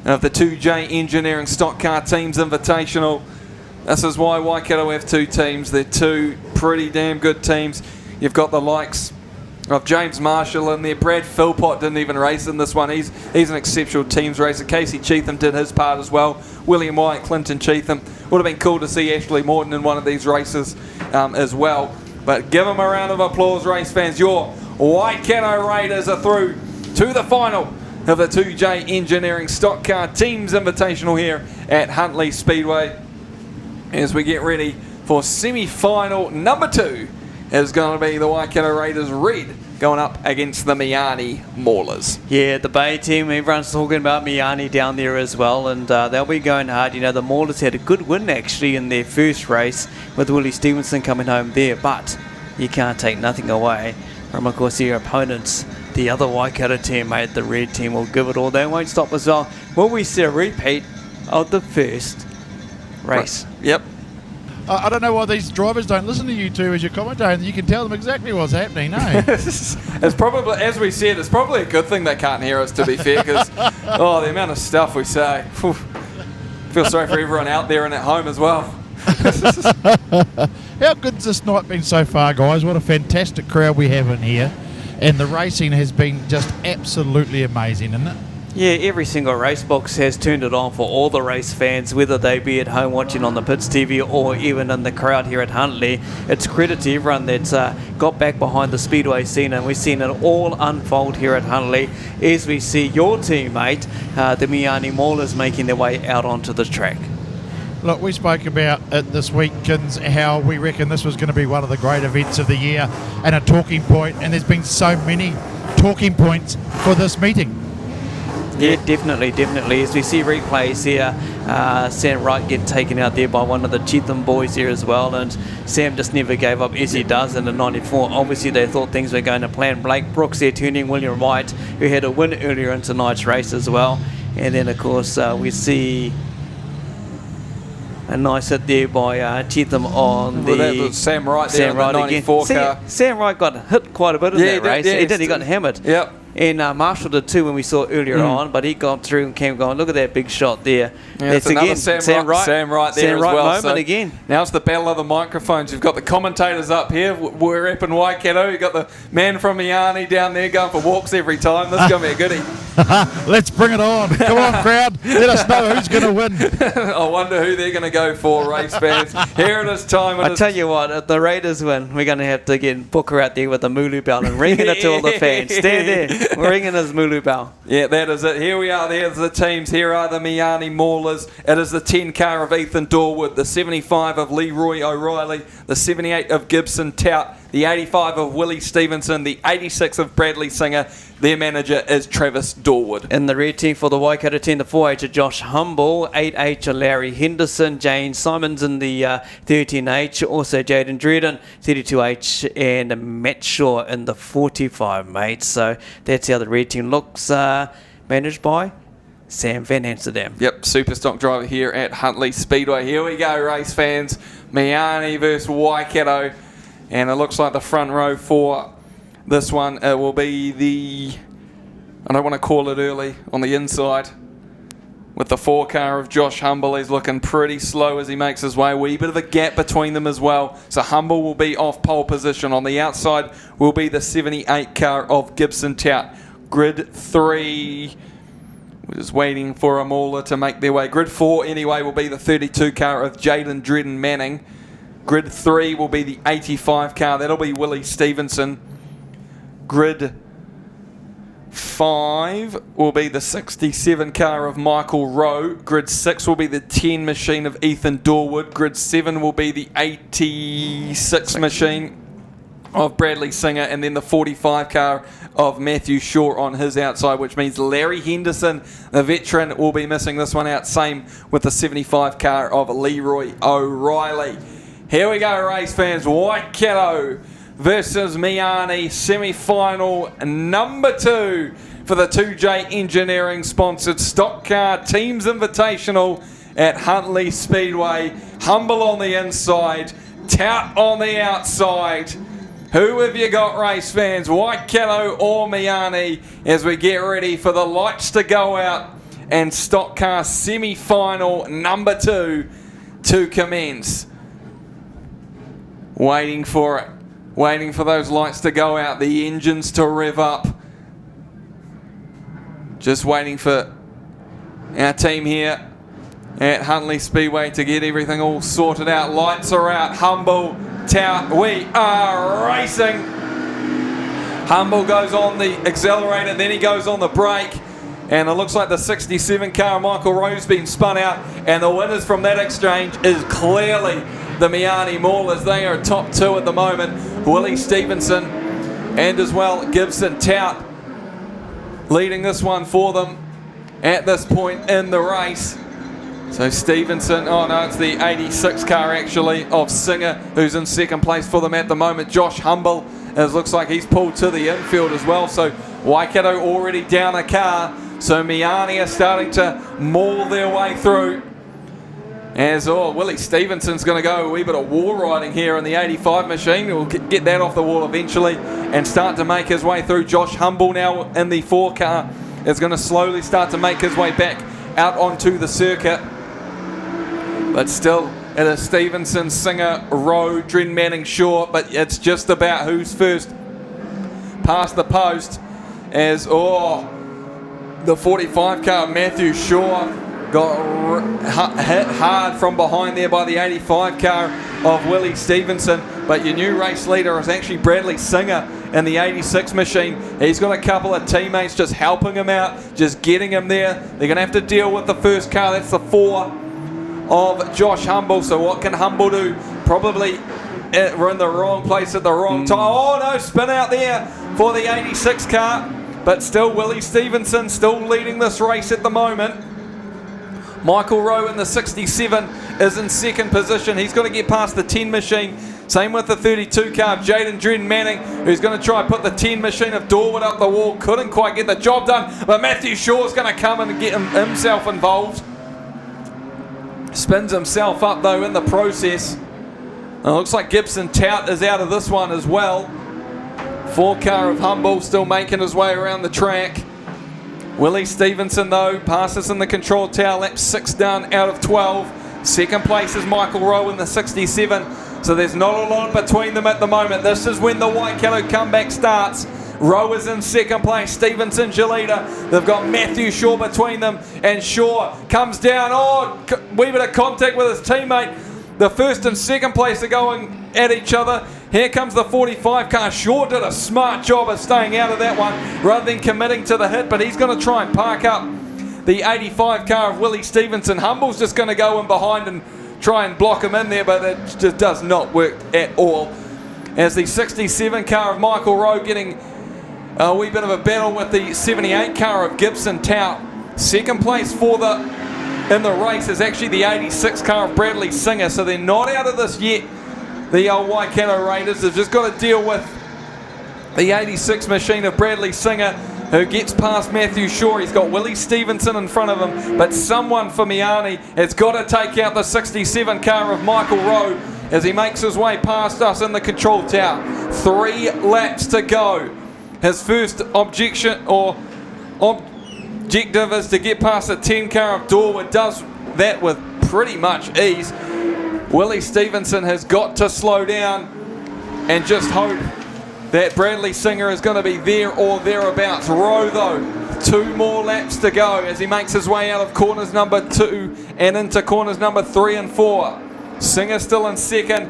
of the 2J Engineering Stock Car Teams Invitational. This is why Waikato have 2 teams. They're 2 pretty damn good teams. You've got the likes of James Marshall in there. Brad Philpott didn't even race in this one. He's an exceptional teams racer. Casey Cheatham did his part as well. William White, Clinton Cheatham. Would have been cool to see Ashley Morton in one of these races as well. But give them a round of applause, race fans. Your Waikato Raiders are through to the final of the 2J Engineering Stock Car Teams Invitational here at Huntly Speedway. As we get ready for semi-final number 2, is going to be the Waikato Raiders Red going up against the Miani Maulers. Yeah, the Bay team, everyone's talking about Miani down there as well, and they'll be going hard. You know, the Maulers had a good win actually in their first race with Willie Stevenson coming home there, but you can't take nothing away from, of course, their opponents. The other Waikato team, mate, the red team will give it all. They won't stop as well. Will we see a repeat of the first race? Yep. I don't know why these drivers don't listen to you two as your commentator. You can tell them exactly what's happening, eh? It's probably, as we said, it's probably a good thing they can't hear us, to be fair, because the amount of stuff we say. Whew, feel sorry for everyone out there and at home as well. How good's this night been so far, guys? What a fantastic crowd we have in here. And the racing has been just absolutely amazing, isn't it? Yeah, every single race box has turned it on for all the race fans, whether they be at home watching on the Pits TV or even in the crowd here at Huntly. It's credit to everyone that's got back behind the Speedway scene, and we've seen it all unfold here at Huntly as we see your teammate, the Miani Maulers, making their way out onto the track. Look, we spoke about it this week, Kins, how we reckon this was going to be one of the great events of the year and a talking point, and there's been so many talking points for this meeting. Yeah, definitely. As we see replays here, Sam Wright get taken out there by one of the Cheatham boys here as well, and Sam just never gave up as he does in the 94. Obviously, they thought things were going to plan. Blake Brooks there turning William White, who had a win earlier in tonight's race as well. And then, of course, we see a nice hit there by Cheatham on the... That was Sam Wright there in the 94 car. Sam Wright got hit quite a bit in that race. He got hammered. Yep. And Marshall did too when we saw earlier on, but he got through and came going. Look at that big shot there. Yeah, that's again Sam Wright there as well. Moment so again. Now it's the battle of the microphones. You've got the commentators up here. We're up in Waikato. You've got the man from Miani down there going for walks every time. This is going to be a goodie. Let's bring it on. Come on, crowd. Let us know who's going to win. I wonder who they're going to go for, race fans. Here it is time. I tell you what, if the Raiders win, we're going to have to get Booker out there with a Mulu bell and ringing it to all the fans. Stand there. We're ringing his Mulu bell. Yeah, that is it. Here we are. There's the teams. Here are the Miani Maulers. It is the 10 car of Ethan Dorwood, the 75 of Leroy O'Reilly, the 78 of Gibson Tout, the 85 of Willie Stevenson, the 86 of Bradley Singer. Their manager is Travis Dorwood. In the red team for the Waikato team, the 4H of Josh Humble, 8H of Larry Henderson, Jane Simons in the 13H, also Jaden Dredden, 32H, and Matt Shaw in the 45, mate. So that's how the red team looks, managed by Sam Van Amsterdam. Yep, Superstock driver here at Huntly Speedway. Here we go, race fans. Miani versus Waikato. And it looks like the front row for this one will be the, I don't want to call it early, on the inside. With the 4 car of Josh Humble, he's looking pretty slow as he makes his way. A wee bit of a gap between them as well. So Humble will be off pole position. On the outside will be the 78 car of Gibson Tout. Grid 3, we're just waiting for a mauler to make their way. Grid 4 anyway will be the 32 car of Jaden Dredden Manning. Grid 3 will be the 85 car. That'll be Willie Stevenson. Grid 5 will be the 67 car of Michael Rowe. Grid 6 will be the 10 machine of Ethan Dorwood. Grid 7 will be the 86 machine of Bradley Singer. And then the 45 car of Matthew Shaw on his outside, which means Larry Henderson, the veteran, will be missing this one out. Same with the 75 car of Leroy O'Reilly. Here we go, race fans. Waikato versus Miani, semi-final number 2 for the 2J Engineering sponsored Stock Car Teams Invitational at Huntly Speedway. Humble on the inside, Tout on the outside. Who have you got, race fans? Waikato or Miani, as we get ready for the lights to go out and Stock Car semi-final number 2 to commence. Waiting for it. Waiting for those lights to go out, the engines to rev up. Just waiting for our team here at Huntly Speedway to get everything all sorted out. Lights are out. Humble, Tout, we are racing. Humble goes on the accelerator, then he goes on the brake. And it looks like the 67 car, Michael Rowe's been spun out. And the winners from that exchange is clearly the Miani Maulers. They are top two at the moment. Willie Stevenson and as well Gibson Tout leading this one for them at this point in the race. So Stevenson, oh no, it's the 86 car actually of Singer who's in second place for them at the moment. Josh Humble, it looks like he's pulled to the infield as well. So Waikato already down a car. So Miani are starting to maul their way through. As Willie Stevenson's going to go a wee bit of wall riding here in the 85 machine. We'll get that off the wall eventually and start to make his way through. Josh Humble now in the 4 car is going to slowly start to make his way back out onto the circuit. But still, it is Stevenson, Singer, Rowe, Dren Manning, Shaw. But it's just about who's first past the post. As the 45 car, Matthew Shaw, got hit hard from behind there by the 85 car of Willie Stevenson. But your new race leader is actually Bradley Singer in the 86 machine. He's got a couple of teammates just helping him out, just getting him there. They're going to have to deal with the first car. That's the 4 of Josh Humble. So what can Humble do? Probably we're in the wrong place at the wrong time. Oh no, spin out there for the 86 car. But still Willie Stevenson still leading this race at the moment. Michael Rowe in the 67 is in second position. He's got to get past the 10 machine. Same with the 32 car of Jaden Dren Manning, who's going to try and put the 10 machine of Dorwood up the wall. Couldn't quite get the job done, but Matthew Shaw's going to come and get himself involved. Spins himself up though in the process. And it looks like Gibson Tout is out of this one as well. 4 car of Humble still making his way around the track. Willie Stevenson though passes in the control tower, lap 6 done out of 12. Second place is Michael Rowe in the 67. So there's not a lot between them at the moment. This is when the Waikato comeback starts. Rowe is in second place, Stevenson's your leader. They've got Matthew Shaw between them, and Shaw comes down. Wee bit of contact with his teammate. The first and second place are going at each other. Here comes the 45 car. Shaw did a smart job of staying out of that one rather than committing to the hit, but he's going to try and park up the 85 car of Willie Stevenson. Humble's just going to go in behind and try and block him in there, but it just does not work at all. As the 67 car of Michael Rowe getting a wee bit of a battle with the 78 car of Gibson Tout. Second place in the race is actually the 86 car of Bradley Singer, so they're not out of this yet. The old Waikato Raiders have just got to deal with the 86 machine of Bradley Singer, who gets past Matthew Shaw. He's got Willie Stevenson in front of him, but someone for Miani has got to take out the 67 car of Michael Rowe as he makes his way past us in the control tower. 3 laps to go. His first objective is to get past the 10 car of Dorwood. Does that with pretty much ease. Willie Stevenson has got to slow down and just hope that Bradley Singer is going to be there or thereabouts. Rowe though, 2 more laps to go as he makes his way out of corners number 2 and into corners number 3 and 4. Singer still in second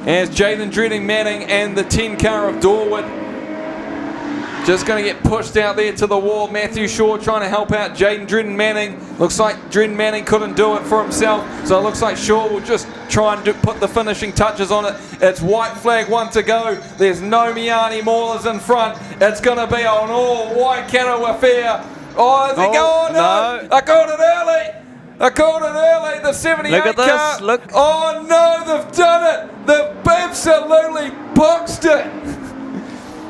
as Jaden Dren Manning and the 10 car of Dorwood just going to get pushed out there to the wall. Matthew Shaw trying to help out Jaden Dren Manning. Looks like Dren Manning couldn't do it for himself, so it looks like Shaw will just try and put the finishing touches on it. It's white flag 1 to go. There's no Miani Maulers in front. It's going to be an all Waikato affair. Oh, is it going? No. I called it early. I called it early. The 78 Look at car. this. Look. Oh no, they've done it. They've absolutely boxed it.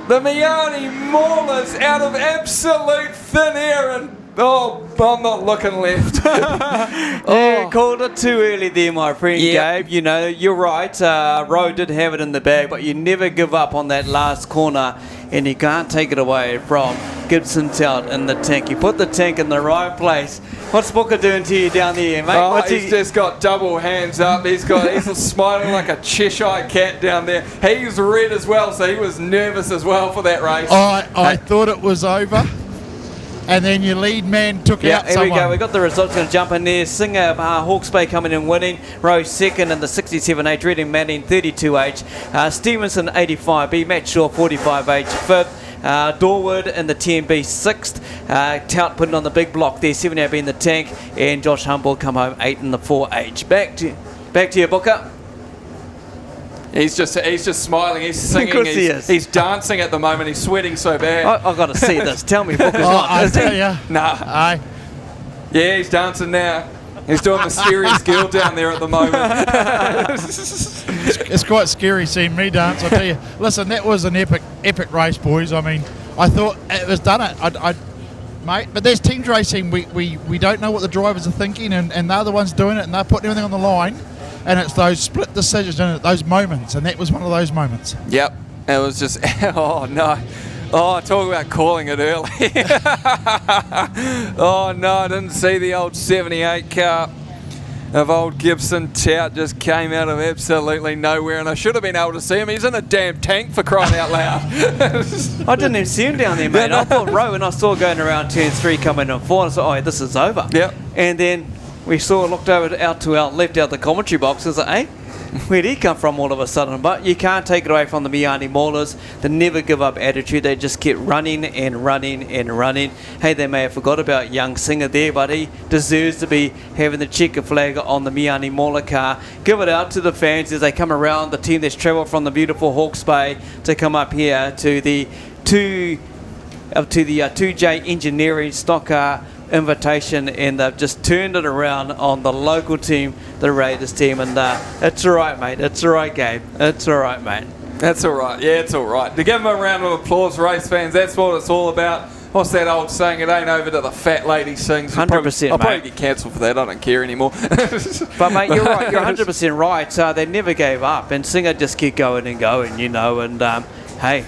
The Miani Maulers out of absolute thin air, and I'm not looking left. You called it too early there, my friend Gabe. You know, you're right. Rowe did have it in the bag, but you never give up on that last corner, and you can't take it away from Gibson Tout in the tank. You put the tank in the right place. What's Booker doing to you down there, mate? He's just got double hands up. He's smiling like a Cheshire cat down there. He's red as well, so he was nervous as well for that race. I thought it was over, and then your lead man took out someone. Here we go. We got the results. Going to jump in there. Singer, Hawke's Bay coming in winning. Rowe second in the 67H. Dren Manning 32H. Stevenson 85B. Matt Shaw 45H. Fifth. Dorwood in the TMB 6th. Tout putting on the big block there, 7 being the tank, and Josh Humble come home 8 in the 4H. Back to you, Booker. He's just smiling. He's singing. He's dancing at the moment. He's sweating so bad. I've got to see this. Tell me, Booker's not. I tell you. Nah. Aye. Yeah, he's dancing now. He's doing the scariest girl down there at the moment. It's quite scary seeing me dance, I tell you. Listen, that was an epic race, boys. I mean, I thought it was done it. Mate, but there's teams racing. We don't know what the drivers are thinking, and they're the ones doing it, and they're putting everything on the line. And it's those split decisions and those moments, and that was one of those moments. Yep, it was just, oh no. Oh, talk about calling it early. Oh no, I didn't see the old 78 car of old Gibson Tout just came out of absolutely nowhere, and I should have been able to see him. He's in a damn tank, for crying out loud. I didn't even see him down there, mate. I thought Rowe, and I saw going around turn 3 coming in 4, and I thought, oh, this is over. Yep. And then we looked over out to our left out the commentary box. It's like, hey, where'd he come from all of a sudden? But you can't take it away from the Miani Maulers. The never give up attitude. They just kept running and running and running. Hey, they may have forgot about young Singer there, but he deserves to be having the checker flag on the Miani Mauler car. Give it out to the fans as they come around. The team that's travelled from the beautiful Hawke's Bay to come up here to the 2J Engineering Stockcar invitation, and they've just turned it around on the local team, the Raiders team, and it's all right, mate. It's all right, Gabe. It's all right, mate. That's all right. Yeah, it's all right. To give them a round of applause, race fans, that's what it's all about. What's that old saying? It ain't over till the fat lady sings. 100%, I'll probably get cancelled for that. I don't care anymore. But, mate, you're right. You're 100% right. They never gave up, and Singer just kept going and going, and hey,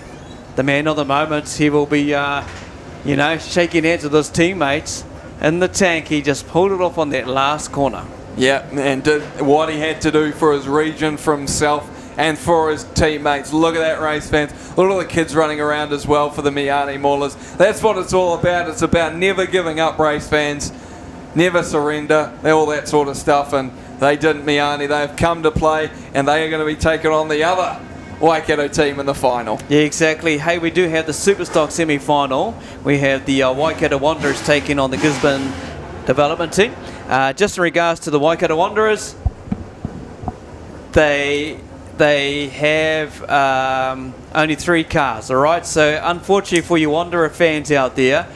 the man of the moment, he will be, shaking hands with his teammates in the tank. He just pulled it off on that last corner. Yeah, and did what he had to do for his region, for himself, and for his teammates. Look at that, race fans. Look at the kids running around as well for the Miani Maulers. That's what it's all about. It's about never giving up, race fans. Never surrender, all that sort of stuff. And they didn't, Miani. They've come to play, and they are going to be taking on the other Waikato team in the final. Yeah, exactly. Hey, we do have the Superstock semi-final. We have the Waikato Wanderers taking on the Gisborne development team. Just in regards to the Waikato Wanderers, they have only 3 cars, all right? So unfortunately for you Wanderer fans out there,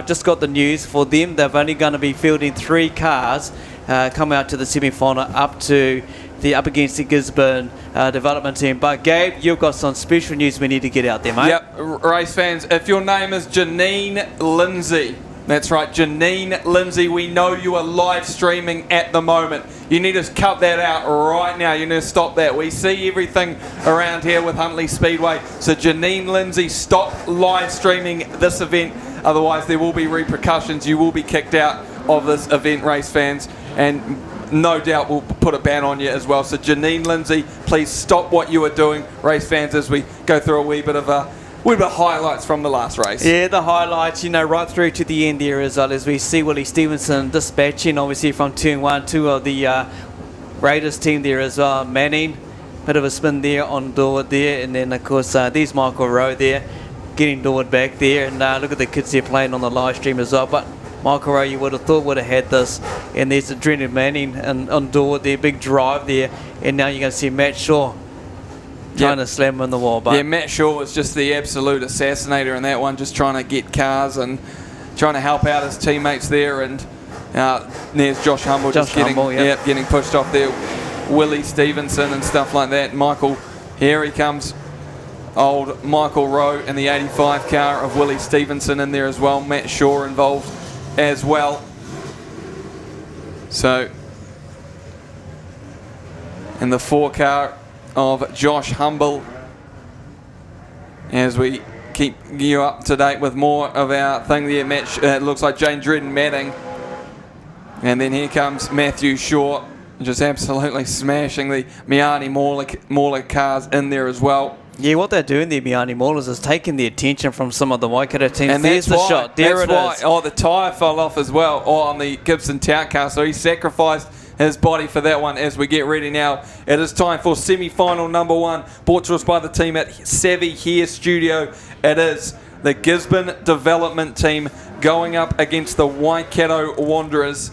just got the news for them. They're only going to be fielding 3 cars come out to the semi-final up against the Gisborne development team. But Gabe, you've got some special news we need to get out there, mate. Yep, race fans, if your name is Janine Lindsay, that's right, Janine Lindsay, we know you are live streaming at the moment. You need to cut that out right now. You need to stop that. We see everything around here with Huntley Speedway. So Janine Lindsay, stop live streaming this event. Otherwise there will be repercussions. You will be kicked out of this event, race fans. And no doubt we'll put a ban on you as well. So Janine Lindsay, please stop what you are doing, race fans, as we go through a wee bit of highlights from the last race. Yeah, the highlights, right through to the end there as well, as we see Willie Stevenson dispatching obviously from turn 1, 2 of the Raiders team there as well. Manning, bit of a spin there on Dorwood there, and then of course there's Michael Rowe there getting Dorwood back there, and look at the kids there playing on the live stream as well. But Michael Rowe, you would have thought would have had this, and there's Adrenaline Manning and on Dorwood there, big drive there, and now you're going to see Matt Shaw trying to slam him in the wall. But yeah, Matt Shaw was just the absolute assassinator in that one, just trying to get cars and trying to help out his teammates there. And there's Josh Humble getting pushed off there. Willie Stevenson and stuff like that. Michael, here he comes. Old Michael Rowe in the 85 car of Willie Stevenson in there as well. Matt Shaw involved as well. So, in the 4 car of Josh Humble, as we keep you up to date with more of our thing there. It looks like Jane Dredden Matting, and then here comes Matthew Shaw, just absolutely smashing the Miani Mauler cars in there as well. Yeah, what they're doing there, Miani Maulers, is taking the attention from some of the Waikato teams. And there's the shot. There it is. Oh, the tyre fell off as well on the Gibson Tout car, so he sacrificed his body for that one. As we get ready now, it is time for semi-final number 1, brought to us by the team at Savvy Hair Studio. It is the Gisborne development team going up against the Waikato Wanderers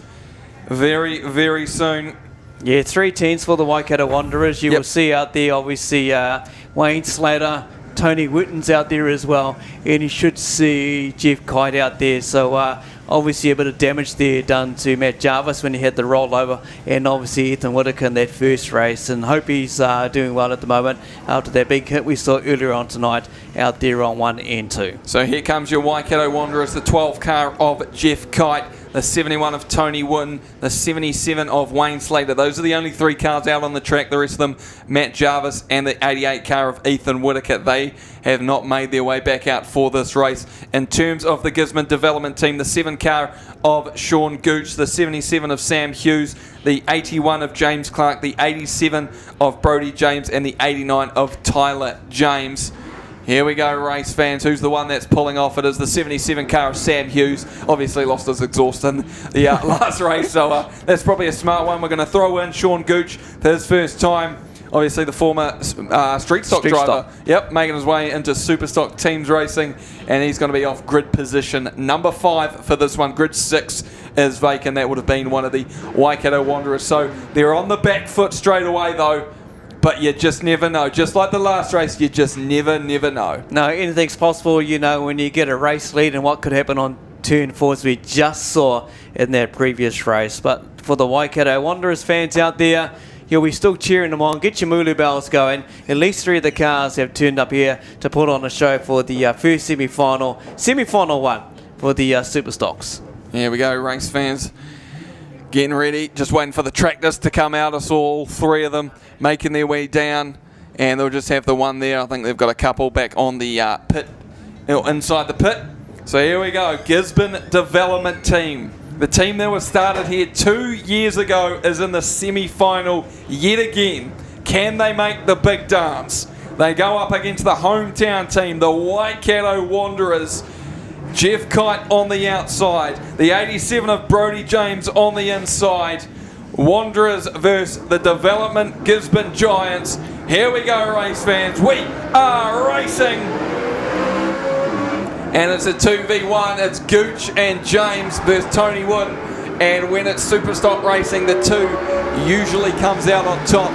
very, very soon. Yeah, 3 teams for the Waikato Wanderers. You will see out there, obviously, Wayne Slater, Tony Witten's out there as well, and you should see Jeff Kite out there. So obviously a bit of damage there done to Matt Jarvis when he had the rollover, and obviously Ethan Whitaker in that first race, and hope he's doing well at the moment after that big hit we saw earlier on tonight out there on 1 and 2. So here comes your Waikato Wanderers, the 12 car of Jeff Kite, the 71 of Tony Wooden, the 77 of Wayne Slater. Those are the only 3 cars out on the track. The rest of them, Matt Jarvis and the 88 car of Ethan Whitaker. They have not made their way back out for this race. In terms of the Gisborne development team, the 7 car of Sean Gooch, the 77 of Sam Hughes, the 81 of James Clark, the 87 of Brodie James, and the 89 of Tyler James. Here we go, race fans. Who's the one that's pulling off? It is the 77 car of Sam Hughes. Obviously lost his exhaust in the last race, so that's probably a smart one. We're going to throw in Sean Gooch for his first time. Obviously the former street stock driver. Yep, making his way into Superstock Teams Racing, and he's going to be off grid position number 5 for this one. Grid 6 is vacant. That would have been one of the Waikato Wanderers. So they're on the back foot straight away, though. But you just never know. Just like the last race, you just never know. No, anything's possible, you know, when you get a race lead, and what could happen on turn 4 as we just saw in that previous race. But for the Waikato Wanderers fans out there, you'll be still cheering them on. Get your Mulu bells going. At least 3 of the cars have turned up here to put on a show for the first semi-final. Semi-final 1 for the Superstocks. Here we go, race fans. Getting ready, just waiting for the tractors to come out. I saw all 3 of them making their way down, and they'll just have the one there. I think they've got a couple back on the pit, inside the pit. So here we go, Gisborne development team. The team that was started here 2 years ago is in the semi-final yet again. Can they make the big dance? They go up against the hometown team, the Waikato Wanderers. Jeff Kite on the outside, the 87 of Brodie James on the inside. Wanderers versus the development Gisborne Giants. Here we go, race fans. We are racing. And it's a 2v1. It's Gooch and James versus Tony Wood. And when it's Superstock racing, the 2 usually comes out on top.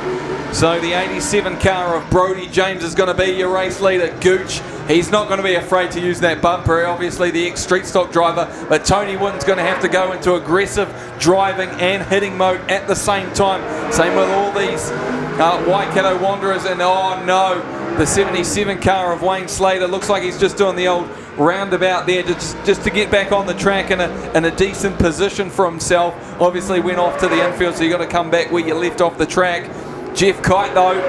So the 87 car of Brodie James is going to be your race leader, Gooch. He's not going to be afraid to use that bumper, obviously the ex-street stock driver, but Tony Wooden's going to have to go into aggressive driving and hitting mode at the same time. Same with all these Waikato Wanderers, and oh no, the 77 car of Wayne Slater looks like he's just doing the old roundabout there just to get back on the track in a decent position for himself. Obviously went off to the infield, so you've got to come back where you left off the track. Jeff Kite though,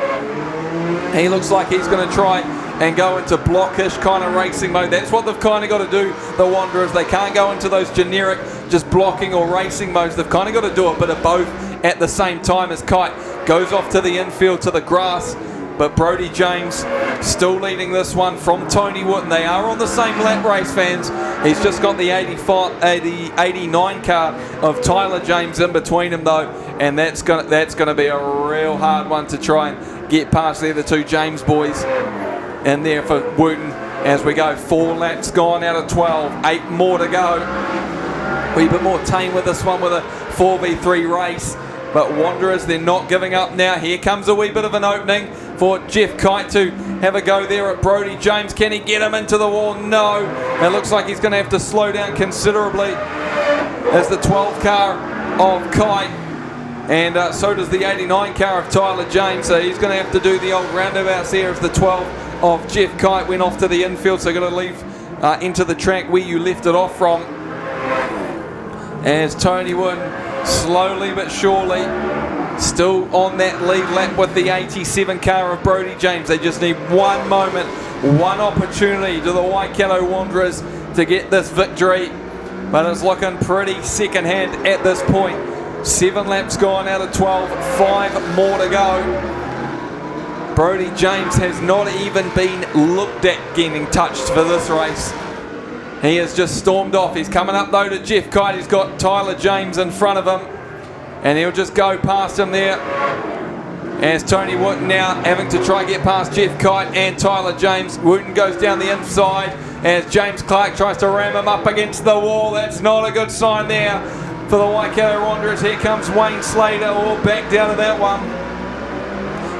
he looks like he's going to try and go into blockish kind of racing mode. That's what they've kind of got to do, the Wanderers. They can't go into those generic just blocking or racing modes. They've kind of got to do a bit of both at the same time as Kite goes off to the infield to the grass. But Brodie James still leading this one from Tony Wood. They are on the same lap, race fans. He's just got the 89 car of Tyler James in between him though, and that's gonna be a real hard one to try and get past there. The 2 James boys in there for Wooten as we go. 4 laps gone out of 12, 8 more to go. A wee bit more tame with this one with a 4v3 race. But Wanderers, they're not giving up now. Here comes a wee bit of an opening for Jeff Kite to have a go there at Brodie James. Can he get him into the wall? No. It looks like he's going to have to slow down considerably as the 12 car of Kite. And so does the 89 car of Tyler James. So he's going to have to do the old roundabouts here as the 12 of Jeff Kite went off to the infield. So got to leave into the track where you left it off from. As Tony Wood slowly but surely still on that lead lap with the 87 car of Brodie James. They just need one moment, one opportunity to the Waikato Wanderers to get this victory. But it's looking pretty second hand at this point. 7 laps gone out of 12, 5 more to go. Brodie James has not even been looked at getting touched for this race. He has just stormed off. He's coming up though to Jeff Kite. He's got Tyler James in front of him, and he'll just go past him there. As Tony Wooten now having to try and get past Jeff Kite and Tyler James. Wooten goes down the inside. as James Clark tries to ram him up against the wall. That's not a good sign there for the Waikato Wanderers. Here comes Wayne Slater, all back down to that one.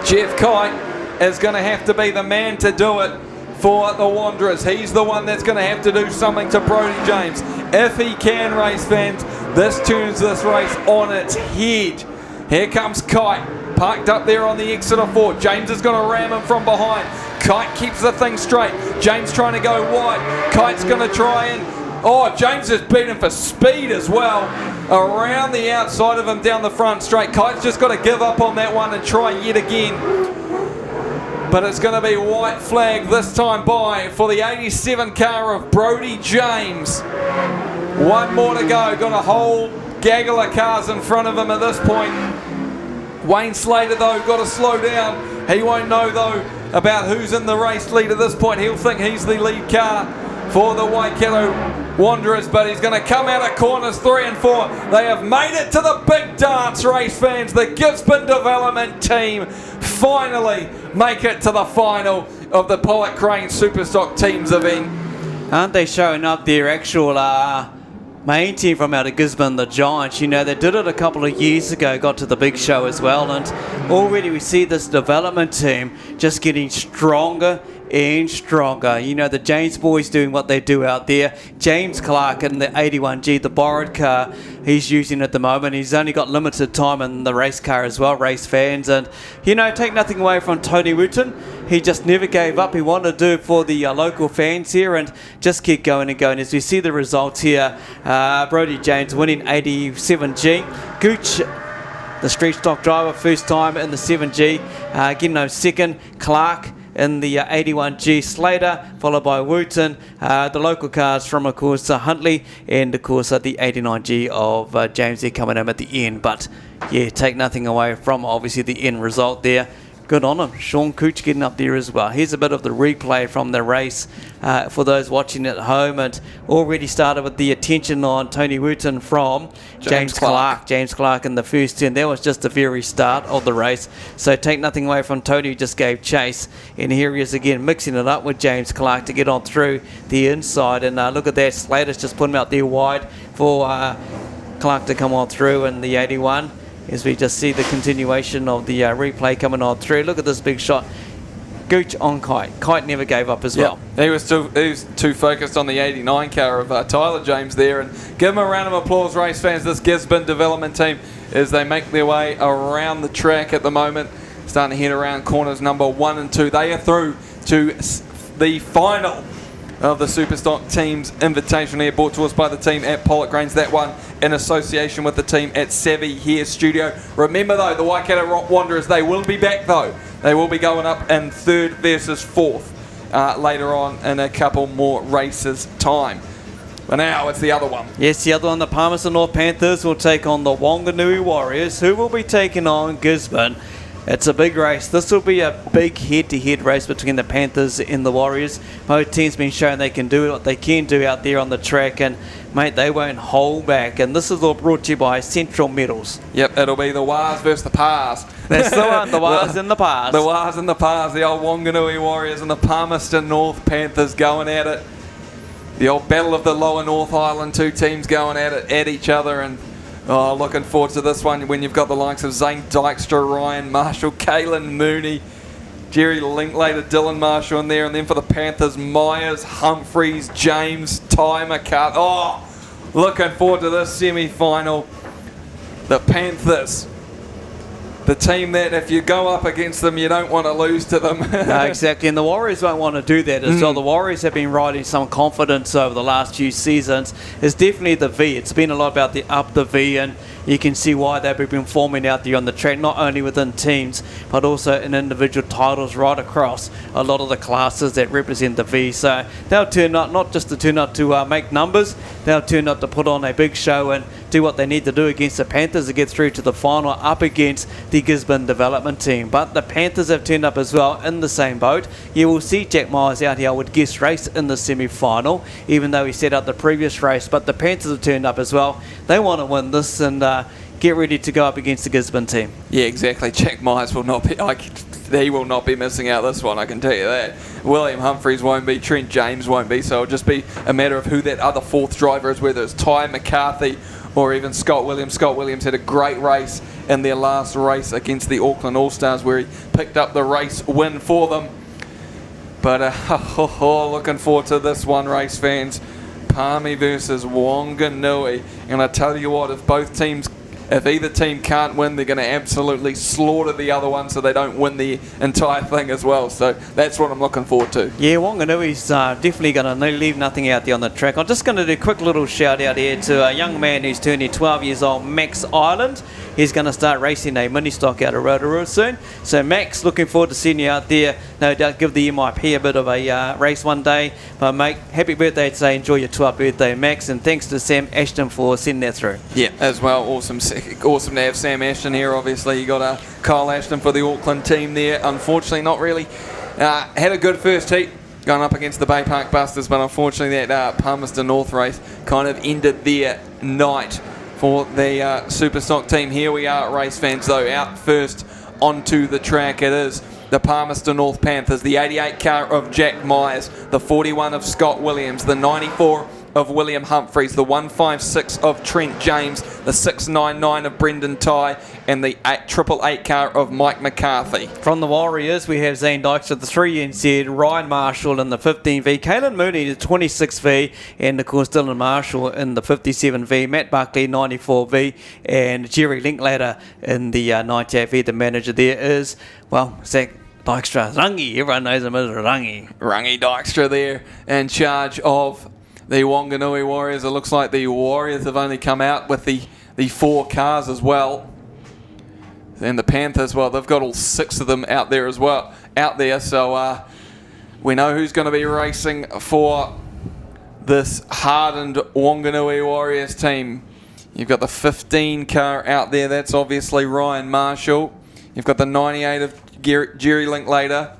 Jeff Kite is going to have to be the man to do it for the Wanderers. He's the one that's going to have to do something to Brodie James. If he can, race fans, this turns this race on its head. Here comes Kite, parked up there on the exit of 4. James is going to ram him from behind. Kite keeps the thing straight. James trying to go wide. Kite's going to try and... Oh, James is beaten for speed as well. Around the outside of him down the front straight. Kite's just got to give up on that one and try yet again. But it's going to be white flag this time by for the 87 car of Brodie James. One more to go. Got a whole gaggle of cars in front of him at this point. Wayne Slater, though, got to slow down. He won't know, though, about who's in the race lead at this point. He'll think he's the lead car for the Waikato Wanderers, but he's going to come out of corners 3 and 4. They have made it to the big dance, race fans. The Gisborne Development Team finally make it to the final of the Pollock Crane Superstock Teams event. Aren't they showing up their actual main team from out of Gisborne, the Giants? You know, they did it a couple of years ago, got to the big show as well, and already we see this development team just getting stronger and stronger. You know, the James boys doing what they do out there. James Clark in the 81G, the borrowed car he's using at the moment. He's only got limited time in the race car as well, race fans. And, you know, take nothing away from Tony Wooten. He just never gave up. He wanted to do it for the local fans here and just keep going and going. As we see the results here, Brodie James winning 87G. Gooch, the street stock driver, first time in the 7G, getting no second. Clark in the 81G, Slater, followed by Wooten. The local cars from, of course, Huntley, and, of course, the 89G of James there coming in at the end. But, yeah, take nothing away from, obviously, the end result there. Good on him. Sean Cooch getting up there as well. Here's a bit of the replay from the race for those watching at home, and already started with the attention on Tony Wooten from James Clark. James Clark in the first turn. That was just the very start of the race. So take nothing away from Tony, who just gave chase. And here he is again, mixing it up with James Clark to get on through the inside. And look at that. Slater's just put him out there wide for Clark to come on through in the 81. As we just see the continuation of the replay coming on through. Look at this big shot. Gooch on Kite. Kite never gave up as well. He was too focused on the 89 car of Tyler James there. And give him a round of applause, race fans. This Gisborne Development Team, as they make their way around the track at the moment. Starting to head around corners number 1 and 2. They are through to the final of the Superstock Teams Invitation here, brought to us by the team at Pollock Grange. That one in association with the team at Savvy here studio. Remember though, the Waikato Wanderers, they will be back though. They will be going up in 3rd versus 4th later on in a couple more races time. But now it's the other one. Yes, the other one, the Palmerston North Panthers will take on the Wanganui Warriors, who will be taking on Gisborne. It's a big race. This will be a big head-to-head race between the Panthers and the Warriors. Both teams been showing they can do what they can do out there on the track, and mate, they won't hold back. And this is all brought to you by Central Metals. Yep, it'll be the Wars versus the Pars. That's the one, the Wars and the Pars. The Wars and the Pars, the old Wanganui Warriors and the Palmerston North Panthers going at it. The old battle of the Lower North Island, two teams going at it, at each other, and looking forward to this one when you've got the likes of Zane Dykstra, Ryan Marshall, Kalen Mooney, Jerry Linklater, Dylan Marshall in there, and then for the Panthers, Myers, Humphreys, James, Ty McCart. Oh, looking forward to this semi-final. The Panthers, the team that if you go up against them, you don't want to lose to them. No, exactly, and the Warriors won't want to do that as well. The Warriors have been riding some confidence over the last few seasons. It's definitely the V. It's been a lot about the up the V, and you can see why they've been forming out there on the track, not only within teams, but also in individual titles right across a lot of the classes that represent the V. So they'll turn up, not just to turn up to make numbers, they'll turn up to put on a big show and do what they need to do against the Panthers to get through to the final up against the Gisborne Development Team. But the Panthers have turned up as well in the same boat. You will see Jack Myers out here, I would guess, race in the semi-final, even though he set out the previous race. But the Panthers have turned up as well. They want to win this and get ready to go up against the Gisborne team. Yeah, exactly. Jack Myers will not be... he will not be missing out this one, I can tell you that. William Humphries won't be, Trent James won't be, so it'll just be a matter of who that other fourth driver is, whether it's Ty McCarthy or even Scott Williams. Scott Williams had a great race in their last race against the Auckland All-Stars where he picked up the race win for them. But looking forward to this one, race fans. Palmy versus Wanganui. And I tell you what, if either team can't win, they're going to absolutely slaughter the other one so they don't win the entire thing as well. So that's what I'm looking forward to. Yeah, Wanganui's definitely going to leave nothing out there on the track. I'm just going to do a quick little shout out here to a young man who's turning 12 years old, Max Ireland. He's going to start racing a mini stock out of Rotorua soon. So Max, looking forward to seeing you out there. No doubt give the MIP a bit of a race one day. But mate, happy birthday today. Enjoy your 12th birthday, Max. And thanks to Sam Ashton for sending that through. Yeah, as well. Awesome to have Sam Ashton here. Obviously, you got Kyle Ashton for the Auckland team there. Unfortunately, not really. Had a good first heat going up against the Bay Park Busters, but unfortunately that Palmerston North race kind of ended their night for the Superstock team. Here we are, race fans, though. Out first onto the track it is the Palmerston North Panthers, the 88 car of Jack Myers, the 41 of Scott Williams, the 94 of William Humphries, the 156 of Trent James, the 699 of Brendan Tye, and the 888 car of Mike McCarthy. From the Warriors, we have Zane Dykstra, the 3NZ, Ryan Marshall in the 15V, Caelan Mooney, the 26V, and of course Dylan Marshall in the 57V, Matt Buckley, 94V, and Jerry Linklater in the 98V. The manager there is, well, Zach Dykstra, Rangi, everyone knows him as Rangi. Rangi Dykstra there in charge of the Wanganui Warriors. It looks like the Warriors have only come out with the 4 cars as well. And the Panthers, well, they've got all 6 of them out there as well. So we know who's going to be racing for this hardened Wanganui Warriors team. You've got the 15 car out there. That's obviously Ryan Marshall. You've got the 98 of Jerry Linklater.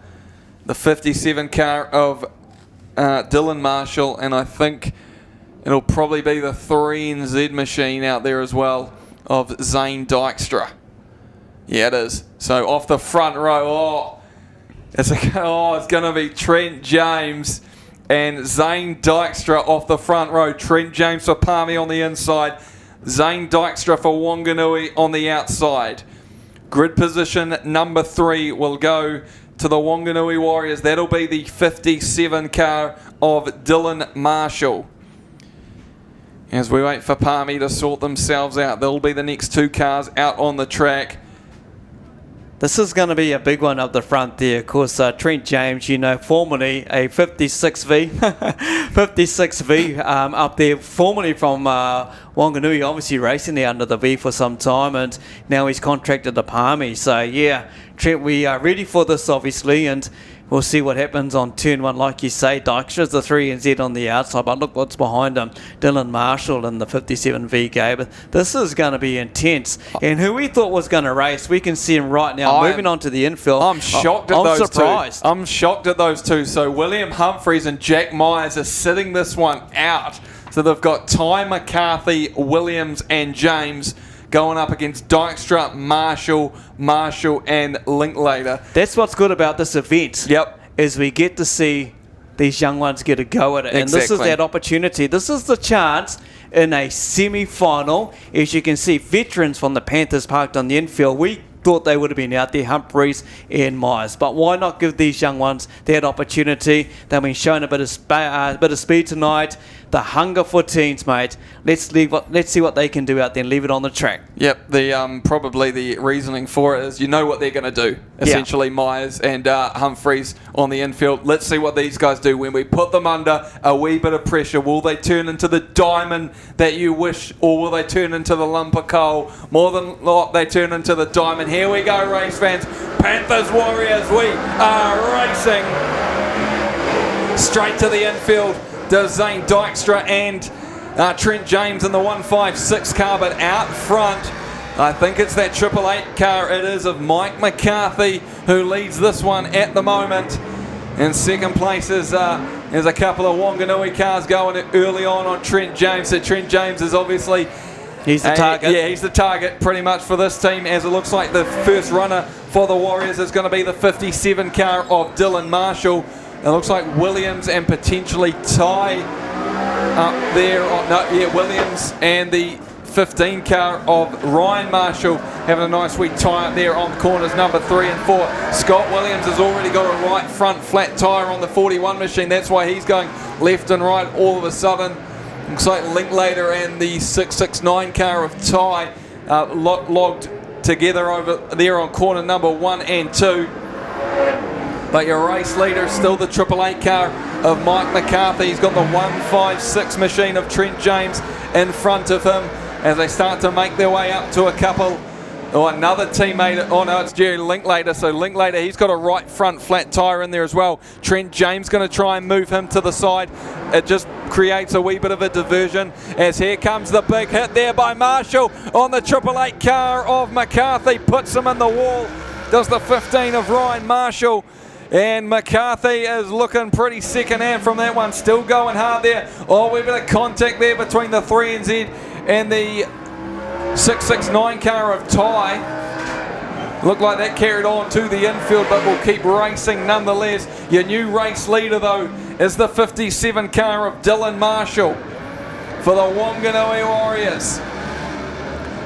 The 57 car of Dylan Marshall, and I think it'll probably be the 3NZ machine out there as well of Zane Dykstra. Yeah, it is. So off the front row, it's going to be Trent James and Zane Dykstra off the front row. Trent James for Palmy on the inside, Zane Dykstra for Wanganui on the outside. Grid position number 3 will go to the Wanganui Warriors. That'll be the 57 car of Dylan Marshall. As we wait for Palmy to sort themselves out, they'll be the next 2 cars out on the track. This is going to be a big one up the front there. Of course, Trent James, formerly a 56V, 56V up there, formerly from Wanganui, obviously racing there under the V for some time, and now he's contracted to Palmy. So, yeah, Trent, we are ready for this, obviously, and we'll see what happens on turn 1. Like you say, Dykstra's the 3NZ on the outside, but look what's behind him. Dylan Marshall in the 57V Gabe. This is going to be intense. And who we thought was going to race, we can see him right now moving on to the infield. I'm shocked at those two. I'm shocked at those two. So William Humphries and Jack Myers are sitting this one out. So they've got Ty McCarthy, Williams and James going up against Dykstra, Marshall and Linklater. That's what's good about this event. Yep. Is we get to see these young ones get a go at it. And this is that opportunity. This is the chance in a semi-final. As you can see, veterans from the Panthers parked on the infield. We thought they would have been out there, Humphries and Myers. But why not give these young ones that opportunity? They've been shown a bit of speed tonight. The hunger for teens, mate. Let's see what they can do out there and leave it on the track. Yep. The probably the reasoning for it is you know what they're going to do. Essentially, Myers and Humphries on the infield. Let's see what these guys do when we put them under a wee bit of pressure. Will they turn into the diamond that you wish, or will they turn into the lump of coal? More than not, they turn into the diamond. Here we go, race fans. Panthers Warriors. We are racing straight to the infield. Does Zane Dykstra and Trent James in the 156 car, but out front, I think it's that 888 car. It is of Mike McCarthy who leads this one at the moment. In second place is there's a couple of Wanganui cars going early on Trent James. So Trent James is obviously He's the target. Yeah, he's the target pretty much for this team, as it looks like the first runner for the Warriors is going to be the 57 car of Dylan Marshall. It looks like Williams and potentially Ty up there. Williams and the 15 car of Ryan Marshall having a nice wee tie up there on corners number 3 and 4. Scott Williams has already got a right front flat tyre on the 41 machine. That's why he's going left and right all of a sudden. Looks like Linklater and the 669 car of Ty logged together over there on corner number 1 and 2. But your race leader is still the 888 car of Mike McCarthy. He's got the 156 machine of Trent James in front of him as they start to make their way up to a couple. Oh, another teammate. Oh no, it's Jerry Linklater. So Linklater, he's got a right front flat tyre in there as well. Trent James going to try and move him to the side. It just creates a wee bit of a diversion as here comes the big hit there by Marshall on the 888 car of McCarthy. Puts him in the wall. Does the 15 of Ryan Marshall. And McCarthy is looking pretty second hand from that one. Still going hard there. Oh, we've got a contact there between the 3NZ and the 669 car of Ty. Looked like that carried on to the infield, but will keep racing nonetheless. Your new race leader, though, is the 57 car of Dylan Marshall for the Wanganui Warriors.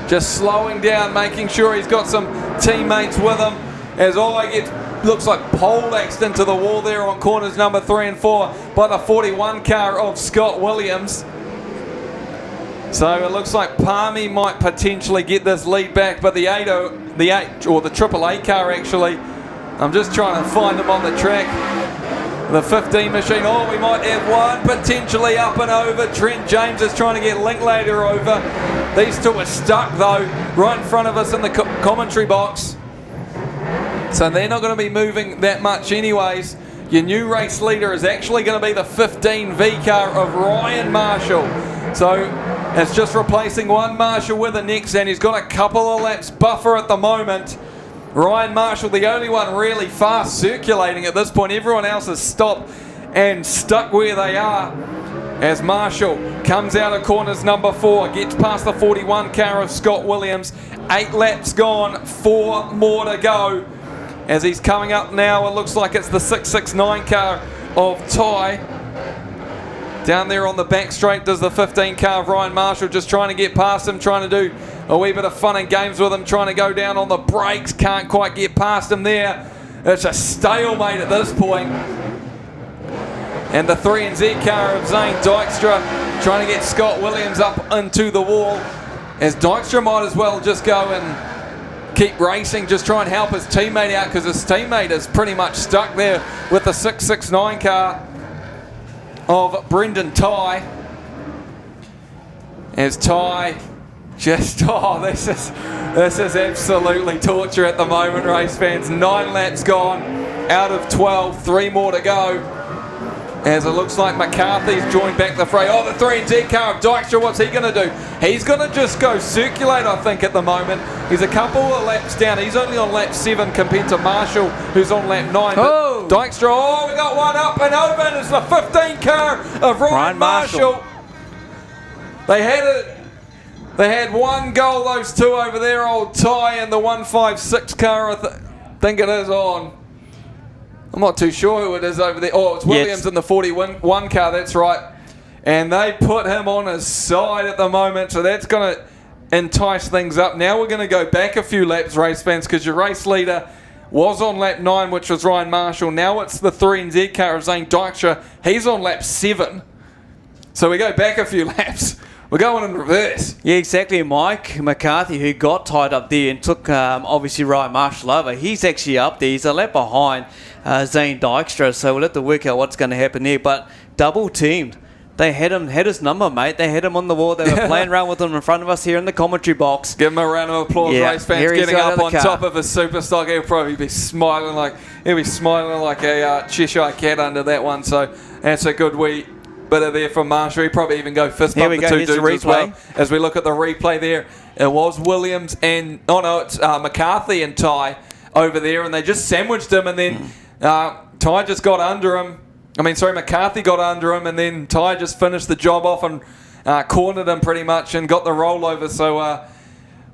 Just slowing down, making sure he's got some teammates with him as I get looks like poleaxed into the wall there on corners number 3 and 4 by the 41 car of Scott Williams. So it looks like Palmy might potentially get this lead back, but the 888 car actually, I'm just trying to find them on the track. The 15 machine, oh, we might have one potentially up and over. Trent James is trying to get Linklater over. These two are stuck though, right in front of us in the commentary box. So they're not going to be moving that much anyways. Your new race leader is actually going to be the 15V car of Ryan Marshall. So it's just replacing one Marshall with the next, and he's got a couple of laps buffer at the moment. Ryan Marshall, the only one really fast circulating at this point. Everyone else has stopped and stuck where they are. As Marshall comes out of corners number 4, gets past the 41 car of Scott Williams. 8 laps gone, 4 more to go. As he's coming up now, it looks like it's the 669 car of Ty. Down there on the back straight does the 15 car of Ryan Marshall, just trying to get past him, trying to do a wee bit of fun and games with him, trying to go down on the brakes, can't quite get past him there. It's a stalemate at this point. And the 3NZ car of Zane Dykstra trying to get Scott Williams up into the wall, as Dykstra might as well just go and keep racing, just try and help his teammate out, because his teammate is pretty much stuck there with the 669 car of Brendan Ty. As Ty just, oh, this is absolutely torture at the moment, race fans. 9 laps gone out of 12, 3 more to go. As it looks like McCarthy's joined back the fray. Oh, the 3NZ car of Dykstra, what's he going to do? He's going to just go circulate, I think, at the moment. He's a couple of laps down. He's only on lap 7 compared to Marshall, who's on lap 9. Oh! But Dykstra, oh, we got one up and over, and it's the 15 car of Ryan Marshall. They had one goal, those two over there, old Ty and the 156 car, I think it is on. I'm not too sure who it is over there. Oh, it's Williams in the 41 car, that's right. And they put him on his side at the moment, so that's going to entice things up. Now we're going to go back a few laps, race fans, because your race leader was on lap 9, which was Ryan Marshall. Now it's the 3NZ car of Zane Dykstra. He's on lap 7. So we go back a few laps. We're going in reverse. Yeah, exactly. Mike McCarthy, who got tied up there and took obviously Ryan Marshall over, he's actually up there. He's a lap behind Zane Dykstra, so we'll have to work out what's going to happen there. But double teamed. They had his number, mate. They had him on the wall. They were playing around with him in front of us here in the commentary box. Give him a round of applause, race fans. Getting up on top of a Superstock. He'll probably be smiling like a Cheshire cat under that one. So that's a good wee bit of there from Marshall. He'd probably even go fist bump the two dudes as well. As we look at the replay there, it was Williams and it's McCarthy and Ty over there, and they just sandwiched him, and then Ty just got under him. McCarthy got under him, and then Ty just finished the job off and cornered him pretty much and got the rollover. So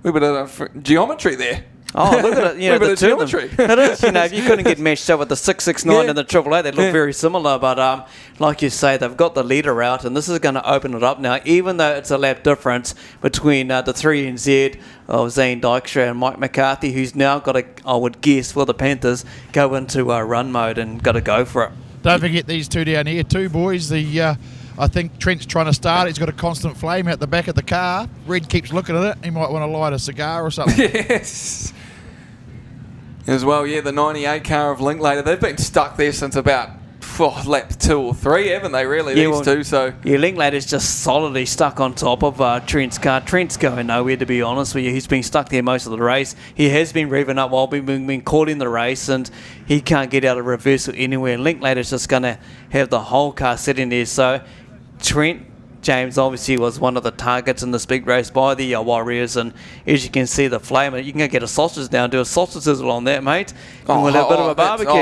we bit of geometry there. Oh, look at it. You know, the two of them. It is, you know, if you couldn't get matched up with the 669 and the Triple A, they look very similar. But like you say, they've got the leader out, and this is going to open it up now. Even though it's a lap difference between the 3NZ of Zane Dykstra and Mike McCarthy, who's now got to, I would guess, for the Panthers, go into run mode and got to go for it. Don't forget these two down here too, boys. I think Trent's trying to start. He's got a constant flame out the back of the car. Red keeps looking at it. He might want to light a cigar or something. Yes. As well, yeah, the 98 car of Linklater. They've been stuck there since about lap 2 or 3, haven't they, really, these two? So yeah, Linklater's just solidly stuck on top of Trent's car. Trent's going nowhere, to be honest with you. He's been stuck there most of the race. He has been revving up while we've been caught in the race, and he can't get out of reversal anywhere. Linklater's just going to have the whole car sitting there. So Trent James obviously was one of the targets in this big race by the Warriors, and as you can see the flame, you can go get a sausage now and do a sausage sizzle on that, mate, and we'll have a bit of a barbecue.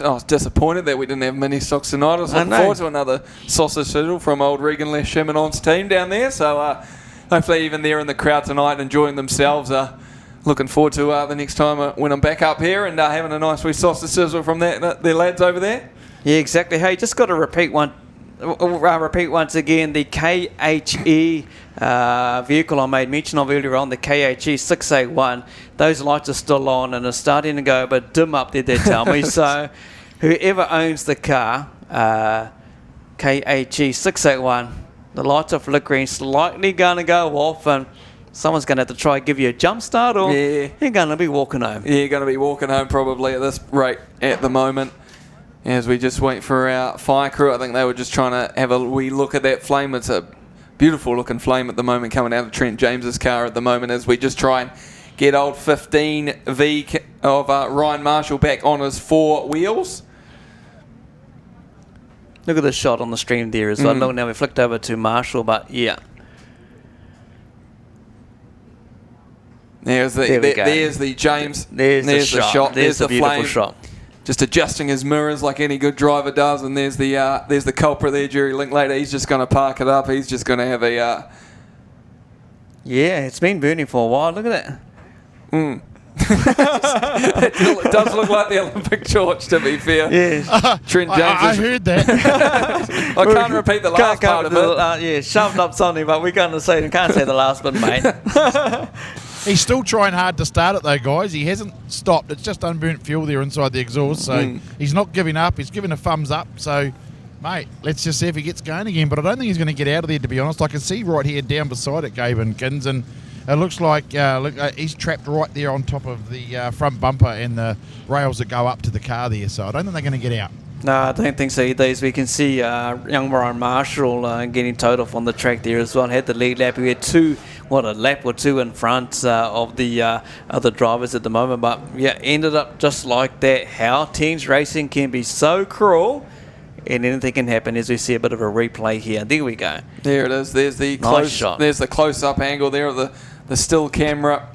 I was disappointed that we didn't have mini stocks tonight. I was looking forward to another sausage sizzle from old Regan Les Cheminon's team down there, so hopefully even they're in the crowd tonight enjoying themselves. Looking forward to the next time when I'm back up here and having a nice wee sausage sizzle from their lads over there. Yeah, exactly. Hey, just got to repeat once again, the KHE vehicle I made mention of earlier on, the KHE 681, those lights are still on and are starting to go a bit dim up there, they tell me. So whoever owns the car, KHE 681, the lights are flickering, slightly going to go off, and someone's going to have to try and give you a jump start, or you're going to be walking home. Yeah, you're going to be walking home probably at this rate at the moment. As we just wait for our fire crew, I think they were just trying to have a wee look at that flame. It's a beautiful looking flame at the moment coming out of Trent James's car at the moment as we just try and get old 15V of Ryan Marshall back on his 4 wheels. Look at the shot on the stream there as well. Look, now we flicked over to Marshall, but yeah. There's the James. There's the shot. There's the beautiful flame. shot. Just adjusting his mirrors like any good driver does, and there's the culprit there, Jerry Linklater. He's just going to park it up. He's just going to have a... Yeah, it's been burning for a while. Look at that. It does look like the Olympic torch, to be fair. Yes. Trent James. I heard that. I can't repeat the last part of it. Yeah, shoved up something, but we can't say the last bit, mate. He's still trying hard to start it though, guys. He hasn't stopped. It's just unburnt fuel there inside the exhaust, so he's not giving up. He's giving a thumbs up. So, mate, let's just see if he gets going again. But I don't think he's going to get out of there, to be honest. I can see right here down beside it, Gabe and Kins, and it looks like he's trapped right there on top of the front bumper and the rails that go up to the car there. So I don't think they're going to get out. No, I don't think so either. As we can see, young Ryan Marshall getting towed off on the track there as well. Had the lead lap. We had a lap or two in front of the other drivers at the moment. But yeah, ended up just like that. How teams racing can be so cruel, and anything can happen. As we see a bit of a replay here. There we go. There it is. There's the nice shot. There's the close-up angle there of the still camera.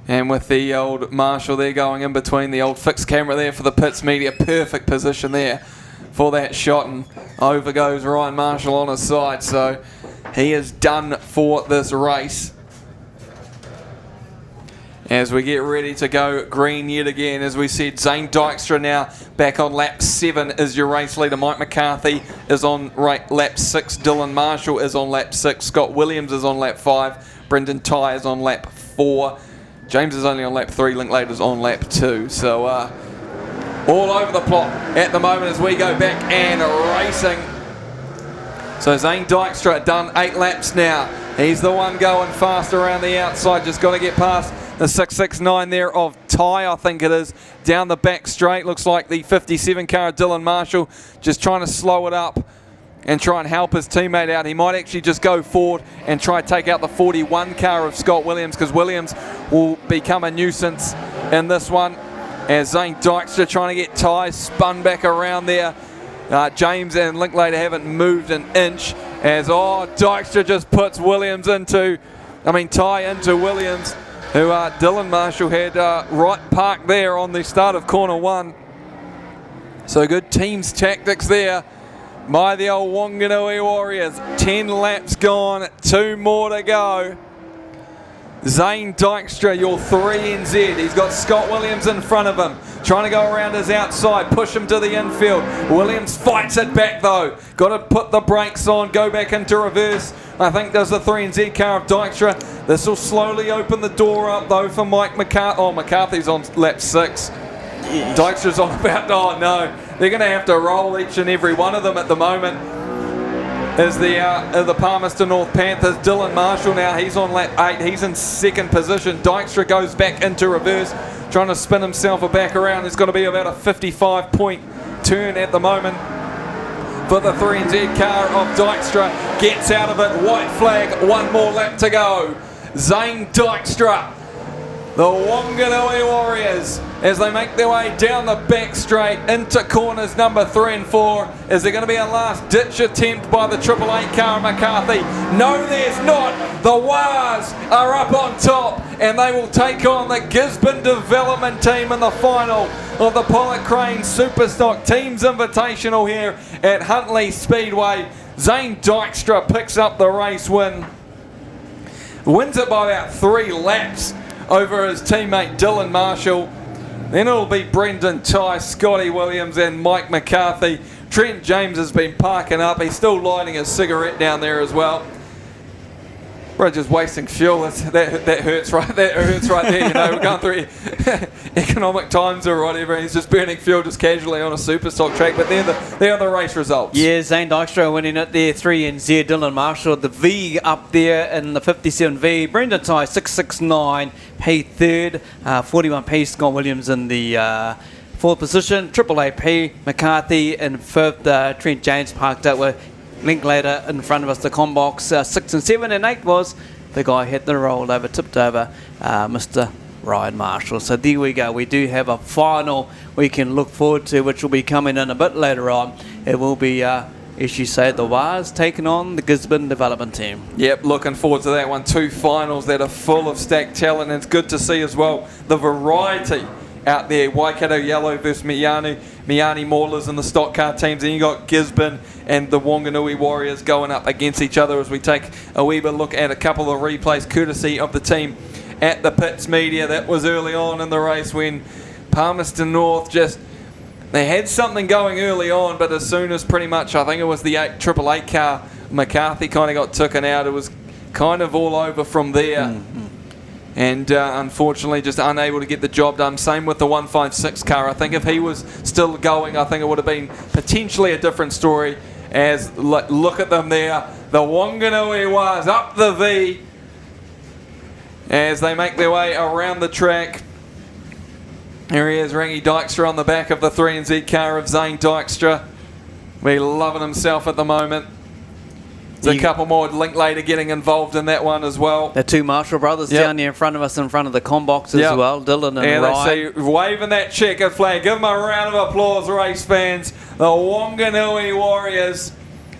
And with the old Marshall there going in between the old fixed camera there for the pits media. Perfect position there for that shot. And over goes Ryan Marshall on his side. So he is done for this race. As we get ready to go green yet again, as we said, Zane Dykstra now back on lap 7 is your race leader. Mike McCarthy is on lap 6. Dylan Marshall is on lap 6. Scott Williams is on lap 5. Brendan Ty is on lap 4. James is only on lap 3. Linklater's on lap 2. So all over the plot at the moment as we go back and racing. So Zane Dykstra done 8 laps now. He's the one going fast around the outside. Just got to get past the 669 there of Ty, I think it is, down the back straight. Looks like the 57 car of Dylan Marshall just trying to slow it up and try and help his teammate out. He might actually just go forward and try to take out the 41 car of Scott Williams, because Williams will become a nuisance in this one. As Zane Dykstra trying to get Ty spun back around there. James and Linklater haven't moved an inch. As Dykstra just puts Ty into Williams, who Dylan Marshall had right parked there on the start of corner 1. So good team's tactics there by the old Wanganui Warriors. 10 laps gone, 2 more to go. Zane Dykstra, your 3NZ. He's got Scott Williams in front of him, trying to go around his outside, push him to the infield. Williams fights it back though. Got to put the brakes on, go back into reverse. I think there's the 3NZ car of Dykstra. This will slowly open the door up though for Mike McCarthy. Oh, McCarthy's on lap 6. Dykstra's on about, oh no. They're going to have to roll each and every one of them at the moment. Is the Palmerston North Panthers. Dylan Marshall now, he's on lap 8. He's in second position. Dykstra goes back into reverse, trying to spin himself back around. There's going to be about a 55-point turn at the moment for the 3NZ car of Dykstra. Gets out of it. White flag. 1 more lap to go. Zane Dykstra, the Wanganui Warriors, as they make their way down the back straight into corners number 3 and 4. Is there going to be a last ditch attempt by the 888 car of McCarthy? No, there's not. The Wars are up on top, and they will take on the Gisborne Development Team in the final of the Pollock Crane Superstock Teams Invitational here at Huntly Speedway. Zane Dykstra picks up the race win. Wins it by about 3 laps over his teammate Dylan Marshall. Then it'll be Brendan Ty, Scotty Williams and Mike McCarthy. Trent James has been parking up. He's still lighting a cigarette down there as well. We're just wasting fuel. That hurts right. That hurts right there. You know, we're going through economic times or whatever. He's just burning fuel just casually on a Superstock track. But they're the race results. Yeah, Zane Dykstra winning it there. 3NZ. Dylan Marshall, the V up there in the 57V. Brendan Ty 669, P3rd. 41P. Scott Williams in the fourth position. 888P. McCarthy in 5th. Trent James parked up with Linklater in front of us, the combox. 6 and 7 and 8 was the guy hit the rolled over, tipped over, Mr. Ryan Marshall. So there we go. We do have a final we can look forward to, which will be coming in a bit later on. It will be, as you say, the Wars taking on the Gisborne Development Team. Yep, looking forward to that one. 2 finals that are full of stacked talent, and it's good to see as well the variety out there. Waikato Yellow versus Miani Maulers and the Stockcar teams, and you got Gisborne and the Wanganui Warriors going up against each other as we take a wee bit look at a couple of replays courtesy of the team at the Pits Media. That was early on in the race when Palmerston North they had something going early on, but as soon as pretty much, I think it was the 888 car, McCarthy kind of got taken out. It was kind of all over from there. And unfortunately just unable to get the job done. Same with the 156 car. I think if he was still going, I think it would have been potentially a different story. As look at them there, the Wanganui Wars up the V as they make their way around the track. Here he is, Rangy Dykstra on the back of the 3NZ car of Zane Dykstra. We're loving himself at the moment. There's a couple more Linklater getting involved in that one as well. The 2 Marshall brothers down there in front of us, in front of the combox as well, Dylan and Ryan. They see waving that checker flag. Give them a round of applause, race fans. The Wanganui Warriors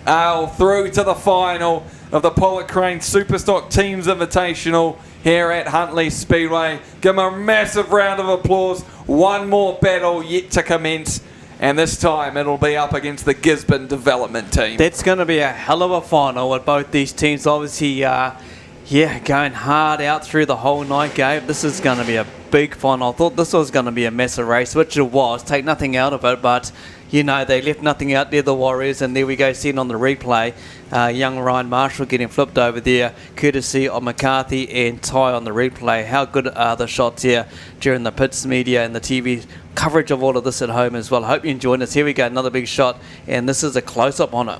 are through to the final of the Pollock Crane Superstock Teams Invitational here at Huntly Speedway. Give them a massive round of applause. One more battle yet to commence. And this time it'll be up against the Gisborne Development Team. That's going to be a hell of a final with both these teams. Obviously, going hard out through the whole night, Gabe. This is going to be a big final. I thought this was going to be a massive race, which it was. Take nothing out of it, but, you know, they left nothing out there, the Warriors. And there we go, seeing on the replay, young Ryan Marshall getting flipped over there, courtesy of McCarthy and Ty on the replay. How good are the shots here during the Pits Media and the TV coverage of all of this at home as well. I hope you enjoyed this. Here we go, another big shot, and this is a close-up on it.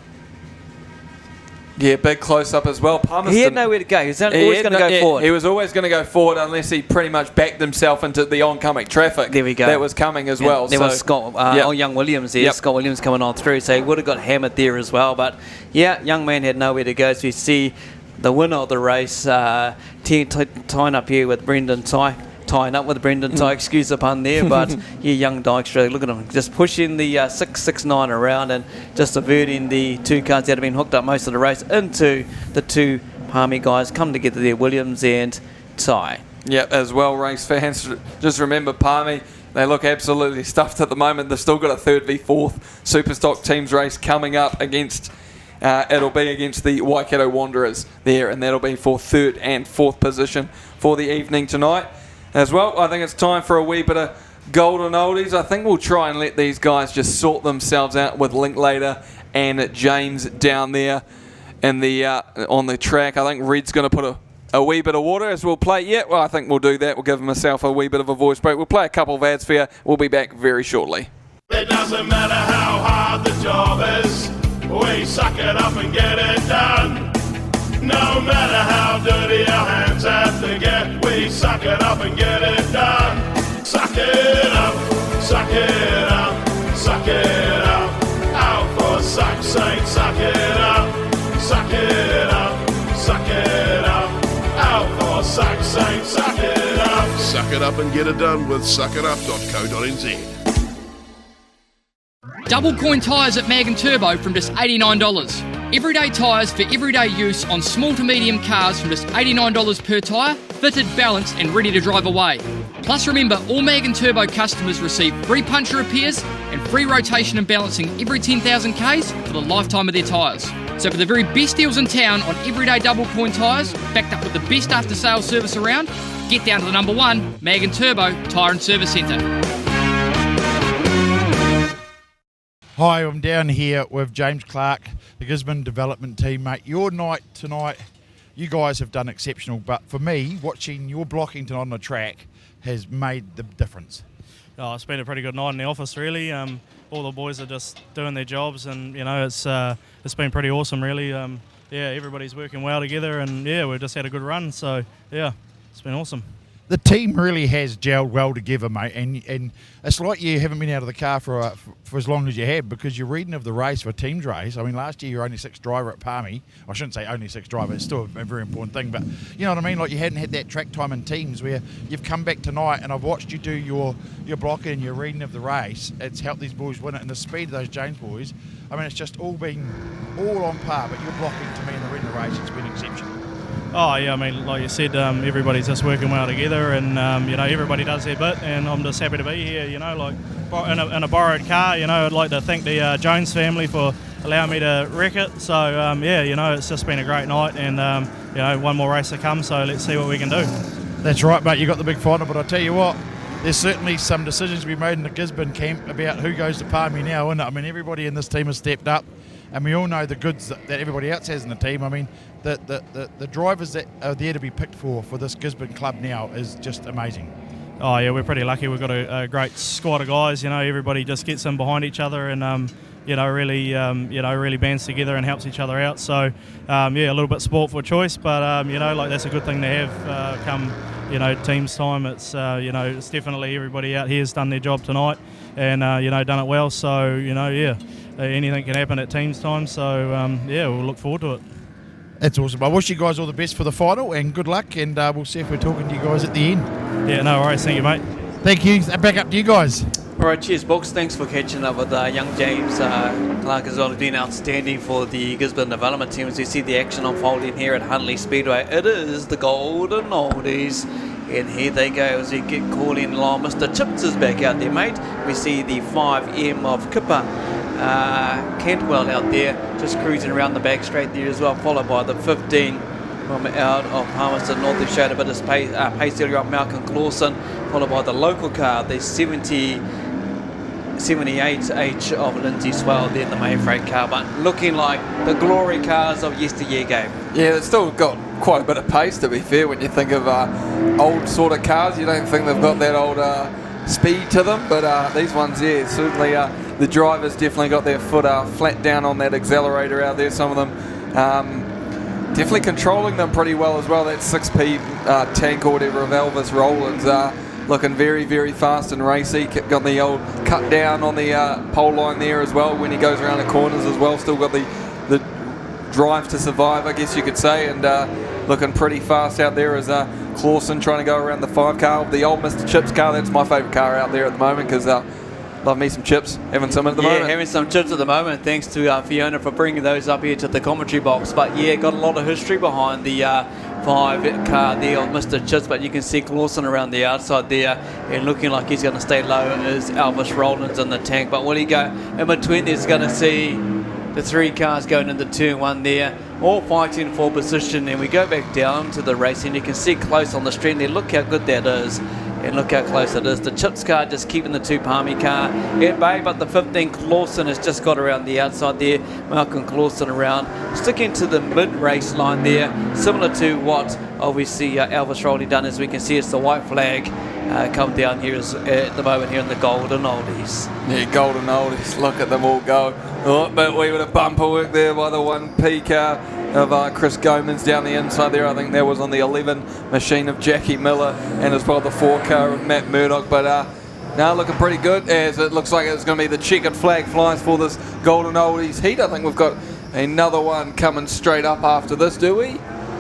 Yeah, big close-up as well. Palmerston, he had nowhere to go. He was always going to go forward. He was always going to go forward unless he pretty much backed himself into the oncoming traffic. There we go. That was coming as well. There was Scott, young Williams there. Scott Williams coming on through, so he would have got hammered there as well. But, yeah, young man had nowhere to go. So you see the winner of the race, tying up here with Brendan Ty. Tying up with Brendan Ty, excuse the pun there, but young Dykstra, look at him, just pushing the 669 around and just averting the 2 cars that have been hooked up most of the race into the 2 Palmy guys. Come together there, Williams and Ty. Yep, as well, race fans. Just remember, Palmy, They look absolutely stuffed at the moment. They've still got a 3rd v 4th Superstock teams race coming up against, it'll be against the Waikato Wanderers there, and that'll be for 3rd and 4th position for the evening tonight. As well, I think it's time for a wee bit of golden oldies. I think we'll try and let these guys just sort themselves out with Linklater and James down there in the on the track. I think Red's going to put a wee bit of water as we'll play. Yeah, well, I think we'll do that. We'll give myself a wee bit of a voice break. We'll play a couple of ads for you. We'll be back very shortly. It doesn't matter how hard the job is, we suck it up and get it done. No matter how dirty our hands have to get, we suck it up and get it done. Suck it up, suck it up, suck it up. Out for suck's sake, suck it up, suck it up, suck it up. Out for suck's sake, suck it up. Suck it up and get it done with suckitup.co.nz. Double coin tyres at Mag & Turbo from just $89. Everyday tyres for everyday use on small to medium cars from just $89 per tyre, fitted, balanced and ready to drive away. Plus remember, all Mag & Turbo customers receive free puncture repairs and free rotation and balancing every 10,000 Ks for the lifetime of their tyres. So for the very best deals in town on everyday double coin tyres, backed up with the best after sales service around, get down to the number 1 Mag & Turbo Tyre and Service Centre. Hi, I'm down here with James Clark, the Gisborne development team, mate. Your night tonight, you guys have done exceptional, but for me, watching your blocking on the track has made the difference. Oh, it's been a pretty good night in the office, really. All the boys are just doing their jobs, and it's been pretty awesome, really. Everybody's working well together, and we've just had a good run. So it's been awesome. The team really has gelled well together, mate, and it's like you haven't been out of the car for as long as you have, because you're reading of the race for teams race. I mean, last year you were only 6th driver at Palmy. I shouldn't say only 6th driver, it's still a very important thing, but you know what I mean? Like, you hadn't had that track time in teams where you've come back tonight, and I've watched you do your blocking and your reading of the race. It's helped these boys win it, and the speed of those James boys, I mean, it's just all been all on par, but your blocking to me in the reading of the race, it's been exceptional. Oh yeah, I mean, like you said, everybody's just working well together, and everybody does their bit, and I'm just happy to be here. Like in a borrowed car. I'd like to thank the Jones family for allowing me to wreck it. So it's just been a great night, and one more race to come. So let's see what we can do. That's right, mate. You got the big final, but I tell you what, there's certainly some decisions to be made in the Gisborne camp about who goes to Palmy now, isn't it? I mean, everybody in this team has stepped up. And we all know the goods that everybody else has in the team. I mean, the drivers that are there to be picked for this Gisborne club now is just amazing. Oh yeah, we're pretty lucky. We've got a great squad of guys. Everybody just gets in behind each other, and really bands together and helps each other out. So a little bit sport for choice, but that's a good thing to have come teams time. It's it's definitely everybody out here has done their job tonight, and done it well. So anything can happen at teams time. So we'll look forward to it. That's awesome. I wish you guys all the best for the final, and good luck, and we'll see if we're talking to you guys at the end. Yeah, no worries. Thank you, mate. Thank you. Back up to you guys. All right, cheers, Box. Thanks for catching up with young James Clark as well. Has been outstanding for the Gisborne development team as we see the action unfolding here at Huntley Speedway. It is the Golden Oldies, and here they go as we get called in line. Mr. Chips is back out there, mate. We see the 5M of Kipper Kentwell out there, just cruising around the back straight there as well, followed by the 15 from out of Palmerston North. They showed a bit of pace earlier on, Malcolm Clawson, followed by the local car, the 78H of Lindsay Swell there in the main freight car, but looking like the glory cars of yesteryear game. Yeah, it's still got quite a bit of pace, to be fair. When you think of old sort of cars, you don't think they've got that old speed to them, but these ones, certainly the drivers definitely got their foot flat down on that accelerator out there, some of them. Definitely controlling them pretty well as well. That 6P tank or whatever of Elvis Rowland's looking very, very fast and racy. Got the old cut down on the pole line there as well when he goes around the corners as well. Still got the drive to survive, I guess you could say, and looking pretty fast out there as Clawson trying to go around the 5 car. The old Mr. Chips car, that's my favourite car out there at the moment, because love me some chips, having some at the moment. Yeah, having some chips at the moment. Thanks to Fiona for bringing those up here to the commentary box. But got a lot of history behind the 5 car there of Mr. Chits, but you can see Clausen around the outside there, and looking like he's going to stay low is Elvis Rollins in the tank. But when he go in between, there's going to see the 3 cars going into turn 1 there, all fighting for position. And we go back down to the race, and you can see close on the strand there. Look how good that is. And look how close it is. The Chips car just keeping the 2 Palmy car at bay, but the 15 Clausen has just got around the outside there. Malcolm Clausen around, sticking to the mid-race line there, similar to what obviously Elvis Rowley done. As we can see, it's the white flag come down here at the moment here in the Golden Oldies. Yeah, Golden Oldies. Look at them all go. Oh, but we would have bumper work there by the 1P car of Chris Gomans down the inside there. I think that was on the 11 machine of Jackie Miller, and as well the 4 car of Matt Murdoch. But now looking pretty good, as it looks like it's going to be the checkered flag flies for this Golden Oldies heat. I think we've got another one coming straight up after this, do we?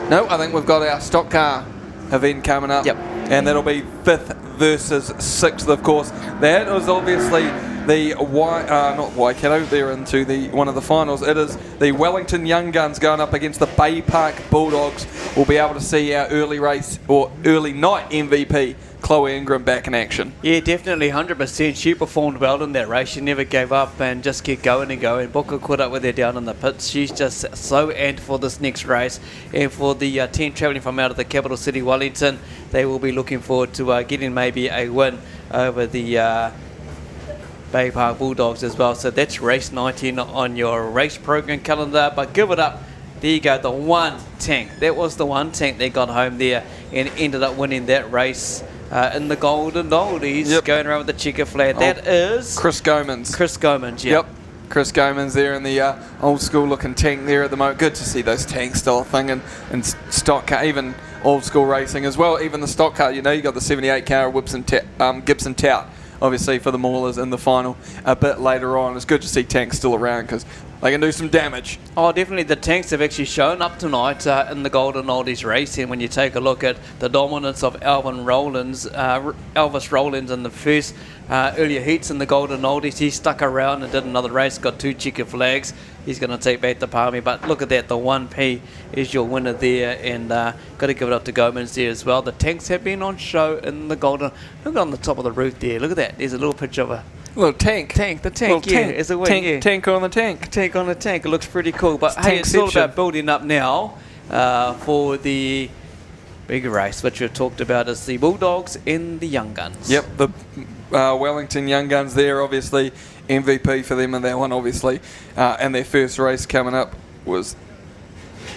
No, I think we've got our stock car event coming up. Yep. And that'll be 5th versus 6th, of course. That was obviously the not Waikato, they're into one of the finals. It is the Wellington Young Guns going up against the Bay Park Bulldogs. We'll be able to see our early race or early night MVP, Chloe Ingram, back in action. Yeah, definitely 100%. She performed well in that race. She never gave up and just kept going and going. Booker caught up with her down in the pits. She's just so amped for this next race. And for the team travelling from out of the capital city, Wellington, they will be looking forward to getting maybe a win over the Bay Park Bulldogs as well. So that's race 19 on your race program calendar. But give it up. There you go, the 1 tank. That was the 1 tank that got home there and ended up winning that race in the Golden Oldies, going around with the checker flag. That is Chris Gomans. Chris Gomans, yeah. Yep. Chris Gomans there in the old school looking tank there at the moment. Good to see those tanks still a thing in stock car, even old school racing as well. Even the stock car, you know, you got the 78 car Gibson Tout, obviously for the Maulers in the final a bit later on. It's good to see tanks still around because they can do some damage. Oh, definitely. The tanks have actually shown up tonight in the Golden Oldies race. And when you take a look at the dominance of Elvis Rollins in the first earlier heats in the Golden Oldies, he stuck around and did another race, got 2 checker flags. He's going to take back the Palmy. But look at that, the 1P is your winner there. And got to give it up to Gomans there as well. The tanks have been on show in the Golden. Look on the top of the roof there. Look at that. There's a little picture of a little tank. The tank, yeah. Tank. Is a wing, yeah. Tank on the tank. Tank on the tank. It looks pretty cool. But hey, it's all about building up now for the bigger race, which we've talked about, is the Bulldogs and the Young Guns. Yep, the Wellington Young Guns there, obviously MVP for them in that one, obviously. And their first race coming up was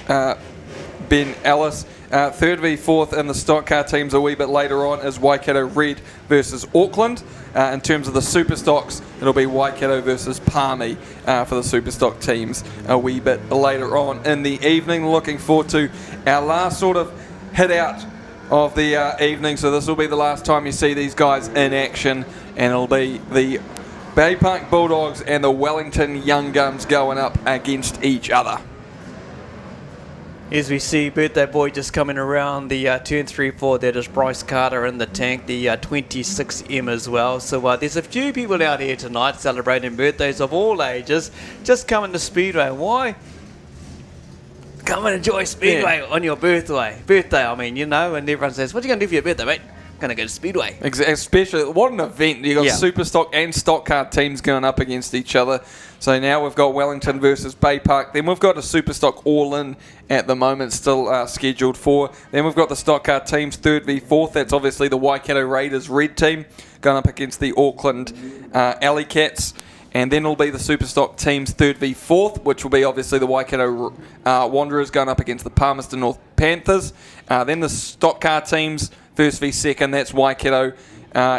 Ben Ellis. 3rd v 4th in the stock car teams a wee bit later on is Waikato Red versus Auckland. In terms of the Superstocks, it'll be Waikato versus Palmy for the Superstock teams a wee bit later on in the evening. Looking forward to our last sort of hit out of the evening. So this will be the last time you see these guys in action, and it'll be the Bay Park Bulldogs and the Wellington Young Guns going up against each other. As we see birthday boy just coming around the turn 3-4, that is Bryce Carter in the tank, the 26M as well. So there's a few people out here tonight celebrating birthdays of all ages, just coming to Speedway. Why? Come and enjoy Speedway on your birthday, I mean, you know, and everyone says, what are you going to do for your birthday, mate? Going to go to Speedway. Especially, what an event. You got Superstock and stock car teams going up against each other. So now we've got Wellington versus Bay Park. Then we've got a Superstock all-in at the moment, still scheduled for. Then we've got the stock car teams 3rd v 4th. That's obviously the Waikato Raiders red team going up against the Auckland Alley Cats. And then it'll be the Superstock teams 3rd v 4th, which will be obviously the Waikato Wanderers going up against the Palmerston North Panthers. Then the stock car teams 1st v 2nd, that's Waikato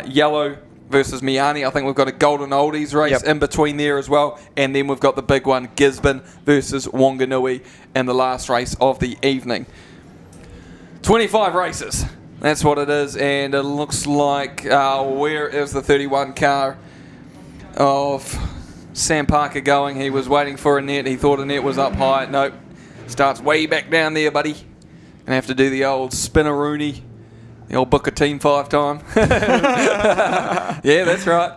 Yellow versus Miani. I think we've got a Golden Oldies race in between there as well. And then we've got the big one, Gisborne versus Wanganui, in the last race of the evening. 25 races. That's what it is. And it looks like, where is the 31 car of Sam Parker going? He was waiting for a net. He thought a net was up high. Nope. Starts way back down there, buddy. Gonna have to do the old spinneroonie. The old Booker team 5 time. Yeah, that's right.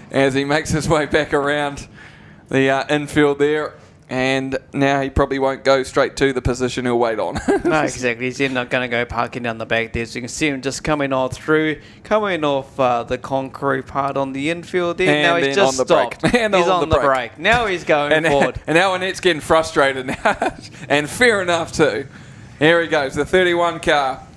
As he makes his way back around the infield there. And now he probably won't go straight to the position he'll wait on. No, exactly. He's not going to go parking down the back there. So you can see him just coming off the concrete part on the infield there. And now he's then just on the stopped. brake. And he's on on the the brake. Now he's going forward. And now Annette's getting frustrated now. And fair enough too. Here he goes, the 31 car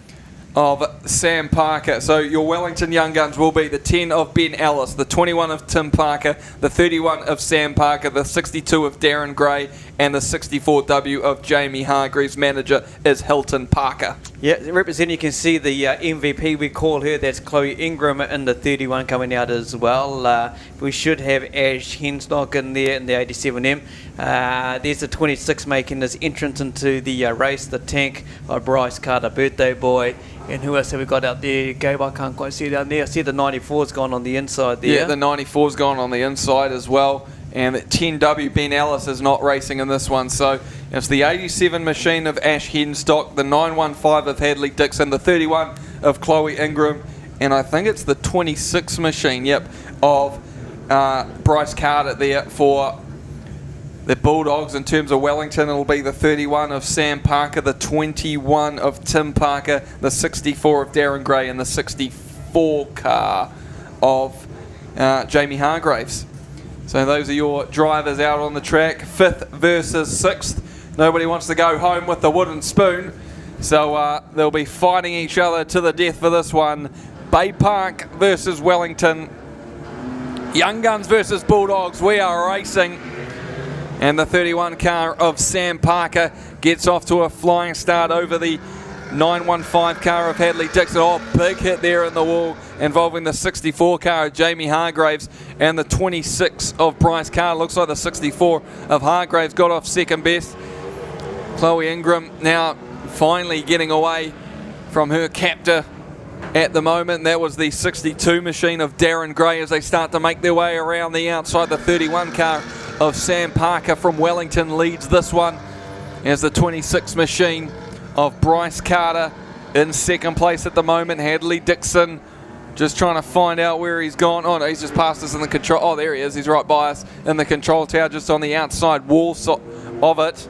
of Sam Parker. So your Wellington Young Guns will be the 10 of Ben Ellis, the 21 of Tim Parker, the 31 of Sam Parker, the 62 of Darren Gray, and the 64W of Jamie Hargreaves. Manager is Hilton Parker. Yeah, representing, you can see the MVP, we call her, that's Chloe Ingram in the 31 coming out as well. We should have Ash Henstock in there in the 87M. There's the 26 making his entrance into the race, the tank of Bryce Carter, birthday boy. And who else have we got out there? Gabe, I can't quite see down there. I see the 94's gone on the inside there. Yeah, the 94's gone on the inside as well. And the 10W, Ben Ellis, is not racing in this one. So it's the 87 machine of Ash Henstock, the 915 of Hadley Dixon, the 31 of Chloe Ingram, and I think it's the 26 machine, of Bryce Carter there for the Bulldogs. In terms of Wellington, it'll be the 31 of Sam Parker, the 21 of Tim Parker, the 64 of Darren Gray, and the 64 car of Jamie Hargreaves. So those are your drivers out on the track, 5th versus 6th. Nobody wants to go home with the wooden spoon, so they'll be fighting each other to the death for this one. Bay Park versus Wellington, Young Guns versus Bulldogs. We are racing. And the 31 car of Sam Parker gets off to a flying start over the 915 car of Hadley Dixon. Oh, big hit there in the wall involving the 64 car of Jamie Hargreaves and the 26 of Bryce Carter. Looks like the 64 of Hargreaves got off second best. Chloe Ingram now finally getting away from her captor at the moment. That was the 62 machine of Darren Gray as they start to make their way around the outside. The 31 car of Sam Parker from Wellington leads this one as the 26 machine of Bryce Carter in second place at the moment. Hadley Dixon just trying to find out where he's gone. Oh no, he's just passed us in the control. Oh, there he is. He's right by us in the control tower, just on the outside wall of it.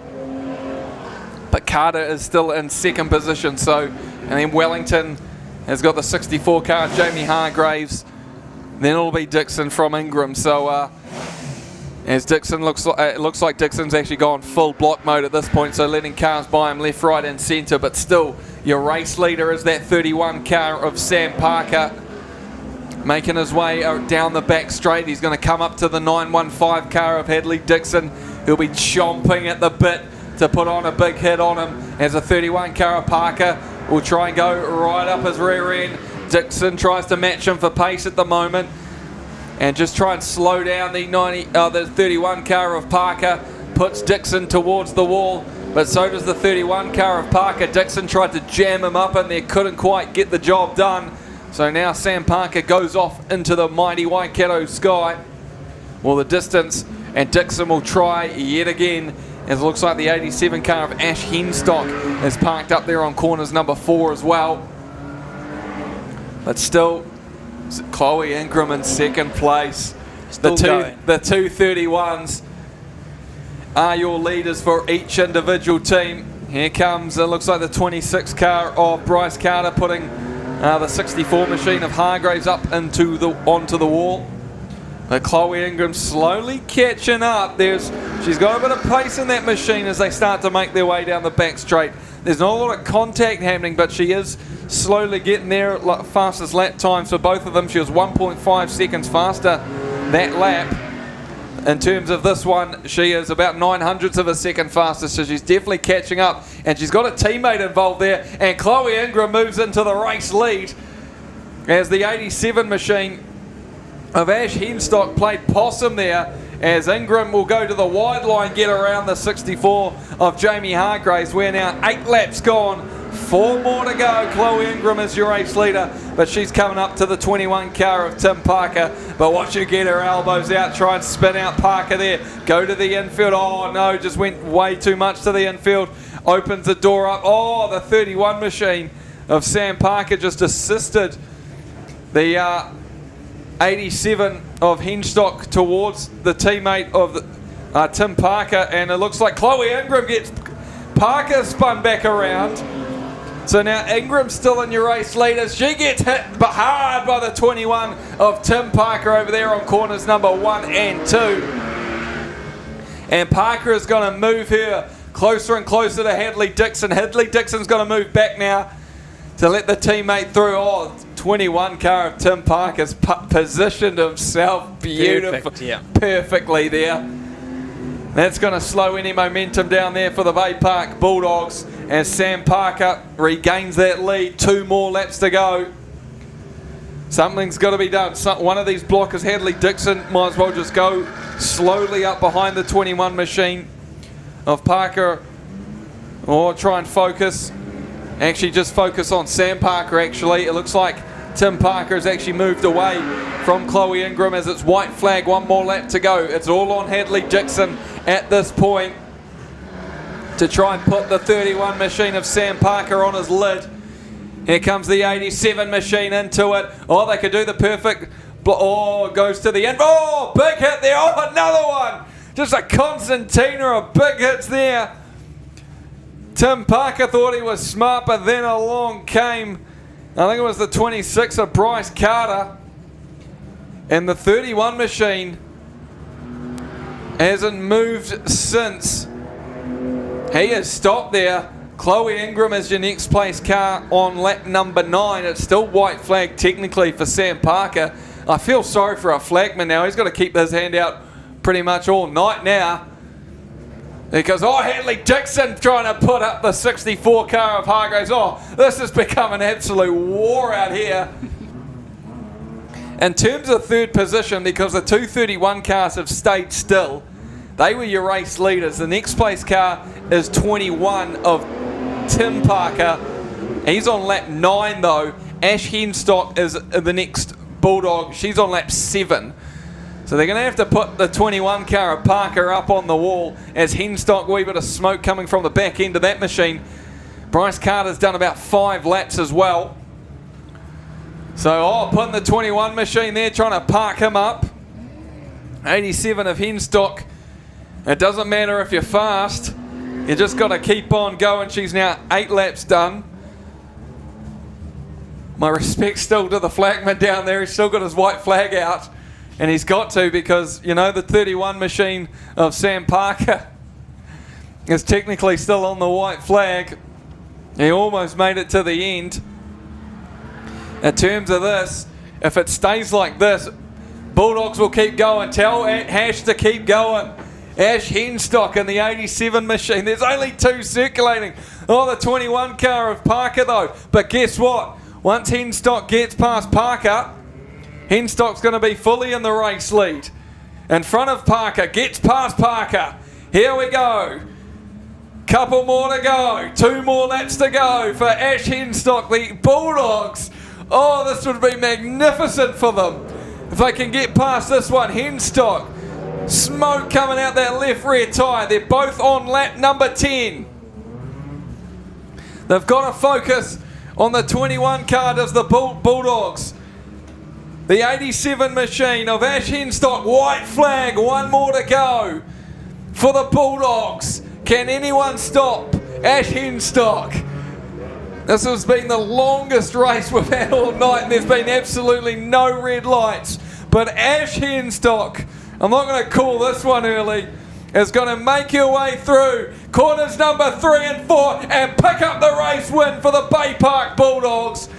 But Carter is still in second position. So, and then Wellington has got the 64 car, Jamie Hargreaves. Then it'll be Dixon from Ingram. So, as Dixon it looks like Dixon's actually gone full block mode at this point, so letting cars by him left, right and centre, but still your race leader is that 31 car of Sam Parker, making his way down the back straight. He's going to come up to the 915 car of Hadley Dixon. He'll be chomping at the bit to put on a big hit on him as a 31 car of Parker will try and go right up his rear end. Dixon tries to match him for pace at the moment and just try and slow down the 31 car of Parker. Puts Dixon towards the wall, but so does the 31 car of Parker. Dixon tried to jam him up in there, couldn't quite get the job done. So now Sam Parker goes off into the mighty Waikato sky, or the distance, and Dixon will try yet again, as it looks like the 87 car of Ash Henstock is parked up there on corners number 4 as well. But still, Chloe Ingram in second place. The two 31s are your leaders for each individual team. Here comes, it looks like the 26 car of Bryce Carter putting the 64 machine of Hargreaves up onto the wall. But Chloe Ingram slowly catching up. She's got a bit of pace in that machine as they start to make their way down the back straight. There's not a lot of contact happening, but she is slowly getting there. Fastest lap times for both of them. She was 1.5 seconds faster that lap. In terms of this one, she is about 900ths of a second faster, so she's definitely catching up. And she's got a teammate involved there, and Chloe Ingram moves into the race lead as the 87 machine of Ash Henstock played possum there, as Ingram will go to the wide line, get around the 64 of Jamie Hargreaves. We're now 8 laps gone, 4 more to go. Chloe Ingram is your race leader, but she's coming up to the 21 car of Tim Parker. But watch her get her elbows out, try and spin out Parker there. Go to the infield. Oh no, just went way too much to the infield. Opens the door up. Oh, the 31 machine of Sam Parker just assisted the 87 of Henstock towards the teammate Tim Parker, and it looks like Chloe Ingram gets Parker spun back around. So now Ingram's still in your race leaders. She gets hit hard by the 21 of Tim Parker over there on corners number 1 and 2. And Parker is going to move her closer and closer to Hadley Dixon. Hadley Dixon's going to move back now to let the teammate through. 21 car of Tim Parker's positioned himself perfectly there. That's going to slow any momentum down there for the Bay Park Bulldogs as Sam Parker regains that lead. 2 more laps to go. Something's got to be done. One of these blockers, Hadley Dixon, might as well just go slowly up behind the 21 machine of Parker, or try and focus. Actually, just focus on Sam Parker, actually. It looks like Tim Parker has actually moved away from Chloe Ingram as it's white flag. 1 more lap to go. It's all on Hadley Dixon at this point to try and put the 31 machine of Sam Parker on his lid. Here comes the 87 machine into it. Oh, they could do the perfect. Oh, goes to the end. Oh, big hit there. Oh, another one. Just a concertina of big hits there. Tim Parker thought he was smart, but then along came, I think it was the 26 of Bryce Carter. And the 31 machine hasn't moved since. He has stopped there. Chloe Ingram is your next place car on lap number 9. It's still white flag technically for Sam Parker. I feel sorry for our flagman now. He's got to keep his hand out pretty much all night now. Because, Hadley Dixon trying to put up the 64 car of Hargraves. This has become an absolute war out here. In terms of third position, because the 231 cars have stayed still, they were your race leaders. The next place car is 21 of Tim Parker. He's on lap 9 though. Ash Henstock is the next Bulldog. She's on lap 7. So they're going to have to put the 21 car of Parker up on the wall as Henstock, wee bit of smoke coming from the back end of that machine. Bryce Carter's done about 5 laps as well. So, putting the 21 machine there, trying to park him up. 87 of Henstock. It doesn't matter if you're fast. You just got to keep on going. She's now 8 laps done. My respect still to the flagman down there. He's still got his white flag out. And he's got to, because, the 31 machine of Sam Parker is technically still on the white flag. He almost made it to the end. In terms of this, if it stays like this, Bulldogs will keep going. Tell Ash to keep going. Ash Henstock in the 87 machine. There's only 2 circulating. The 21 car of Parker though. But guess what? Once Henstock gets past Parker, Henstock's going to be fully in the race lead. In front of Parker, gets past Parker. Here we go. Couple more to go. 2 more laps to go for Ash Henstock, the Bulldogs. This would be magnificent for them if they can get past this one. Henstock, smoke coming out that left rear tyre. They're both on lap number 10. They've got to focus on the 21 car, does the Bulldogs. The 87 machine of Ash Henstock, white flag, 1 more to go for the Bulldogs. Can anyone stop Ash Henstock? This has been the longest race we've had all night, and there's been absolutely no red lights. But Ash Henstock, I'm not going to call this one early, is going to make your way through corners number 3 and 4 and pick up the race win for the Bay Park Bulldogs.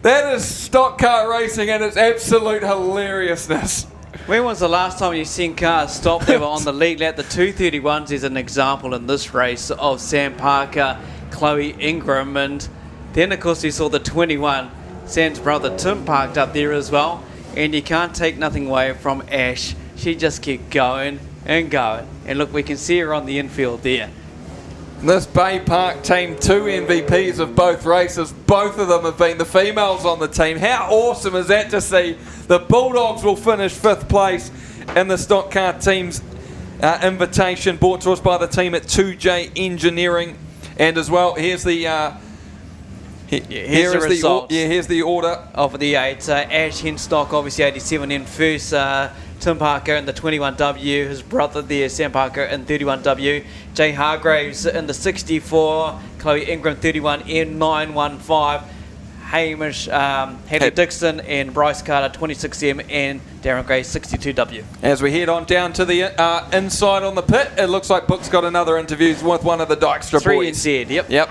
That is stock car racing and its absolute hilariousness. When was the last time you seen cars stop? They were on the lead lap. The 231s is an example in this race of Sam Parker, Chloe Ingram, and then of course we saw the 21, Sam's brother Tim parked up there as well. And you can't take nothing away from Ash. She just kept going and going. And look, we can see her on the infield there. This Bay Park team, 2 MVPs of both races. Both of them have been the females on the team. How awesome is that to see? The Bulldogs will finish 5th place in the stock car team's invitation, brought to us by the team at 2J Engineering. And as well, here's the here's the result. Here's the order of the 8. Ash Henstock, obviously 87 in first. Tim Parker in the 21W, his brother there, Sam Parker, in 31W. Jay Hargraves in the 64, Chloe Ingram 31 N915. Hamish, Hadley Dixon and Bryce Carter 26M and Darren Gray 62W. As we head on down to the inside on the pit, it looks like Book's got another interview with one of the Dykstra boys. 3NZ, Yep.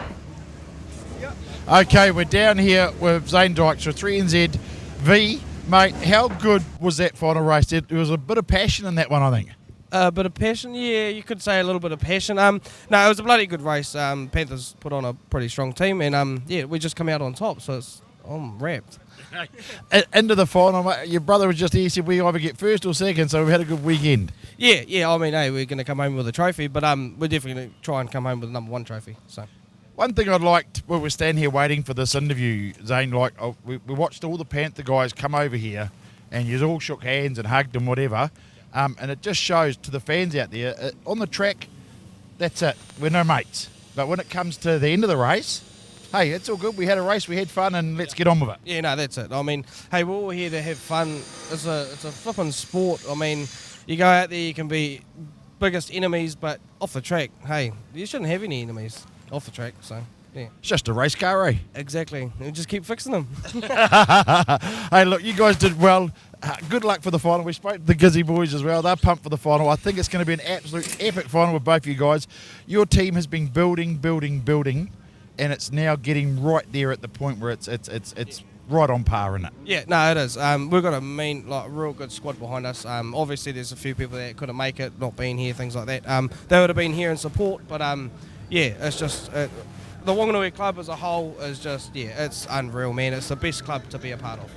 Okay, we're down here with Zane Dykstra, 3NZ V. Mate, how good was that final race? There was a bit of passion in that one, I think. A bit of passion, yeah, you could say a little bit of passion. No, it was a bloody good race. Panthers put on a pretty strong team, and yeah, we just come out on top, so I'm wrapped. Into the final, mate, your brother was just here, said we either get first or second, so we had a good weekend. Yeah, I mean, hey, we're going to come home with a trophy, but we're definitely going to try and come home with the number 1 trophy. So. One thing I'd like, when we're standing here waiting for this interview, Zane, we watched all the Panther guys come over here, and you all shook hands and hugged and whatever. And it just shows to the fans out there, on the track, that's it. We're no mates. But when it comes to the end of the race, hey, it's all good. We had a race, we had fun, and let's get on with it. Yeah, no, that's it. I mean, hey, we're all here to have fun. It's a flipping sport. I mean, you go out there, you can be biggest enemies, but off the track, hey, you shouldn't have any enemies off the track, so... Yeah. It's just a race car, eh? Exactly. You just keep fixing them. Hey, look, you guys did well. Good luck for the final. We spoke to the Gizzy boys as well. They're pumped for the final. I think it's going to be an absolute epic final with both of you guys. Your team has been building, and it's now getting right there at the point where it's right on par, isn't it? Yeah, no, it is. We've got a real good squad behind us. Obviously, there's a few people that couldn't make it, not being here, things like that. They would have been here in support, but yeah, it's just... the Wanganui club as a whole is just, it's unreal, man. It's the best club to be a part of.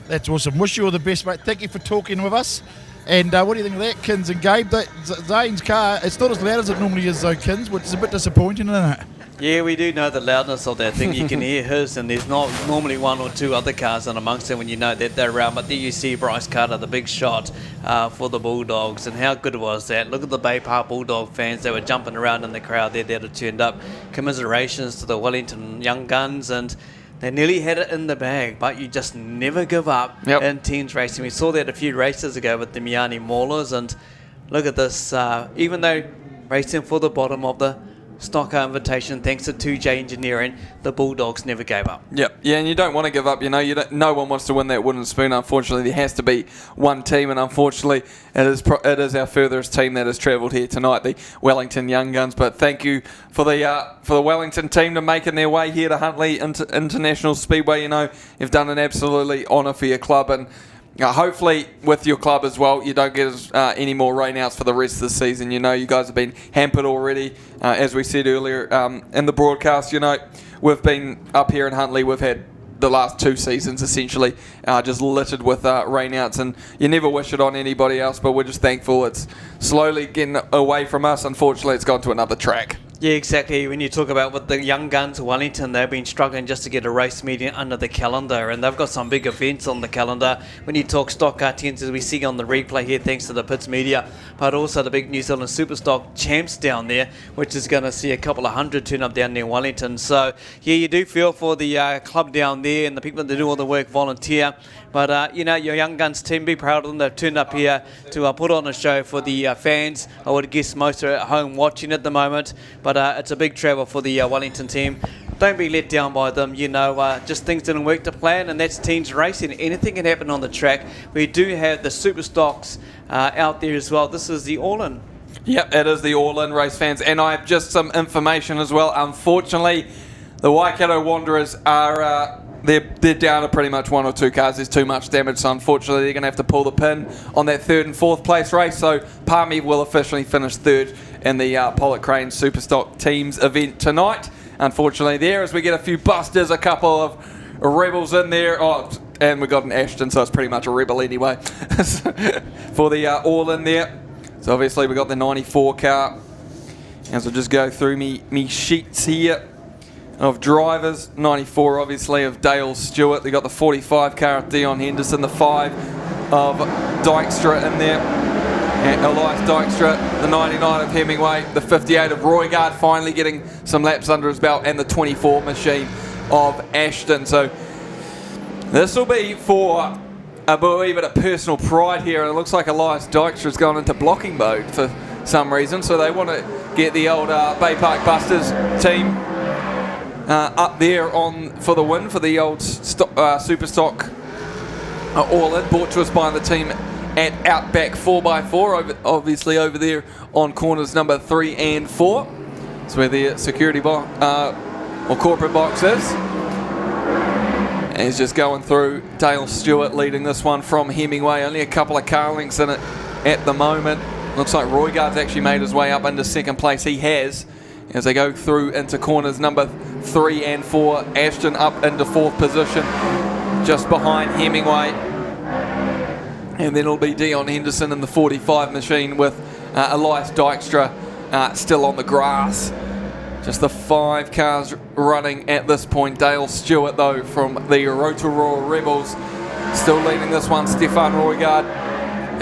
That's awesome. Wish you all the best, mate. Thank you for talking with us. And what do you think of that, Kins and Gabe? Zane's car, it's not as loud as it normally is, though, Kins, which is a bit disappointing, isn't it? Yeah, we do know the loudness of that thing. You can hear his, and there's not normally 1 or 2 other cars in amongst them when you know that they're around. But there you see Bryce Carter, the big shot for the Bulldogs. And how good was that? Look at the Bay Park Bulldog fans. They were jumping around in the crowd there that had turned up. Commiserations to the Wellington Young Guns, and they nearly had it in the bag, but you just never give up in teams racing. We saw that a few races ago with the Miani Maulers, and look at this. Even though racing for the bottom of the Stockcar invitation, thanks to 2J Engineering, the Bulldogs never gave up. Yeah, and you don't want to give up. You know, no one wants to win that wooden spoon. Unfortunately, there has to be one team, and unfortunately, it is our furthest team that has travelled here tonight, the Wellington Young Guns. But thank you for the Wellington team to making their way here to Huntly International Speedway. You know, you've done an absolutely honour for your club, and hopefully with your club as well, you don't get any more rainouts for the rest of the season. You know, you guys have been hampered already. As we said earlier in the broadcast, you know, we've been up here in Huntly. We've had the last 2 seasons essentially just littered with rainouts, and you never wish it on anybody else, but we're just thankful it's slowly getting away from us. Unfortunately, it's gone to another track. Yeah, exactly. When you talk about with the Young Guns Wellington, they've been struggling just to get a race meeting under the calendar, and they've got some big events on the calendar. When you talk Stockcar 10s, as we see on the replay here, thanks to the Pits Media, but also the big New Zealand Superstock champs down there, which is going to see a couple of hundred turn up down there in Wellington. So, yeah, you do feel for the club down there and the people that do all the work volunteer. But, you know, your Young Guns team, be proud of them. They've turned up here to put on a show for the fans. I would guess most are at home watching at the moment. But it's a big travel for the Wellington team. Don't be let down by them. You know, just things didn't work to plan, and that's teams racing. Anything can happen on the track. We do have the Superstocks out there as well. This is the All-In. Yep, it is the All-In, race fans. And I have just some information as well. Unfortunately, the Waikato Wanderers are... They're down to pretty much 1 or 2 cars. There's too much damage, so unfortunately they're going to have to pull the pin on that 3rd and 4th place race. So Palmy will officially finish 3rd in the Pollock Crane Superstock Teams event tonight. Unfortunately there, as we get a few busters, a couple of rebels in there. Oh, and we got an Ashton, so it's pretty much a rebel anyway for the All-In there. So obviously we got the 94 car. As I just go through me sheets here of drivers, 94 obviously of Dale Stewart. They got the 45 car of Dion Henderson, the 5 of Dykstra in there, and Elias Dykstra, the 99 of Hemingway, the 58 of Roygard finally getting some laps under his belt, and the 24 machine of Ashton. So this will be for a wee bit of personal pride here, and it looks like Elias Dykstra's gone into blocking mode for some reason, so they want to get the old Bay Park Busters team up there for the win for the old Superstock all-in, brought to us by the team at Outback 4x4, obviously over there on corners number 3 and 4. That's where the security box or corporate box is. And he's just going through. Dale Stewart leading this one from Hemingway. Only a couple of car lengths in it at the moment. Looks like Roygaard's actually made his way up into second place. He has. As they go through into corners number 3 and 4. Ashton up into 4th position, just behind Hemingway. And then it'll be Dion Henderson in the 45 machine with Elias Dykstra still on the grass. Just the 5 cars running at this point. Dale Stewart, though, from the Rotorua Rebels, still leading this one. Stefan Roygaard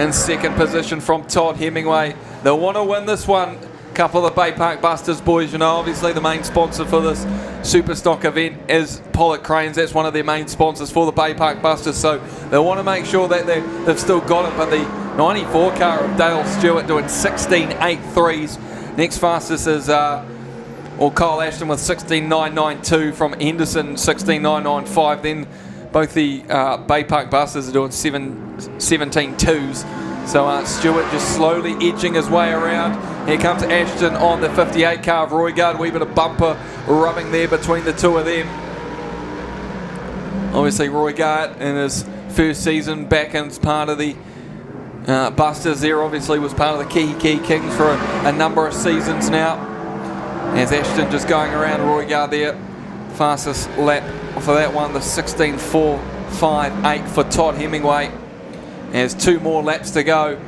in second position from Todd Hemingway. They'll want to win this one. Couple of the Bay Park Busters boys, you know, obviously the main sponsor for this Superstock event is Pollock Cranes. That's one of their main sponsors for the Bay Park Busters, so they'll want to make sure that they've still got it. But the 94 car of Dale Stewart doing 16.83s. Next fastest is Kyle Ashton with 16.992 from Henderson, 16.995. Then both the Bay Park Busters are doing 17.2s. So Stewart just slowly edging his way around. Here comes Ashton on the 58 car of Roygaard. Wee bit of bumper rubbing there between the two of them. Obviously Roygaard in his first season back as part of the Busters there, obviously was part of the Key Kings for a number of seasons now. As Ashton just going around Roygaard there. Fastest lap for that one, the 16.458 for Todd Hemingway. There's 2 more laps to go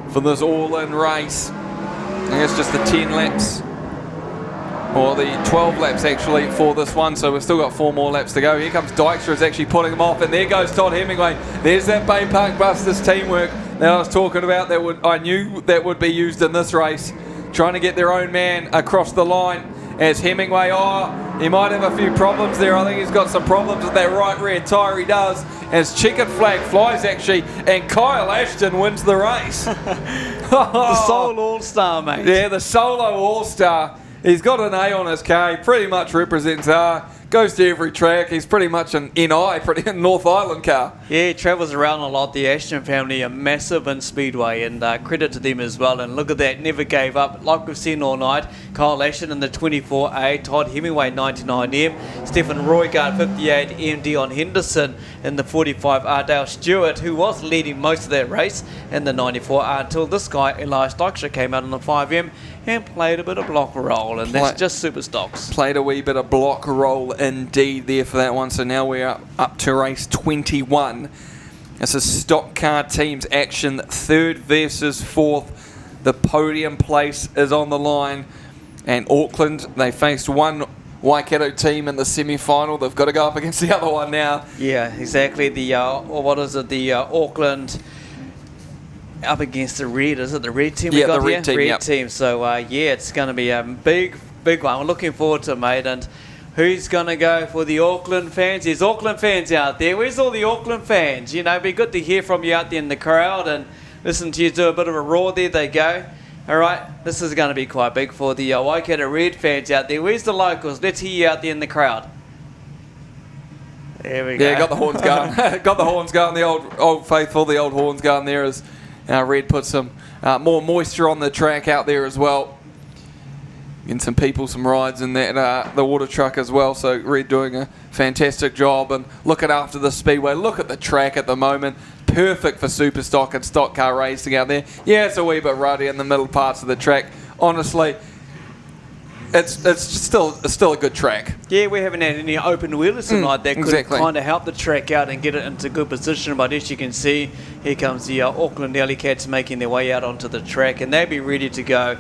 for this all-in race. I guess just the 10 laps, or the 12 laps actually for this one, so we've still got 4 more laps to go. Here comes Dykstra, is actually putting them off, and there goes Todd Hemingway. There's that Bay Park Busters teamwork that I was talking about I knew that would be used in this race, trying to get their own man across the line. As Hemingway, he might have a few problems there. I think he's got some problems with that right rear tyre, he does. As checkered flag flies actually, and Kyle Ashton wins the race. The sole all-star, mate. Yeah, the solo all-star. He's got an A on his car. He pretty much represents goes to every track. He's pretty much an NI, North Island car. Yeah, he travels around a lot. The Ashton family are massive in Speedway, and credit to them as well. And look at that, never gave up. Like we've seen all night, Kyle Ashton in the 24A, Todd Hemingway 99M, Stephen Roygaard 58M, Dion Henderson in the 45R, Dale Stewart, who was leading most of that race in the 94R until this guy, Elias Dykstra, came out on the 5M and played a bit of block roll, and that's just Superstocks. Played a wee bit of block roll indeed there for that one. So now we're up to race 21. This is stock car teams action, 3rd versus 4th. The podium place is on the line, and Auckland, they faced one Waikato team in the semi-final. They've got to go up against the other one now. Yeah, exactly. The the Auckland up against the red, is it the red team? Yeah, the red team. Red team. So yeah, it's going to be a big one. We're looking forward to it, mate. And who's going to go for the Auckland fans? There's Auckland fans out there. Where's all the Auckland fans? You know, it'd be good to hear from you out there in the crowd and listen to you do a bit of a roar. There they go. All right, this is going to be quite big for the Waikato Red fans out there. Where's the locals? Let's hear you out there in the crowd. There we go. Yeah, got the horns going. Got the horns going. The old faithful, the old horns going there as Red put some more moisture on the track out there as well. Getting some people, some rides in that the water truck as well. So Red doing a fantastic job and looking after the Speedway. Look at the track at the moment. Perfect for Superstock and stock car racing out there. Yeah, it's a wee bit ruddy in the middle parts of the track. Honestly, it's still a good track. Yeah, we haven't had any open wheelers tonight that could exactly. kind of help the track out and get it into good position. But as you can see, here comes the Auckland Alley Cats making their way out onto the track, and they'll be ready to go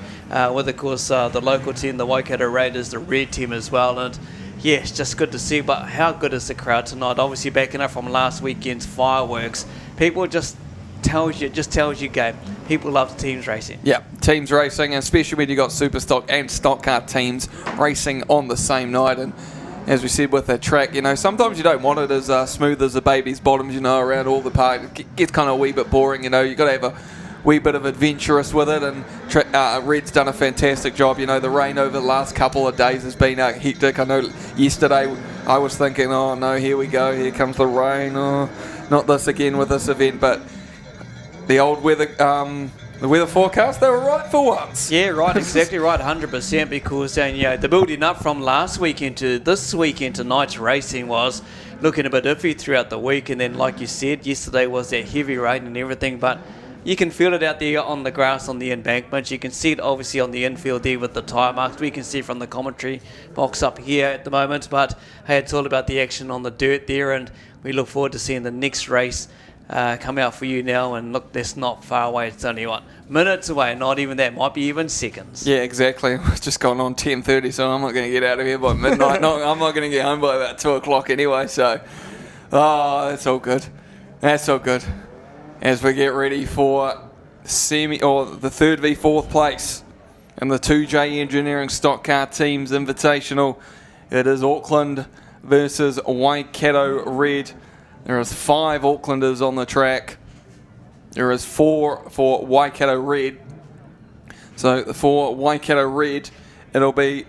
with, of course, the local team, the Waikato Raiders, the red team as well. And yeah, it's just good to see. But how good is the crowd tonight? Obviously backing up from last weekend's fireworks. People just tells you, Gabe, people love teams racing. Yeah, teams racing, and especially when you got Superstock and stock car teams racing on the same night. And as we said with that track, sometimes you don't want it as smooth as a baby's bottoms, around all the park. It gets kind of a wee bit boring, You've got to have a wee bit of adventurous with it, and Red's done a fantastic job. The rain over the last couple of days has been hectic. I know yesterday I was thinking, oh no, here we go, here comes the rain, oh, not this again with this event, but the old weather forecast, they were right for once. Yeah, right, exactly right, 100%, because the building up from last weekend to this weekend tonight's racing was looking a bit iffy throughout the week, and then like you said, yesterday was that heavy rain and everything, but you can feel it out there on the grass on the embankment. You can see it obviously on the infield there with the tyre marks. We can see from the commentary box up here at the moment, but hey, it's all about the action on the dirt there, and we look forward to seeing the next race come out for you now. And look, that's not far away. It's only minutes away, not even that, might be even seconds. Yeah, exactly. It's just gone on 10:30, so I'm not going to get out of here by midnight. I'm not going to get home by about 2 o'clock anyway, so that's all good. That's all good. As we get ready for the third v fourth place in the 2J Engineering Stock Car Teams Invitational. It is Auckland versus Waikato Red. There is 5 Aucklanders on the track. There is 4 for Waikato Red. So for Waikato Red, it'll be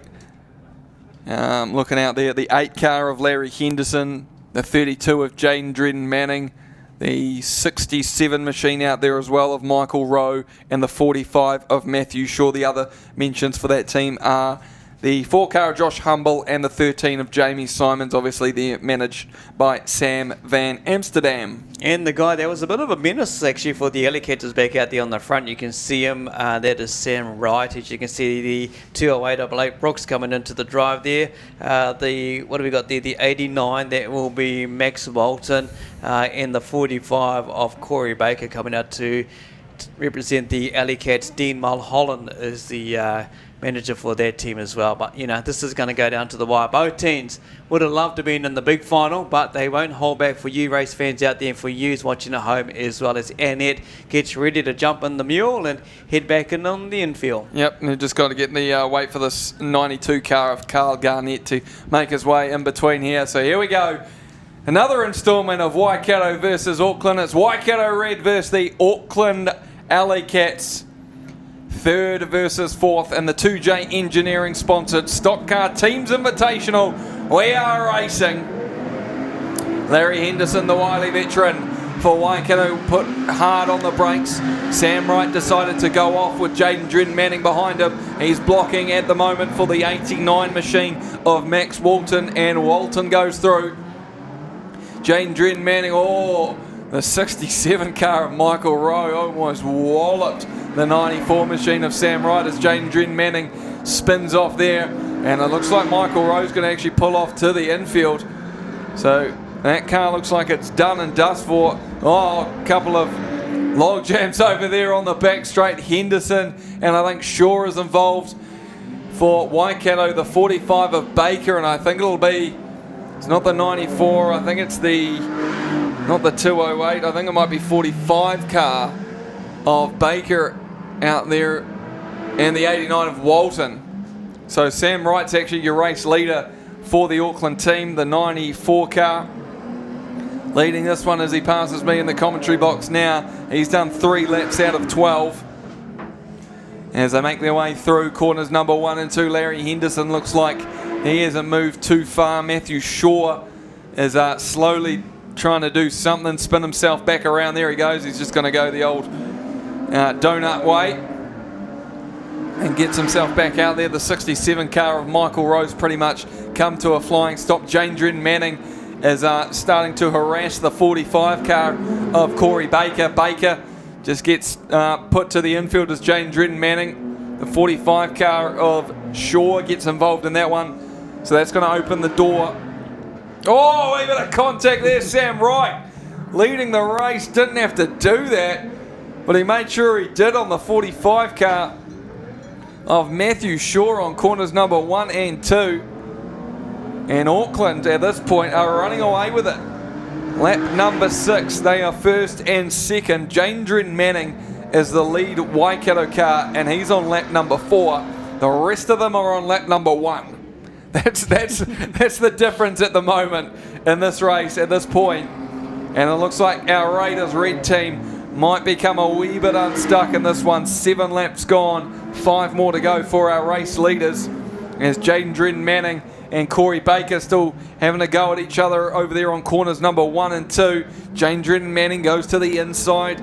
looking out there, the 8 car of Larry Henderson, the 32 of Jane Dredden Manning, the 67 machine out there as well of Michael Rowe, and the 45 of Matthew Shaw. The other mentions for that team are the 4 car of Josh Humble and the 13 of Jamie Simons. Obviously, they're managed by Sam Van Amsterdam. And the guy, that was a bit of a menace actually for the Alleycats back out there on the front. You can see him, that is Sam Wright. As you can see, the 20888 Brooks coming into the drive there. What have we got there? The 89, that will be Max Walton, and the 45 of Corey Baker coming out to represent the Alleycats. Dean Mulholland is the manager for that team as well. But this is going to go down to the wire. Both teams would have loved to have been in the big final, but they won't hold back for you race fans out there and for you watching at home, as well as Annette gets ready to jump in the mule and head back in on the infield. Yep, and just got to get the wait for this 92 car of Carl Garnett to make his way in between here. So here we go. Another instalment of Waikato versus Auckland. It's Waikato Red versus the Auckland Alleycats. 3rd versus 4th in the 2J Engineering sponsored Stock Car Teams Invitational. We are racing. Larry Henderson, the wily veteran for Waikato, put hard on the brakes. Sam Wright decided to go off with Jaden Dredden Manning behind him. He's blocking at the moment for the 89 machine of Max Walton, and Walton goes through. Jaden Dredden Manning, the 67 car of Michael Rowe almost walloped the 94 machine of Sam Wright as Jaden Dredden Manning spins off there, and it looks like Michael Rowe's going to actually pull off to the infield. So that car looks like it's done and dust for a couple of log jams over there on the back straight. Henderson and I think Shaw is involved for Waikato, the 45 of Baker, and I think it's not the 94, I think it's not the 208, I think it might be 45 car of Baker out there, and the 89 of Walton. So Sam Wright's actually your race leader for the Auckland team, the 94 car. Leading this one as he passes me in the commentary box now. He's done 3 laps out of 12. As they make their way through corners number 1 and 2, Larry Henderson looks like he hasn't moved too far. Matthew Shaw is slowly trying to do something, spin himself back around. There he goes. He's just going to go the old donut way and gets himself back out there. The 67 car of Michael Rowe's pretty much come to a flying stop. Jane Dredden Manning is starting to harass the 45 car of Corey Baker. Baker just gets put to the infield as Jane Dredden Manning. The 45 car of Shaw gets involved in that one. So that's going to open the door. Oh, wee bit of contact there. Sam Wright leading the race. Didn't have to do that, but he made sure he did on the 45 car of Matthew Shaw on corners number 1 and 2. And Auckland at this point are running away with it. Lap number 6, they are 1st and 2nd. Jane Dredden Manning is the lead Waikato car, and he's on lap number 4. The rest of them are on lap number 1. That's the difference at the moment in this race at this point. And it looks like our Raiders red team might become a wee bit unstuck in this one. 7 laps gone, 5 more to go for our race leaders. As Jaden Dredden Manning and Corey Baker still having a go at each other over there on corners number 1 and 2. Jaden Dredden Manning goes to the inside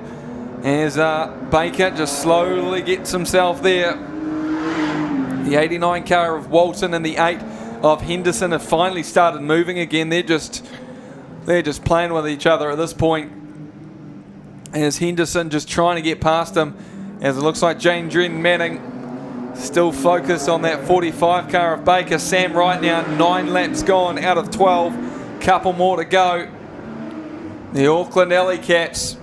as Baker just slowly gets himself there. The 89 car of Walton and the 8 of Henderson have finally started moving again. They're just playing with each other at this point. As Henderson just trying to get past him, as it looks like Jaden Dredden Manning still focused on that 45 car of Baker. Sam Wright now 9 laps gone out of 12. Couple more to go. The Auckland Alley Cats.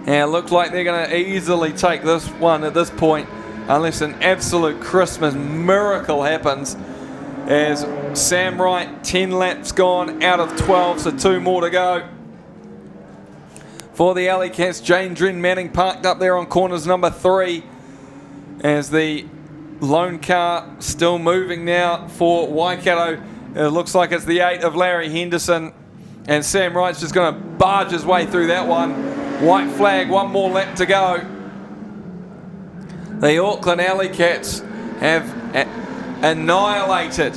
And it looks like they're going to easily take this one at this point, unless an absolute Christmas miracle happens. As Sam Wright, 10 laps gone out of 12, so 2 more to go. For the Alley Cats, Jaden Dredden Manning parked up there on corners number 3. As the lone car still moving now for Waikato. It looks like it's the 8 of Larry Henderson. And Sam Wright's just going to barge his way through that one. White flag, 1 more lap to go. The Auckland Alley Cats have annihilated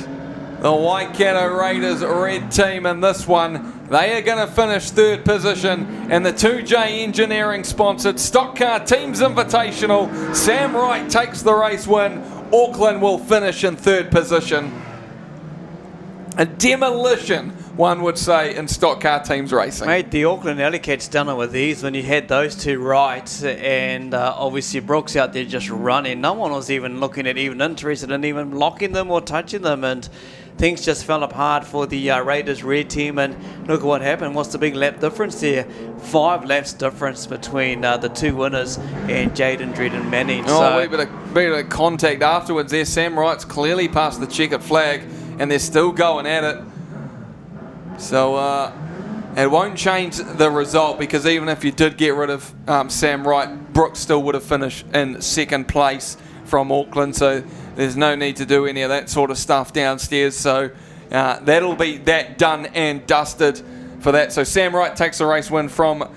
the Waikato Raiders red team in this one. They are going to finish 3rd position in the 2J Engineering sponsored Stockcar Teams Invitational. Sam Wright takes the race win. Auckland will finish in 3rd position. A demolition, one would say, in Stockcar Teams racing. Mate, the Auckland Alley Cats done it with ease when you had those 2 right, and obviously Brooks out there just running. No one was even looking at, even interested in even locking them or touching them, and things just fell apart for the Raiders red team. And look at what happened. What's the big lap difference there? 5 laps difference between the 2 winners and Jaden Dredden Manning. Oh, a bit of contact afterwards there. Sam Wright's clearly past the checkered flag, and they're still going at it. So it won't change the result, because even if you did get rid of Sam Wright, Brooks still would have finished in 2nd place from Auckland. So there's no need to do any of that sort of stuff downstairs. So that'll be that done and dusted for that. So Sam Wright takes the race win from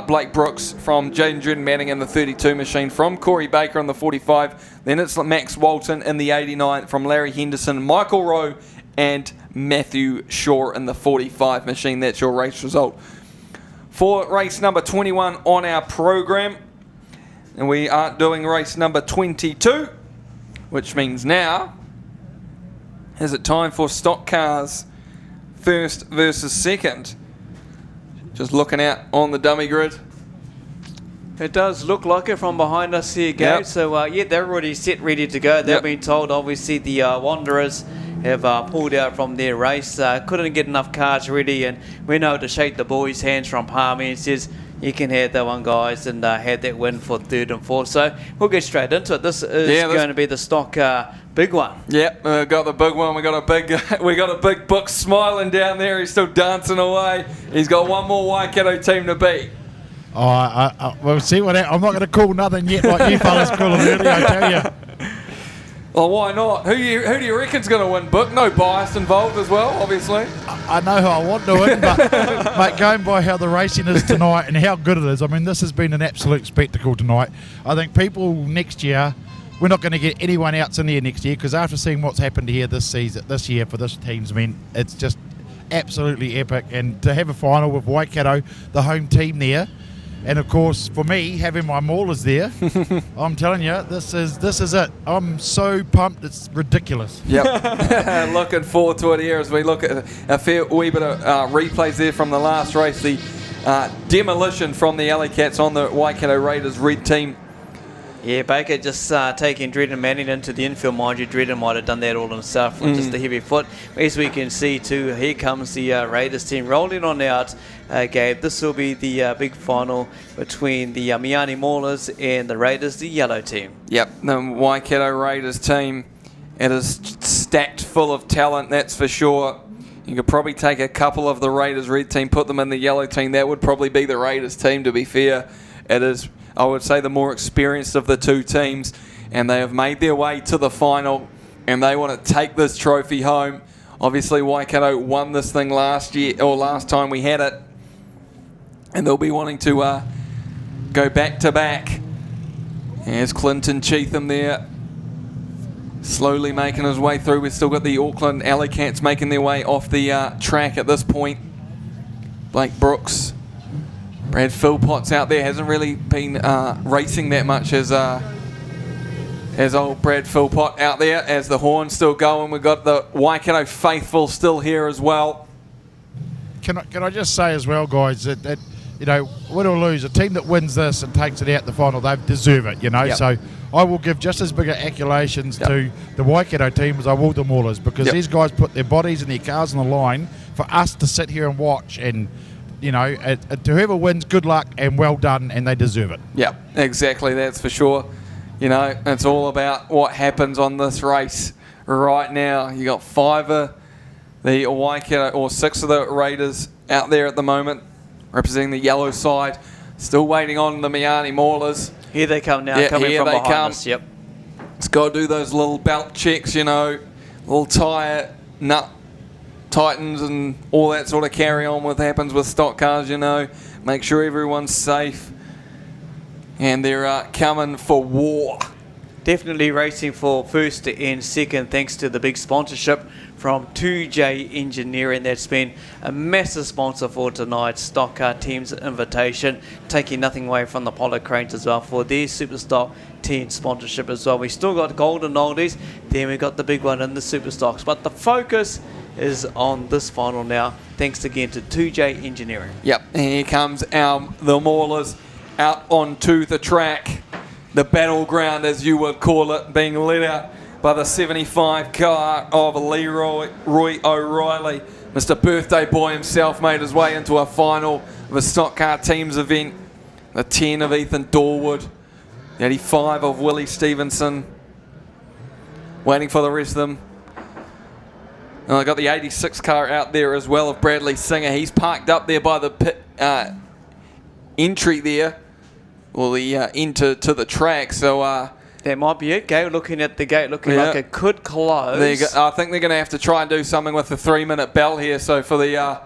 Blake Brooks, from Jaden Dredden Manning in the 32 machine, from Corey Baker in the 45. Then it's Max Walton in the 89 from Larry Henderson, Michael Rowe and Matthew Shaw in the 45 machine. That's your race result for race number 21 on our program. And we aren't doing race number 22, which means now is it time for stock cars first versus second. Just looking out on the dummy grid. It does look like it from behind us here, Gabe. Yep. So, yeah, they're already set, ready to go. They've been told, obviously, the Wanderers have pulled out from their race. Couldn't get enough cars ready, and we know to shake the boys' hands from Palmy and says, you can have that one, guys, and had that win for 3rd and 4th. So we'll get straight into it. This is going to be the stock big one. Yep, got the big one. We got a big book smiling down there. He's still dancing away. He's got one more Waikato team to beat. Oh, we'll see what I'm not going to call nothing yet like you fellas call them early, I tell you. Well, why not? Who do you reckon's going to win, Book? No bias involved as well, obviously. I know who I want to win, but mate, going by how the racing is tonight and how good it is, I mean, this has been an absolute spectacle tonight. I think people next year, we're not going to get anyone else in here next year, because after seeing what's happened here this year for this team's men, it's just absolutely epic. And to have a final with Waikato, the home team there, and of course, for me, having my maulers there, I'm telling you, this is it. I'm so pumped, it's ridiculous. Yep. Looking forward to it here as we look at a fair wee bit of replays there from the last race. The demolition from the Alley Cats on the Waikato Raiders red team. Yeah, Baker just taking Dredden Manning into the infield. Mind you, Dredden might have done that all himself with just a heavy foot. As we can see too, here comes the Raiders team rolling on out. Gabe, this will be the big final between the Miani Maulers and the Raiders, the yellow team. Yep, the Waikato Raiders team. It is stacked full of talent, that's for sure. You could probably take a couple of the Raiders red team, put them in the yellow team. That would probably be the Raiders team, to be fair. It is, I would say, the more experienced of the two teams, and they have made their way to the final. and they want to take this trophy home. Obviously, Waikato won this thing last time we had it, and they'll be wanting to go back to back. There's Clinton Cheatham there, slowly making his way through. We've still got the Auckland Alley Cats making their way off the track at this point. Blake Brooks, Brad Philpott's out there, hasn't really been racing that much as old Brad Philpott out there, as the horn's still going. We've got the Waikato faithful still here as well. Can I just say as well, guys, that you know, win or lose, a team that wins this and takes it out the final, they deserve it, you know. Yep. So I will give just as big accolations to the Waikato team as I will the Maulers, because these guys put their bodies and their cars on the line for us to sit here and watch. And, you know, to whoever wins, good luck and well done, and they deserve it. Yeah, exactly, that's for sure. You know, it's all about what happens on this race right now. You got 5 of the Waikato, or 6 of the Raiders out there at the moment, representing the yellow side. Still waiting on the Miani Maulers. Here they come now, coming from behind us. Yep. It's got to do those little belt checks, you know, little tyre nut tightens and all that sort of carry on what happens with stock cars, you know. Make sure everyone's safe. And they're coming for war. Definitely racing for first and second, thanks to the big sponsorship from 2J Engineering. That's been a massive sponsor for tonight's Stockcar Team's invitation, taking nothing away from the Polo Cranes as well for their Superstock team sponsorship as well. We still got Golden Oldies, then we got the big one in the Superstocks, but the focus is on this final now, thanks again to 2J Engineering. Yep, and here comes the Maulers out onto the track, the battleground as you would call it, being led out by the 75 car of Leroy O'Reilly. Mr. Birthday Boy himself made his way into a final of a stock car teams event. The 10 of Ethan Dorwood, the 85 of Willie Stevenson, waiting for the rest of them. And I got the 86 car out there as well of Bradley Singer. He's parked up there by the pit entry there, or the enter to the track. So that might be it, Gail. Looking at the gate, looking like it could close. I think they're going to have to try and do something with the 3-minute bell here. So for the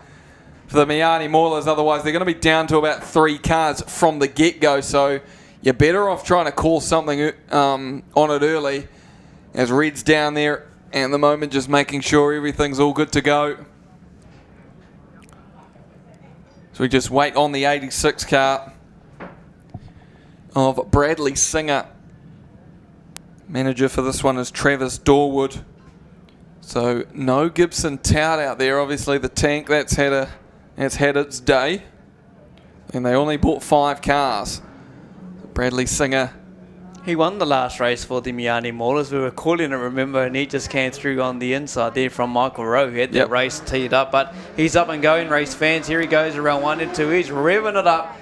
Miani Maulers, otherwise they're going to be down to about 3 cars from the get-go. So you're better off trying to call something on it early, as Red's down there at the moment, just making sure everything's all good to go. So we just wait on the 86 car of Bradley Singer. Manager for this one is Travis Dorwood. So no Gibson Tout out there. Obviously the tank that's had its day, and they only bought 5 cars. Bradley Singer, he won the last race for the Miani Maulers. We were calling it, remember, and he just came through on the inside there from Michael Rowe. He had that race teed up, but he's up and going, race fans. Here he goes around 1 and 2. He's revving it up,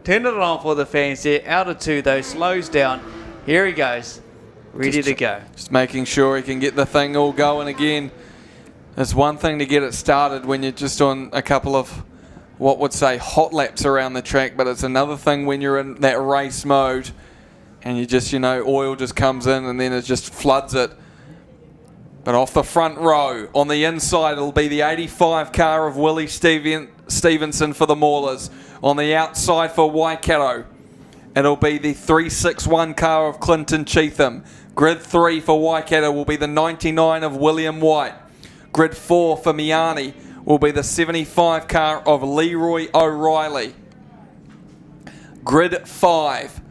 turning it on for the fans there. Out of 2 though, slows down. Here he goes, ready to go. Just making sure he can get the thing all going again. It's one thing to get it started when you're just on a couple of, what would say, hot laps around the track, but it's another thing when you're in that race mode and you just, you know, oil just comes in and then it just floods it. But off the front row, on the inside, it'll be the 85 car of Willie Stevenson for the Maulers. On the outside for Waikato, it'll be the 361 car of Clinton Cheatham. Grid 3 for Waikato will be the 99 of William White. Grid 4 for Miani will be the 75 car of Leroy O'Reilly. Grid 5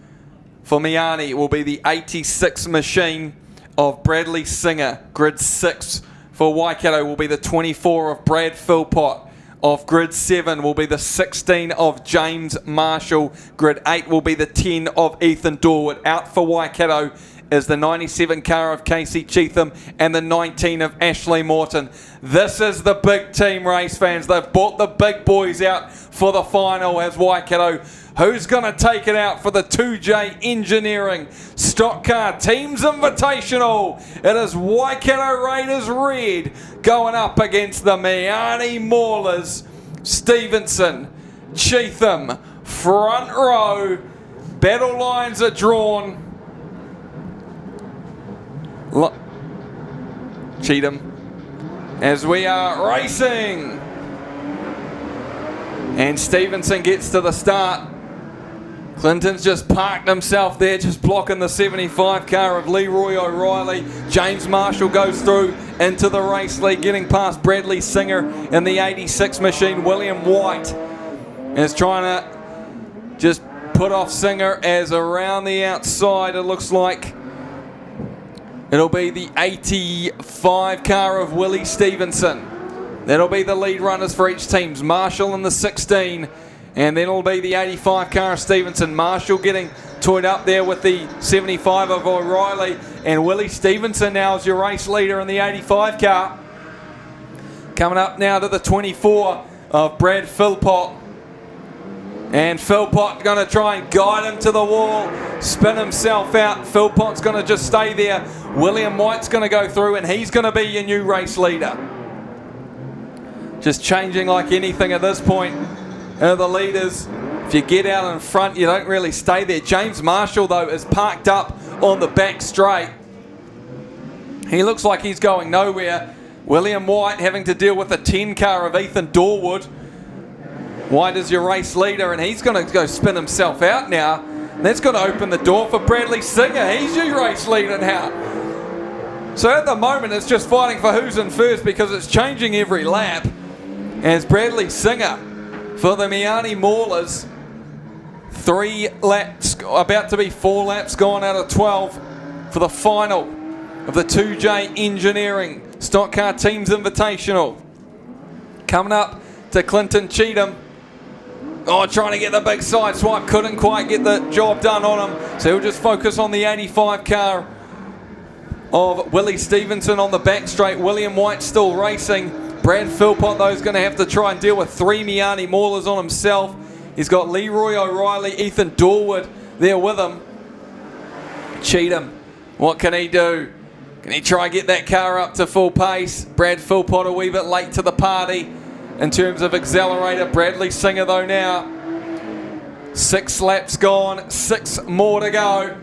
for Miani will be the 86 machine of Bradley Singer. Grid 6 for Waikato will be the 24 of Brad Philpott. Of Grid 7 will be the 16 of James Marshall. Grid 8 will be the 10 of Ethan Dorwood. Out for Waikato is the 97 car of Casey Cheatham and the 19 of Ashley Morton. This is the big team, race fans. They've brought the big boys out for the final as Waikato. Who's going to take it out for the 2J Engineering Stock Car Teams Invitational? It is Waikato Raiders Red going up against the Miani Maulers. Stevenson, Cheatham, front row. Battle lines are drawn. Cheatham as we are racing. And Stevenson gets to the start. Clinton's just parked himself there, just blocking the 75 car of Leroy O'Reilly. James Marshall goes through into the race lead, getting past Bradley Singer in the 86 machine. William White is trying to just put off Singer as around the outside it looks like it'll be the 85 car of Willie Stevenson. That'll be the lead runners for each team. Marshall in the 16, and then it'll be the 85 car of Stevenson. Marshall getting toyed up there with the 75 of O'Reilly, and Willie Stevenson now is your race leader in the 85 car. Coming up now to the 24 of Brad Philpott. And Philpott going to try and guide him to the wall, spin himself out. Philpott's going to just stay there. William White's going to go through, and he's going to be your new race leader. Just changing like anything at this point. The leaders, if you get out in front, you don't really stay there. James Marshall, though, is parked up on the back straight. He looks like he's going nowhere. William White having to deal with the 10 car of Ethan Dorwood. White is your race leader, and he's going to go spin himself out now. That's going to open the door for Bradley Singer. He's your race leader now. So at the moment, it's just fighting for who's in first because it's changing every lap. As Bradley Singer for the Miani Maulers, 3 laps, about to be 4 laps gone out of 12 for the final of the 2J Engineering Stockcar Teams Invitational. Coming up to Clinton Cheatham. Oh, trying to get the big side swipe, couldn't quite get the job done on him. So he'll just focus on the 85 car of Willie Stevenson on the back straight. William White still racing. Brad Philpott, though, is going to have to try and deal with 3 Miani Maulers on himself. He's got Leroy O'Reilly, Ethan Dorwood there with him. Cheatham, what can he do? Can he try and get that car up to full pace? Brad Philpott a wee bit late to the party in terms of accelerator. Bradley Singer, though, now 6 laps gone, 6 more to go.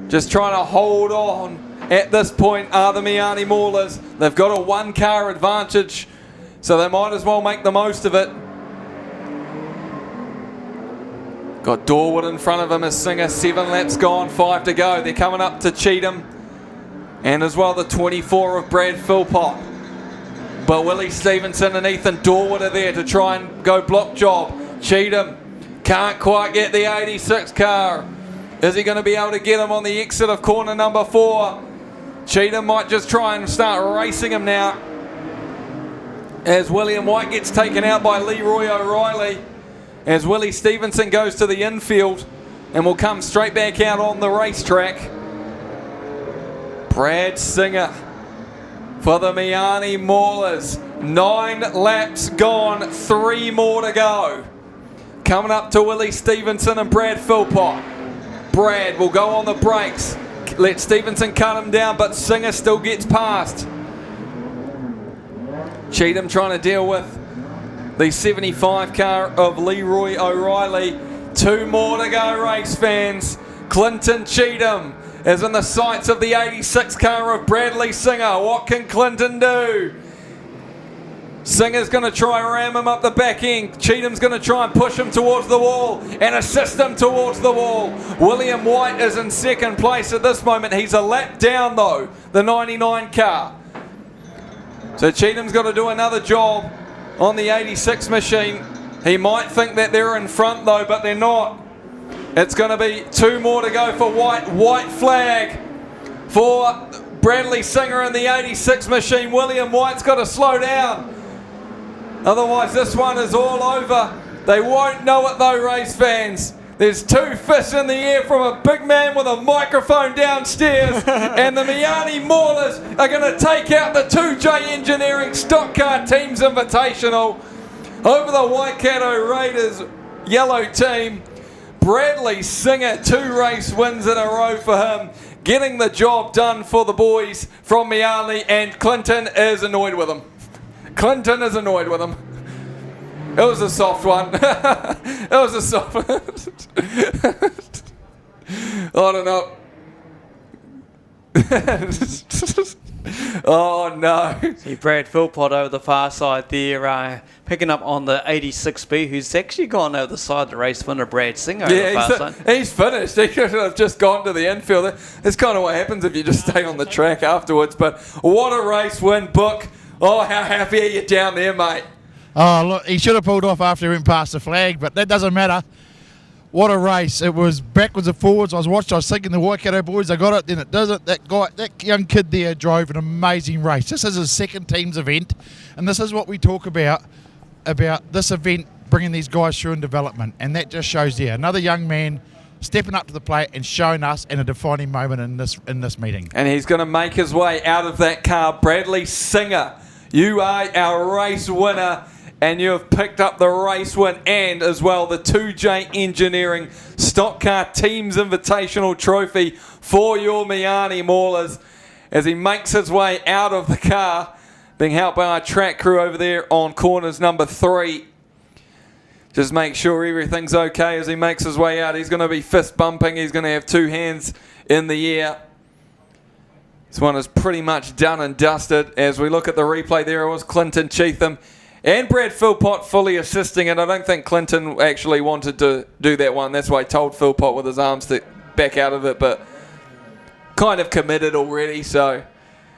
Just trying to hold on. At this point are the Miani Maulers. They've got a 1 car advantage, so they might as well make the most of it. Got Dorwood in front of him as Singer. 7 laps gone, 5 to go. They're coming up to Cheatham, and as well the 24 of Brad Philpott. But Willie Stevenson and Ethan Dorwood are there to try and go block job. Cheatham can't quite get the 86 car. Is he going to be able to get him on the exit of corner number 4? Cheatham might just try and start racing him now as William White gets taken out by Leroy O'Reilly, as Willie Stevenson goes to the infield and will come straight back out on the racetrack. Brad Singer for the Miani Maulers. 9 laps gone, 3 more to go. Coming up to Willie Stevenson and Brad Philpott. Brad will go on the brakes. Let Stevenson cut him down, but Singer still gets past. Cheatham trying to deal with the 75 car of Leroy O'Reilly. 2 more to go, race fans. Clinton Cheatham is in the sights of the 86 car of Bradley Singer. What can Clinton do? Singer's going to try and ram him up the back end. Cheatham's going to try and push him towards the wall and assist him towards the wall. William White is in second place at this moment. He's a lap down, though, the 99 car. So Cheatham's got to do another job on the 86 machine. He might think that they're in front, though, but they're not. It's going to be 2 more to go for White. White flag for Bradley Singer in the 86 machine. William White's got to slow down. Otherwise, this one is all over. They won't know it, though, race fans. There's 2 fists in the air from a big man with a microphone downstairs, and the Miani Maulers are going to take out the 2J Engineering Stockcar Teams Invitational over the Waikato Raiders yellow team. Bradley Singer, 2 race wins in a row for him, getting the job done for the boys from Miani, and Clinton is annoyed with him. Clinton is annoyed with him. It was a soft one. It was a soft one. I don't know. Oh, no. See Brad Philpott over the far side there, picking up on the 86B, who's actually gone over the side of the race winner, Brad Singer. Over the far side. He's finished. He could have just gone to the infield. That's kind of what happens if you just stay on the track afterwards. But what a race win, Book. Oh, how happy are you down there, mate? Oh, look, he should have pulled off after he went past the flag, but that doesn't matter. What a race. It was backwards and forwards. I was thinking the Waikato boys, they got it, then it doesn't. That young kid there drove an amazing race. This is his second team's event, and this is what we talk about this event bringing these guys through in development, and that just shows there. Another young man stepping up to the plate and showing us in a defining moment in this meeting. And he's going to make his way out of that car. Bradley Singer, you are our race winner. And you have picked up the race win and as well the 2J Engineering Stockcar Teams Invitational Trophy for your Miani Maulers as he makes his way out of the car, being helped by our track crew over there on corners number 3. Just make sure everything's okay as he makes his way out. He's going to be fist bumping. He's going to have 2 hands in the air. This one is pretty much done and dusted. As we look at the replay, there it was Clinton Cheatham and Brad Philpott fully assisting, and I don't think Clinton actually wanted to do that one. That's why he told Philpott with his arms to back out of it, but kind of committed already, so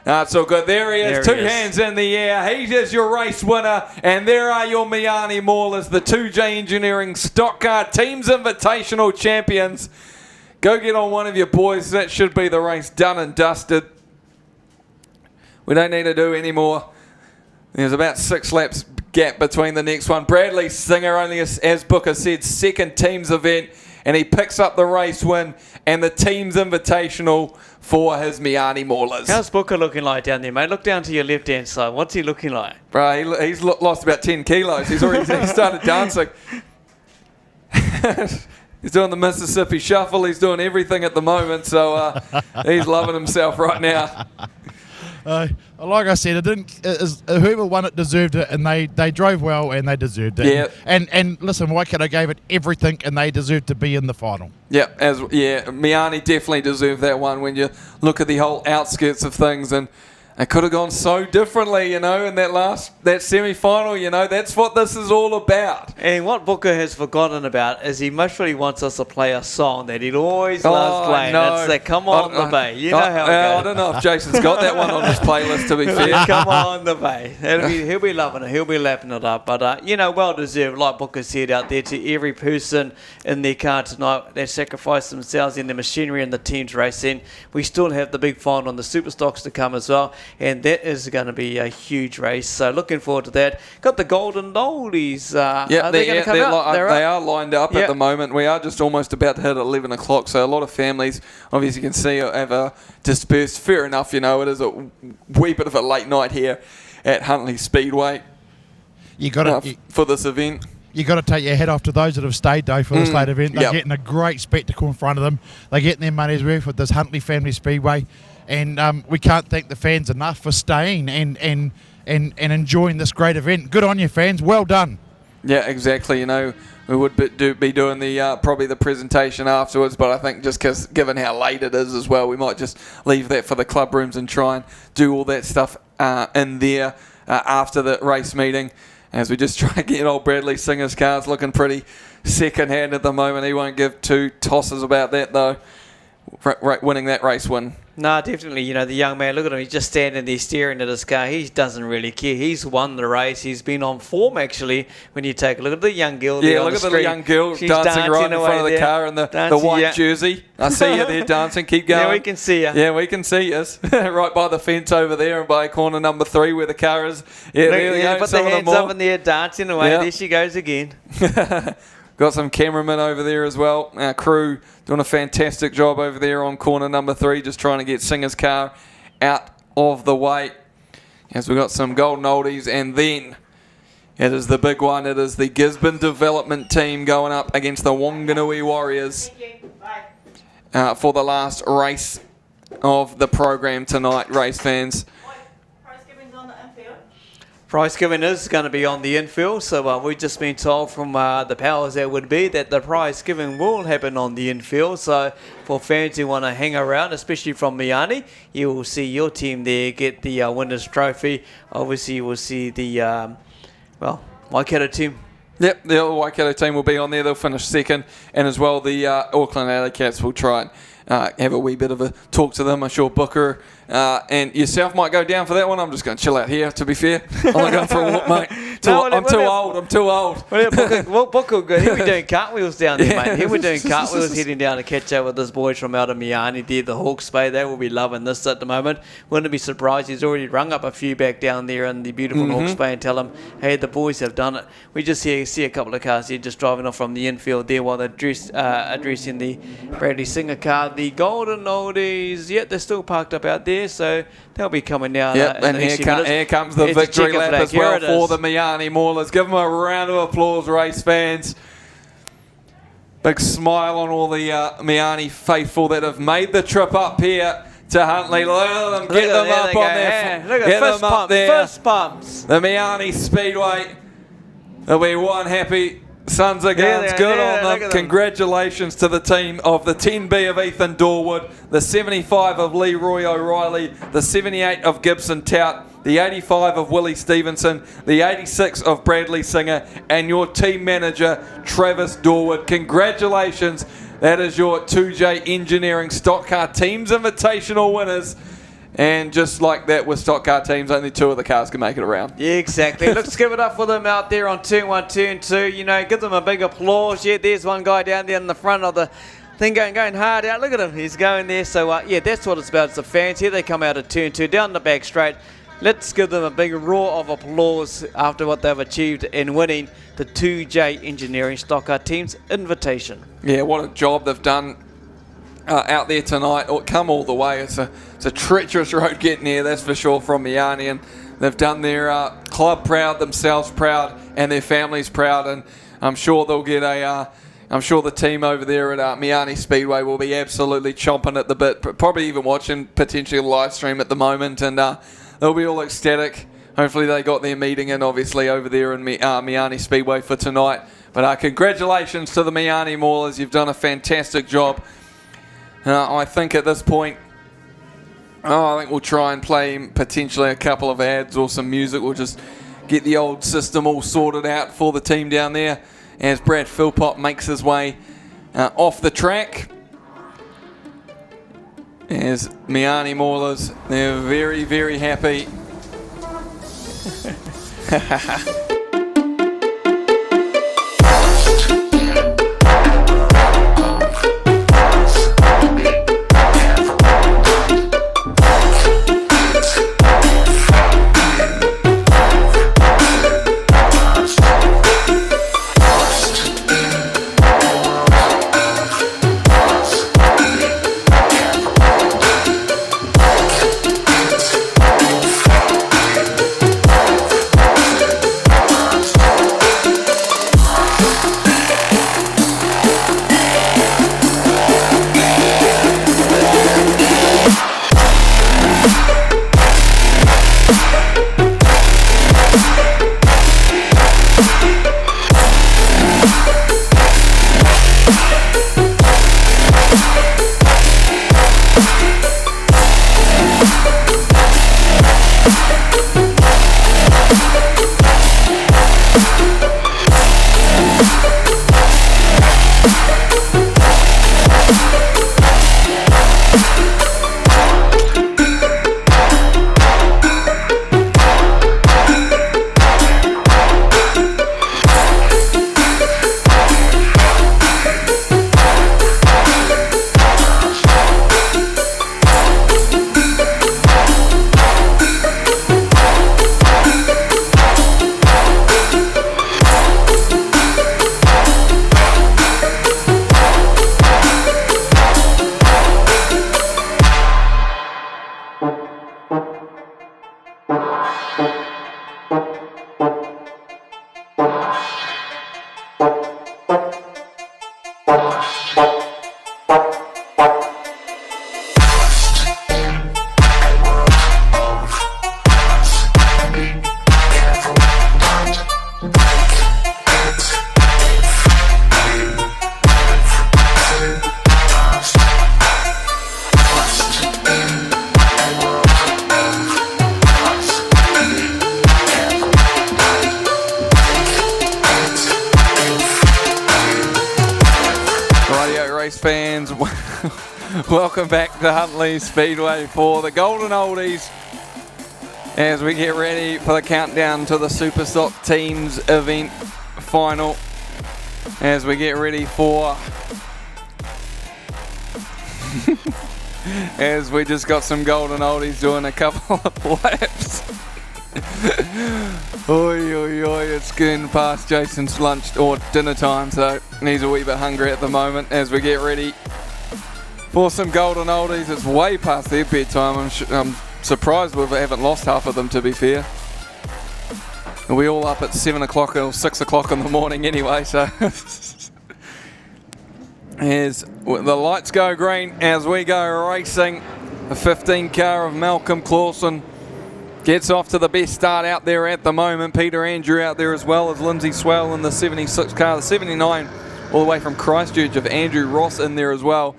it's all good. There he is, 2 hands in the air. He is your race winner, and there are your Miani Maulers, the 2J Engineering Stock Car Teams Invitational Champions. Go get on one of your boys. That should be the race done and dusted. We don't need to do any more. There's about 6 laps gap between the next one. Bradley Singer, only as Booker said, second team's event, and he picks up the race win and the team's invitational for his Miani Maulers. How's Booker looking like down there, mate? Look down to your left-hand side. What's he looking like? Bro, he's lost about 10 kilos. He's started dancing. He's doing the Mississippi Shuffle. He's doing everything at the moment, so he's loving himself right now. Like I said, whoever won it deserved it, and they drove well and they deserved it. Yeah. And listen, Waikato gave it everything, and they deserved to be in the final. Yeah, Miani definitely deserved that one when you look at the whole outskirts of things, and it could have gone so differently, in that semi-final, that's what this is all about. And what Booker has forgotten about is he much really wants us to play a song that he always loves playing. No. It's that Come On the Bay. You know how it goes. I don't know if Jason's got that one on his playlist, to be fair. Come On the Bay. He'll be loving it. He'll be lapping it up. But, well deserved, like Booker said out there, to every person in their car tonight that sacrificed themselves in the machinery and the team's racing. We still have the big final on the Superstocks to come as well. And that is going to be a huge race. So looking forward to that. Got the golden oldies. Are they going to come out? They are lined up at the moment. We are just almost about to hit 11 o'clock. So a lot of families, obviously you can see, have dispersed. Fair enough, it is a wee bit of a late night here at Huntley Speedway for this event. You got to take your hat off to those that have stayed, though, for this late event. They're getting a great spectacle in front of them. They're getting their money's worth with this Huntley Family Speedway. And we can't thank the fans enough for staying and enjoying this great event. Good on you, fans. Well done. Yeah, exactly. We would be doing the probably the presentation afterwards, but I think just because given how late it is as well, we might just leave that for the club rooms and try and do all that stuff in there after the race meeting. As we just try to get old Bradley Singer's cars looking pretty second-hand at the moment. He won't give 2 tosses about that, though, winning that race win. No, definitely. The young man, look at him. He's just standing there staring at his car. He doesn't really care. He's won the race. He's been on form, actually, when you take a look at the young girl there. Yeah, look at the young girl dancing right in front of the car in the white jersey. I see you there dancing. Keep going. Yeah, we can see you. Yeah, we can see you. Right by the fence over there and by corner number 3 where the car is. Yeah, there you go. Put the hands up in there, dancing away. Yeah. There she goes again. Got some cameramen over there as well. Our crew doing a fantastic job over there on corner number 3, just trying to get Singer's car out of the way. As we've got some golden oldies, and then it is the big one. It is the Gisborne development team going up against the Wanganui Warriors for the last race of the program tonight, race fans. Prize giving is going to be on the infield, so we've just been told from the powers that would be that the prize giving will happen on the infield. So for fans who want to hang around, especially from Miani, you will see your team there get the winner's trophy. Obviously, you will see the Waikato team. Yep, the Waikato team will be on there. They'll finish second, and as well the Auckland Alley Cats will try and have a wee bit of a talk to them. I'm sure Booker and yourself might go down for that one. I'm just going to chill out here, to be fair. I'm not going for a walk, mate. I'm too old. Well, Booker, he'll be doing cartwheels down there, mate. He'll be doing cartwheels heading down to catch up with his boys from out of Miani there, the Hawke's Bay. They will be loving this at the moment. Wouldn't be surprised. He's already rung up a few back down there in the beautiful Hawke's Bay and tell them, hey, the boys have done it. We just see a couple of cars here just driving off from the infield there while they're addressing the Bradley Singer car. The Golden Oldies, they're still parked up out there, so they'll be coming down. And here comes the victory lap as well for the Miani Maulers. Give them a round of applause, race fans. Big smile on all the Miani faithful that have made the trip up here to Huntly. Look at them, get them up on there. Look at first pump, first pumps. The Miani Speedway. There'll be one happy Sons of Guns, good on them. Congratulations to the team of the 10B of Ethan Dorwood, the 75 of Leroy O'Reilly, the 78 of Gibson Tout, the 85 of Willie Stevenson, the 86 of Bradley Singer, and your team manager, Travis Dorwood. Congratulations. That is your 2J Engineering Stockcar Teams Invitational winners. And just like that with stock car teams, only 2 of the cars can make it around. Yeah, exactly. Let's give it up for them out there on turn 1, turn 2. Give them a big applause. Yeah, there's one guy down there in the front of the thing going hard out. Look at him. He's going there. So, that's what it's about. It's the fans. Here they come out of turn 2, down the back straight. Let's give them a big roar of applause after what they've achieved in winning the 2J Engineering Stock Car Teams Invitation. Yeah, what a job they've done out there tonight. Come all the way. It's a treacherous road getting here, that's for sure, from Miani, and they've done their club proud, themselves proud, and their families proud, and I'm sure they'll get I'm sure the team over there at Miani Speedway will be absolutely chomping at the bit, probably even watching potentially a live stream at the moment, and they'll be all ecstatic. Hopefully they got their meeting in, obviously, over there in Miani Speedway for tonight. But congratulations to the Miani Maulers. You've done a fantastic job. I think at this point, I think we'll try and play potentially a couple of ads or some music. We'll just get the old system all sorted out for the team down there as Brad Philpott makes his way off the track. As Miani Maulers, they're very, very happy. fans, welcome back to Huntley Speedway for the Golden Oldies as we get ready for the countdown to the Superstock Teams event final. As we get ready for as we just got some Golden Oldies doing a couple of laps. Oi, oi, oi, it's getting past Jason's lunch or dinner time, so he's a wee bit hungry at the moment as we get ready for some Golden Oldies. It's way past their bedtime. I'm surprised we haven't lost half of them, to be fair. We're all up at 7 o'clock or 6 o'clock in the morning anyway, so as the lights go green as we go racing, the 15 car of Malcolm Clausen gets off to the best start out there at the moment. Peter Andrew out there as well as Lindsay Swell in the 76 car. The 79 all the way from Christchurch of Andrew Ross in there as well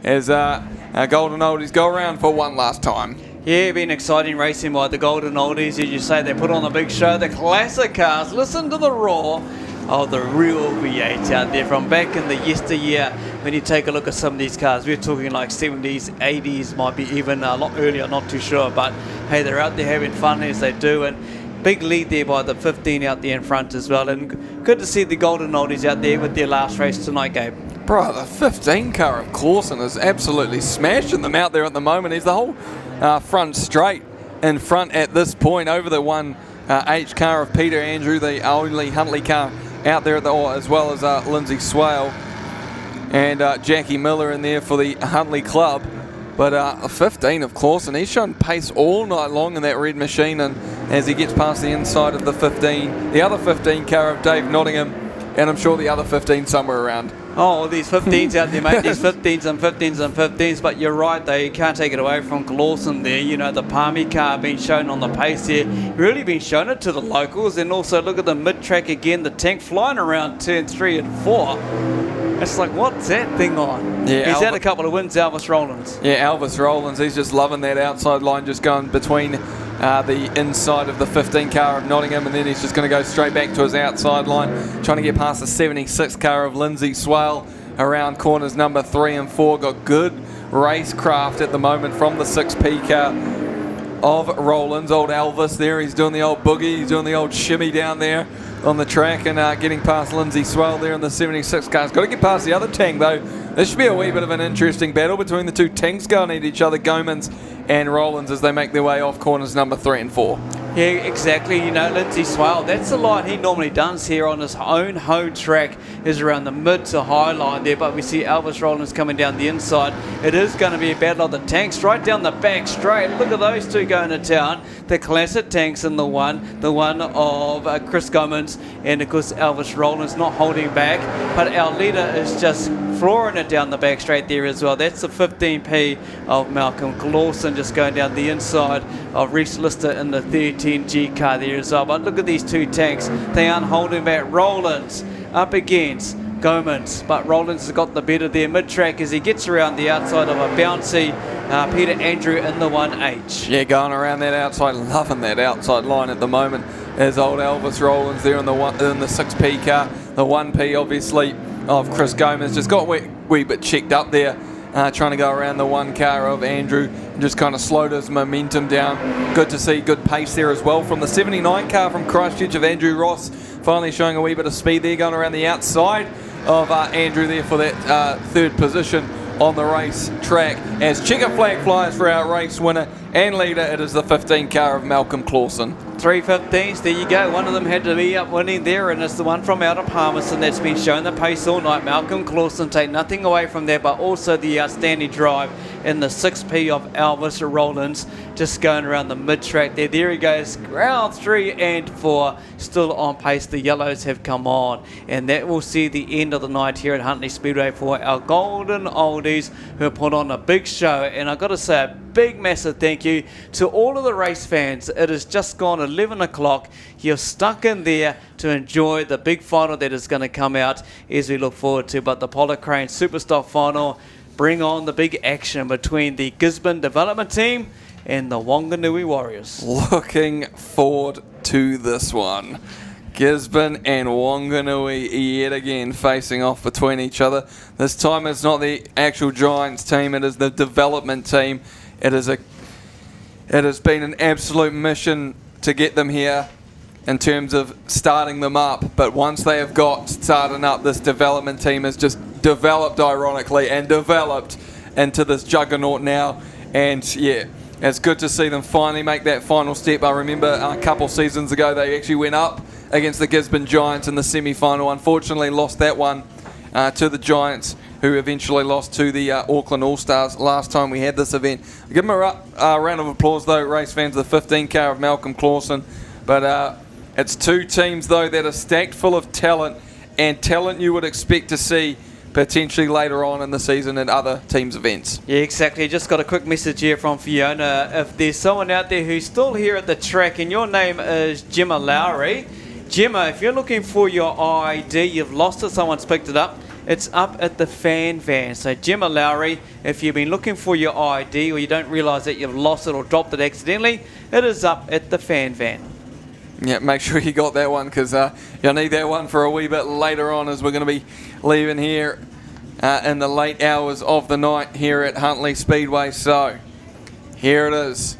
as our Golden Oldies go around for one last time. Yeah, been exciting racing by the Golden Oldies. As you say, they put on a big show. The classic cars, listen to the roar of the real V8 out there from back in the yesteryear. When you take a look at some of these cars, we're talking like 70s, 80s, might be even a lot earlier, not too sure. But hey, they're out there having fun as they do. And big lead there by the 15 out there in front as well. And good to see the Golden Oldies out there with their last race tonight, Gabe. Bro, the 15 car of Clausen is absolutely smashing them out there at the moment. He's the whole front straight in front at this point over the 1H car of Peter Andrew, the only Huntley car out there, as well as Lindsay Swale and Jackie Miller in there for the Huntley Club. But 15 of Clausen, he's shown pace all night long in that red machine, and as he gets past the inside of the 15, the other 15 car of Dave Nottingham, and I'm sure the other 15 somewhere around. Oh, these 15s out there, mate. These 15s and 15s and 15s. But you're right, though. You can't take it away from Clausen there. You know, the Palmy car being shown on the pace here. Really been shown it to the locals. And also, look at the mid-track again. The tank flying around turn 3 and 4. It's like, what's that thing on? Yeah, he's had a couple of wins, Elvis Rollins. Yeah, Elvis Rollins. He's just loving that outside line, just going between the inside of the 15 car of Nottingham, and then he's just going to go straight back to his outside line, trying to get past the 76 car of Lindsay Swale around corners number 3 and 4. Got good racecraft at the moment from the 6P car of Rollins. Old Elvis there, he's doing the old boogie, he's doing the old shimmy down there on the track, and getting past Lindsay Swale there in the 76 car. He's got to get past the other tank though. This should be a wee bit of an interesting battle between the two tanks going at each other, Gomans and Rollins, as they make their way off corners number 3 and 4. Yeah, exactly. You know, Lindsay Swale, that's the line he normally does here on his own home track, is around the mid to high line there, but we see Elvis Rollins coming down the inside. It is going to be a battle of the tanks right down the back straight. Look at those two going to town. The classic tanks in the one of Chris Gomans, and of course Elvis Rollins not holding back, but our leader is just flooring it down the back straight there as well. That's the 15P of Malcolm Clausen just going down the inside of Reese Lister in the 13G car there as well. But look at these two tanks. They aren't holding back. Rollins up against Gomans, but Rollins has got the better there mid-track as he gets around the outside of a bouncy Peter Andrew in the 1H. Yeah, going around that outside, loving that outside line at the moment as old Elvis Rollins there in the 6P car. The 1P obviously of Chris Gomez just got wee bit checked up there, trying to go around the 1 car of Andrew and just kind of slowed his momentum down. Good to see good pace there as well from the 79 car from Christchurch of Andrew Ross, finally showing a wee bit of speed there, going around the outside of Andrew there for that 3rd position on the race track as checker flag flies for our race winner and leader. It is the 15 car of Malcolm Clausen. 3 15s, there you go. One of them had to be up winning there, and it's the one from out of Palmerston that's been shown the pace all night. Malcolm Clausen, take nothing away from that, but also the outstanding drive in the 6P of Elvis Rollins, just going around the mid-track there. There he goes, round 3 and 4, still on pace. The yellows have come on, and that will see the end of the night here at Huntley Speedway for our Golden Oldies, who have put on a big show. And I've got to say a big massive thank you to all of the race fans. It has just gone 11 o'clock. You're stuck in there to enjoy the big final that is going to come out as we look forward to. But the Polo Crane Superstock final, bring on the big action between the Gisborne development team and the Wanganui Warriors. Looking forward to this one. Gisborne and Wanganui yet again facing off between each other. This time it's not the actual Giants team, it is the development team. It has been an absolute mission to get them here in terms of starting them up, but once they have got started up, this development team has just developed, ironically, and developed into this juggernaut now. And yeah, it's good to see them finally make that final step. I remember a couple seasons ago they actually went up against the Gisborne Giants in the semi-final. Unfortunately lost that one to the Giants, who eventually lost to the Auckland All-Stars last time we had this event. Give them a round of applause though, race fans, the 15 car of Malcolm Clawson. But it's two teams though that are stacked full of talent, and talent you would expect to see potentially later on in the season in other teams' events. Yeah, exactly. Just got a quick message here from Fiona. If there's someone out there who's still here at the track and your name is Gemma Lowry, Gemma, if you're looking for your ID, you've lost it, someone's picked it up, it's up at the fan van. So Gemma Lowry, if you've been looking for your ID or you don't realise that you've lost it or dropped it accidentally, it is up at the fan van. Yeah, make sure you got that one, because you'll need that one for a wee bit later on, as we're going to be leaving here in the late hours of the night here at Huntly Speedway. So here it is,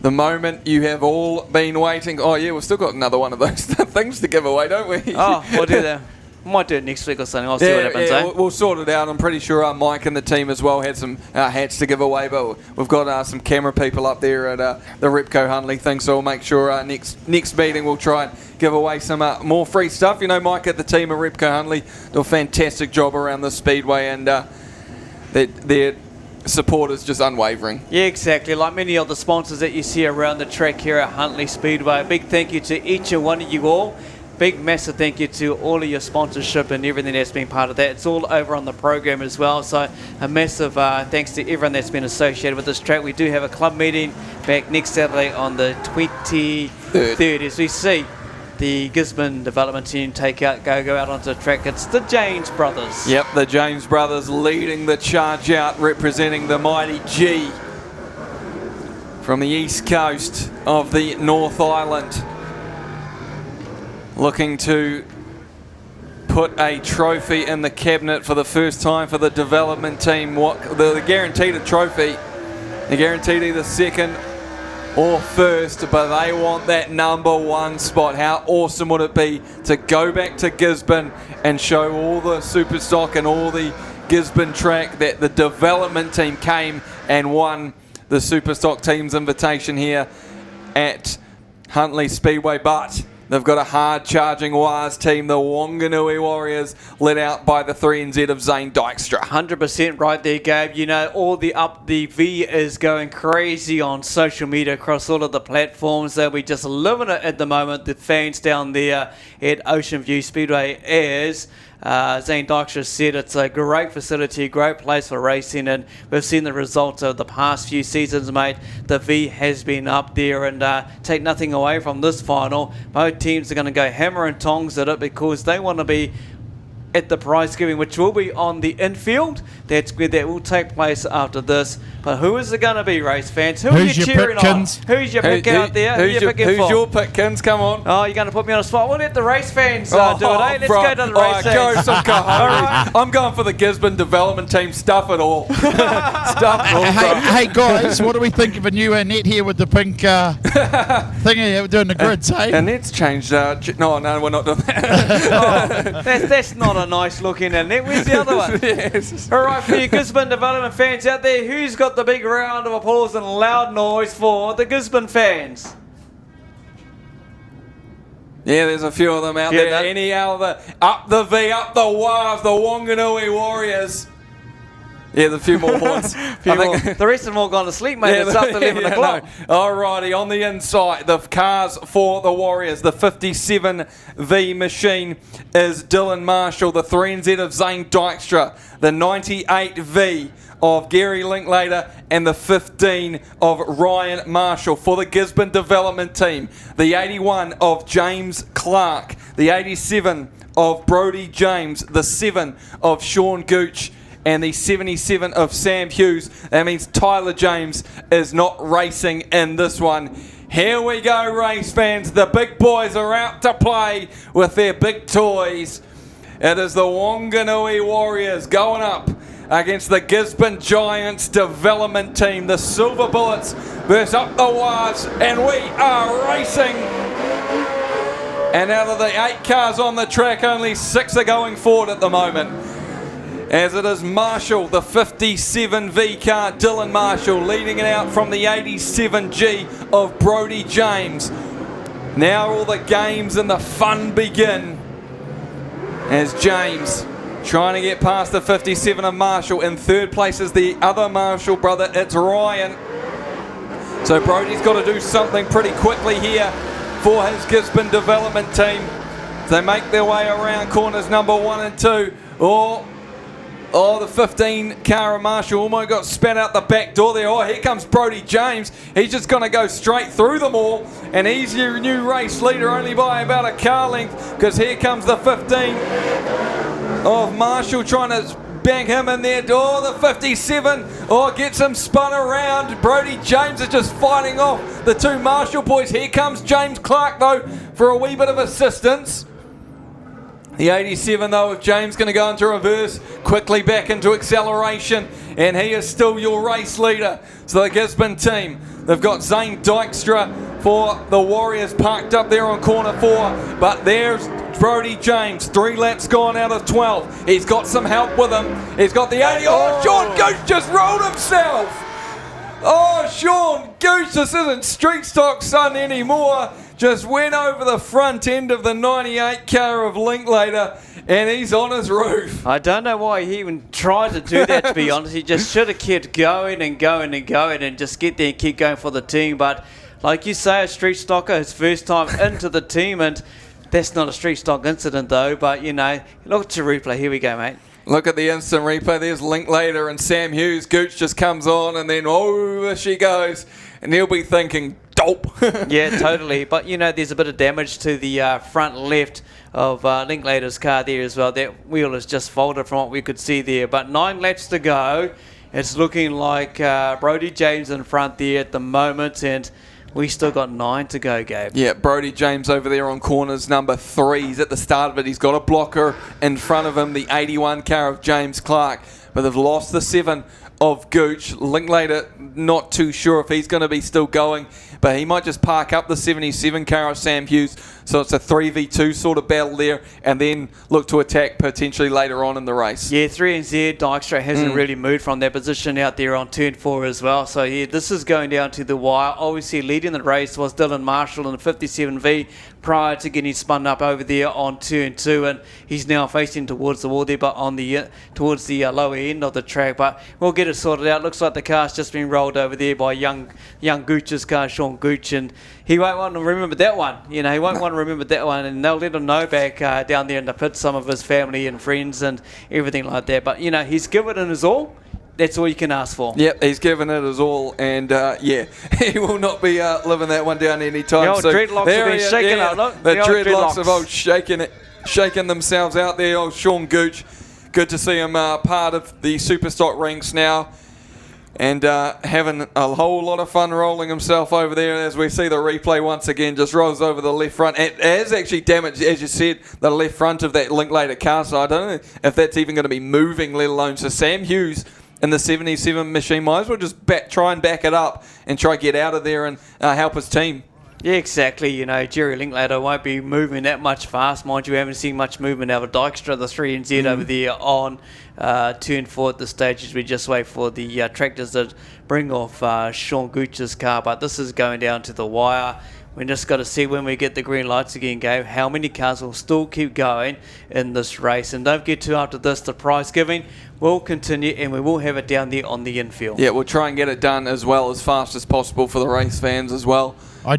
the moment you have all been waiting. Oh yeah, we've still got another one of those things to give away, don't we? Oh, we'll do that. Might do it next week or something. I'll see what happens. Yeah, we'll sort it out. I'm pretty sure Mike and the team as well had some hats to give away, but we've got some camera people up there at the Repco Huntly thing, so we'll make sure next meeting we'll try and give away some more free stuff. You know, Mike at the team at Repco Huntly do a fantastic job around the Speedway, and their support is just unwavering. Yeah, exactly. Like many of the sponsors that you see around the track here at Huntly Speedway. A big thank you to each and one of you all. Big massive thank you to all of your sponsorship and everything that's been part of that. It's all over on the program as well. So a massive thanks to everyone that's been associated with this track. We do have a club meeting back next Saturday on the 23rd as we see the Gisborne development team go out onto the track. It's the James brothers. Yep, the James brothers leading the charge out, representing the mighty G from the east coast of the North Island. Looking to put a trophy in the cabinet for the first time for the development team. They're guaranteed a trophy. They're guaranteed either second or first, but they want that number one spot. How awesome would it be to go back to Gisborne and show all the Superstock and all the Gisborne track that the development team came and won the Superstock team's invitation here at Huntly Speedway, but they've got a hard-charging Waz team, the Wanganui Warriors, led out by the 3NZ of Zane Dykstra. 100% right there, Gabe. You know, the V is going crazy on social media across all of the platforms. They'll be just living it at the moment. The fans down there at Ocean View Speedway, as Zane Dykstra said, it's a great facility, great place for racing, and we've seen the results of the past few seasons, mate. The V has been up there, and take nothing away from this final. Both teams are going to go hammer and tongs at it because they want to be at the prize giving, which will be on the infield. That will take place after this. But who is it going to be, race fans? Who are you cheering on? Who's your pick out there? Who's your Pitkins? Come on. Oh, you're going to put me on a spot. We'll let the race fans do it, eh? Let's go to the race fans. Right. I'm going for the Gisborne development team. Stuff it all. Stuff it all. Hey guys, what do we think of a new Annette here with the pink thing here doing the grids, hey? Annette's changed. No, we're not doing that. That's not a nice looking Annette. Where's the other one? Yes. All right, for you Gisborne development fans out there, who's got the big round of applause and loud noise for the Gisborne fans? Yeah, there's a few of them out there. Any other? Up the V, up the Waz, the Wanganui Warriors. Yeah, there's a few more points. The rest of them all gone to sleep, mate. It's up to 11 o'clock. No. Alrighty, on the inside, the cars for the Warriors. The 57V machine is Dylan Marshall. The 3NZ of Zane Dykstra. The 98V of Gary Linklater, and the 15 of Ryan Marshall for the Gisborne development team. The 81 of James Clark. The 87 of Brody James. The 7 of Sean Gooch. And the 77 of Sam Hughes. That means Tyler James is not racing in this one. Here we go, race fans. The big boys are out to play with their big toys. It is the Wanganui Warriors going up against the Gisborne Giants development team. The Silver Bullets versus Up the Wires, and we are racing. And out of the 8 cars on the track, only 6 are going forward at the moment. As it is Marshall, the 57V car, Dylan Marshall, leading it out from the 87G of Brodie James. Now all the games and the fun begin as James trying to get past the 57 of Marshall. In third place is the other Marshall brother, it's Ryan. So Brodie's got to do something pretty quickly here for his Gisborne development team. They make their way around corners number 1 and 2. Oh, the 15 car of Marshall almost got spat out the back door there. Oh, here comes Brodie James. He's just going to go straight through them all. And he's your new race leader only by about a car length, because here comes the 15 of Marshall trying to bang him in there. Oh, the 57. Oh, gets him spun around. Brodie James is just fighting off the 2 Marshall boys. Here comes James Clark, though, for a wee bit of assistance. The 87 though of James going to go into reverse, quickly back into acceleration, and he is still your race leader. So the Gisborne team, they've got Zane Dykstra for the Warriors parked up there on corner 4, but there's Brodie James, 3 laps gone out of 12. He's got some help with him. He's got the 80. Oh, Sean Gooch just rolled himself. Oh, Sean Gooch, this isn't Street Stock son anymore. Just went over the front end of the 98 car of Linklater, and he's on his roof. I don't know why he even tried to do that, to be honest. He just should have kept going and going and going and just get there and keep going for the team. But like you say, a Street Stocker, his first time into the team, and that's not a Street Stock incident though. But, you know, look at your replay. Here we go, mate. Look at the instant replay. There's Linklater and Sam Hughes. Gooch just comes on, and then over she goes. And he'll be thinking, dope. Yeah, totally. But, you know, there's a bit of damage to the front left of Linklater's car there as well. That wheel is just folded from what we could see there. But 9 laps to go. It's looking like Brodie James in front there at the moment. And we still got 9 to go, Gabe. Yeah, Brodie James over there on corners number 3. He's at the start of it. He's got a blocker in front of him, the 81 car of James Clark. But they've lost the 7 of Gooch. Linklater, not too sure if he's going to be still going, but he might just park up the 77 car of Sam Hughes. So it's a 3v2 sort of battle there, and then look to attack potentially later on in the race. Yeah, 3NZ, Dykstra hasn't really moved from their position out there on turn 4 as well. So yeah, this is going down to the wire. Obviously leading the race was Dylan Marshall in the 57V prior to getting spun up over there on turn 2, and he's now facing towards the wall there, but on the towards the lower end of the track. But we'll get it sorted out. Looks like the car's just been rolled over there by young Gooch's car, Sean Gooch, and he won't want to remember that one. You know, he won't want to remember that one, and they'll let him know back down there in the pit, some of his family and friends and everything like that. But, you know, he's given it his all. That's all you can ask for. Yep, he's given it his all, and yeah, he will not be living that one down anytime soon. The old dreadlocks have been shaking up. Look, the dreadlocks have all shaking themselves out there. Old Sean Gooch, good to see him part of the Superstock ranks now, and having a whole lot of fun rolling himself over there. As we see the replay once again, just rolls over the left front. It has actually damaged, as you said, the left front of that Linklater car, so I don't know if that's even going to be moving, let alone. So Sam Hughes in the 77 machine might as well just try and back it up and try to get out of there and help his team. Yeah, exactly. You know, Jerry Linklater won't be moving that much fast. Mind you, we haven't seen much movement out of Dykstra, the 3NZ over there on turn 4 at this stage as we just wait for the tractors that bring off Sean Gooch's car. But this is going down to the wire. We just got to see when we get the green lights again, Gabe, how many cars will still keep going in this race. And don't get too after this, the prize giving will continue, and we will have it down there on the infield. Yeah, we'll try and get it done as well as fast as possible for the race fans as well. I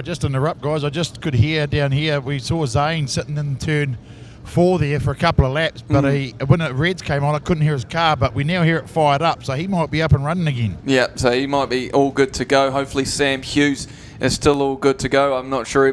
just interrupt, guys. I just could hear down here, we saw Zane sitting in turn 4 there for a couple of laps, but when the reds came on, I couldn't hear his car, but we now hear it fired up, so he might be up and running again. Yeah, so he might be all good to go. Hopefully Sam Hughes is still all good to go. I'm not sure.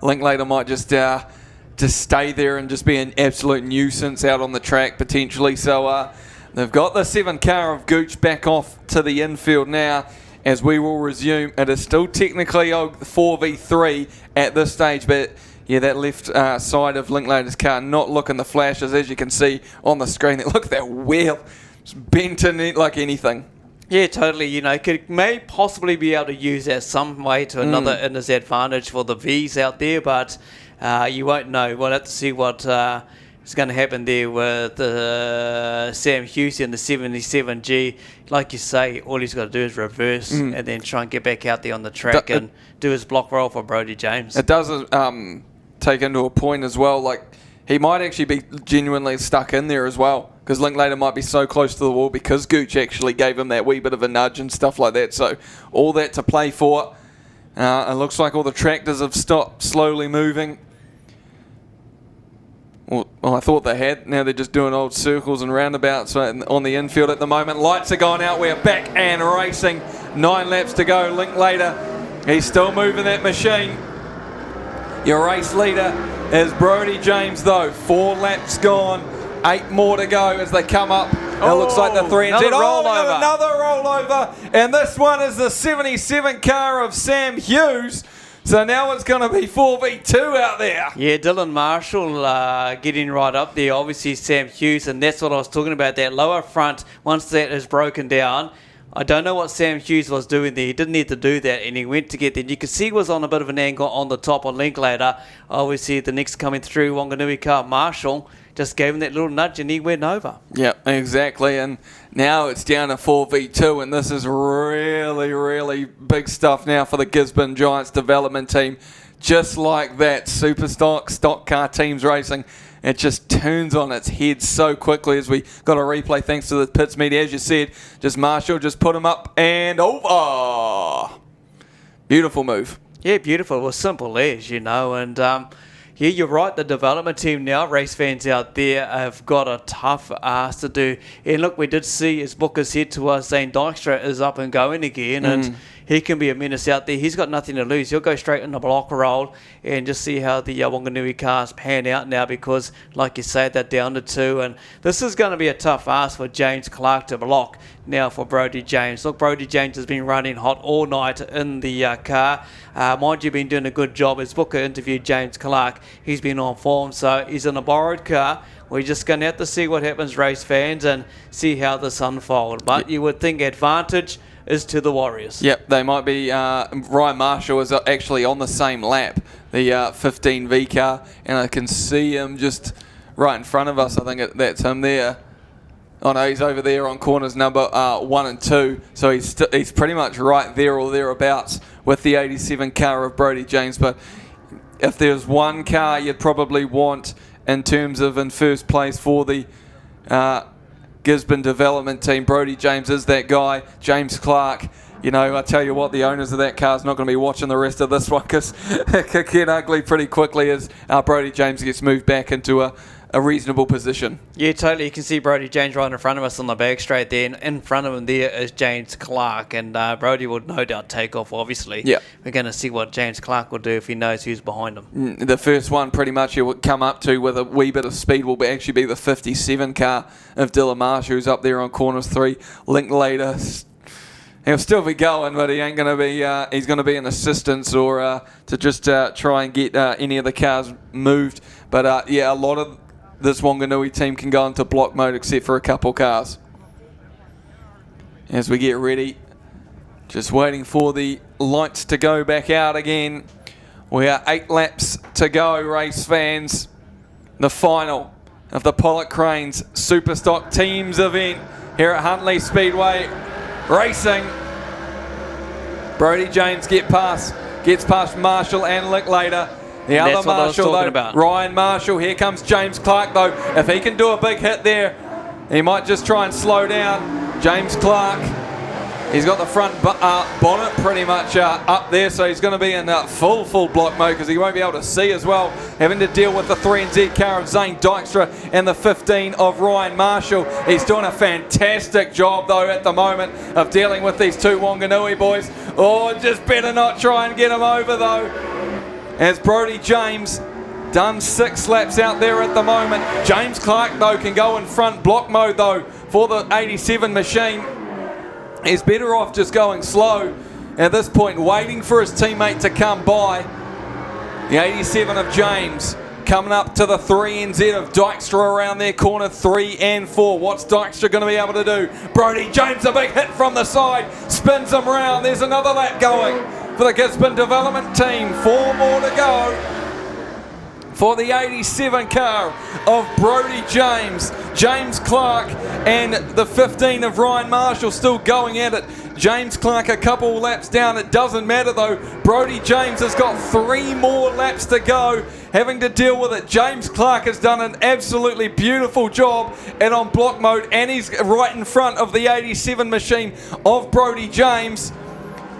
Linklater might just stay there and just be an absolute nuisance out on the track potentially. So they've got the 7 car of Gooch back off to the infield now, as we will resume. It is still technically 4v3 at this stage, but yeah, that left side of Linklater's car not looking the flashes, as you can see on the screen. Look at that wheel. It's bent in it like anything. Yeah, totally. You know, may possibly be able to use that some way to another in his advantage for the Vs out there, but you won't know. We'll have to see what is going to happen there with Sam Hughes in the 77G. Like you say, all he's got to do is reverse and then try and get back out there on the track and do his block roll for Brodie James. It does take into a point as well, like he might actually be genuinely stuck in there as well, because Linklater might be so close to the wall because Gooch actually gave him that wee bit of a nudge and stuff like that. So all that to play for. It looks like all the tractors have stopped slowly moving. Well, I thought they had. Now they're just doing old circles and roundabouts on the infield at the moment. Lights are gone out. We're back and racing. 9 laps to go. Linklater, he's still moving that machine. Your race leader is Brodie James, though. 4 laps gone. 8 more to go as they come up. It looks like the 3 and Z. Another rollover. And this one is the 77 car of Sam Hughes. So now it's going to be 4v2 out there. Yeah, Dylan Marshall getting right up there. Obviously Sam Hughes, and that's what I was talking about, that lower front, once that is broken down. I don't know what Sam Hughes was doing there. He didn't need to do that, and he went to get there. You could see he was on a bit of an angle on the top on Linklater. Obviously, the next coming through, Wanganui car, Marshall, just gave him that little nudge, and he went over. Yeah, exactly. And now it's down to 4v2, and this is really, really big stuff now for the Gisborne Giants development team. Just like that, Superstock, Stockcar teams racing. It just turns on its head so quickly as we got a replay thanks to the pits media. As you said, just Marshall just put him up and over. Beautiful move. Yeah, beautiful. It was simple as, you know. And yeah, you're right. The development team now, race fans out there, have got a tough ask to do. And look, we did see, as Booker said to us, Zane Dykstra is up and going again. And he can be a menace out there. He's got nothing to lose. He'll go straight in the block roll and just see how the Wanganui cars pan out now, because, like you say, they're down to 2. And this is going to be a tough ask for James Clark to block now for Brodie James. Look, Brodie James has been running hot all night in the car. Mind you, been doing a good job. As Booker interviewed James Clark, he's been on form. So he's in a borrowed car. We're just going to have to see what happens, race fans, and see how this unfolds. But you would think advantage is to the Warriors. Yep, they might be. Ryan Marshall is actually on the same lap, the 15V car, and I can see him just right in front of us. I think that's him there. Oh no, he's over there on corners number 1 and 2, so he's pretty much right there or thereabouts with the 87 car of Brodie James. But if there's one car you'd probably want in terms of in first place for the Gisborne development team, Brodie James is that guy. James Clark, you know, I tell you what, the owners of that car is not going to be watching the rest of this one, because it could get ugly pretty quickly as Brodie James gets moved back into a reasonable position. Yeah, totally. You can see Brodie James right in front of us on the back straight there. And in front of him there is James Clark. And Brodie will no doubt take off, obviously. Yeah. We're going to see what James Clark will do if he knows who's behind him. The first one pretty much he will come up to with a wee bit of speed will actually be the 57 car of Dylan Marsh, who's up there on corners 3. Linklater, he'll still be going, but he ain't going to be. He's going to be an assistance or to just try and get any of the cars moved. But yeah, a lot of this Wanganui team can go into block mode except for a couple cars. As we get ready, just waiting for the lights to go back out again. We are 8 laps to go, race fans. The final of the Pollock Cranes Superstock Teams event here at Huntley Speedway Racing. Brodie James gets past Marshall and Linklater. The other Marshall, though, Ryan Marshall. Here comes James Clark, though. If he can do a big hit there, he might just try and slow down. James Clark, he's got the front bonnet pretty much up there, so he's going to be in full block mode because he won't be able to see as well, having to deal with the 3 and Z car of Zane Dykstra and the 15 of Ryan Marshall. He's doing a fantastic job, though, at the moment of dealing with these 2 Wanganui boys. Oh, just better not try and get him over, though. As Brodie James done 6 laps out there at the moment. James Clark, though, can go in front block mode, though, for the 87 machine. He's better off just going slow at this point, waiting for his teammate to come by. The 87 of James coming up to the 3NZ of Dykstra around their corner 3 and 4. What's Dykstra going to be able to do? Brodie James, a big hit from the side, spins him round. There's another lap going for the Gisborne development team. 4 more to go for the 87 car of Brodie James. James Clark and the 15 of Ryan Marshall still going at it. James Clark a couple laps down. It doesn't matter though. Brodie James has got 3 more laps to go, having to deal with it. James Clark has done an absolutely beautiful job and on block mode, and he's right in front of the 87 machine of Brodie James.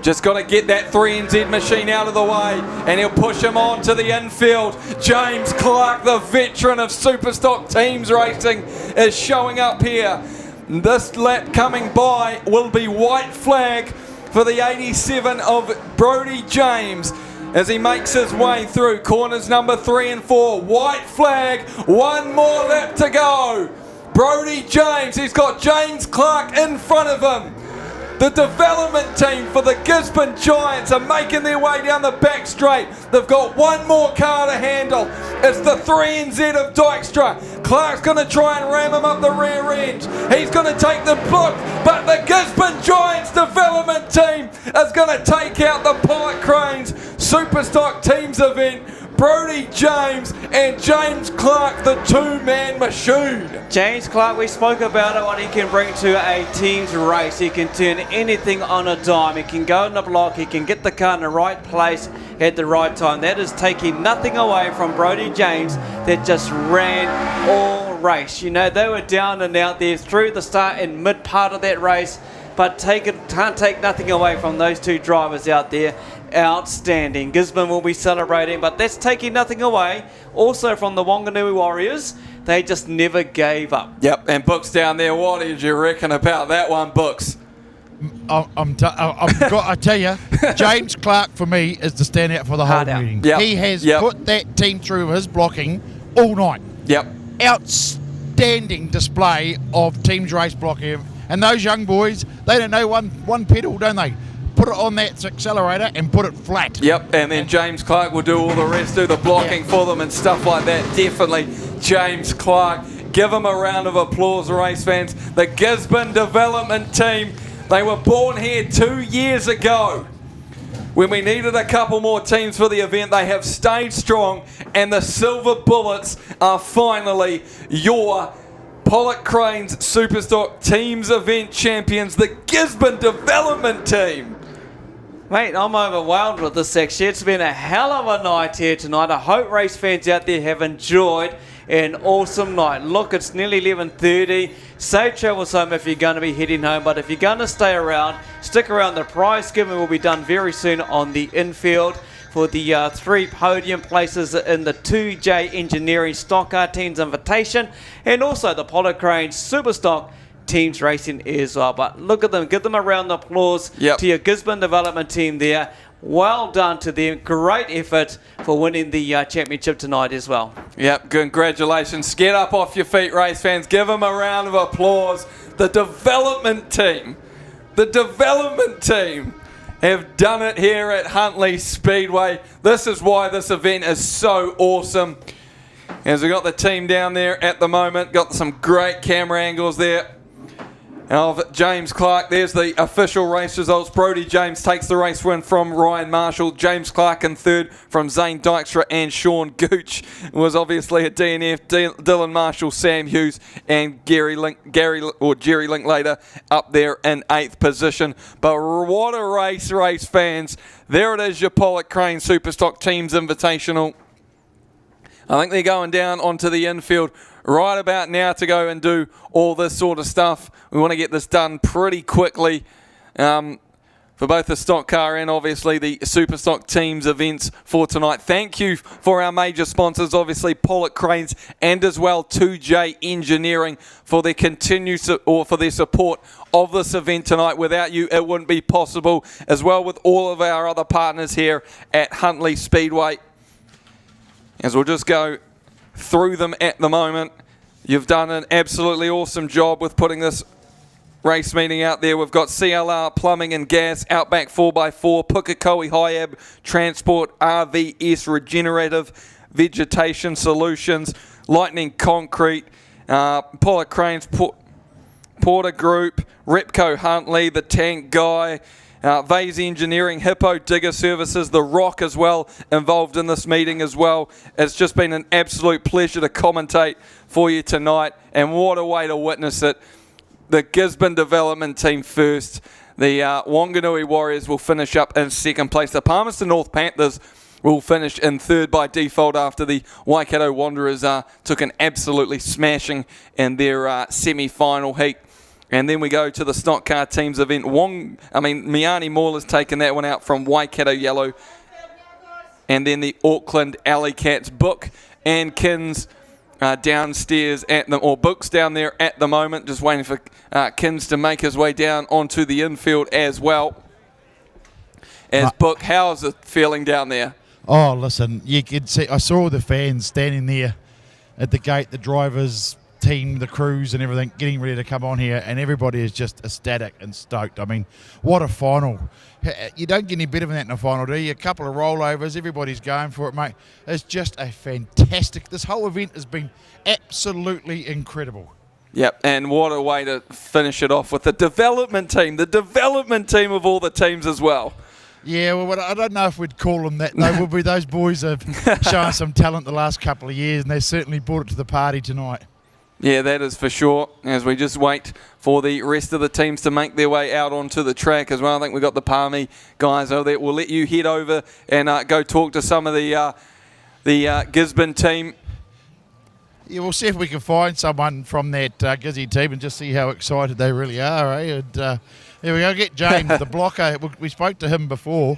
Just got to get that 3NZ machine out of the way, and he'll push him on to the infield. James Clark, the veteran of Superstock Teams Racing, is showing up here. This lap coming by will be white flag for the 87 of Brodie James as he makes his way through corners number 3 and 4. White flag, 1 more lap to go. Brodie James, he's got James Clark in front of him. The development team for the Gisborne Giants are making their way down the back straight. They've got 1 more car to handle. It's the 3NZ of Dykstra. Clark's going to try and ram him up the rear end. He's going to take the block, but the Gisborne Giants development team is going to take out the Pollock Cranes Superstock Teams event. Brodie James and James Clark, the 2-man machine. James Clark, we spoke about it, what he can bring to a team's race. He can turn anything on a dime. He can go in the block, he can get the car in the right place at the right time. That is taking nothing away from Brodie James that just ran all race. You know, they were down and out there through the start and mid part of that race, but can't take nothing away from those 2 drivers out there. Outstanding. Gisborne will be celebrating, but that's taking nothing away also from the Wanganui Warriors. They just never gave up. Yep, and Books down there, what did you reckon about that one, Books? I tell you, James Clark for me is the standout for the whole meeting. Yep. He has put that team through his blocking all night. Yep. Outstanding display of teams race blocking. And those young boys, they don't know one pedal, don't they? Put it on that accelerator and put it flat. Yep, and then James Clark will do all the rest, do the blocking for them and stuff like that. Definitely James Clark. Give him a round of applause, race fans. The Gisborne development team, they were born here 2 years ago. When we needed a couple more teams for the event, they have stayed strong, and the Silver Bullets are finally your Pollock Cranes Superstock Teams event champions, the Gisborne development team. Mate, I'm overwhelmed with this section. It's been a hell of a night here tonight. I hope race fans out there have enjoyed an awesome night. Look, it's nearly 11:30. Safe travels home if you're going to be heading home, but if you're going to stay around, stick around. The prize giving will be done very soon on the infield for the 3 podium places in the 2J Engineering Stockcar Teams Invitation, and also the Pollock Cranes Superstock Teams Racing as well. But look at them, give them a round of applause to your Gisborne development team there. Well done to them. Great effort for winning the championship tonight as well. Yep, congratulations. Get up off your feet, race fans. Give them a round of applause. The development team have done it here at Huntly Speedway. This is why this event is so awesome. As we got the team down there at the moment, got some great camera angles there of James Clark. There's the official race results. Brodie James takes the race win from Ryan Marshall. James Clark in third from Zane Dykstra, and Sean Gooch was obviously a DNF. Dylan Marshall, Sam Hughes, and Jerry Linklater up there in 8th position. But what a race fans. There it is, your Pollock Crane Superstock Teams Invitational. I think they're going down onto the infield right about now to go and do all this sort of stuff. We want to get this done pretty quickly for both the stock car and obviously the Superstock Teams events for tonight. Thank you for our major sponsors, obviously Pollock Cranes and as well 2J Engineering for their for their support of this event tonight. Without you, it wouldn't be possible, as well with all of our other partners here at Huntly Speedway. As we'll just go through them at the moment. You've done an absolutely awesome job with putting this race meeting out there. We've got CLR Plumbing and Gas, Outback 4x4, Pukekohe Hiab Transport, RVS Regenerative Vegetation Solutions, Lightning Concrete, Polar Cranes, Porter Group, Repco Huntley, The Tank Guy, Vase Engineering, Hippo Digger Services, The Rock as well, involved in this meeting as well. It's just been an absolute pleasure to commentate for you tonight, and what a way to witness it. The Gisborne development team first. The Wanganui Warriors will finish up in second place. The Palmerston North Panthers will finish in third by default after the Waikato Wanderers took an absolutely smashing in their semi-final heat. And then we go to the Stockcar teams event. Miani Mall has taken that one out from Waikato Yellow. And then the Auckland Alley Cats. Book and Kins downstairs Book's down there at the moment, just waiting for Kins to make his way down onto the infield as well. As Book, how's it feeling down there? Oh, listen, you could see, I saw the fans standing there at the gate, the drivers, team, the crews and everything getting ready to come on here, and everybody is just ecstatic and stoked. I mean, what a final. You don't get any better than that in a final, do you? A couple of rollovers, everybody's going for it, mate. It's just a fantastic, this whole event has been absolutely incredible. Yep, and what a way to finish it off with the development team of all the teams as well. Yeah, well, I don't know if we'd call them that, though. Those boys have shown some talent the last couple of years, and they certainly brought it to the party tonight. Yeah, that is for sure, as we just wait for the rest of the teams to make their way out onto the track as well. I think we've got the Palmy guys over there. We'll let you head over and go talk to some of the Gisborne team. Yeah, we'll see if we can find someone from that Gizzy team and just see how excited they really are, eh? And here we go, get James, the blocker. We spoke to him before.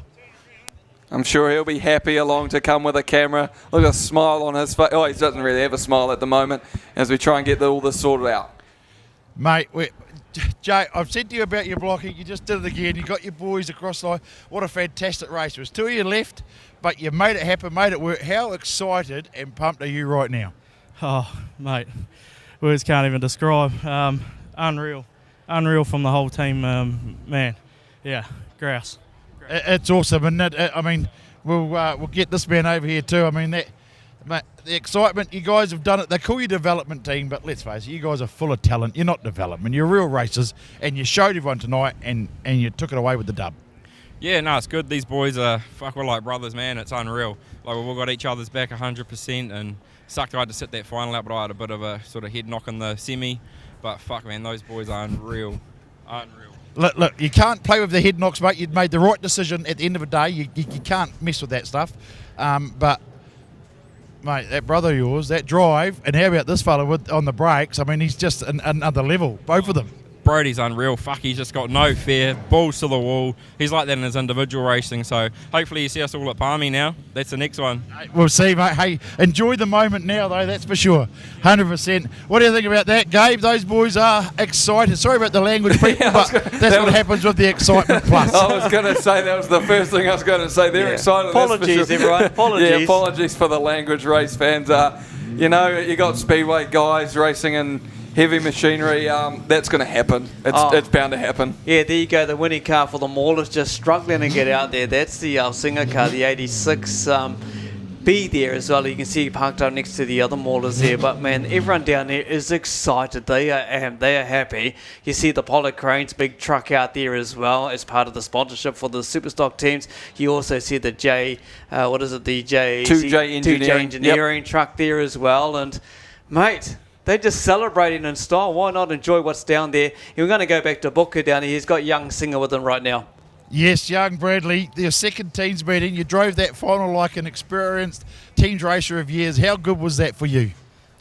I'm sure he'll be happy along to come with a camera. Look at a smile on his face. Oh, he doesn't really have a smile at the moment as we try and get all this sorted out. Mate, Jay, I've said to you about your blocking. You just did it again. You got your boys across the line. What a fantastic race. There was two of you left, but you made it happen, made it work. How excited and pumped are you right now? Oh, mate, words can't even describe. Unreal from the whole team, man. Yeah, grouse. It's awesome, and I mean, we'll get this man over here too. I mean, the excitement, you guys have done it. They call you development team, but let's face it, you guys are full of talent. You're not development, you're real racers, and you showed everyone tonight, and you took it away with the dub. Yeah, no, it's good. These boys are, we're like brothers, man. It's unreal. Like, we've all got each other's back 100%, and sucked I had to sit that final out, but I had a bit of a sort of head knock in the semi. But fuck, man, those boys are unreal. Look, you can't play with the head knocks, mate. You'd made the right decision at the end of the day. You can't mess with that stuff. But, mate, that brother of yours, that drive, and how about this fella on the brakes? I mean, he's just another level, both of them. Brody's unreal. Fuck, he's just got no fear. Balls to the wall. He's like that in his individual racing. So hopefully you see us all at Palmy now. That's the next one. We'll see, mate. Hey, enjoy the moment now, though. That's for sure. 100%. What do you think about that, Gabe? Those boys are excited. Sorry about the language, people, but that's what happens with the excitement plus. I was going to say that was the first thing I was going to say. They're excited. Apologies, everyone. Apologies. Yeah, apologies for the language, race fans. You know, you got Speedway guys racing in heavy machinery, that's going to happen. It's bound to happen. Yeah, there you go. The winning car for the Maulers just struggling to get out there. That's the Singer car, the 86 B there as well. You can see parked up next to the other Maulers there. But, man, everyone down there is excited. They are happy. You see the Polar Cranes big truck out there as well as part of the sponsorship for the Superstock teams. You also see the 2J Engineering truck there as well. And, mate, they're just celebrating in style. Why not enjoy what's down there? And we're going to go back to Booker down here. He's got young Singer with him right now. Yes, young Bradley, their second teams meeting. You drove that final like an experienced teams racer of years. How good was that for you?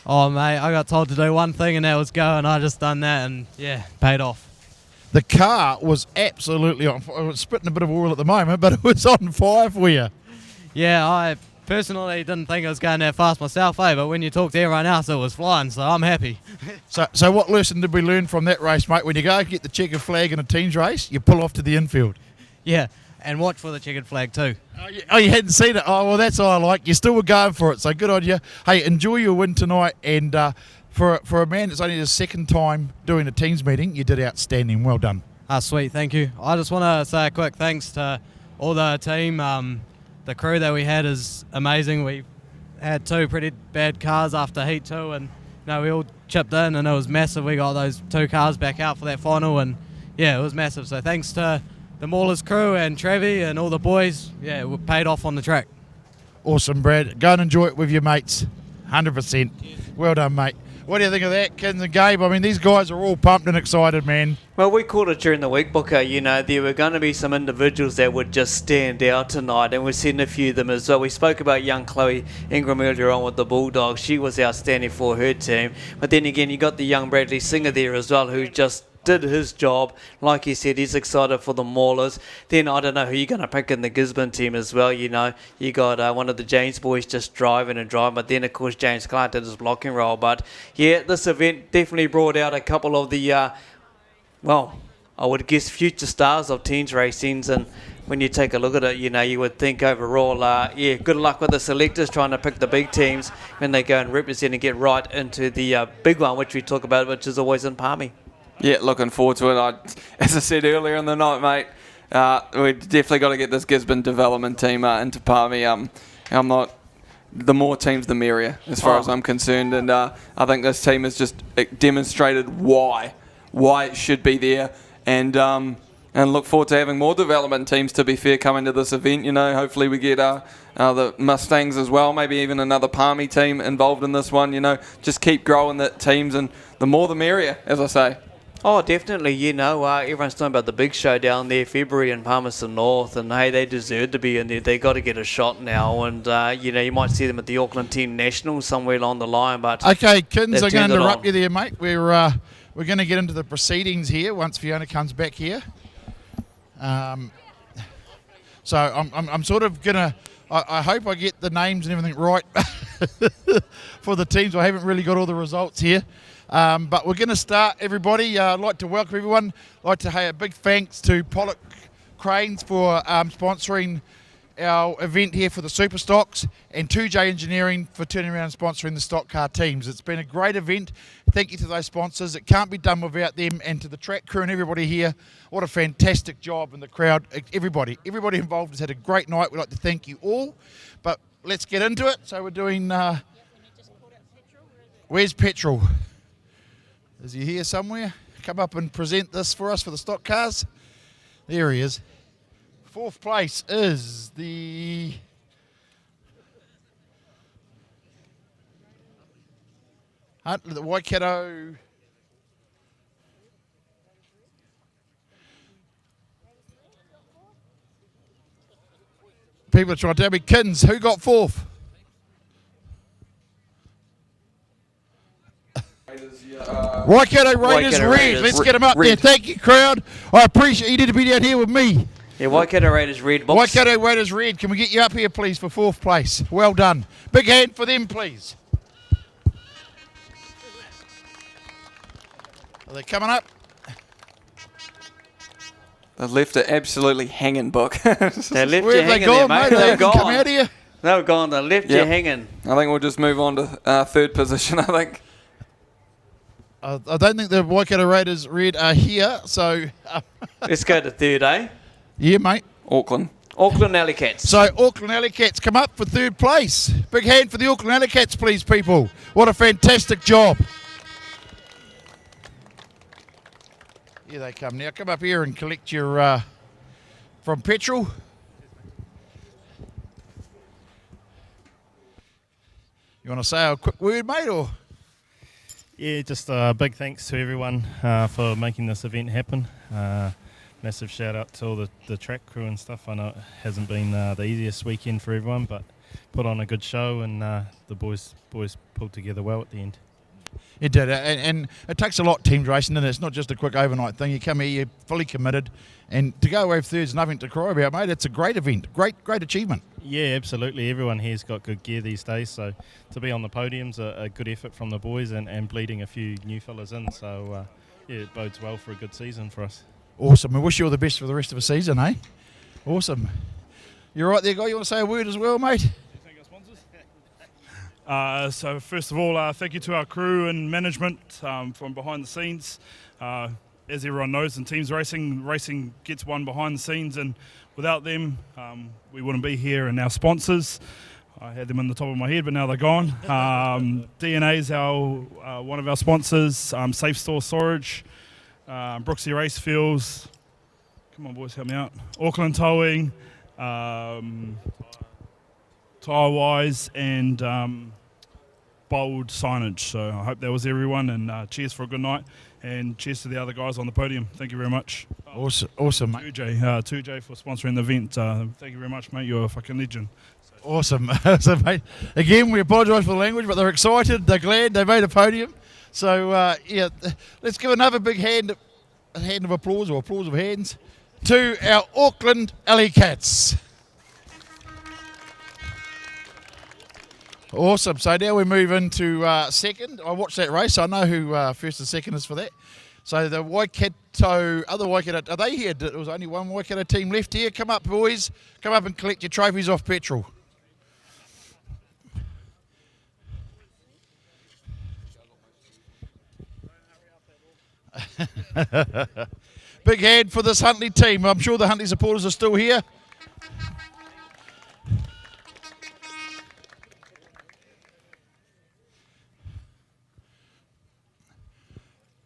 Oh, mate, I got told to do one thing and that was go, and I just done that, and yeah, paid off. The car was absolutely on fire. It was spitting a bit of oil at the moment, but it was on fire for you. Yeah, I personally didn't think it was going that fast myself, but when you talk to everyone else, it was flying, so I'm happy. So what lesson did we learn from that race, mate? When you go get the checkered flag in a teams race, you pull off to the infield. Yeah, and watch for the checkered flag too. Oh, you hadn't seen it? Oh, well, that's all I like. You still were going for it, so good on you. Hey, enjoy your win tonight, and for a man that's only his second time doing a teams meeting, you did outstanding. Well done. Sweet, thank you. I just want to say a quick thanks to all the team. The crew that we had is amazing. We had 2 pretty bad cars after Heat 2, and we all chipped in, and it was massive. We got those 2 cars back out for that final, and yeah, it was massive. So thanks to the Maulers crew and Travie and all the boys. Yeah, we paid off on the track. Awesome, Brad. Go and enjoy it with your mates. 100%. Well done, mate. What do you think of that, Kins and Gabe? I mean, these guys are all pumped and excited, man. Well, we called it during the week, Booker. There were going to be some individuals that would just stand out tonight, and we've seen a few of them as well. We spoke about young Chloe Ingram earlier on with the Bulldogs. She was outstanding for her team. But then again, you got the young Bradley Singer there as well, who just did his job. Like you said, he's excited for the Maulers. Then I don't know who you're going to pick in the Gisborne team as well. You got one of the James boys just driving, but then of course James Clark did his blocking role. But yeah, this event definitely brought out a couple of the I would guess future stars of teens racings. And when you take a look at it, you would think overall, good luck with the selectors trying to pick the big teams when they go and represent and get right into the big one, which we talk about, which is always in Palmy. Yeah, looking forward to it. As I said earlier in the night, mate, we definitely got to get this Gisborne development team into Palmy. The more teams, the merrier, as far as I'm concerned. And I think this team has just demonstrated why it should be there. And look forward to having more development teams, to be fair, coming to this event. Hopefully we get the Mustangs as well, maybe even another Palmy team involved in this one. Just keep growing the teams, and the more the merrier, as I say. Oh, definitely. Everyone's talking about the big show down there, February in Palmerston North, and hey, they deserve to be in there. They got to get a shot now, and you might see them at the Auckland Team National somewhere along the line. But okay, Kins, I'm going to interrupt you there, mate. We're going to get into the proceedings here once Fiona comes back here. So I'm sort of gonna. I hope I get the names and everything right for the teams. I haven't really got all the results here. But we're going to start, everybody. I'd like to welcome everyone. I'd like to say a big thanks to Pollock Cranes for sponsoring our event here for the Superstocks, and 2J Engineering for turning around and sponsoring the Stockcar teams. It's been a great event. Thank you to those sponsors. It can't be done without them, and to the track crew and everybody here. What a fantastic job, and the crowd, everybody involved has had a great night. We'd like to thank you all. But let's get into it. So we're doing... where's Petrol? Is he here somewhere? Come up and present this for us for the stock cars. There he is. 4th place is the Waikato people are trying to tell me. Kins, who got 4th? Waikato Raiders red. Let's get them up there. Thank you, crowd. I appreciate you need to be down here with me. Yeah, Waikato Raiders red. Box. Waikato Raiders red. Can we get you up here, please, for 4th place? Well done. Big hand for them, please. Are they coming up? They've left it absolutely hanging, Book. They left Where you have hanging they gone, there, mate. mate? They've gone. Come out here. They've gone. They left you hanging. I think we'll just move on to 3rd position, I think. I don't think the Waikato Raiders red are here, so... Let's go to 3rd, eh? Yeah, mate. Auckland Alley Cats. So Auckland Alley Cats come up for 3rd place. Big hand for the Auckland Alley Cats, please, people. What a fantastic job. Here they come now. Come up here and collect your... from Petrol. You want to say a quick word, mate, or...? Yeah, just a big thanks to everyone for making this event happen. Massive shout out to all the track crew and stuff. I know it hasn't been the easiest weekend for everyone, but put on a good show, and the boys pulled together well at the end. It did, and it takes a lot, teams racing, and it's not just a quick overnight thing. You come here, you're fully committed, and to go away with 3rd is nothing to cry about, mate. It's a great event, great achievement. Yeah, absolutely. Everyone here's got good gear these days, so to be on the podium's a good effort from the boys, and bleeding a few new fellas in. So it bodes well for a good season for us. Awesome. We wish you all the best for the rest of the season, eh? Awesome. You're right there, guy. You want to say a word as well, mate? So first of all, thank you to our crew and management from behind the scenes. As everyone knows, in teams racing gets won behind the scenes, and without them, we wouldn't be here. And our sponsors, I had them on the top of my head, but now they're gone. DNA is one of our sponsors. Safe Store Storage, Brooksy Race Fuels. Come on, boys, help me out. Auckland Towing, Tyrewise, and Bold Signage. So I hope that was everyone, and cheers for a good night, and cheers to the other guys on the podium. Thank you very much. Awesome, mate. 2J for sponsoring the event. Thank you very much, mate. You're a fucking legend. Awesome. So, mate, again, we apologise for the language, but they're excited, they're glad, they made a podium. So, yeah, let's give another big hand of applause, or applause of hands, to our Auckland Alley Cats. Awesome. So now we move into second. I watched that race, so I know who first and second is for that. So the other Waikato, are they here? There was only one Waikato team left here. Come up, boys. Come up and collect your trophies off petrol. Big hand for this Huntley team. I'm sure the Huntley supporters are still here.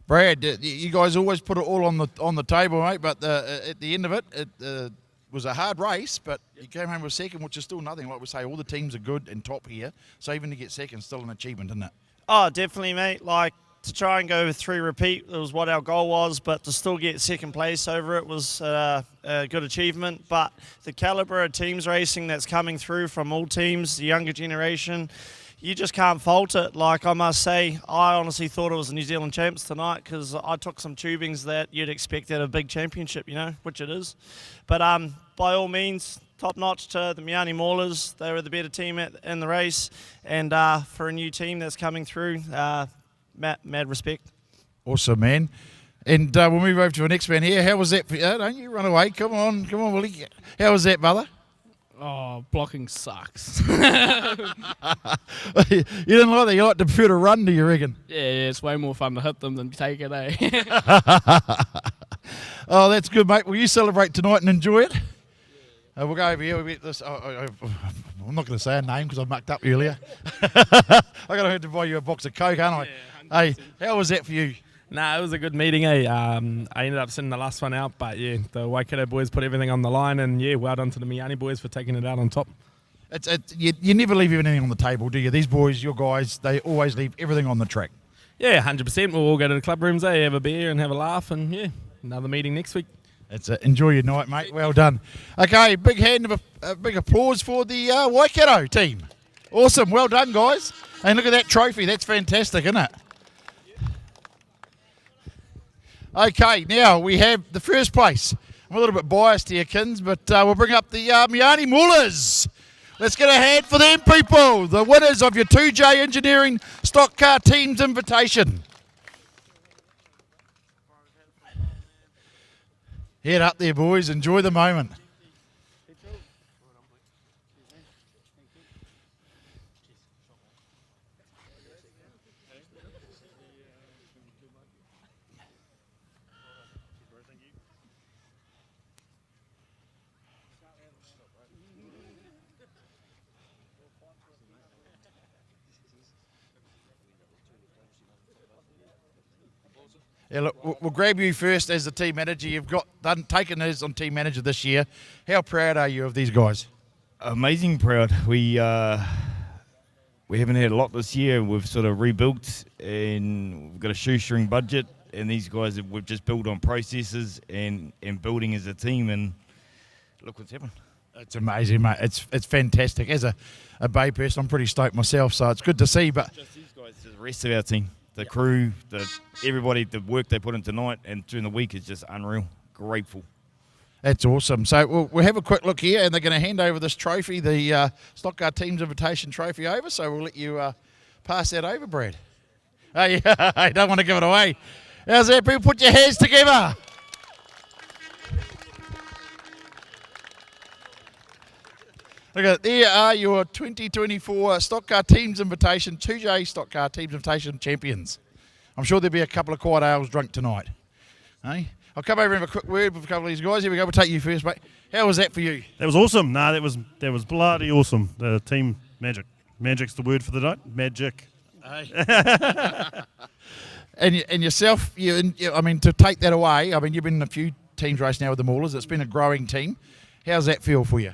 Brad, you guys always put it all on the table, mate. But at the end of it, it was a hard race. But you came home with second, which is still nothing. Like we say, all the teams are good and top here. So even to get second, is still an achievement, isn't it? Oh, definitely, mate. Like, to try and go with 3 repeat, it was what our goal was, but to still get second place over it was a good achievement. But the calibre of teams racing that's coming through from all teams, the younger generation, you just can't fault it. Like, I must say, I honestly thought it was the New Zealand champs tonight, because I took some tubings that you'd expect at a big championship, you know, which it is. But by all means, top notch to the Miani Maulers. They were the better team in the race, and for a new team that's coming through, mad respect. Awesome, man. And we'll move over to the next man here. How was that for you? Don't you run away. Come on, Willie. How was that, brother? Oh, blocking sucks. You didn't like that? You like to prefer to run, do you reckon? Yeah, it's way more fun to hit them than take it, eh? Oh, that's good, mate. Will you celebrate tonight and enjoy it? We'll go over here. We'll get this. I'm not going to say a name because I mucked up earlier. I got to have to buy you a box of Coke, aren't I? Yeah, hey, how was that for you? Nah, it was a good meeting, eh? I ended up sitting the last one out, but yeah, the Waikato boys put everything on the line, and yeah, well done to the Miani boys for taking it out on top. You never leave anything on the table, do you? These boys, your guys, they always leave everything on the track. Yeah, 100%. We'll all go to the club rooms, have a beer and have a laugh, and yeah, another meeting next week. That's it. Enjoy your night, mate. Well done. Okay, big hand of a big applause for the Waikato team. Awesome. Well done, guys. And look at that trophy. That's fantastic, isn't it? Okay, now we have the first place. I'm a little bit biased here, Kins, but we'll bring up the Miani Maulers. Let's get a hand for them, people. The winners of your 2J Engineering Stockcar Teams Invitation. Head up there, boys. Enjoy the moment. Yeah, look, we'll grab you first as the team manager. You've taken us on team manager this year. How proud are you of these guys? Amazing proud. We haven't had a lot this year. We've sort of rebuilt, and we've got a shoestring budget. And these guys, we've just built on processes and building as a team. And look what's happened. It's amazing, mate. It's fantastic. As a Bay person, I'm pretty stoked myself. So it's good to see. But just these guys, the rest of our team. The crew, everybody, the work they put in tonight and during the week is just unreal. Grateful. That's awesome. So we'll have a quick look here, and they're going to hand over this trophy, the Stockcar Teams Invitation Trophy over. So we'll let you pass that over, Brad. Oh, yeah, I don't want to give it away. How's that, people? Put your hands together. Look at there are your 2024 Stockcar Teams Invitation, 2J Stockcar Teams Invitation champions. I'm sure there'll be a couple of quiet ales drunk tonight. Hey? I'll come over and have a quick word with a couple of these guys. Here we go. We'll take you first, mate. How was that for you? That was awesome. No, that was bloody awesome. The team magic. Magic's the word for the night. Magic. and yourself, I mean, to take that away, I mean, you've been in a few teams race now with the Maulers. It's been a growing team. How's that feel for you?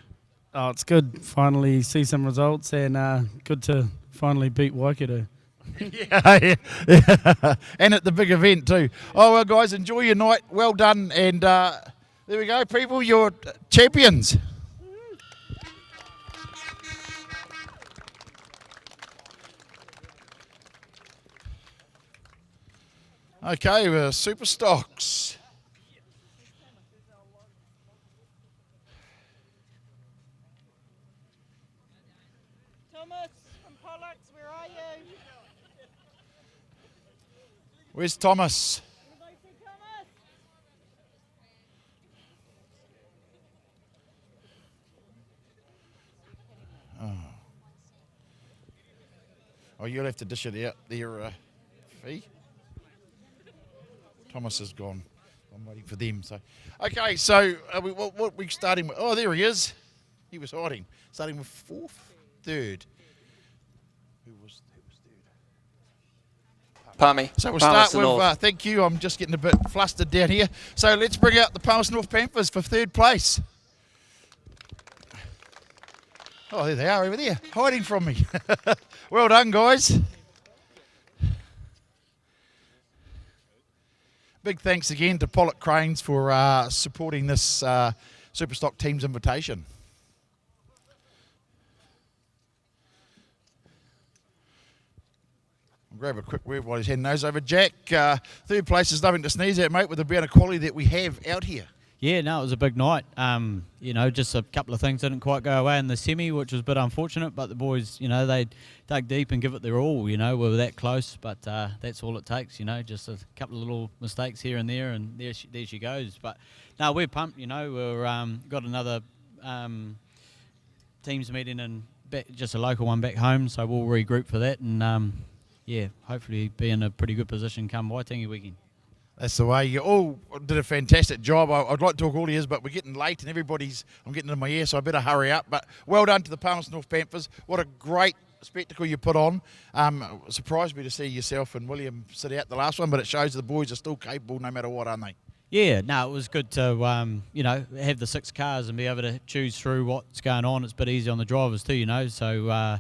Oh, it's good. Finally see some results and good to finally beat Waikato. yeah. And at the big event too. Oh, well, guys, enjoy your night. Well done. And there we go, people. You're champions. Okay, we're Superstocks. Where's Thomas? Oh, you'll have to dish it out there, Fee. Thomas is gone. I'm waiting for them. So, okay. So, what are we starting with? Oh, there he is. He was hiding. Starting with fourth, third. Who was third? Palmy. So we'll Palmerston start with, North. thank you, I'm just getting a bit flustered down here. So let's bring out the Palmerston North Panthers for third place. Oh, there they are over there, hiding from me. Well done, guys. Big thanks again to Pollock Cranes for supporting this Superstock Teams Invitation. Grab a quick word while he's heading those over. Jack, third place is nothing to sneeze at, mate, with the amount of quality that we have out here. Yeah, no, it was a big night. Just a couple of things didn't quite go away in the semi, which was a bit unfortunate, but the boys, they dug deep and give it their all, we were that close, but that's all it takes, just a couple of little mistakes here and there, and there she goes. But no, we're pumped, we've got another teams meeting and just a local one back home, so we'll regroup for that and hopefully be in a pretty good position come Waitangi weekend. That's the way. You all did a fantastic job. I'd like to talk all ears, but we're getting late and I'm getting in my ear, so I better hurry up. But well done to the Palmerston North Panthers. What a great spectacle you put on. It surprised me to see yourself and William sit out the last one, but it shows the boys are still capable no matter what, aren't they? Yeah, no, it was good to, have the 6 cars and be able to choose through what's going on. It's a bit easy on the drivers too, So,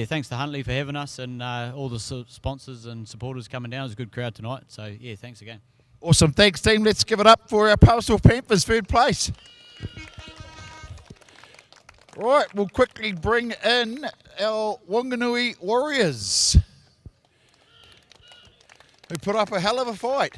thanks to Huntley for having us and all the sponsors and supporters coming down. It was a good crowd tonight. So, thanks again. Awesome. Thanks, team. Let's give it up for our Palmerston North Panthers, third place. Right, we'll quickly bring in our Wanganui Warriors, who put up a hell of a fight.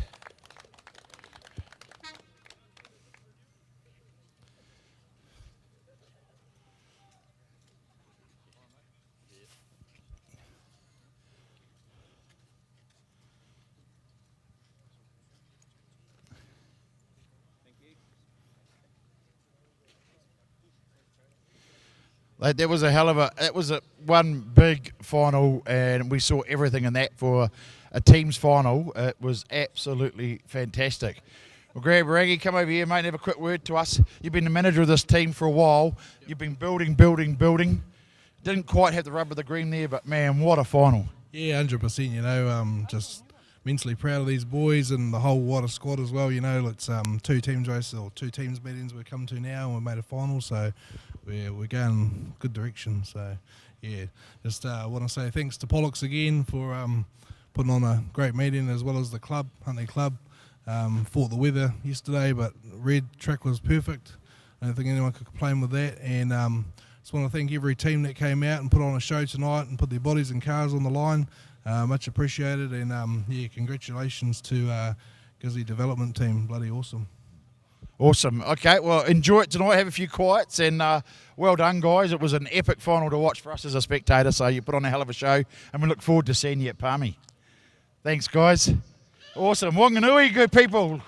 There was one big final, and we saw everything in that for a team's final. It was absolutely fantastic. Well, grab Raggy, come over here, mate, and have a quick word to us. You've been the manager of this team for a while. You've been building. Didn't quite have the rub of the green there, but man, what a final. Yeah, 100%, just immensely proud of these boys and the whole Wada squad as well. It's 2 teams races or 2 teams meetings we've come to now, and we've made a final, so we're going good direction. So just want to say thanks to Pollocks again for putting on a great meeting, as well as the club, Huntley Club. Fought the weather yesterday, but red track was perfect. I don't think anyone could complain with that, and just want to thank every team that came out and put on a show tonight and put their bodies and cars on the line. Much appreciated, and congratulations to Gizzy Development Team. Bloody awesome. Awesome. Okay, well, enjoy it tonight. Have a few quiets, and well done, guys. It was an epic final to watch for us as a spectator, so you put on a hell of a show, and we look forward to seeing you at Palmy. Thanks, guys. Awesome. Wanganui, good people.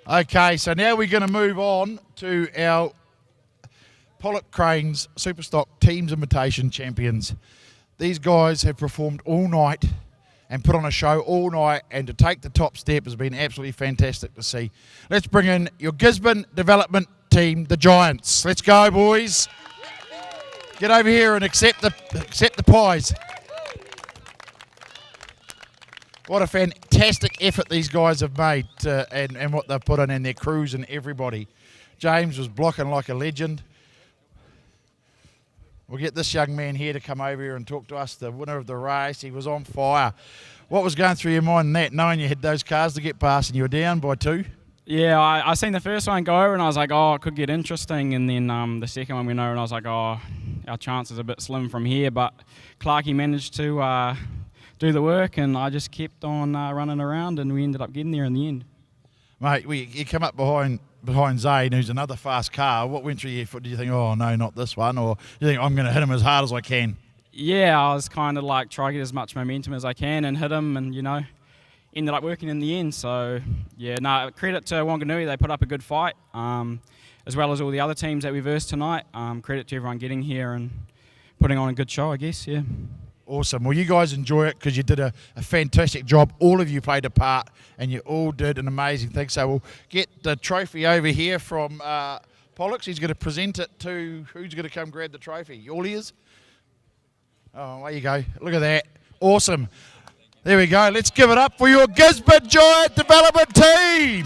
Okay, so now we're going to move on to our Pollock Cranes Superstock Teams Invitation Champions. These guys have performed all night and put on a show all night, and to take the top step has been absolutely fantastic to see. Let's bring in your Gisborne development team, the Giants. Let's go, boys. Get over here and accept the pies. What a fantastic effort these guys have made and what they've put in, and their crews and everybody. James was blocking like a legend. We'll get this young man here to come over here and talk to us, the winner of the race. He was on fire. What was going through your mind in that, knowing you had those cars to get past and you were down by 2? Yeah, I seen the first one go over and I was like, oh, it could get interesting. And then the second one went over and I was like, oh, our chance is a bit slim from here. But Clarkie managed to do the work, and I just kept on running around, and we ended up getting there in the end. Mate, you come up behind Zane, who's another fast car. What went through your foot? Did you think, oh, no, not this one? Or you think, I'm going to hit him as hard as I can? Yeah, I was kind of like trying to get as much momentum as I can and hit him, and, ended up working in the end. So, yeah, no, credit to Wanganui. They put up a good fight, as well as all the other teams that we versed tonight. Credit to everyone getting here and putting on a good show, I guess, yeah. Awesome. Well, you guys enjoy it because you did a fantastic job. All of you played a part, and you all did an amazing thing. So we'll get the trophy over here from Pollux. He's going to present it to who's going to come grab the trophy. Oldies? Oh, there you go. Look at that. Awesome. There we go. Let's give it up for your Gisborne Giant Development Team.